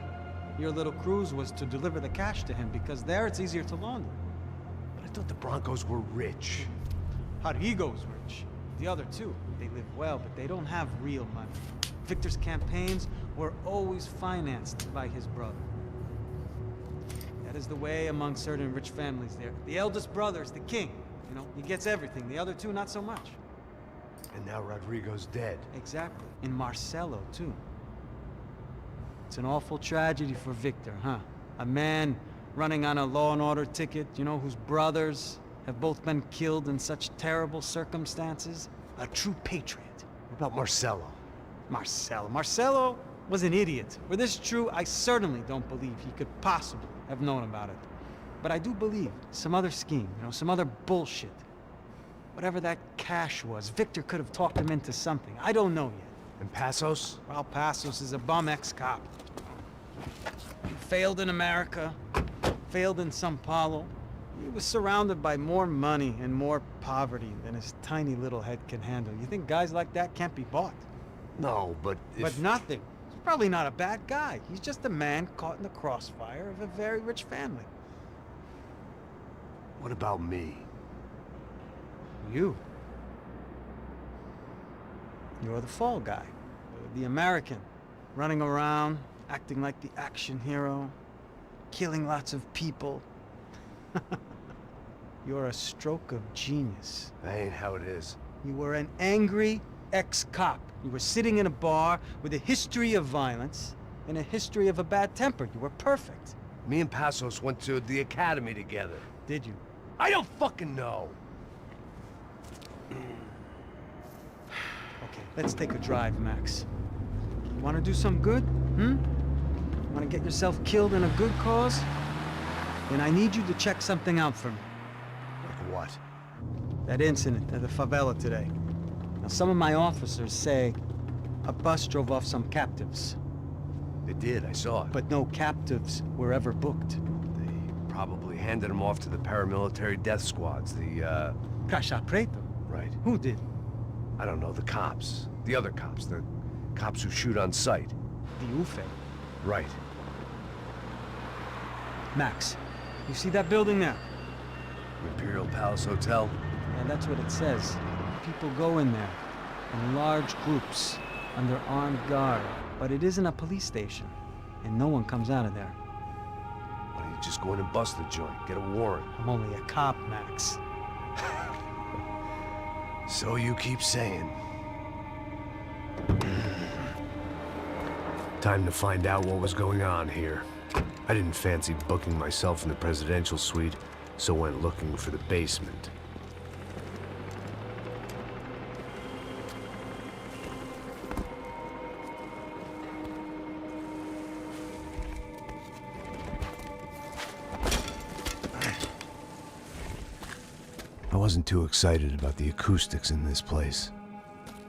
Your little cruise was to deliver the cash to him because there it's easier to launder. But I thought the Broncos were rich. Rodrigo's rich. The other two, they live well, but they don't have real money. Victor's campaigns were always financed by his brother. That is the way among certain rich families there. The eldest brother is the king. You know, he gets everything. The other two, not so much. And now Rodrigo's dead. Exactly. And Marcelo, too. It's an awful tragedy for Victor, huh? A man running on a law and order ticket, you know, whose brothers have both been killed in such terrible circumstances. A true patriot. What about Marcelo? Marcelo was an idiot. Were this true, I certainly don't believe he could possibly have known about it. But I do believe some other scheme, you know, some other bullshit. Whatever that cash was, Victor could have talked him into something. I don't know yet. And Passos? Well, Passos is a bum ex-cop. He failed in America, failed in Sao Paulo. He was surrounded by more money and more poverty than his tiny little head can handle. You think guys like that can't be bought? No, but But nothing. He's probably not a bad guy. He's just a man caught in the crossfire of a very rich family. What about me? You. You're the fall guy. The American. Running around, acting like the action hero. Killing lots of people. You're a stroke of genius. That ain't how it is. You were an angry ex-cop. You were sitting in a bar with a history of violence and a history of a bad temper. You were perfect. Me and Passos went to the academy together. Did you? I don't fucking know. Okay, let's take a drive, Max. You want to do some good? Want to get yourself killed in a good cause? Then I need you to check something out for me. Like what? That incident at the favela today. Now, some of my officers say a bus drove off some captives. They did, I saw it. But no captives were ever booked. They probably handed them off to the paramilitary death squads, the, Caixa Preta? Right. Who did? I don't know, the cops. The other cops, the cops who shoot on sight. The UFE. Right. Max, you see that building there? Imperial Palace Hotel? Yeah, that's what it says. People go in there in large groups under armed guard. But it isn't a police station, and no one comes out of there. Why don't you just go in and bust the joint, get a warrant? I'm only a cop, Max. So you keep saying. Time to find out what was going on here. I didn't fancy booking myself in the presidential suite. so went looking for the basement. I wasn't too excited about the acoustics in this place.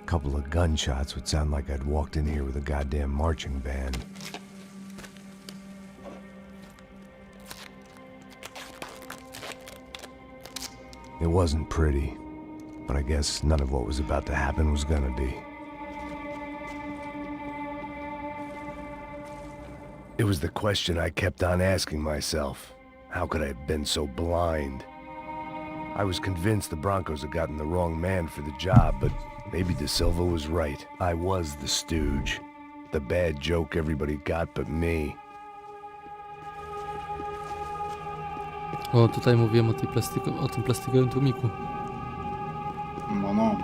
A couple of gunshots would sound like I'd walked in here with a goddamn marching band. It wasn't pretty, but I guess none of what was about to happen was gonna be. It was the question I kept on asking myself. How could I have been so blind? I was convinced the Broncos had gotten the wrong man for the job, but maybe De Silva was right. I was the stooge. The bad joke everybody got but me. O, tutaj mówiłem o tym plastikowym tłumiku. No.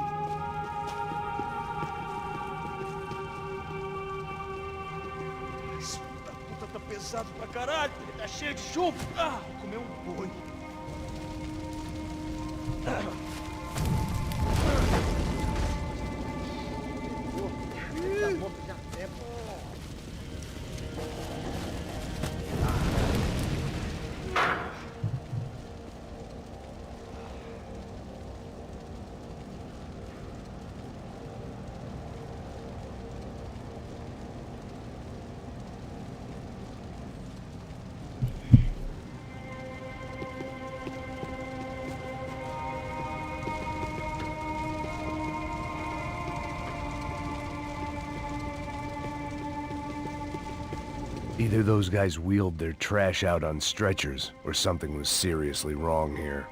Puta, tá pesado pra caralho. Tá cheio de chumbo. Ah, vou comer boi. Either those guys wheeled their trash out on stretchers, or something was seriously wrong here.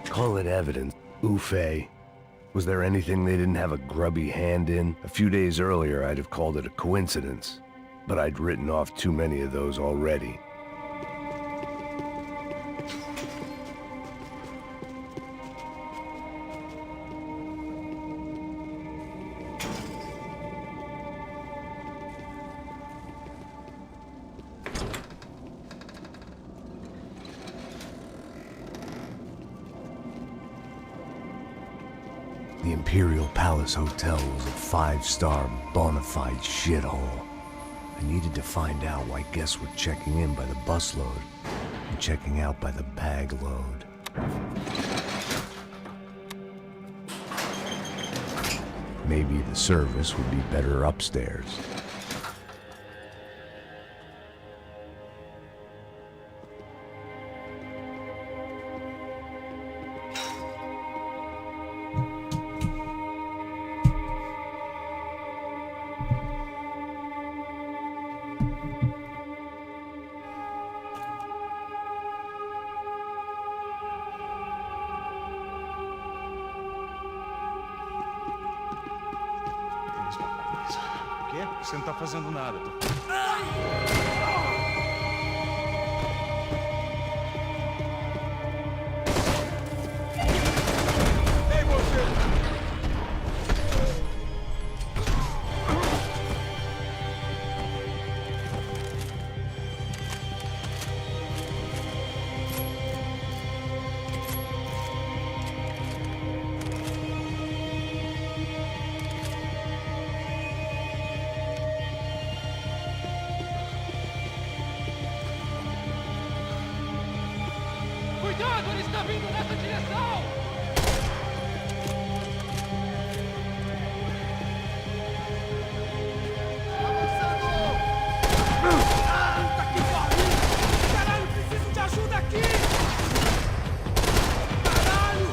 Call it evidence. Oof-ay. Was there anything they didn't have a grubby hand in? A few days earlier, I'd have called it a coincidence, but I'd written off too many of those already. The Imperial Palace Hotel was a five-star, bona fide shithole. I needed to find out why guests were checking in by the busload and checking out by the bag load. Maybe the service would be better upstairs. O quê? Você não tá fazendo nada. Ei, você! Cuidado, ele está vindo nessa direção! Puta que pariu! Caralho, preciso de ajuda aqui! Caralho!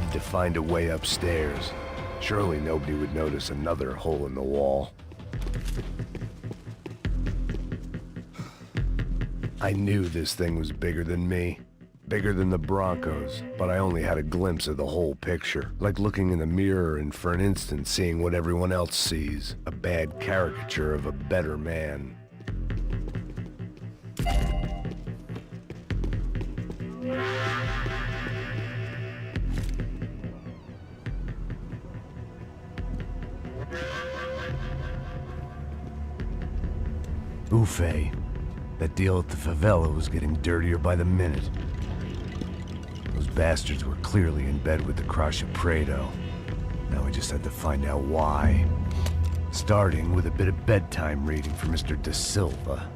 need to find a way upstairs. Surely nobody would notice another hole in the wall. I knew this thing was bigger than me. Bigger than the Broncos, but I only had a glimpse of the whole picture. Like looking in the mirror and for an instant seeing what everyone else sees. A bad caricature of a better man. Ufe. That deal at the favela was getting dirtier by the minute. Those bastards were clearly in bed with the Crusher Prado. Now we just had to find out why. Starting with a bit of bedtime reading for Mr. Da Silva.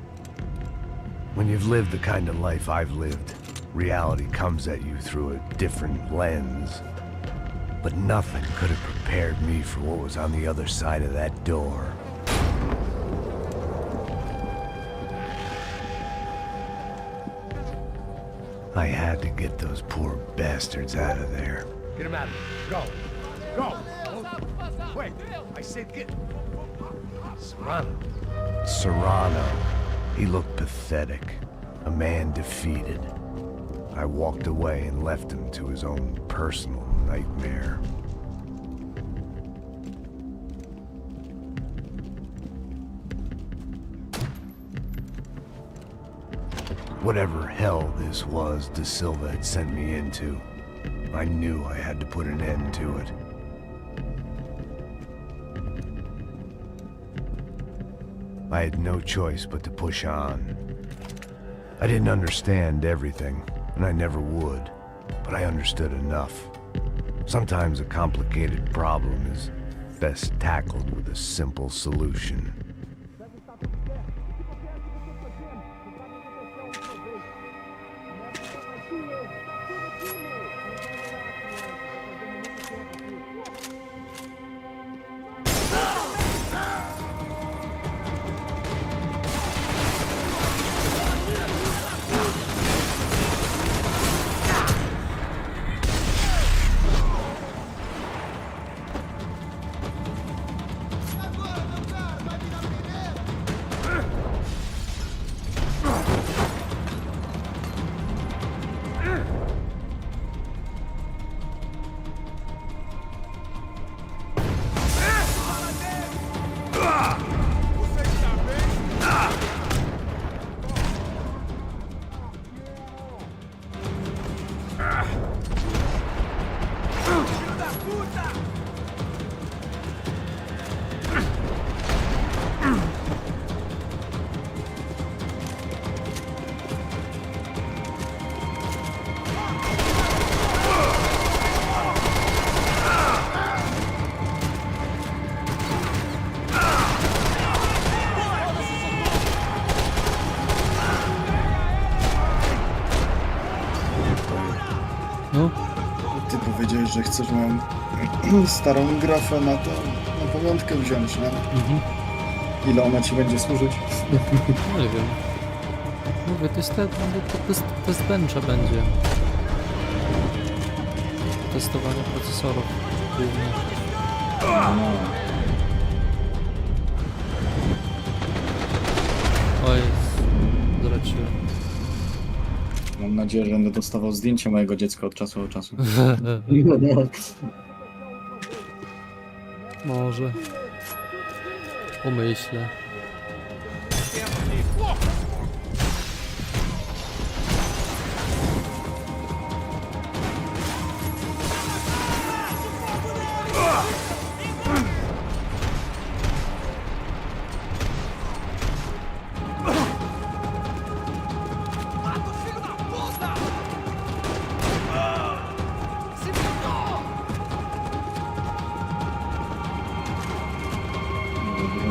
When you've lived the kind of life I've lived, reality comes at you through a different lens. But nothing could have prepared me for what was on the other side of that door. I had to get those poor bastards out of there. Get him out of here. Go. Go. Wait, I said get... Serrano. Serrano. He looked pathetic. A man defeated. I walked away and left him to his own personal nightmare. Whatever hell this was Da Silva had sent me into, I knew I had to put an end to it. I had no choice but to push on. I didn't understand everything, and I never would, but I understood enough. Sometimes a complicated problem is best tackled with a simple solution. Ty powiedziałeś, że chcesz moją starą grafę na pamiątkę wziąć, nie? Ile ona ci będzie służyć? Nie wiem. Mówię, test bencha będzie. Testowanie procesorów głównie. Oj, zraciłem. Mam nadzieję, że będę dostawał zdjęcia mojego dziecka od czasu do czasu. Może. Pomyślę.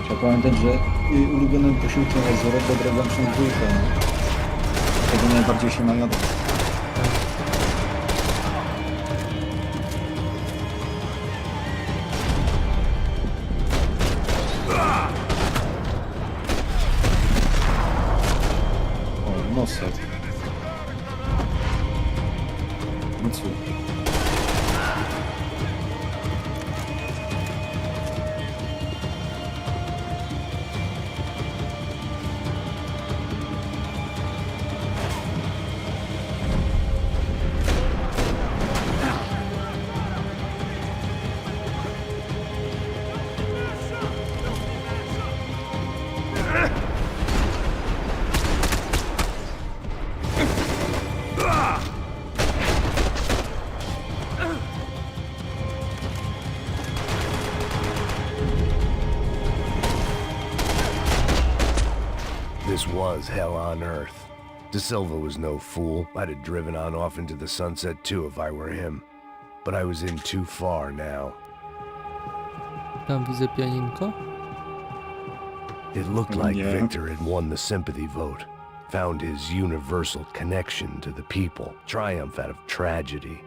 Trzeba pamiętać, że ulubionym posiłkiem jest Red Dead Redemption 2. Tego najbardziej się najada. O, nosek. Nic. This was hell on earth. De Silva was no fool. I'd have driven on off into the sunset too if I were him. But I was in too far now. Tam widzę pianinko. It looked like Yeah. Victor had won the sympathy vote, found his universal connection to the people, triumph out of tragedy.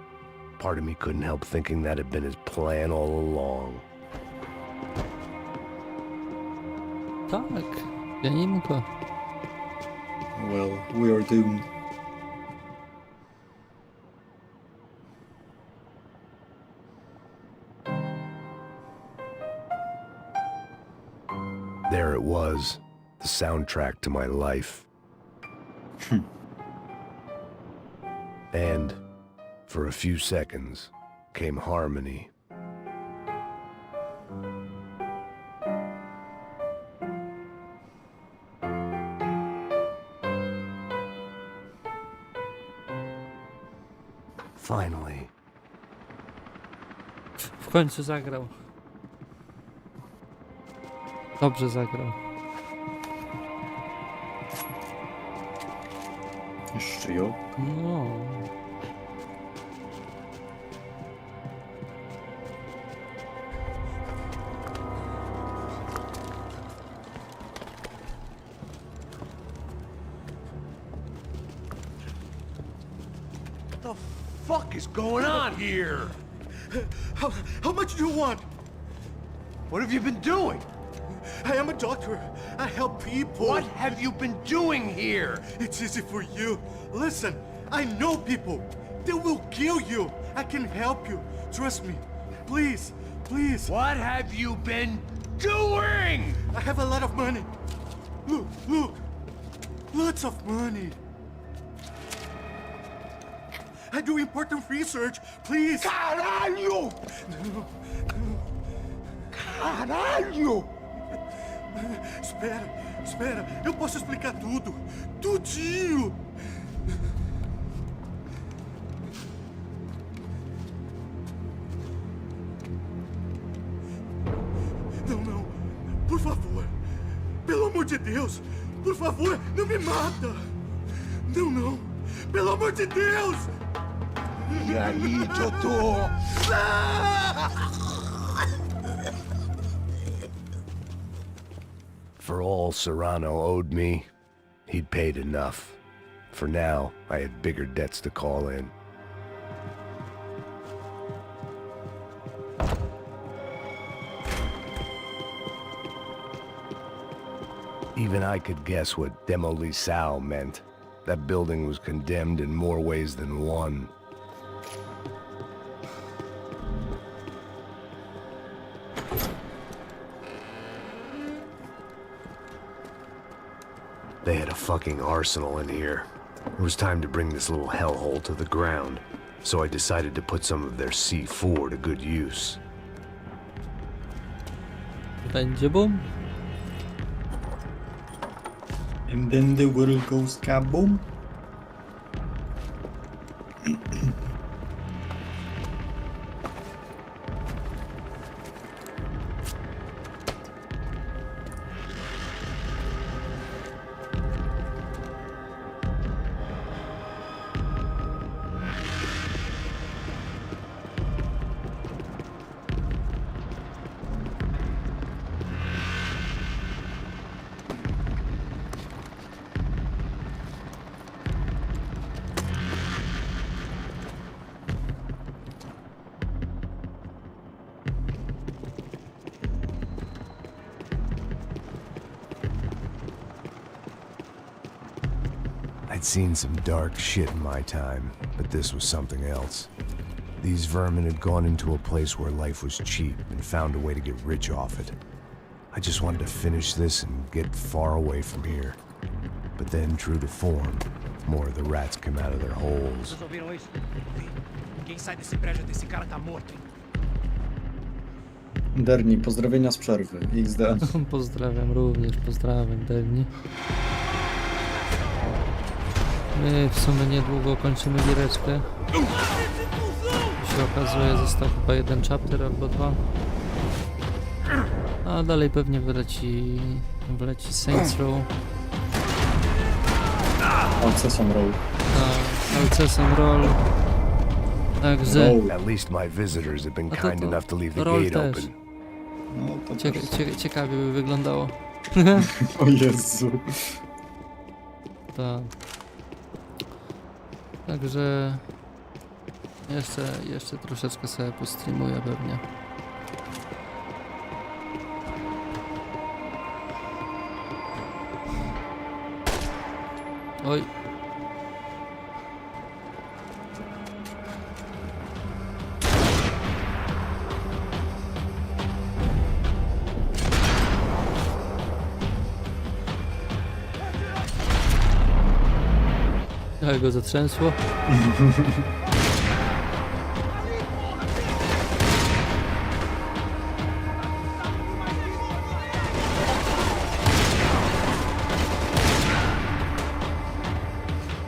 Part of me couldn't help thinking that had been his plan all along. Tak, pianinko. Well, we are doomed. There it was, the soundtrack to my life. And, for a few seconds, came harmony. Finally. W końcu zagrał. Dobrze zagrał. Jeszcze jo. No. What the fuck is going on here? How much do you want? What have you been doing? I am a doctor. I help people. What have you been doing here? It's easy for you. Listen, I know people. They will kill you. I can help you. Trust me. Please, please. What have you been doing? I have a lot of money. Look, look. Lots of money. I do important research. Please. Caralho! No. Caralho! Espera, espera. Eu posso explicar tudo. Tudinho. Não, não. Por favor. Pelo amor de Deus. Por favor, não me mata. Não, não. Pelo amor de Deus. E aí, doutor? For all Serrano owed me, he'd paid enough. For now, I had bigger debts to call in. Even I could guess what Demolisal meant. That building was condemned in more ways than one. They had a fucking arsenal in here. It was time to bring this little hellhole to the ground, so I decided to put some of their C4 to good use. Będzie boom. And then the world goes kaboom. I'd seen some dark shit in my time, but this was something else. These vermin had gone into a place where life was cheap and found a way to get rich off it. I just wanted to finish this and get far away from here. But then, true to form, more of the rats came out of their holes. Vocês ouviram isso? Quem sai desse prédio desse cara tá morto, hein? Derni, pozdrowienia z przerwy. XD. Pozdrawiam również, pozdrawiam Derni. My w sumie niedługo kończymy giereczkę. Się okazuje, został chyba jeden chapter albo dwa. A dalej pewnie wleci Saints Row. Alcesam roll. Alcesam roll. Także... At least my visitors have been A to kind enough to leave the roll gate też. open. No to Ciekawie by wyglądało. O Jezu. Tak. Także... Jeszcze troszeczkę sobie postreamuję pewnie. Oj. Jak go zatrzęsło.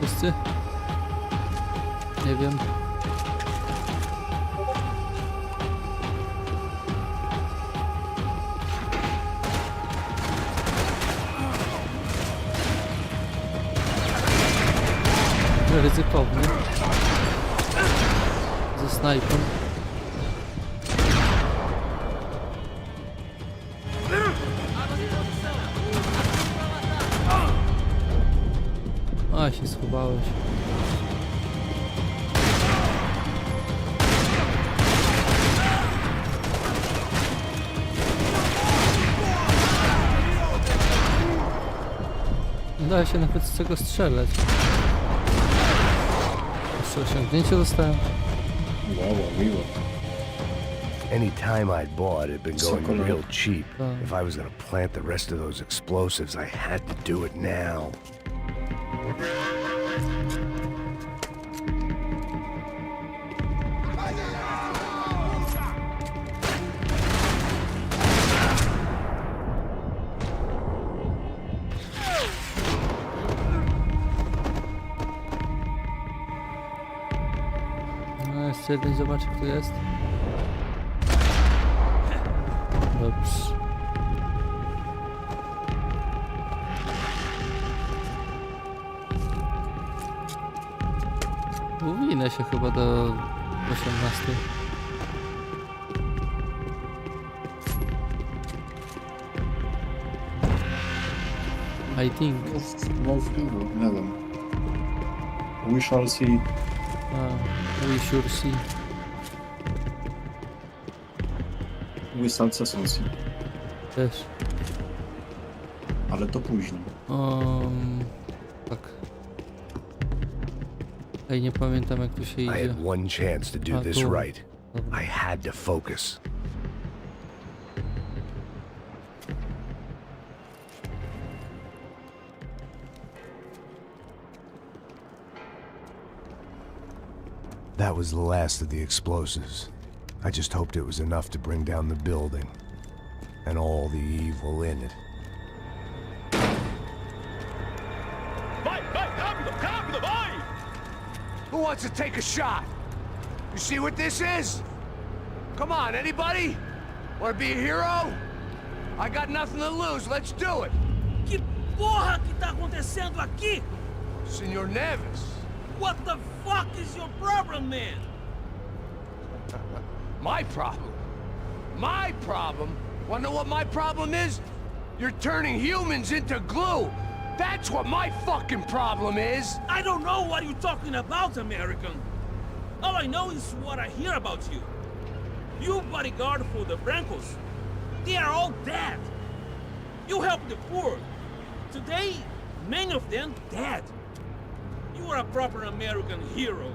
Wszyscy? Nie wiem. Ryzykowny. Ze snajpą. A, się schowałeś. Nie da się nawet z czego strzelać. Jeszcze osiągnięcie dostałem. Wow, miło. Any time I'd bought had been going Sokolek. real cheap. If I was gonna plant the rest of those explosives, I had to do it now. No, jeszcze jeden, zobacz, kto jest. Dobrze. Uwinę się chyba do 18. I think. Możliwe, nie wiem. We shall see. We sure see. We salcesam see. Też. Ale to później. Tak. Ej, nie pamiętam jak tu się I idzie. had one chance to do A, this tu. right. I had to focus. That was the last of the explosives. I just hoped it was enough to bring down the building and all the evil in it. Who wants to take a shot? You see what this is? Come on, anybody? Want to be a hero? I got nothing to lose. Let's do it. Que porra que tá acontecendo aqui? Senor Neves. What the fuck is your problem, man? My problem? My problem? Wanna know what my problem is? You're turning humans into glue. That's what my fucking problem is. I don't know what you're talking about, American. All I know is what I hear about you. You bodyguard for the Brancos. They are all dead. You help the poor. Today, many of them dead. You are a proper American hero.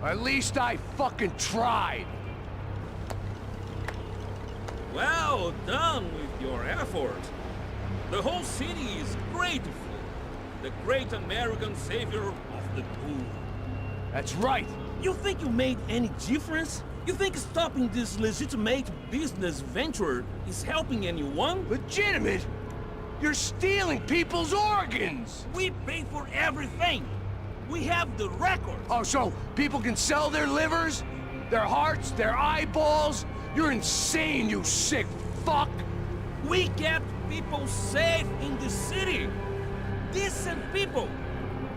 At least I fucking tried. Well done with your effort. The whole city is grateful. The great American savior of the poor. That's right. You think you made any difference? You think stopping this legitimate business venture is helping anyone? Legitimate? You're stealing people's organs! We paid for everything! We have the record! Oh, so people can sell their livers? Their hearts? Their eyeballs? You're insane, you sick fuck! We kept people safe in the city! Decent people!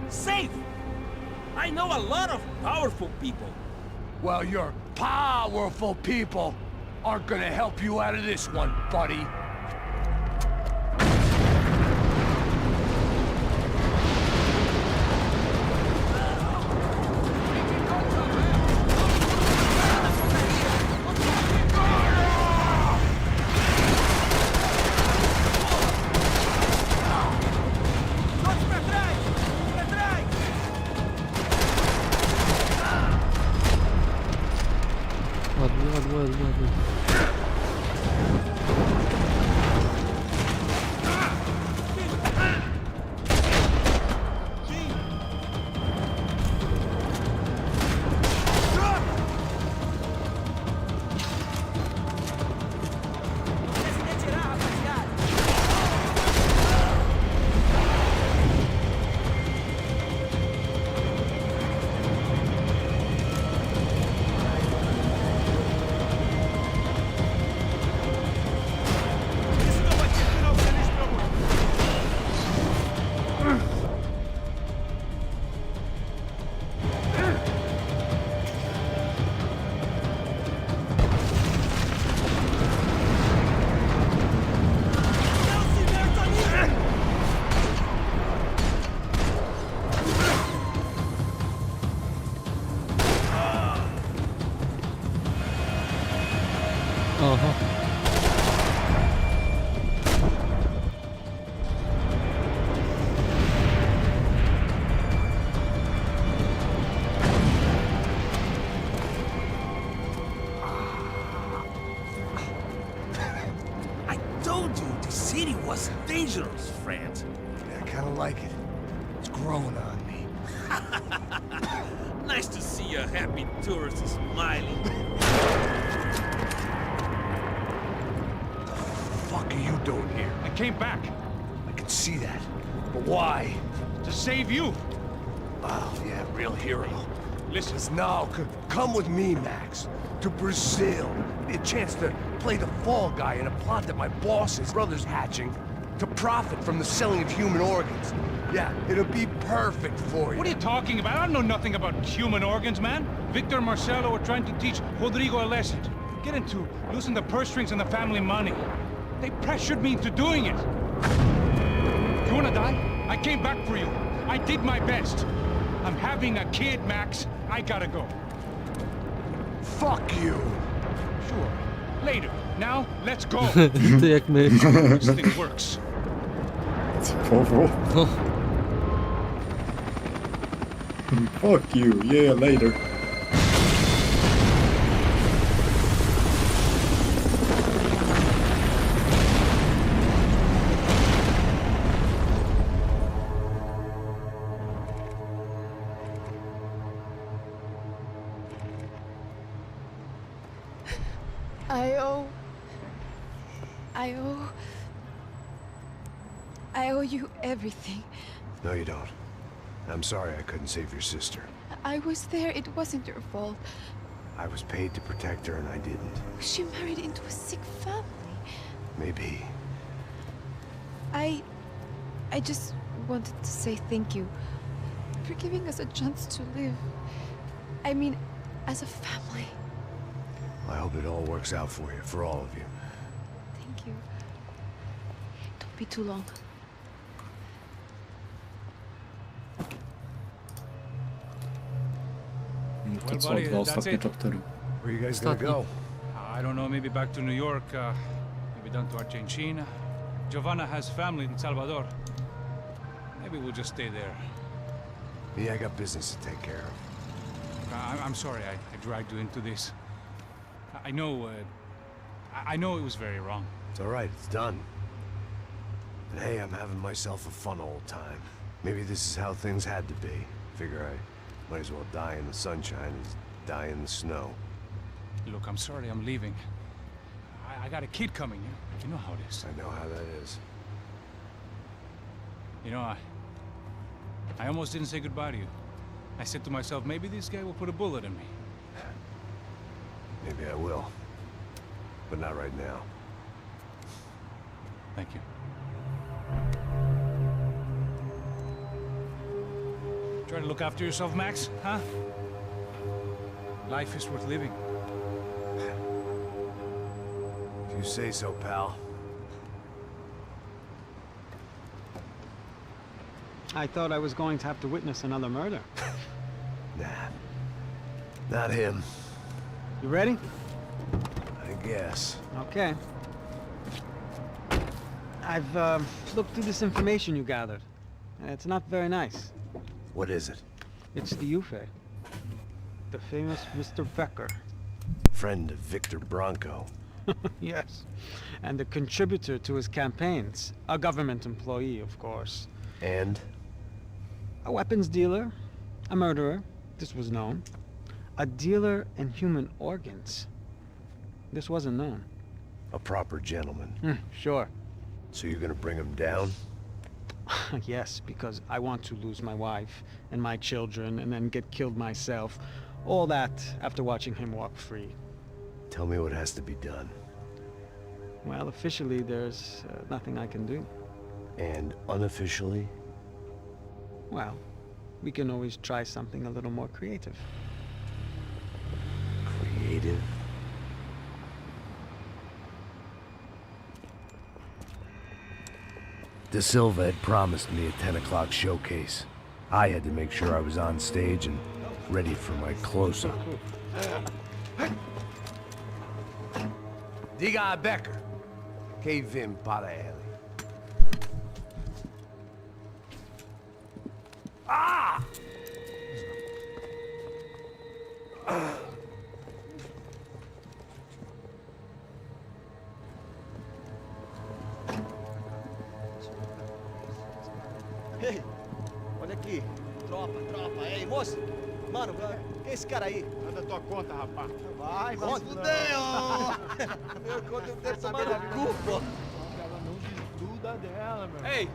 Safe! I know a lot of powerful people. Well, your powerful people aren't gonna help you out of this one, buddy. Ładnie. Oho. I told you the city was dangerous, friend. Yeah, I kinda like it. It's growing on me. Nice to see a happy tourist smiling. What are you doing here? I came back I can see that. But why? to save you. Oh, yeah, real hero. Listen, Now, come with me, Max. To Brazil. Be a chance to play the fall guy in a plot that my boss's brother's hatching to profit from the selling of human organs. Yeah, it'll be perfect for you. what are you talking about? I don't know nothing about human organs, man. Victor and Marcelo are trying to teach Rodrigo a lesson. Get into losing the purse strings and the family money. They pressured me into doing it. You wanna die? I came back for you. I did my best. I'm having a kid, Max. I gotta go. Fuck you. Sure. Later. Now, let's go. Ty jak my. This thing works. Powo. Fuck you, yeah, later. I owe you everything. No, you don't. I'm sorry I couldn't save your sister. I was there. It wasn't your fault. I was paid to protect her and I didn't. She married into a sick family. Maybe. I just wanted to say thank you for giving us a chance to live. I mean, as a family. I hope it all works out for you, for all of you. Thank you. Don't be too long. To co, buddy, dwa that's ostatnie it. chaptery. Where you guys gonna go? I don't know, maybe back to New York, maybe down to Argentina. Giovanna has family in Salvador. Maybe we'll just stay there. Yeah, I got business to take care of. I'm sorry I dragged you into this. I know it was very wrong. It's all right, it's done. And hey, I'm having myself a fun old time. Maybe this is how things had to be. Figure I might as well die in the sunshine as die in the snow. Look, I'm sorry I'm leaving. I got a kid coming, you know how it is. I know how that is. You know, I almost didn't say goodbye to you. I said to myself, maybe this guy will put a bullet in me. Maybe I will. But not right now. Thank you. Trying to look after yourself, Max, huh? Life is worth living. If you say so, pal. I thought I was going to have to witness another murder. Nah. Not him. You ready? I guess. Okay. I've looked through this information you gathered. It's not very nice. What is it? It's the Yufe. The famous Mr. Becker. Friend of Victor Bronco. Yes. And a contributor to his campaigns. A government employee, of course. And? A weapons dealer. A murderer. This was known. A dealer in human organs. This wasn't known. A proper gentleman. Sure. So you're gonna bring him down? Yes, because I want to lose my wife and my children and then get killed myself. All that after watching him walk free. Tell me what has to be done. Well, officially, there's nothing I can do. And unofficially? Well, we can always try something a little more creative. Creative? De Silva had promised me a 10 o'clock showcase. I had to make sure I was on stage and ready for my close-up. Diga a Becker. Que vim para ele. Ah! Ei, olha aqui. Tropa. Ei, moço. Mano, quem é esse cara aí? Manda tua conta, rapaz. Vai se fuder, ó. Meu conta deve tomar no cu, pô. Ela não desgruda dela, meu. Ei,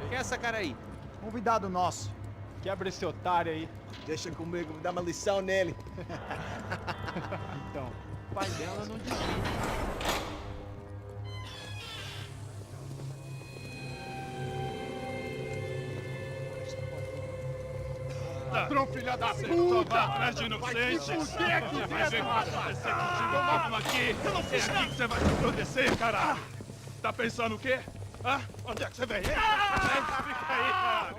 quem é essa cara aí? Convidado nosso. Quebra esse otário aí. Deixa comigo, me dá uma lição nele. Então, o pai dela não desgruda. Ladrão, filha da puta! Vai atrás de inocentes! Vai ver o que vai acontecer contigo mesmo aqui! É aqui que você vai se acontecer, caralho! Tá pensando o quê? Hã? Onde é que você vem? Fica aí, caralho!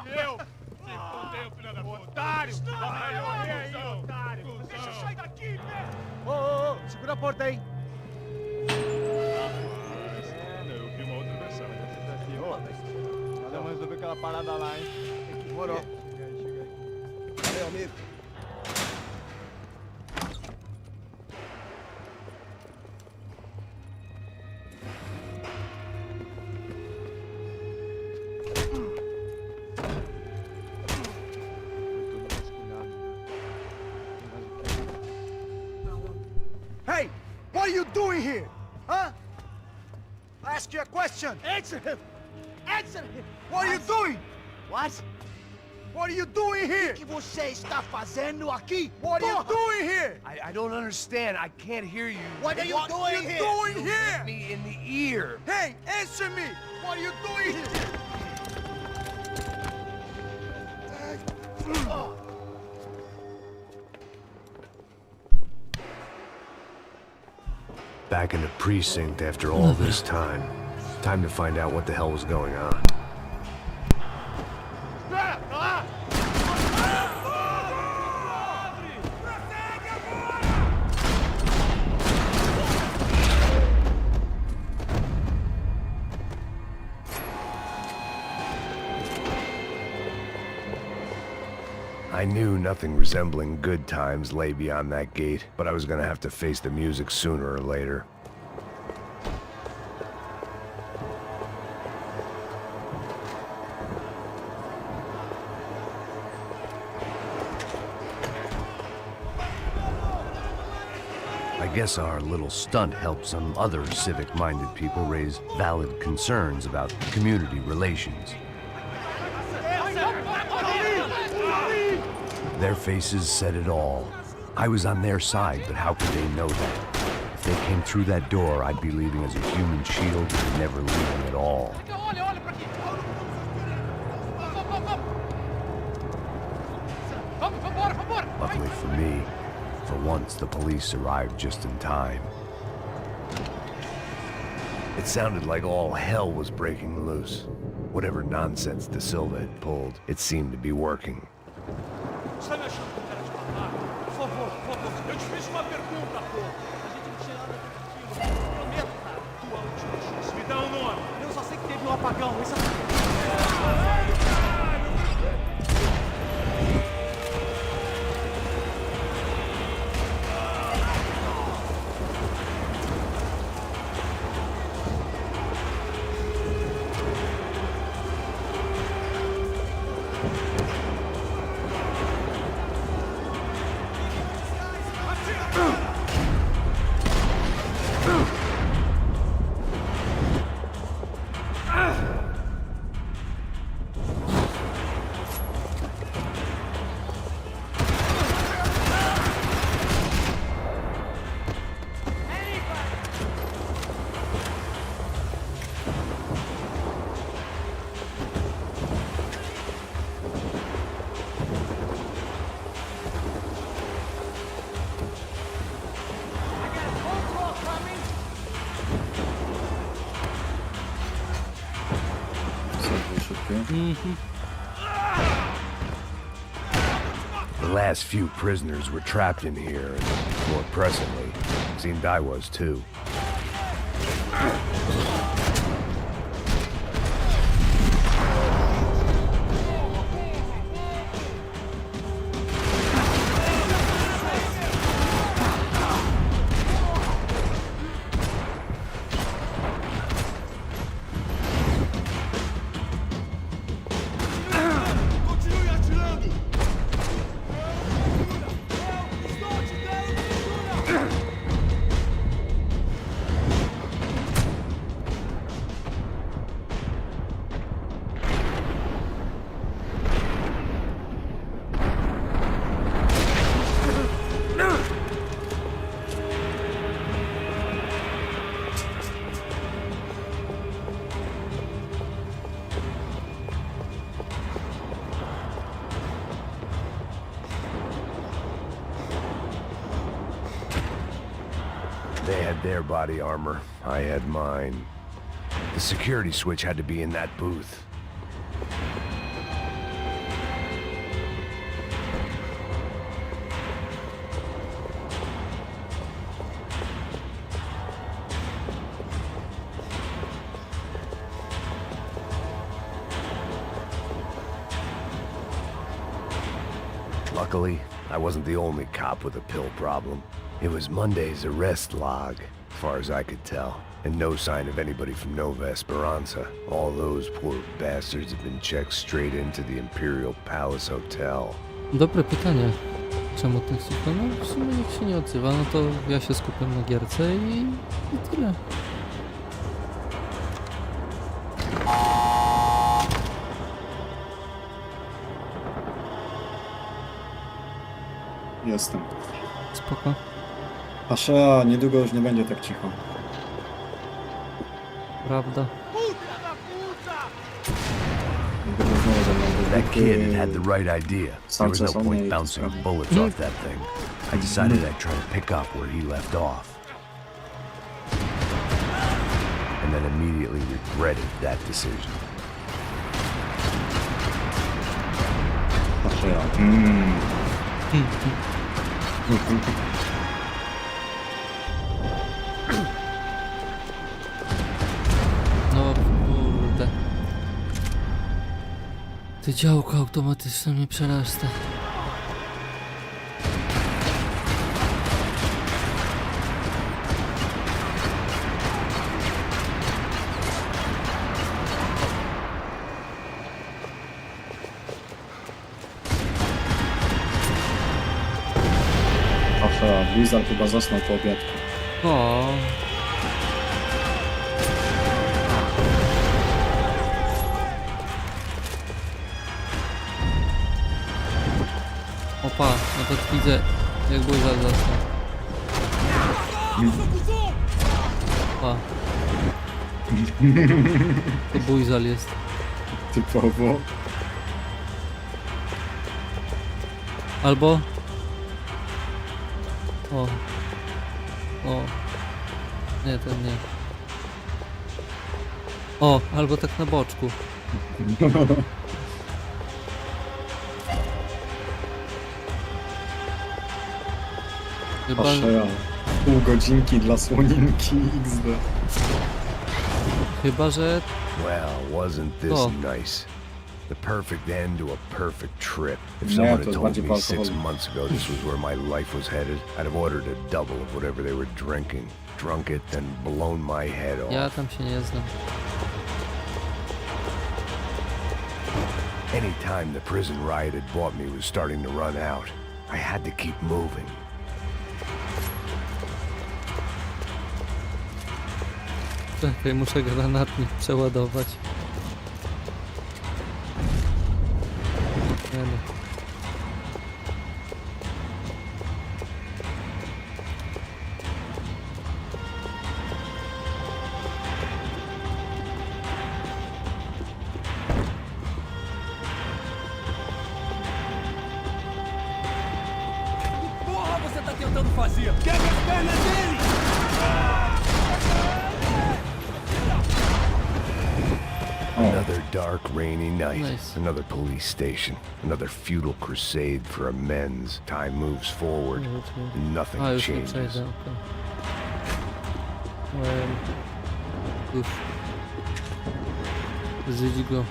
E eu? Se fodeu, filha da puta! Otário! Vai morrer aí, otário! Deixa eu sair daqui, velho! Ô, segura a porta aí! Eu vi uma outra versão. Cada um resolveu aquela parada lá, hein? Demorou. Chega aí. Valeu, amigo. Hey, what are you doing here? Huh? I ask you a question. Answer him! Answer him! What are you doing? What? What are you doing here? O que você está fazendo aqui? What are you doing here? I don't understand. I can't hear you. What are you doing here? Doing here? Hit me in the ear. Hey, answer me! What are you doing here? Back in the precinct after all this time. Time to find out what the hell was going on. I knew nothing resembling good times lay beyond that gate, but I was gonna have to face the music sooner or later. I guess our little stunt helped some other civic-minded people raise valid concerns about community relations. Their faces said it all. I was on their side, but how could they know that? If they came through that door, I'd be leaving as a human shield and never leaving at all. Luckily for me, for once the police arrived just in time. It sounded like all hell was breaking loose. Whatever nonsense De Silva had pulled, it seemed to be working. Sai me achando com cara de babaca. Por favor, eu te fiz uma pergunta, pô. A gente não tinha nada a ver com aquilo. Prometo, cara. Tua última chance. Me dá um nome. Eu só sei que teve um apagão. Isso The last few prisoners were trapped in here, and more pressingly, it seemed I was too. They had their body armor. I had mine. The security switch had to be in that booth. Luckily, I wasn't the only cop with a pill problem. It was Monday's arrest log, as far as I could tell, and no sign of anybody from Nova Esperanza. All those poor bastards have been checked straight into the Imperial Palace Hotel. Dobre pytanie. Czemu tak słucham? No w sumie nikt się nie odzywa, no to ja się skupiam na gierce i tyle. Jestem. Spoko. Pasza, niedługo już nie będzie tak cicho. Prawda. That kid had the right idea. There was no point bouncing bullets off that thing. I decided I'd try to pick up where he left off. And then immediately regretted that decision. Pasza, No kurde. Te działko automatyczne mnie przerasta. Pasza, Blizzard chyba zasnął po obiadku. O. Opa, nawet widzę jak Bujzal zasnął. Opa. To Bujzal jest. Typowo. Albo... O. Nie, ten nie. O, albo tak na boczku. Chyba... Patrzę ja. Pół godzinki dla słoninki XD. Chyba, że... Well, wasn't this Oh. nice? The perfect end to a perfect trip. If Nie, someone to had jest told bardziej me po 6 alkoholu. months ago this was where my life was headed, I'd have ordered a double of whatever they were drinking, drunk it, then blown my head off. Ja tam się nie znam. Any time the prison riot had bought me was starting to run out. I had to keep moving. Czekaj, muszę granatnik przeładować. Nie no. Porra, você tá tentando fazer? Quebra as pernas dele! Another dark, rainy night. Nice. Another police station. Another futile crusade for amends. Time moves forward, and nothing A, już nie changes. przejdę, okej. Uff. Zjedź go.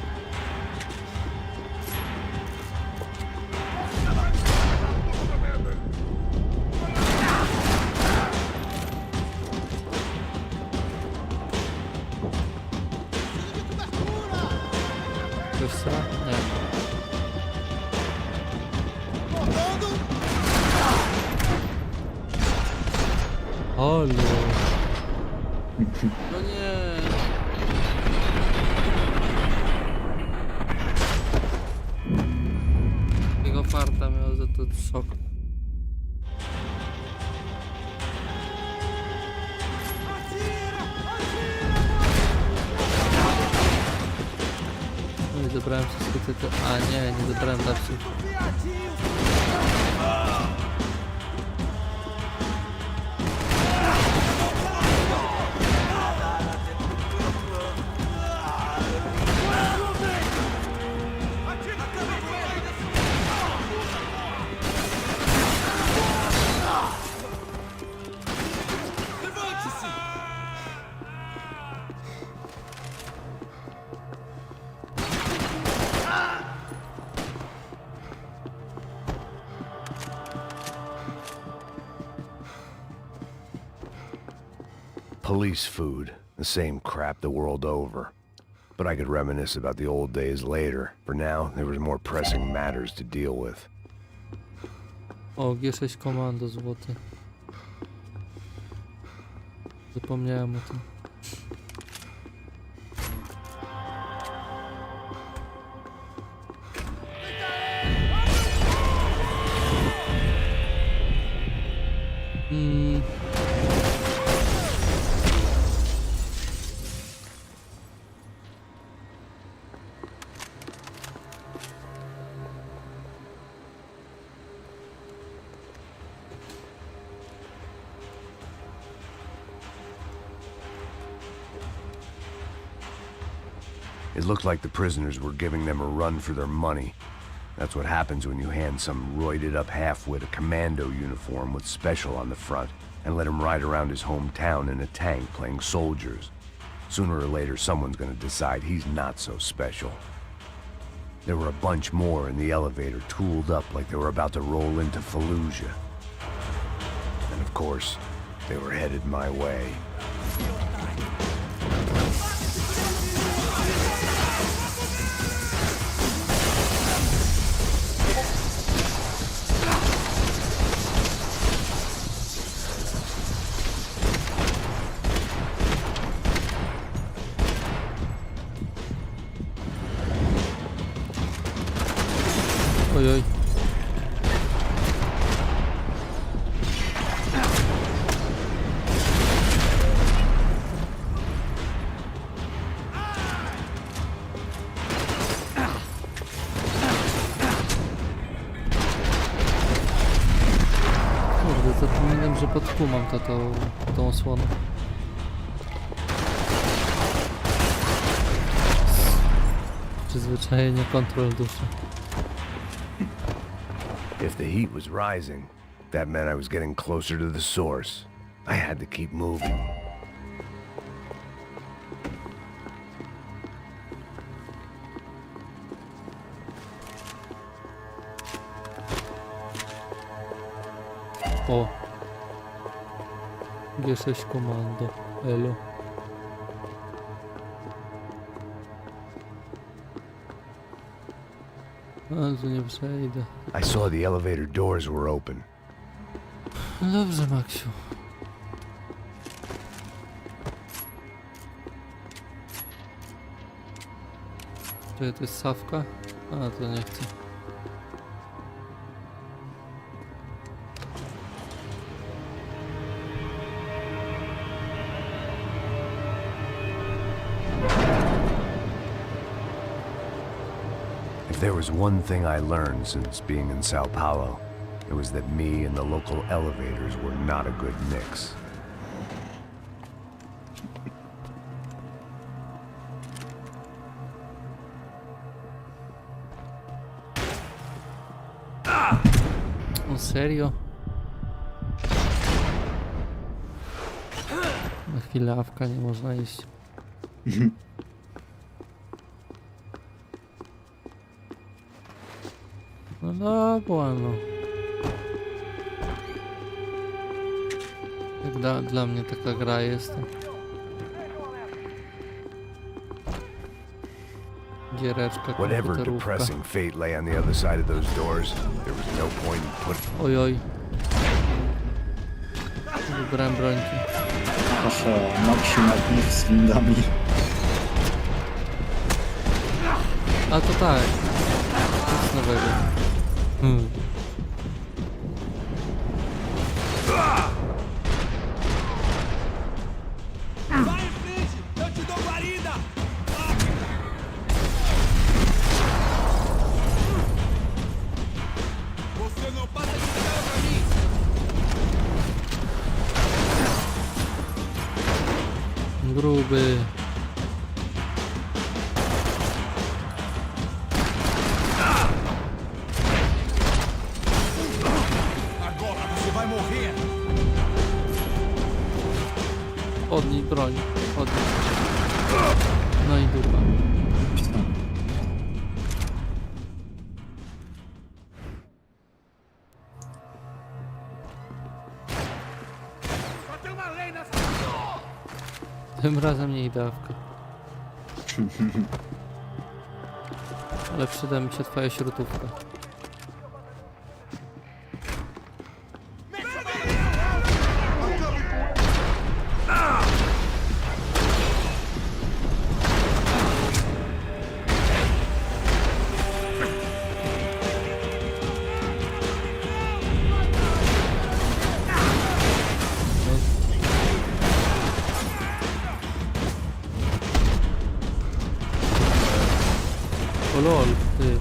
Grosza? Nie. Halo. No nie. Jego farta miał za to szok. No i dobrałem wszystkie te... A nie, nie dobrałem napsów. Police food, the same crap the world over. But I could reminisce about the old days later. For now, there was more pressing matters to deal with. O, G6 komando złoty. Zapomniałem o tym. It looked like the prisoners were giving them a run for their money. That's what happens when you hand some roided-up half-wit a commando uniform with special on the front and let him ride around his hometown in a tank playing soldiers. Sooner or later, someone's gonna decide he's not so special. There were a bunch more in the elevator, tooled up like they were about to roll into Fallujah. And of course, they were headed my way. Ojoj. kumam tą osłonę. Przyzwyczajenie, kontrol duszy. If the heat was rising, that meant I was getting closer to the source. I had to keep moving. O! G6 komando. Elo. Ale tu nie przejdę. I saw the elevator doors were open. No dobrze, Maksiu. Czy to jest sawka? A, to nie chcę. If there was one thing I learned since being in Sao Paulo, it was that me and the local elevators were not a good mix. O serio? Na chwilę awka nie można iść. No dobra, no. Jak dla mnie taka gra jest. Giereczka, Whatever komputerówka. depressing fate lay on the other side of those doors, there was no point in putting... Ojoj. Wybrałem brońki. Proszę, Maksiu na nich z windami. A to tak. Nic nowego. Vai em frente, eu te dou guarida! Você não passa de cara pra mim! Gruby. Agora você vai morrer! Podnij broń. Podnij. No i dupa. Tym razem nie dawka. Ale przyda mi się twoja śrutówka. O lol, ty.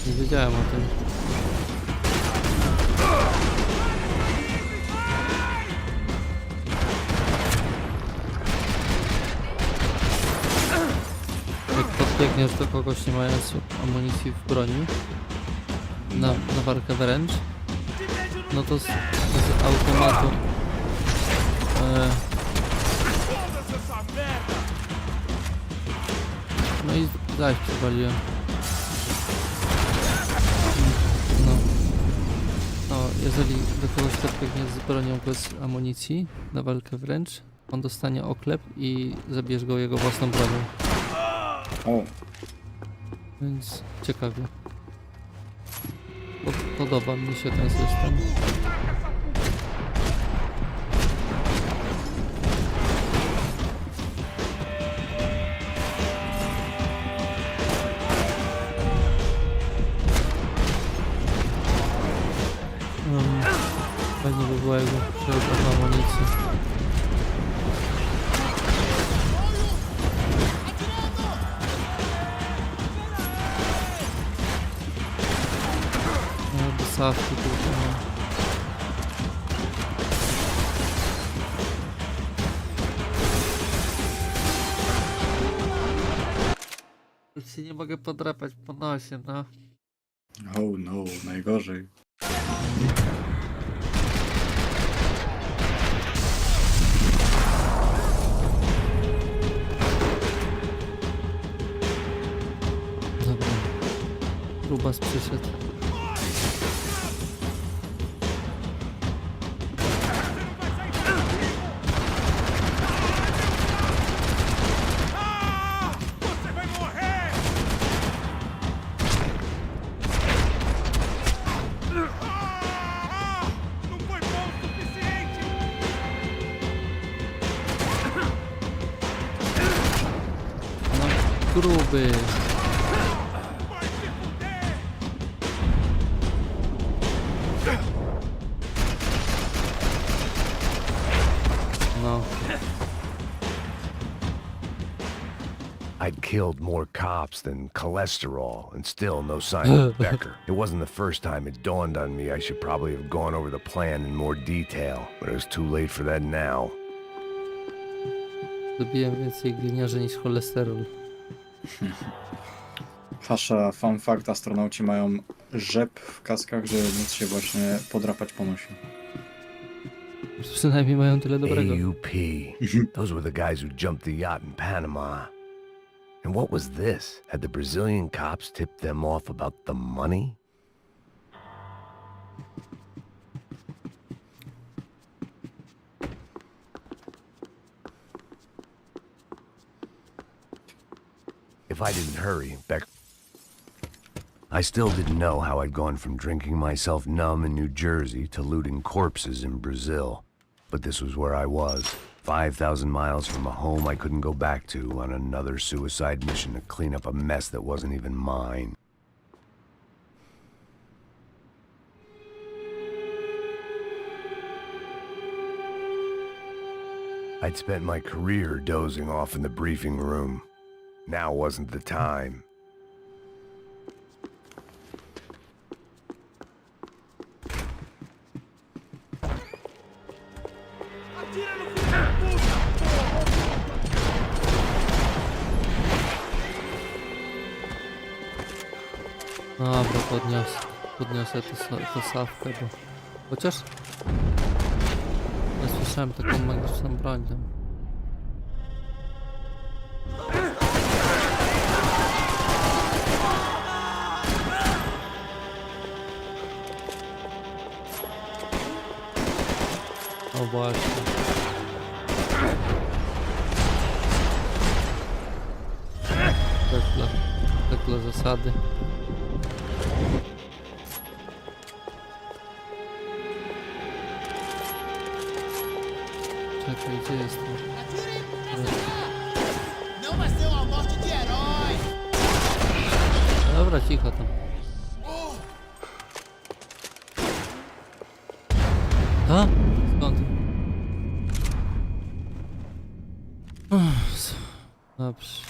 Nie wiedziałem o tym. Jak podbiegniesz do kogoś nie mając amunicji w broni na walkę wręcz, no to z automatu no i zaś przewaliłem. No, jeżeli do kogoś podbiegnie z bronią bez amunicji na walkę wręcz, on dostanie oklep i zabierz go jego własną bronią. O. Więc ciekawie. Podoba mi się ten system. Fajnie by było, jakby przebrał amunicję. No, do sawki tylko. nie mogę podrapać po nosie, no. Oh no, najgorzej. Dobra. Grubas przyszedł. Gruby. No. I'd killed more cops than cholesterol, and still no sign of Becker. It wasn't the first time it dawned on me I should probably have gone over the plan in more detail, but it was too late for that now. Zabiłem więcej gliniarzy niż cholesterol. Hasza, fun fact, astronauci mają rzep w kaskach, żeby móc się właśnie podrapać po nosie. Przynajmniej mają tyle dobrego. AUP. Those were the guys who jumped the yacht in Panama. And what was this? Had the Brazilian cops tipped them off about the money? If I didn't hurry, I still didn't know how I'd gone from drinking myself numb in New Jersey to looting corpses in Brazil. But this was where I was, 5,000 miles from a home I couldn't go back to on another suicide mission to clean up a mess that wasn't even mine. I'd spent my career dozing off in the briefing room. Now wasn't the time. Dobra, podniosę tę sawkę, bo... Chociaż... Ja słyszałem taką magiczną broń tam. O właśnie. Tak dla zasady. Czekaj, gdzie jestem? Dobra, cicho tam. A? Skąd? Dobrze.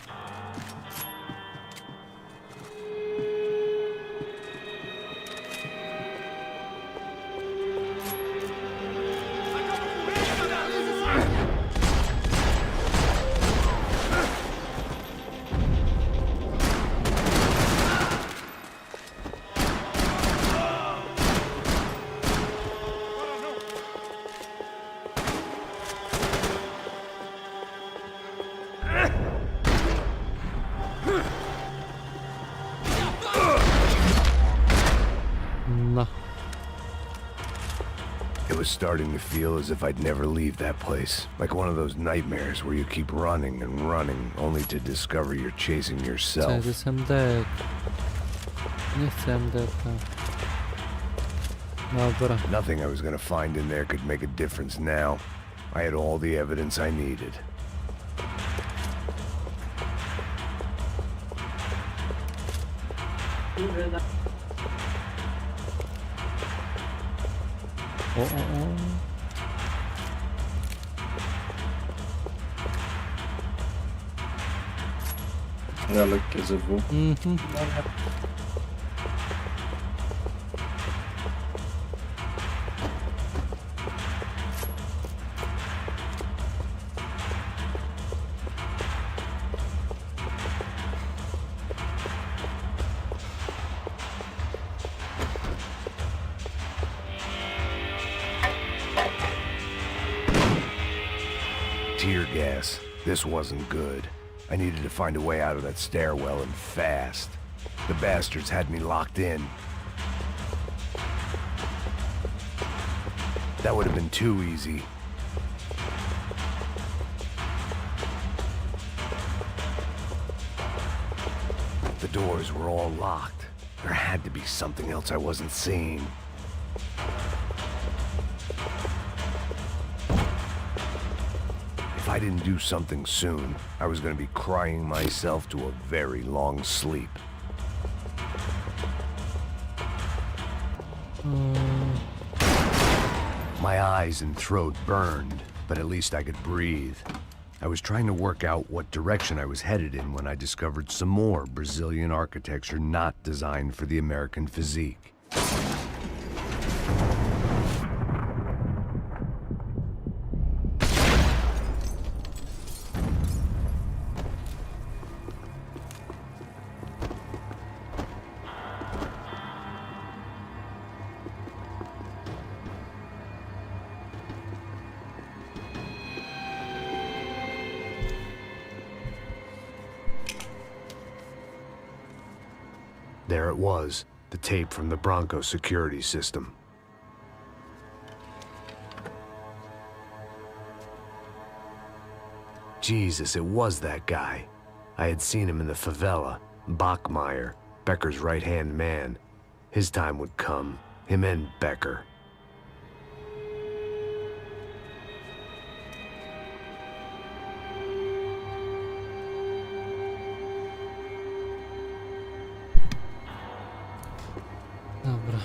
No. It was starting to feel as if I'd never leave that place. Like one of those nightmares where you keep running and running, only to discover you're chasing yourself. To jest MD. Nie chcę MD. Dobra. Nothing I was gonna find in there could make a difference now. I had all the evidence I needed. Ja lekkie ZW. tear gas. This wasn't good. I needed to find a way out of that stairwell and fast. The bastards had me locked in. That would have been too easy. The doors were all locked. There had to be something else I wasn't seeing. If I didn't do something soon, I was going to be crying myself to a very long sleep. My eyes and throat burned, but at least I could breathe. I was trying to work out what direction I was headed in when I discovered some more Brazilian architecture not designed for the American physique. There it was, the tape from the Bronco security system. Jesus, it was that guy. I had seen him in the favela, Bachmeyer, Becker's right-hand man. His time would come, him and Becker. Dobra.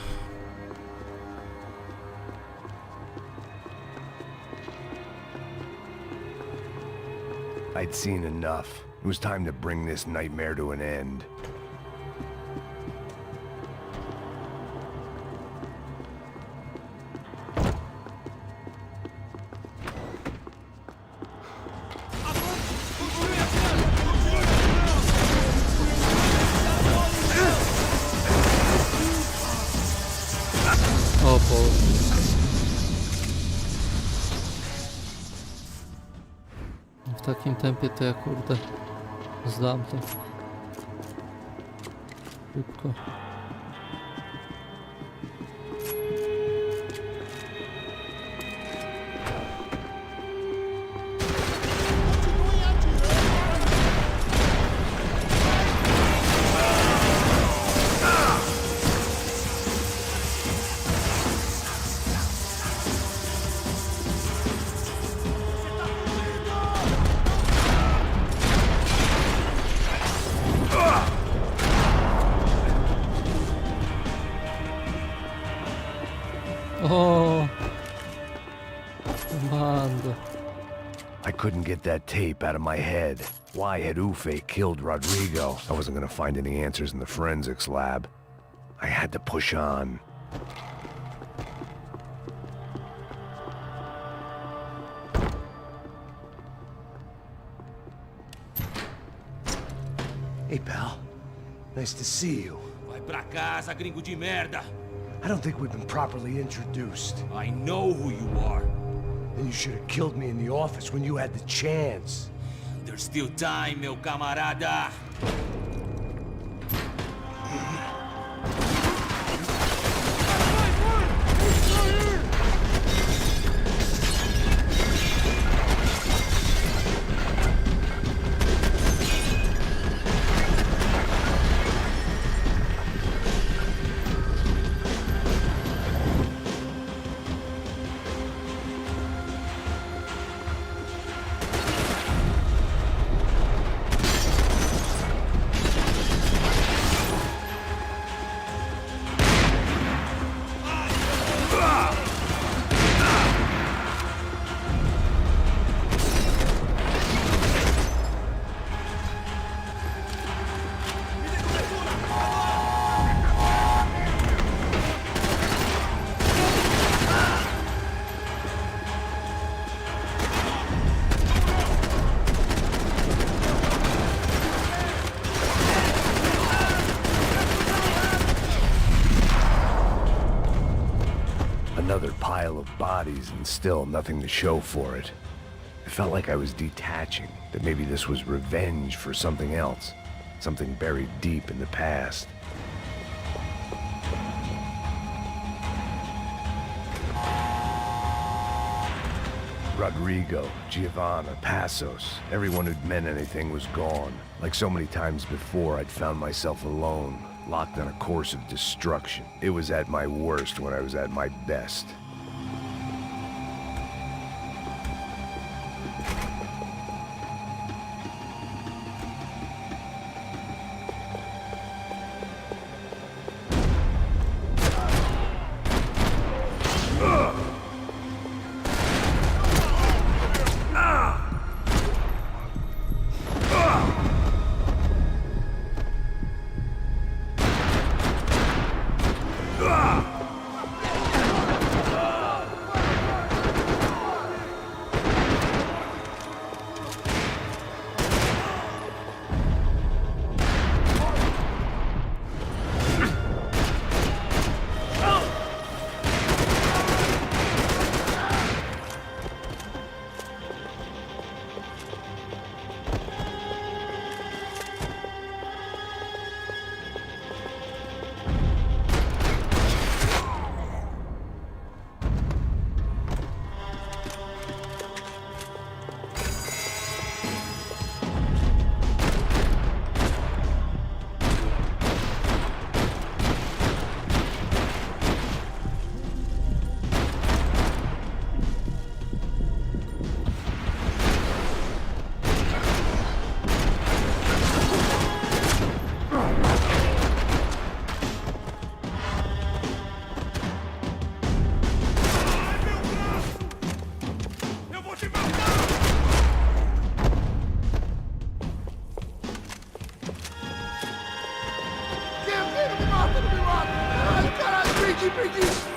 I'd seen enough. It was time to bring this nightmare to an end. O Boże. W takim tempie to ja kurde zdam to szybko. Oh, Mando. I couldn't get that tape out of my head. Why had Ufe killed Rodrigo? I wasn't gonna find any answers in the forensics lab. I had to push on. Hey, pal. Nice to see you. Vai pra casa, gringo de merda. I don't think we've been properly introduced. I know who you are. Then you should have killed me in the office when you had the chance. There's still time, meu camarada. Another pile of bodies and still nothing to show for it. I felt like I was detaching, that maybe this was revenge for something else, something buried deep in the past. Rodrigo, Giovanna, Passos, everyone who'd meant anything was gone. Like so many times before, I'd found myself alone, locked on a course of destruction. It was at my worst when I was at my best.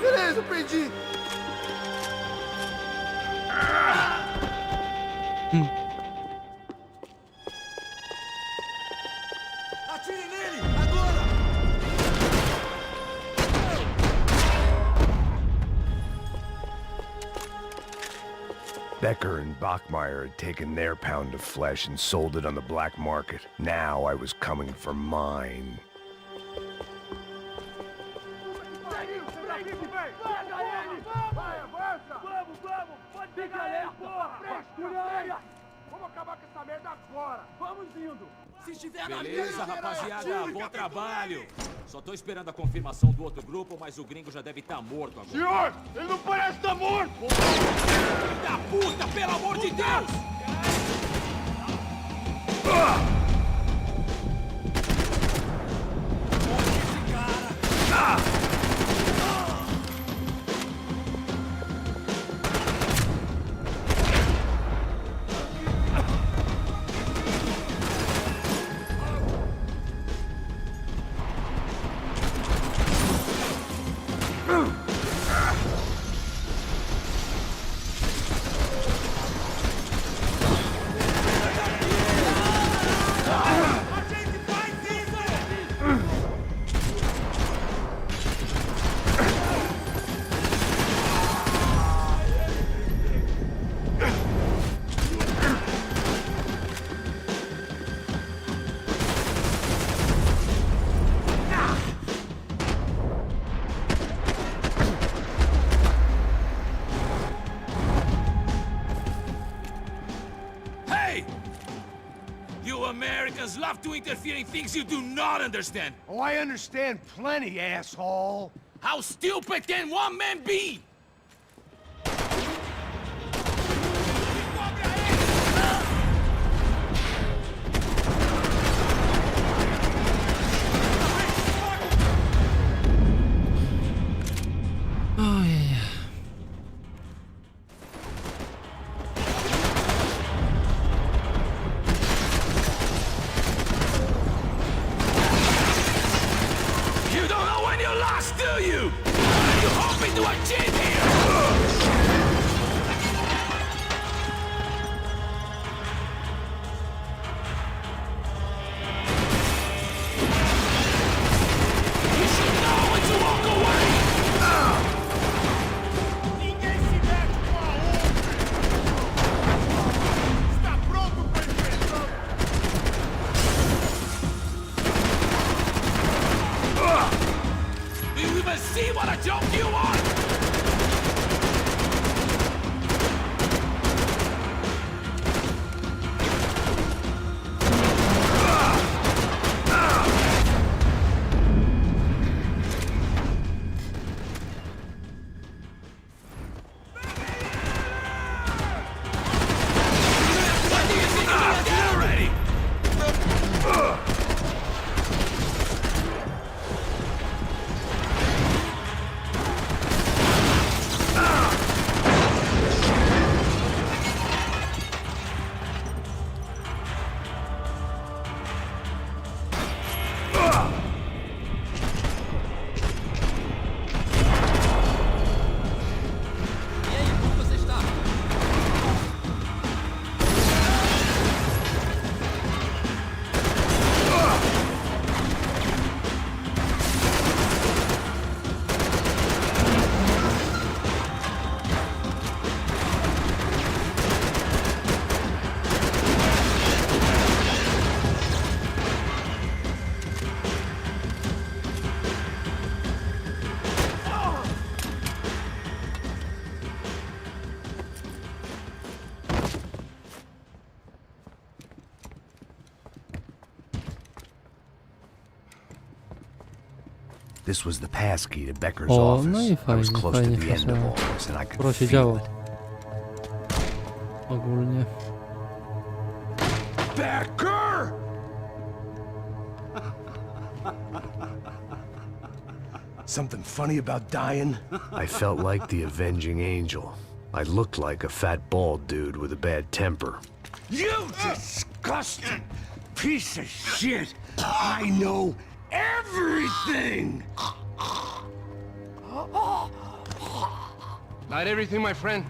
Beleza, perdi. Atire nele, agora! Becker and Bachmeyer had taken their pound of flesh and sold it on the black market. Now I was coming for mine. Vamos acabar com essa merda agora! Vamos indo! Se estiver na Beleza, rapaziada, bom trabalho! Só tô esperando a confirmação do outro grupo, mas o gringo já deve estar morto agora. Senhor, ele não parece estar morto! Filho da puta, pelo amor de Deus! Esse cara! Americans love to interfere in things you do not understand. Oh, I understand plenty, asshole. How stupid can one man be? You hoping to achieve it? This was the passkey to Becker's O, office. no i I was fajnie, close to fajnie. the end of all this, and I Sporo could się feel działo. it. Ogólnie. Becker! Something funny about dying? I felt like the avenging angel. I looked like a fat bald dude with a bad temper. You disgusting piece of shit! I know everything! Not everything, my friend.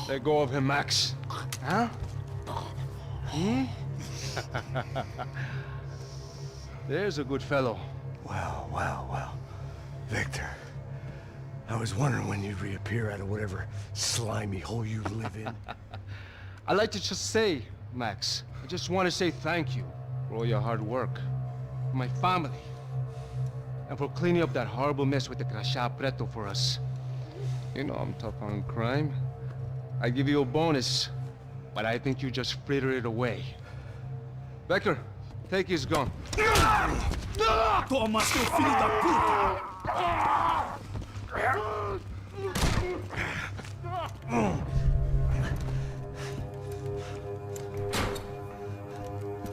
Let go of him, Max. Huh? Hmm? There's a good fellow. Well. Victor, I was wondering when you'd reappear out of whatever slimy hole you live in. I'd like to just say, Max, I just want to say thank you for all your hard work, for my family, and for cleaning up that horrible mess with the Grosha Preto for us. You know I'm tough on crime. I give you a bonus, but I think you just fritter it away. Becker, take his gun. Toma, seu filho da puta!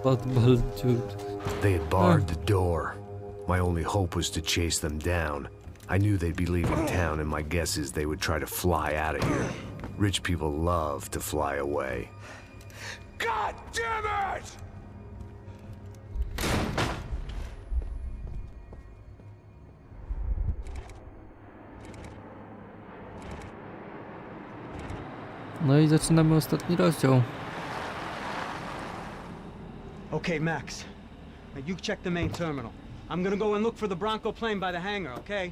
Football dude. They had barred the door. My only hope was to chase them down. I knew they'd be leaving town, and my guess is they would try to fly out of here. Rich people love to fly away. God damn it! No i zaczynamy ostatni rozdział. Okay, Max. Now you check the main terminal. I'm gonna go and look for the Bronco plane by the hangar, okay?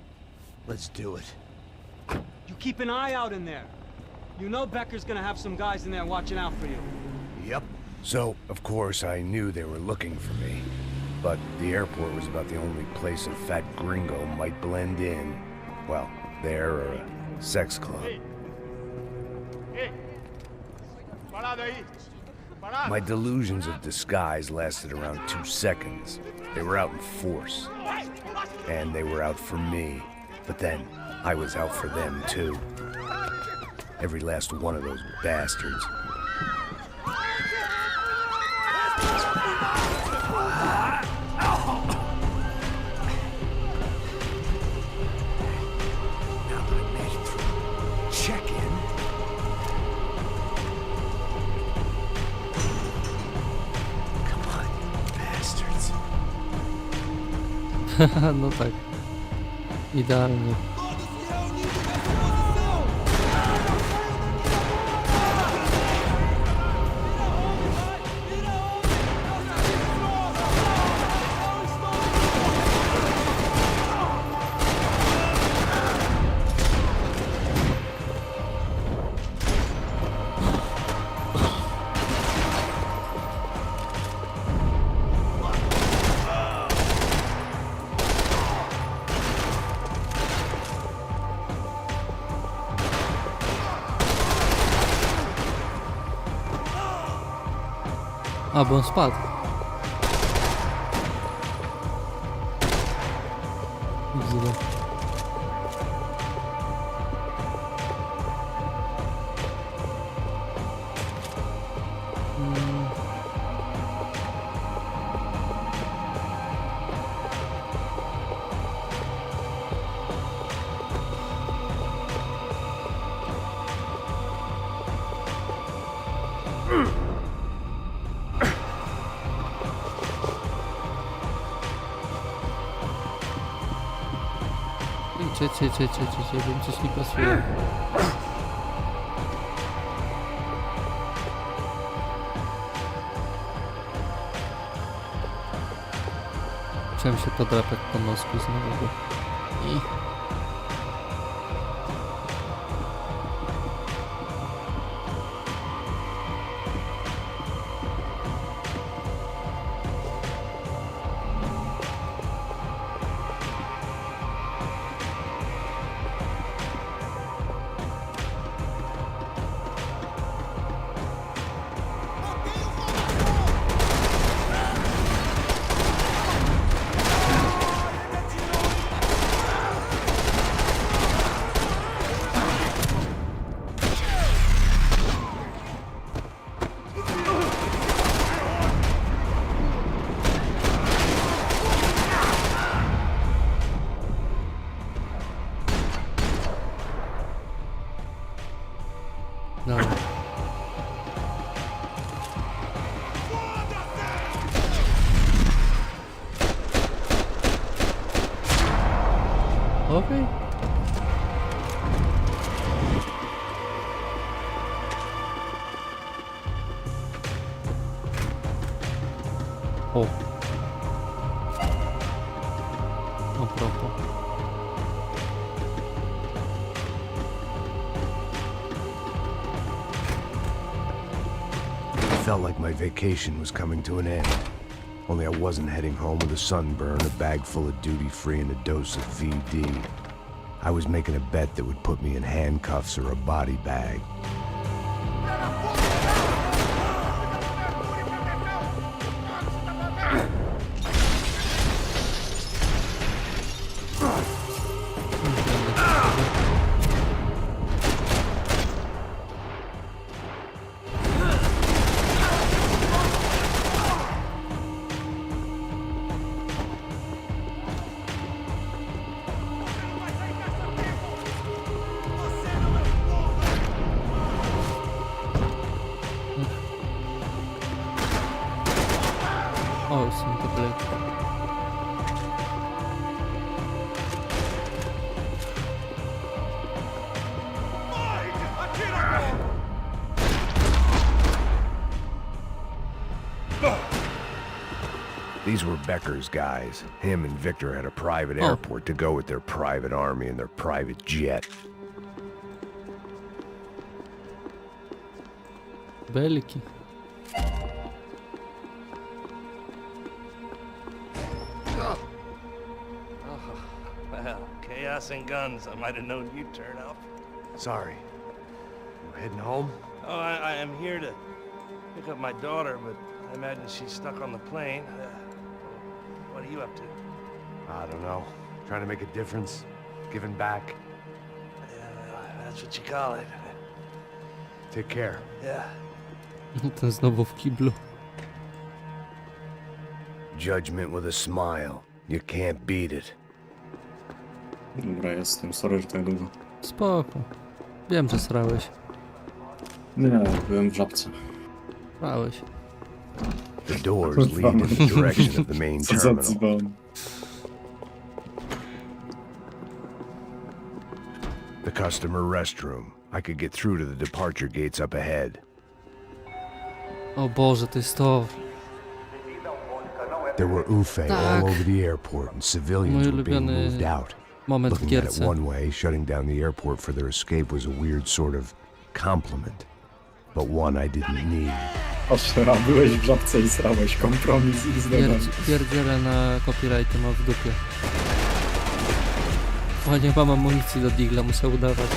Let's do it. You keep an eye out in there. You know Becker's gonna have some guys in there watching out for you. Yep. So, of course, I knew they were looking for me. But the airport was about the only place a fat gringo might blend in. Well, there or a sex club. My delusions of disguise lasted around 2 seconds. They were out in force. And they were out for me. But then, I was out for them too. Every last one of those bastards. No tak. Idealnie. A, bo on spadł. Widzę. Czekaj, bo mi coś nie pasuje. Chciałem się podrapać po nosku znowu. I... okej. O. A propos. It felt like my vacation was coming to an end. Only I wasn't heading home with a sunburn, a bag full of duty-free, and a dose of VD. I was making a bet that would put me in handcuffs or a body bag. O, są tablety. These were Becker's guys. Him and Victor had a private airport to go with their private army and their private jet. Belki. Well, chaos and guns. I might have known you'd turn up. Sorry. You heading home? Oh, I am here to pick up my daughter, but I imagine she's stuck on the plane. What are you up to? I don't know. Trying to make a difference. Giving back. That's what you call it. Take care. Yeah. Ten znowu w kiblu. Judgment with a smile. You can't beat it. Dobra, jestem. Sorry, że tak długo. Spoko. Wiem, że srałeś. Nie, byłem w żabce. Srałeś. The doors lead in the direction of the main terminal. The customer restroom. I could get through to the departure gates up ahead. O Boże, to jest to. There were UFE Tak. all over the airport and civilians Mój were being ulubiony moved out. moment w Looking at it gierce. one way, shutting down the airport for their escape was a weird sort of compliment. But one I didn't need. Oszera, byłeś w żabce i srałeś. Kompromis i zdobę. Pierdzielę na copyrighty ma w dupie. O, nie mam amunicji do digla, muszę udawać.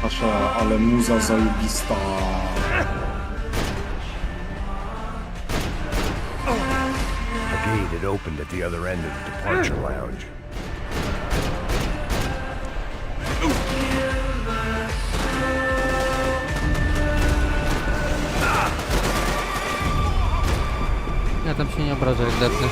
Pasza, ale muza zajebista. A gate had opened at the other end of the departure lounge. Ja tam się nie obrażę jak depnę.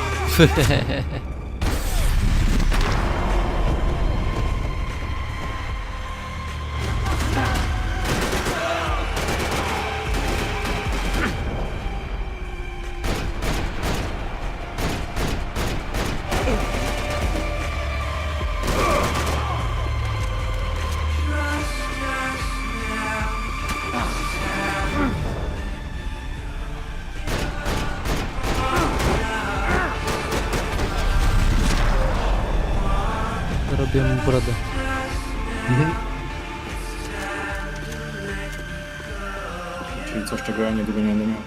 Robię mu brodę. Czyli coś, czego ja niedługo nie będę miał.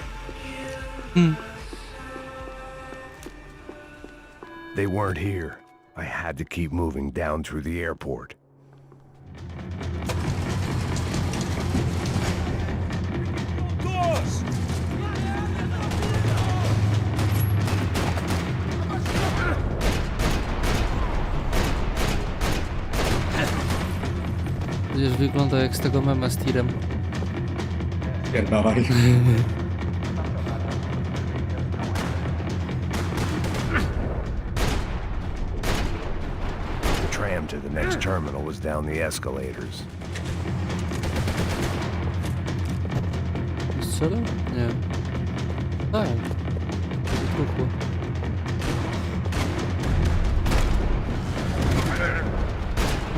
They weren't here. I had to keep moving down through the airport. Doors! Przecież wygląda jak z tego mema z tirem. Pierdalaj. The tram to the next terminal was down the escalators. Strzelał? Nie. Tak. Wybuchło.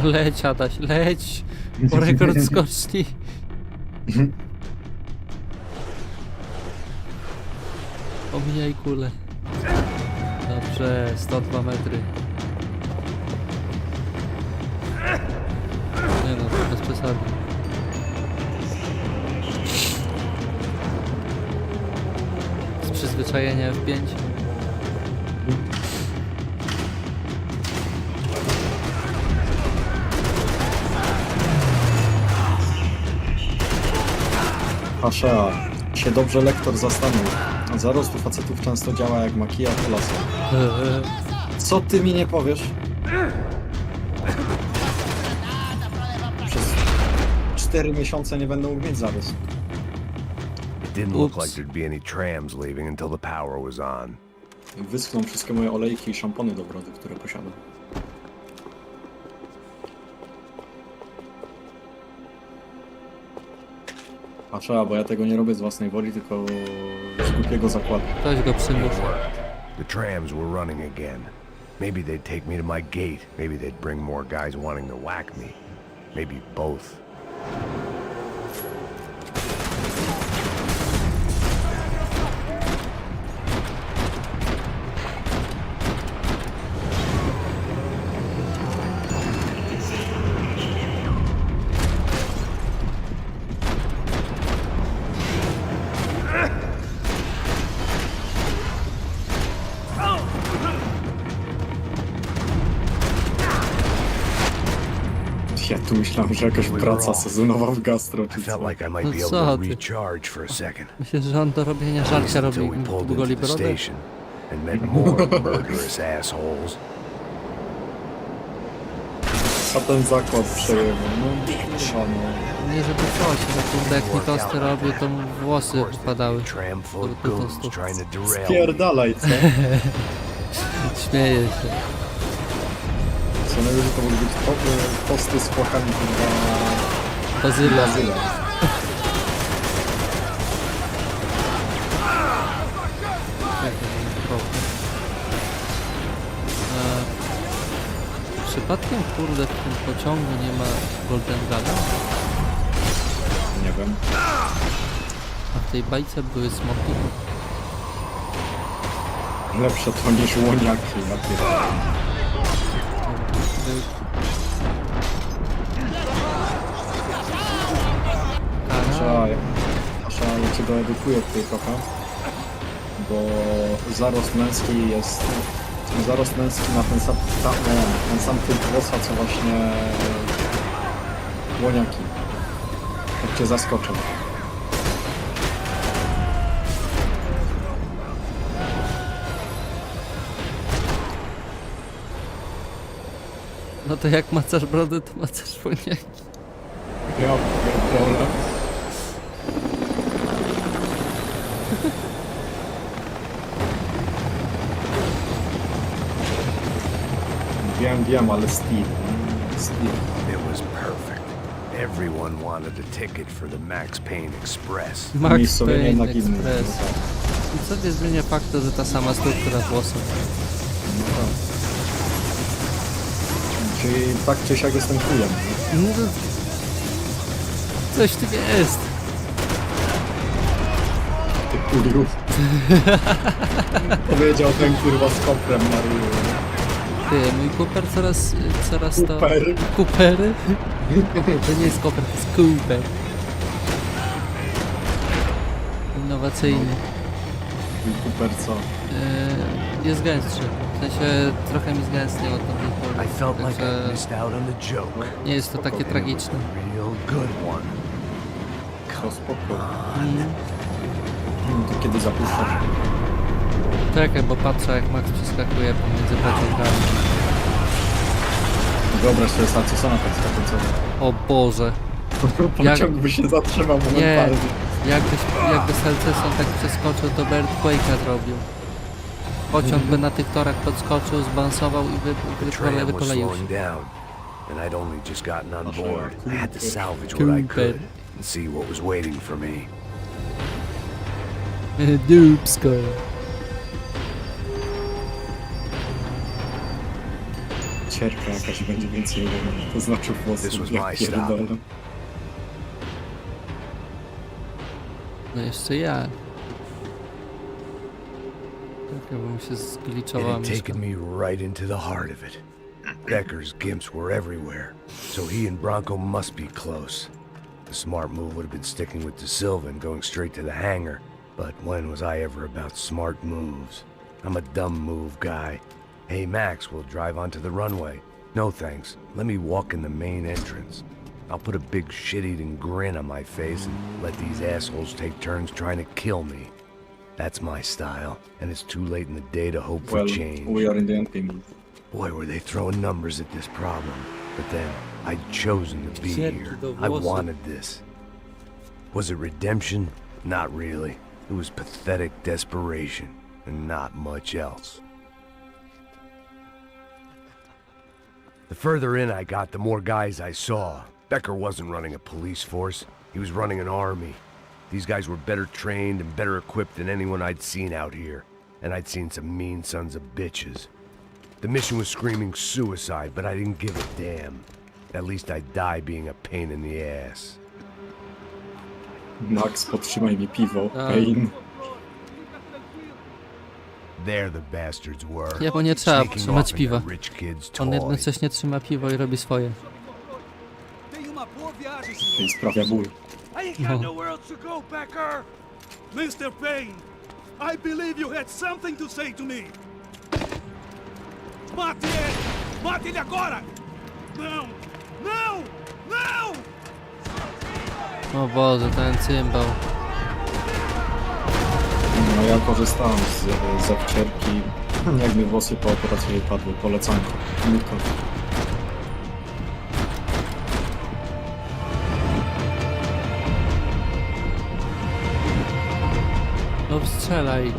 Leć, Adaś, leć! Po rekord skoczni. Omijaj kulę. Dobrze, 102 metry. Nie no, bez przesady. Z przyzwyczajenia F5. Pasza, się dobrze lektor zastanów. Zarost u facetów często działa jak makija w lasu. Co ty mi nie powiesz? Przez 4 miesiące nie będę mógł mieć zarost. It didn't look like there'd be any trams leaving until the power was on. Wyschną wszystkie moje olejki i szampony do brody, które posiadam. A trzeba, bo ja tego nie robię z własnej woli, tylko z głupiego zakładu. Ktoś go przymusz. The trams were running again. Maybe they'd take me to my gate. Maybe they'd bring more guys wanting to whack me. Maybe both. Ja tu myślałem, że jakaś praca sezonowa w gastro czy co. No co ty? Myślę, że on do robienia żarcia robi goli brodę. And met more murderous assholes. A ten zakład przejęły, no kurwa no. Nie żeby coś, no kurde, jak mi tosty robił, to mu włosy wypadały. Do tostu. Spierdalaj, co? Śmieję się. Co najwyżej to mogły być tosty z płachami kurwa... Bazyla. Przypadkiem, kurde, w tym pociągu nie ma Golden Gala? Nie wiem. A w tej bajce były smoki? Lepsze to niż łoniaki, ja pierdolę. Ja cię doedukuję tutaj trochę, bo zarost męski jest... Zarost męski ma ten sam typ włosa, co właśnie łoniaki. Jak cię zaskoczę. No to jak macasz brodę, to macasz łoniaki. Ja pierdolę. Wiem, ale Steve. It was perfect. Everyone wanted a ticket for the Max Payne Express. Max Payne Express. I co nie zmienia faktu, że ta sama struktura włosów. No tak. Czyli tak czy siak jestem chujem. No to... Coś w tym jest. Ty kurów. Powiedział ten kurwa z koprem na ryju. Ty, mój Cooper coraz to... Cooper. Coopery? To nie jest Cooper, to jest Cooper. Innowacyjny. Cooper co? Jest gęstszy. W sensie trochę mi zgęstniał od tamtej pory. I felt like I Także missed out on the joke. nie jest to takie tragiczne. Real good one. To spoko. To kiedy zapuszczasz? Czekaj, bo patrzę jak Max przeskakuje pomiędzy pociągami. Wyobraź sobie stację, co na tak skakujące. O Boże. Pociąg by się zatrzymał Nie, momentalnie. jakby Salceson tak przeskoczył, to by Earthquake'a zrobił. Pociąg by na tych torach podskoczył, zbalansował i The tram was wykoleił się. slowing down, and I'd only just gotten on board. I had to salvage what I could and see what was waiting for me. Dupsko. Cierpia jakaś będzie więcej, to znaczy włosy. This was Ja my stop. pierdolę. No jeszcze ja. Tak jakbym się It zgliczowała had myszka. taken me right into the heart of it. Becker's gimps were everywhere, so he and Bronco must be close. The smart move would have been sticking with De Silva and going straight to the hangar, but when was I ever about smart moves? I'm a dumb move guy. Hey Max, we'll drive onto the runway. No thanks, let me walk in the main entrance. I'll put a big shit-eating grin on my face and let these assholes take turns trying to kill me. That's my style, and it's too late in the day to hope for Well, change. we are in the end game. Boy, were they throwing numbers at this problem. But then, I'd chosen to be here. I wanted this. Was it redemption? Not really. It was pathetic desperation, and not much else. The further in I got, the more guys I saw. Becker wasn't running a police force. He was running an army. These guys were better trained and better equipped than anyone I'd seen out here. And I'd seen some mean sons of bitches. The mission was screaming suicide, but I didn't give a damn. At least I'd die being a pain in the ass. Max, podtrzymaj mi piwo. PAYNE. There the bastards were. Ja, bo nie trzeba sneaking trzymać off in piwa. that rich kid's On toy. jednocześnie trzyma piwo i robi swoje. I sprawia ból. I ain't got nowhere else to go, Becker! Mr. Payne, I believe you had something to say to me! Mate ele! Mate ele agora! Não! Não! Não! O Boże, ten cymbał. No ja korzystałem z obcierki, jak mi włosy po operacji wypadły, polecanko. Myko. No strzelaj.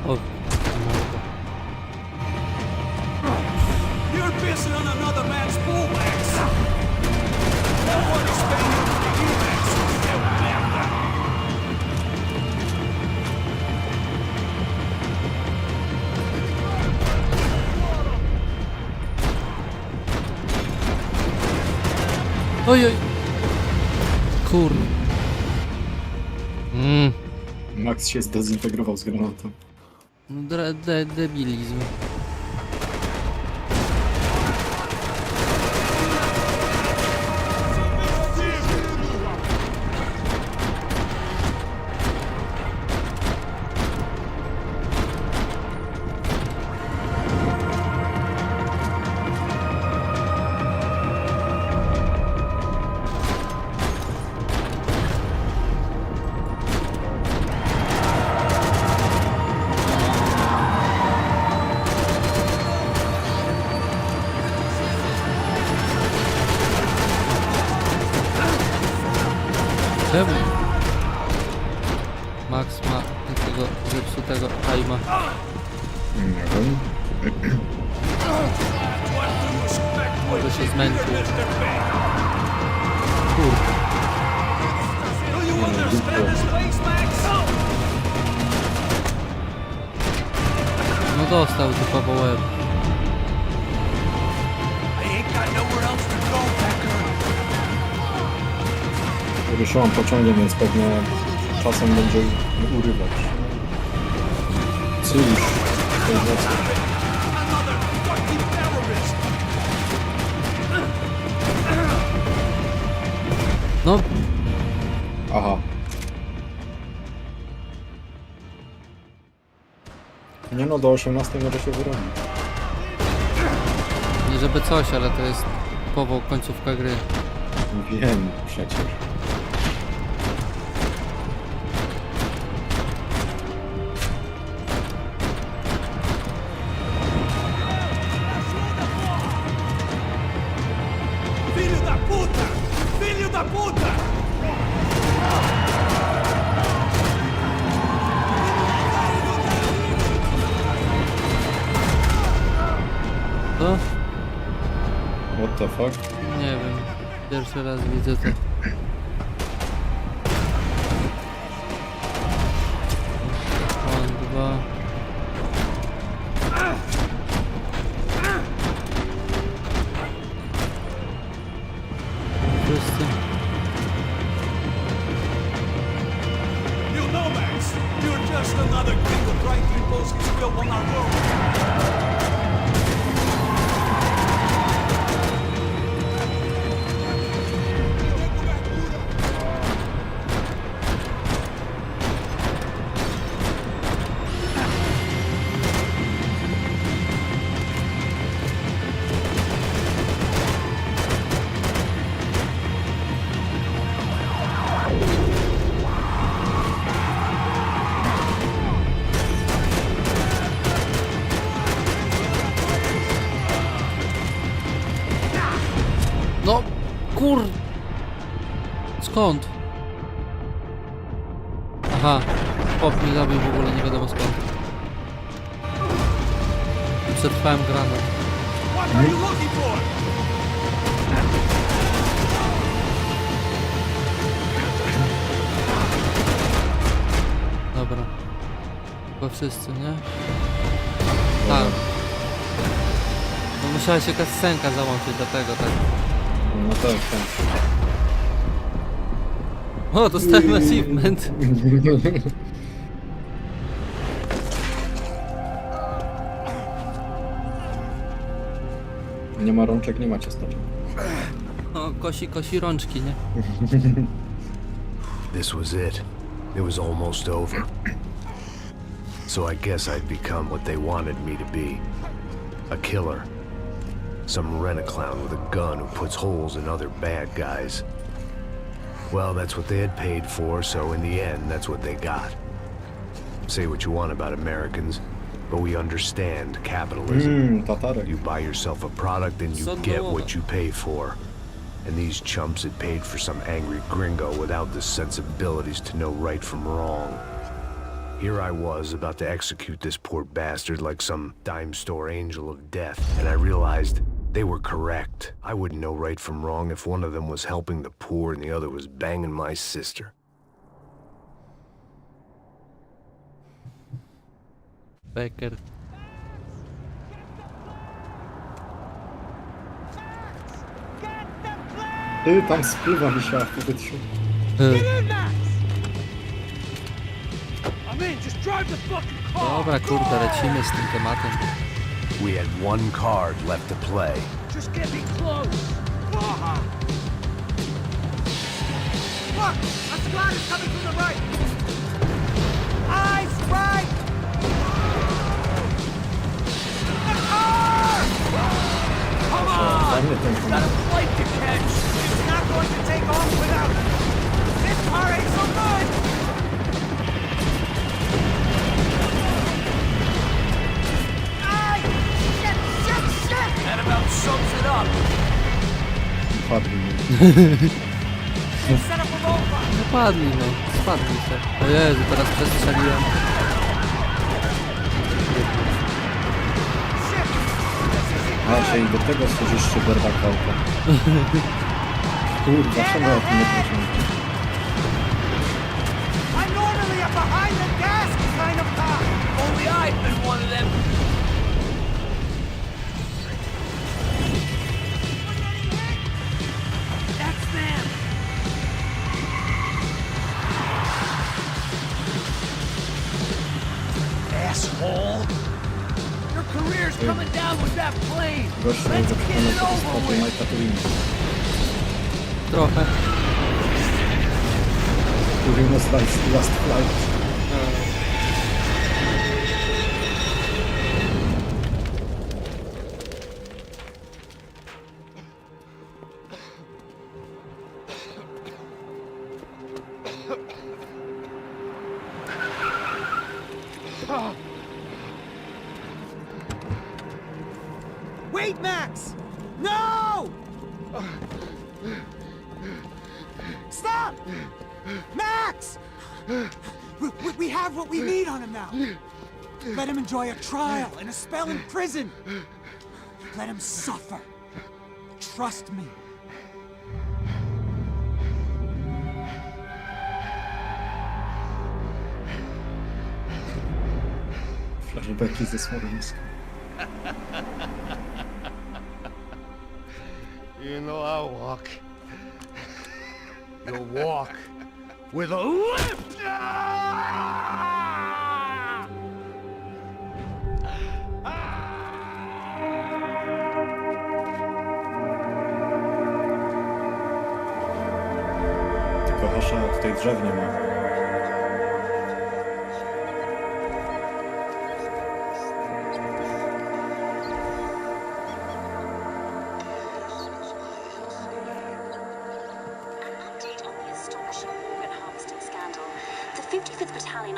O, You're pissing on another man's pool, Max! No one is paying you to be Max, seu merda! oj, oj. Kur... Max się zdezintegrował z granatą. Debilizm. Czemu? Max ma takiego zepsutego time'a. Nie wiem. Może się zmęczył. Kurde. Do you understand this place, Max? No dostał typowo łeb. Ruszyłam pociągiem, więc pewnie czasem będzie urywać. Cóż, to jest mocno. No. Aha. Nie no, do 18 może się wyrobić. Nie żeby coś, ale to jest typowo końcówka gry. Wiem przecież. Filho da puta! Filho da puta! Co? What the fuck? Nie wiem. Pierwszy raz widzę to. On, dwa. Wszyscy. You know, Max, you're just another gringo trying to impose his will on our world. No, kur... Skąd? Aha, chłop mnie zabił w ogóle, nie wiadomo skąd. Przetrwałem granat. What are you looking for? Dobra. Chyba wszyscy, nie? Tak. No musiała się jakaś scenka załączyć do tego, tak. No tak, tak. O, dostałem achievement. Nie ma rączek, nie ma ciasteczek. O, kosi rączki, nie? This was it. It was almost over. So I guess I'd become what they wanted me to be. A killer. Some rent-a-clown with a gun who puts holes in other bad guys. Well, that's what they had paid for, so in the end, that's what they got. Say what you want about Americans, but we understand capitalism. You buy yourself a product and you get what you pay for. And these chumps had paid for some angry gringo without the sensibilities to know right from wrong. Here I was about to execute this poor bastard like some dime store angel of death, and I realized they were correct. I wouldn't know right from wrong if one of them was helping the poor and the other was banging my sister. Becker. Ty, tam spływa wisiała w powietrzu. Dobra, kurde, lecimy z tym tematem. We had one card left to play. Just get me close. Look, a squad is coming from the right. Eyes right. The car! Come on! We've got a flight to catch. It's not going to take off without us. This car ain't so good. That about sums it up. Padli, no. Spadli się. O Jezu, teraz przestrzeliłem. A, czyli do tego stworzysz szyberda kałka. Kurwa, czemu o tym nie prosimy? I'm normally a behind the gas kind of car. Only I've been one of them asshole! Your career's coming down with that plane! Gościu Let's wykonał get it tego over spotu with! Majka Turina. Trochę. Turino's last flight. Wait, Max! No! Stop! Max! We have what we need on him now. Let him enjoy a trial and a spell in prison. Let him suffer. Trust me. Flashbacki ze Smoleńska. You know I'll walk. You'll walk with a limp! Tylko Hasza w tej drzewnie ma.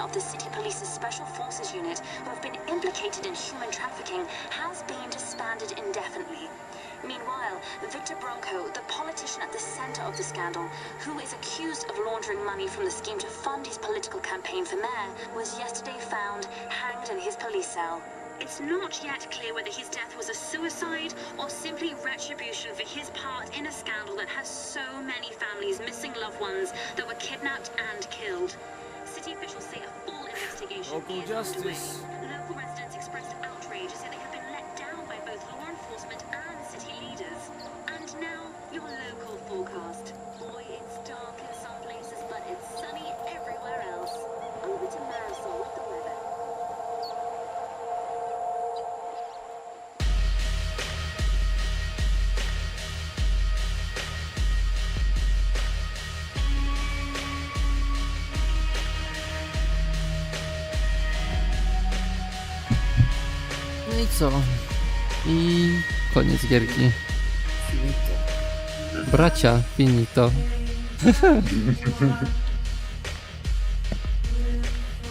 Of the City Police's Special Forces Unit, who have been implicated in human trafficking, has been disbanded indefinitely. Meanwhile, Victor Bronco, the politician at the center of the scandal, who is accused of laundering money from the scheme to fund his political campaign for mayor, was yesterday found hanged in his police cell. It's not yet clear whether his death was a suicide or simply retribution for his part in a scandal that has so many families missing loved ones that were kidnapped and killed. City officials say a full investigation Local is justice. underway. Local residents expressed outrage, saying they have been let down by both law enforcement and city leaders. And now, your local forecast. Boy, it's dark in some places, but it's sunny everywhere else. Over to Marisol with the weather. No i co? I koniec gierki. Bracia, finito.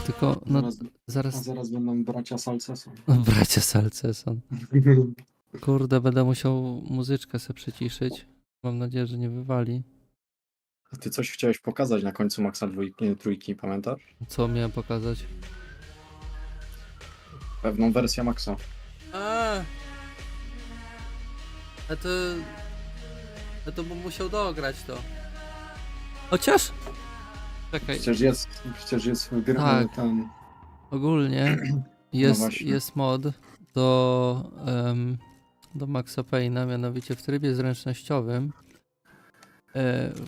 Tylko, no, Zaraz będą bracia Salceson. Bracia Salceson. Kurde, będę musiał muzyczkę sobie przyciszyć. Mam nadzieję, że nie wywali. A ty coś chciałeś pokazać na końcu Maxa trójki, pamiętasz? Co miałem pokazać? Pewną wersję Maxa. A to bym musiał dograć to. Chociaż? Czekaj. Przecież jest w Tak. ten... Ogólnie jest mod do Maxa Payne'a, mianowicie w trybie zręcznościowym.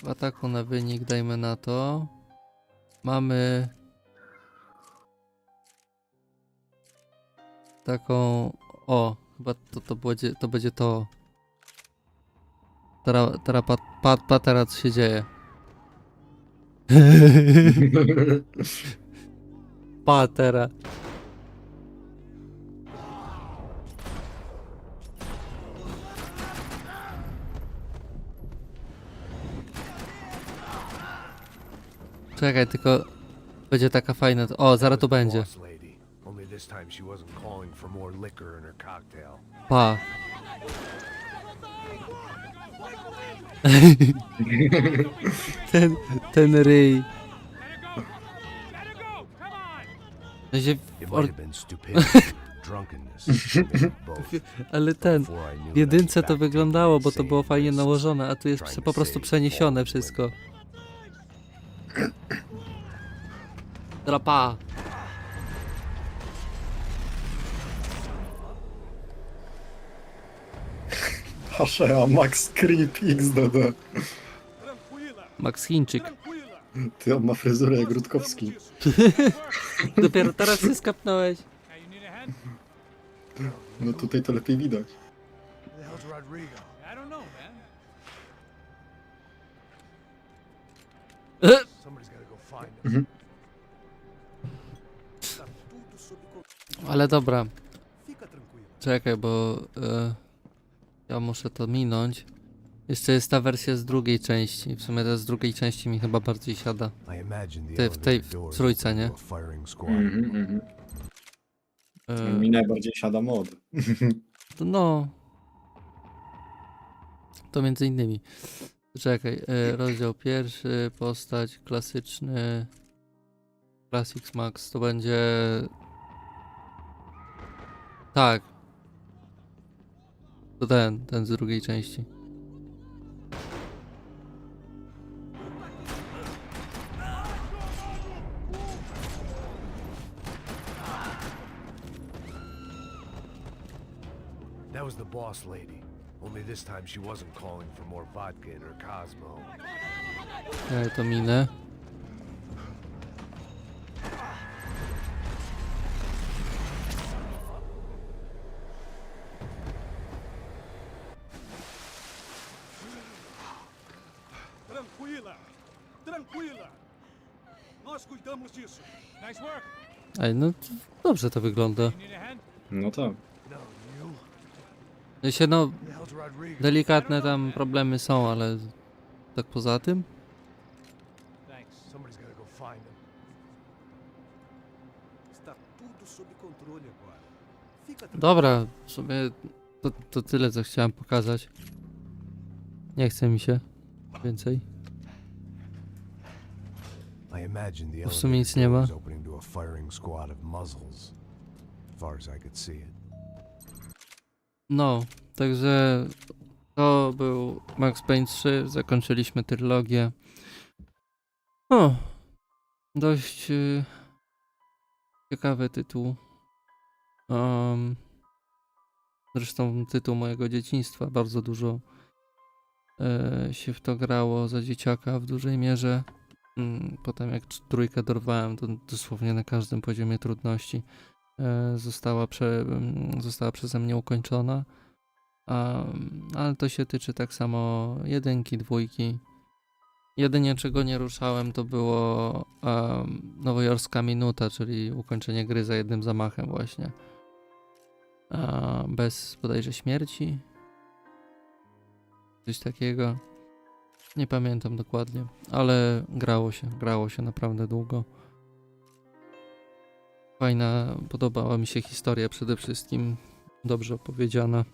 W ataku na wynik, dajmy na to. Mamy taką... O, chyba to będzie to. Teraz co się dzieje. Patera. Czekaj, tylko będzie taka fajna... O, zaraz tu będzie. Pa. ten ryj. Ale w jedynce to wyglądało, bo to było fajnie nałożone, a tu jest po prostu przeniesione wszystko. Drapa. Hasza, Max Creep XDD. Max Chińczyk. Ty, on ma fryzurę jak Rutkowski. Dopiero teraz się skapnąłeś. No tutaj to lepiej widać. Who the hell's Rodrigo? I don't know, man. Somebody's gotta go find him. Mhm. Ale dobra. Czekaj, bo ja muszę to minąć. Jeszcze jest ta wersja z drugiej części. W sumie ta z drugiej części mi chyba bardziej siada. W tej w trójce, nie? Mi najbardziej siada mod. No. To między innymi. Czekaj, rozdział pierwszy, postać klasyczny. Classics Max to będzie... Tak. To ten z drugiej części. That was the boss lady. Only this time she wasn't calling for more vodka in her Cosmo. Ja to minę. Tranquila. Tranquila. Nós cuidamos disso. Nice work. Ej, no dobrze to wygląda. Need a hand? No tak. No, delikatne tam problemy są, ale tak poza tym? Thanks. Somebody's gotta go find him. Está tudo sob controle agora. Fica Dobra, w sumie to tyle, co chciałem pokazać. Nie chce mi się więcej. I imagine the W sumie nic nie ma. was opening to a firing squad of muzzles. As far as I could see it. No, także to był Max Payne 3, zakończyliśmy trylogię. O, dość ciekawy tytuł. Zresztą tytuł mojego dzieciństwa, bardzo dużo się w to grało za dzieciaka w dużej mierze. Potem jak trójkę dorwałem, to dosłownie na każdym poziomie trudności została przeze mnie ukończona. Ale to się tyczy tak samo jedynki, dwójki. Jedynie czego nie ruszałem to było nowojorska minuta, czyli ukończenie gry za jednym zamachem właśnie. Bez bodajże śmierci. Coś takiego. Nie pamiętam dokładnie, ale grało się naprawdę długo. Fajna, podobała mi się historia przede wszystkim, dobrze opowiedziana.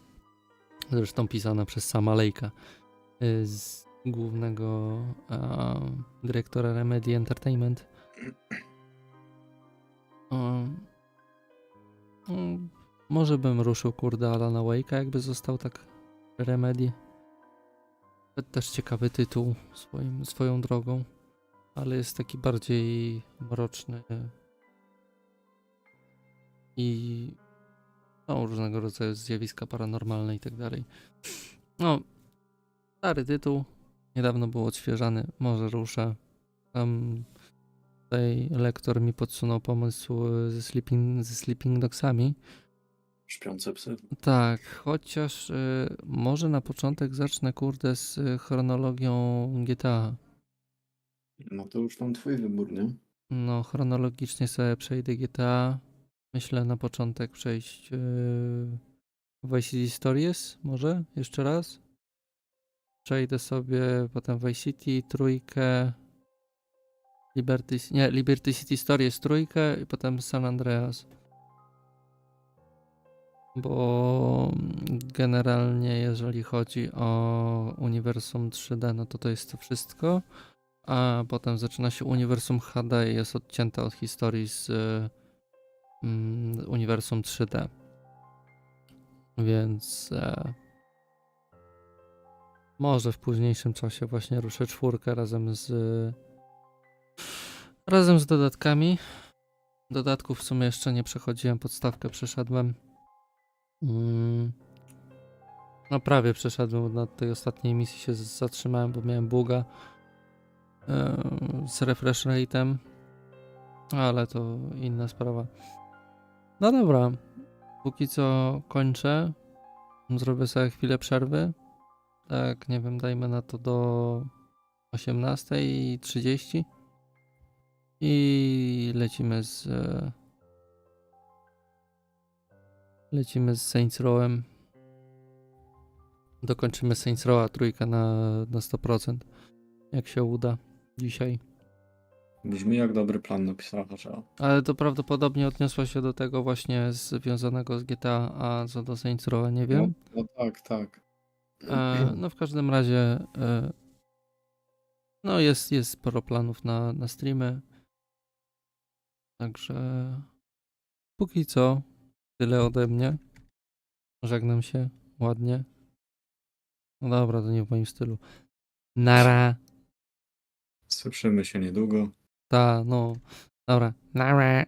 Zresztą pisana przez sama Lejka, z głównego dyrektora Remedy Entertainment. Może bym ruszył kurde Alana Wake'a, jakby został tak Remedy. Też ciekawy tytuł swoją drogą, ale jest taki bardziej mroczny i są różnego rodzaju zjawiska paranormalne i tak dalej. No, stary tytuł, niedawno był odświeżany, może ruszę. Tam tutaj lektor mi podsunął pomysł ze Sleeping Dogsami. Śpiące psy. Tak, chociaż może na początek zacznę kurde z chronologią GTA. No to już tam twój wybór, nie? No, chronologicznie sobie przejdę GTA. Myślę na początek przejść Vice City Stories, może jeszcze raz. Przejdę sobie potem Vice City, trójkę, Liberty City Stories, trójkę i potem San Andreas. Bo generalnie jeżeli chodzi o uniwersum 3D, no to jest to wszystko. A potem zaczyna się uniwersum HD i jest odcięte od historii z uniwersum 3D. Więc może w późniejszym czasie właśnie ruszę czwórkę razem z dodatkami. Dodatków w sumie jeszcze nie przechodziłem, podstawkę przeszedłem. No prawie przeszedłem, na tej ostatniej misji się zatrzymałem, bo miałem buga z refresh rate'em, ale to inna sprawa. No dobra, póki co kończę. Zrobię sobie chwilę przerwy. Tak, nie wiem, dajmy na to do 18:30 i lecimy z Saints Row'em. Dokończymy Saints Row'a trójkę na 100%, jak się uda dzisiaj. Brzmi jak dobry plan napisarza. Ale to prawdopodobnie odniosło się do tego właśnie związanego z GTA, a co do Saints Row'a nie wiem. No tak, tak. No w każdym razie no jest sporo planów na streamy. Także póki co tyle ode mnie. Żegnam się ładnie. No dobra, to nie w moim stylu. Nara. Słyszymy się niedługo. Ta, no. Dobra. Nara.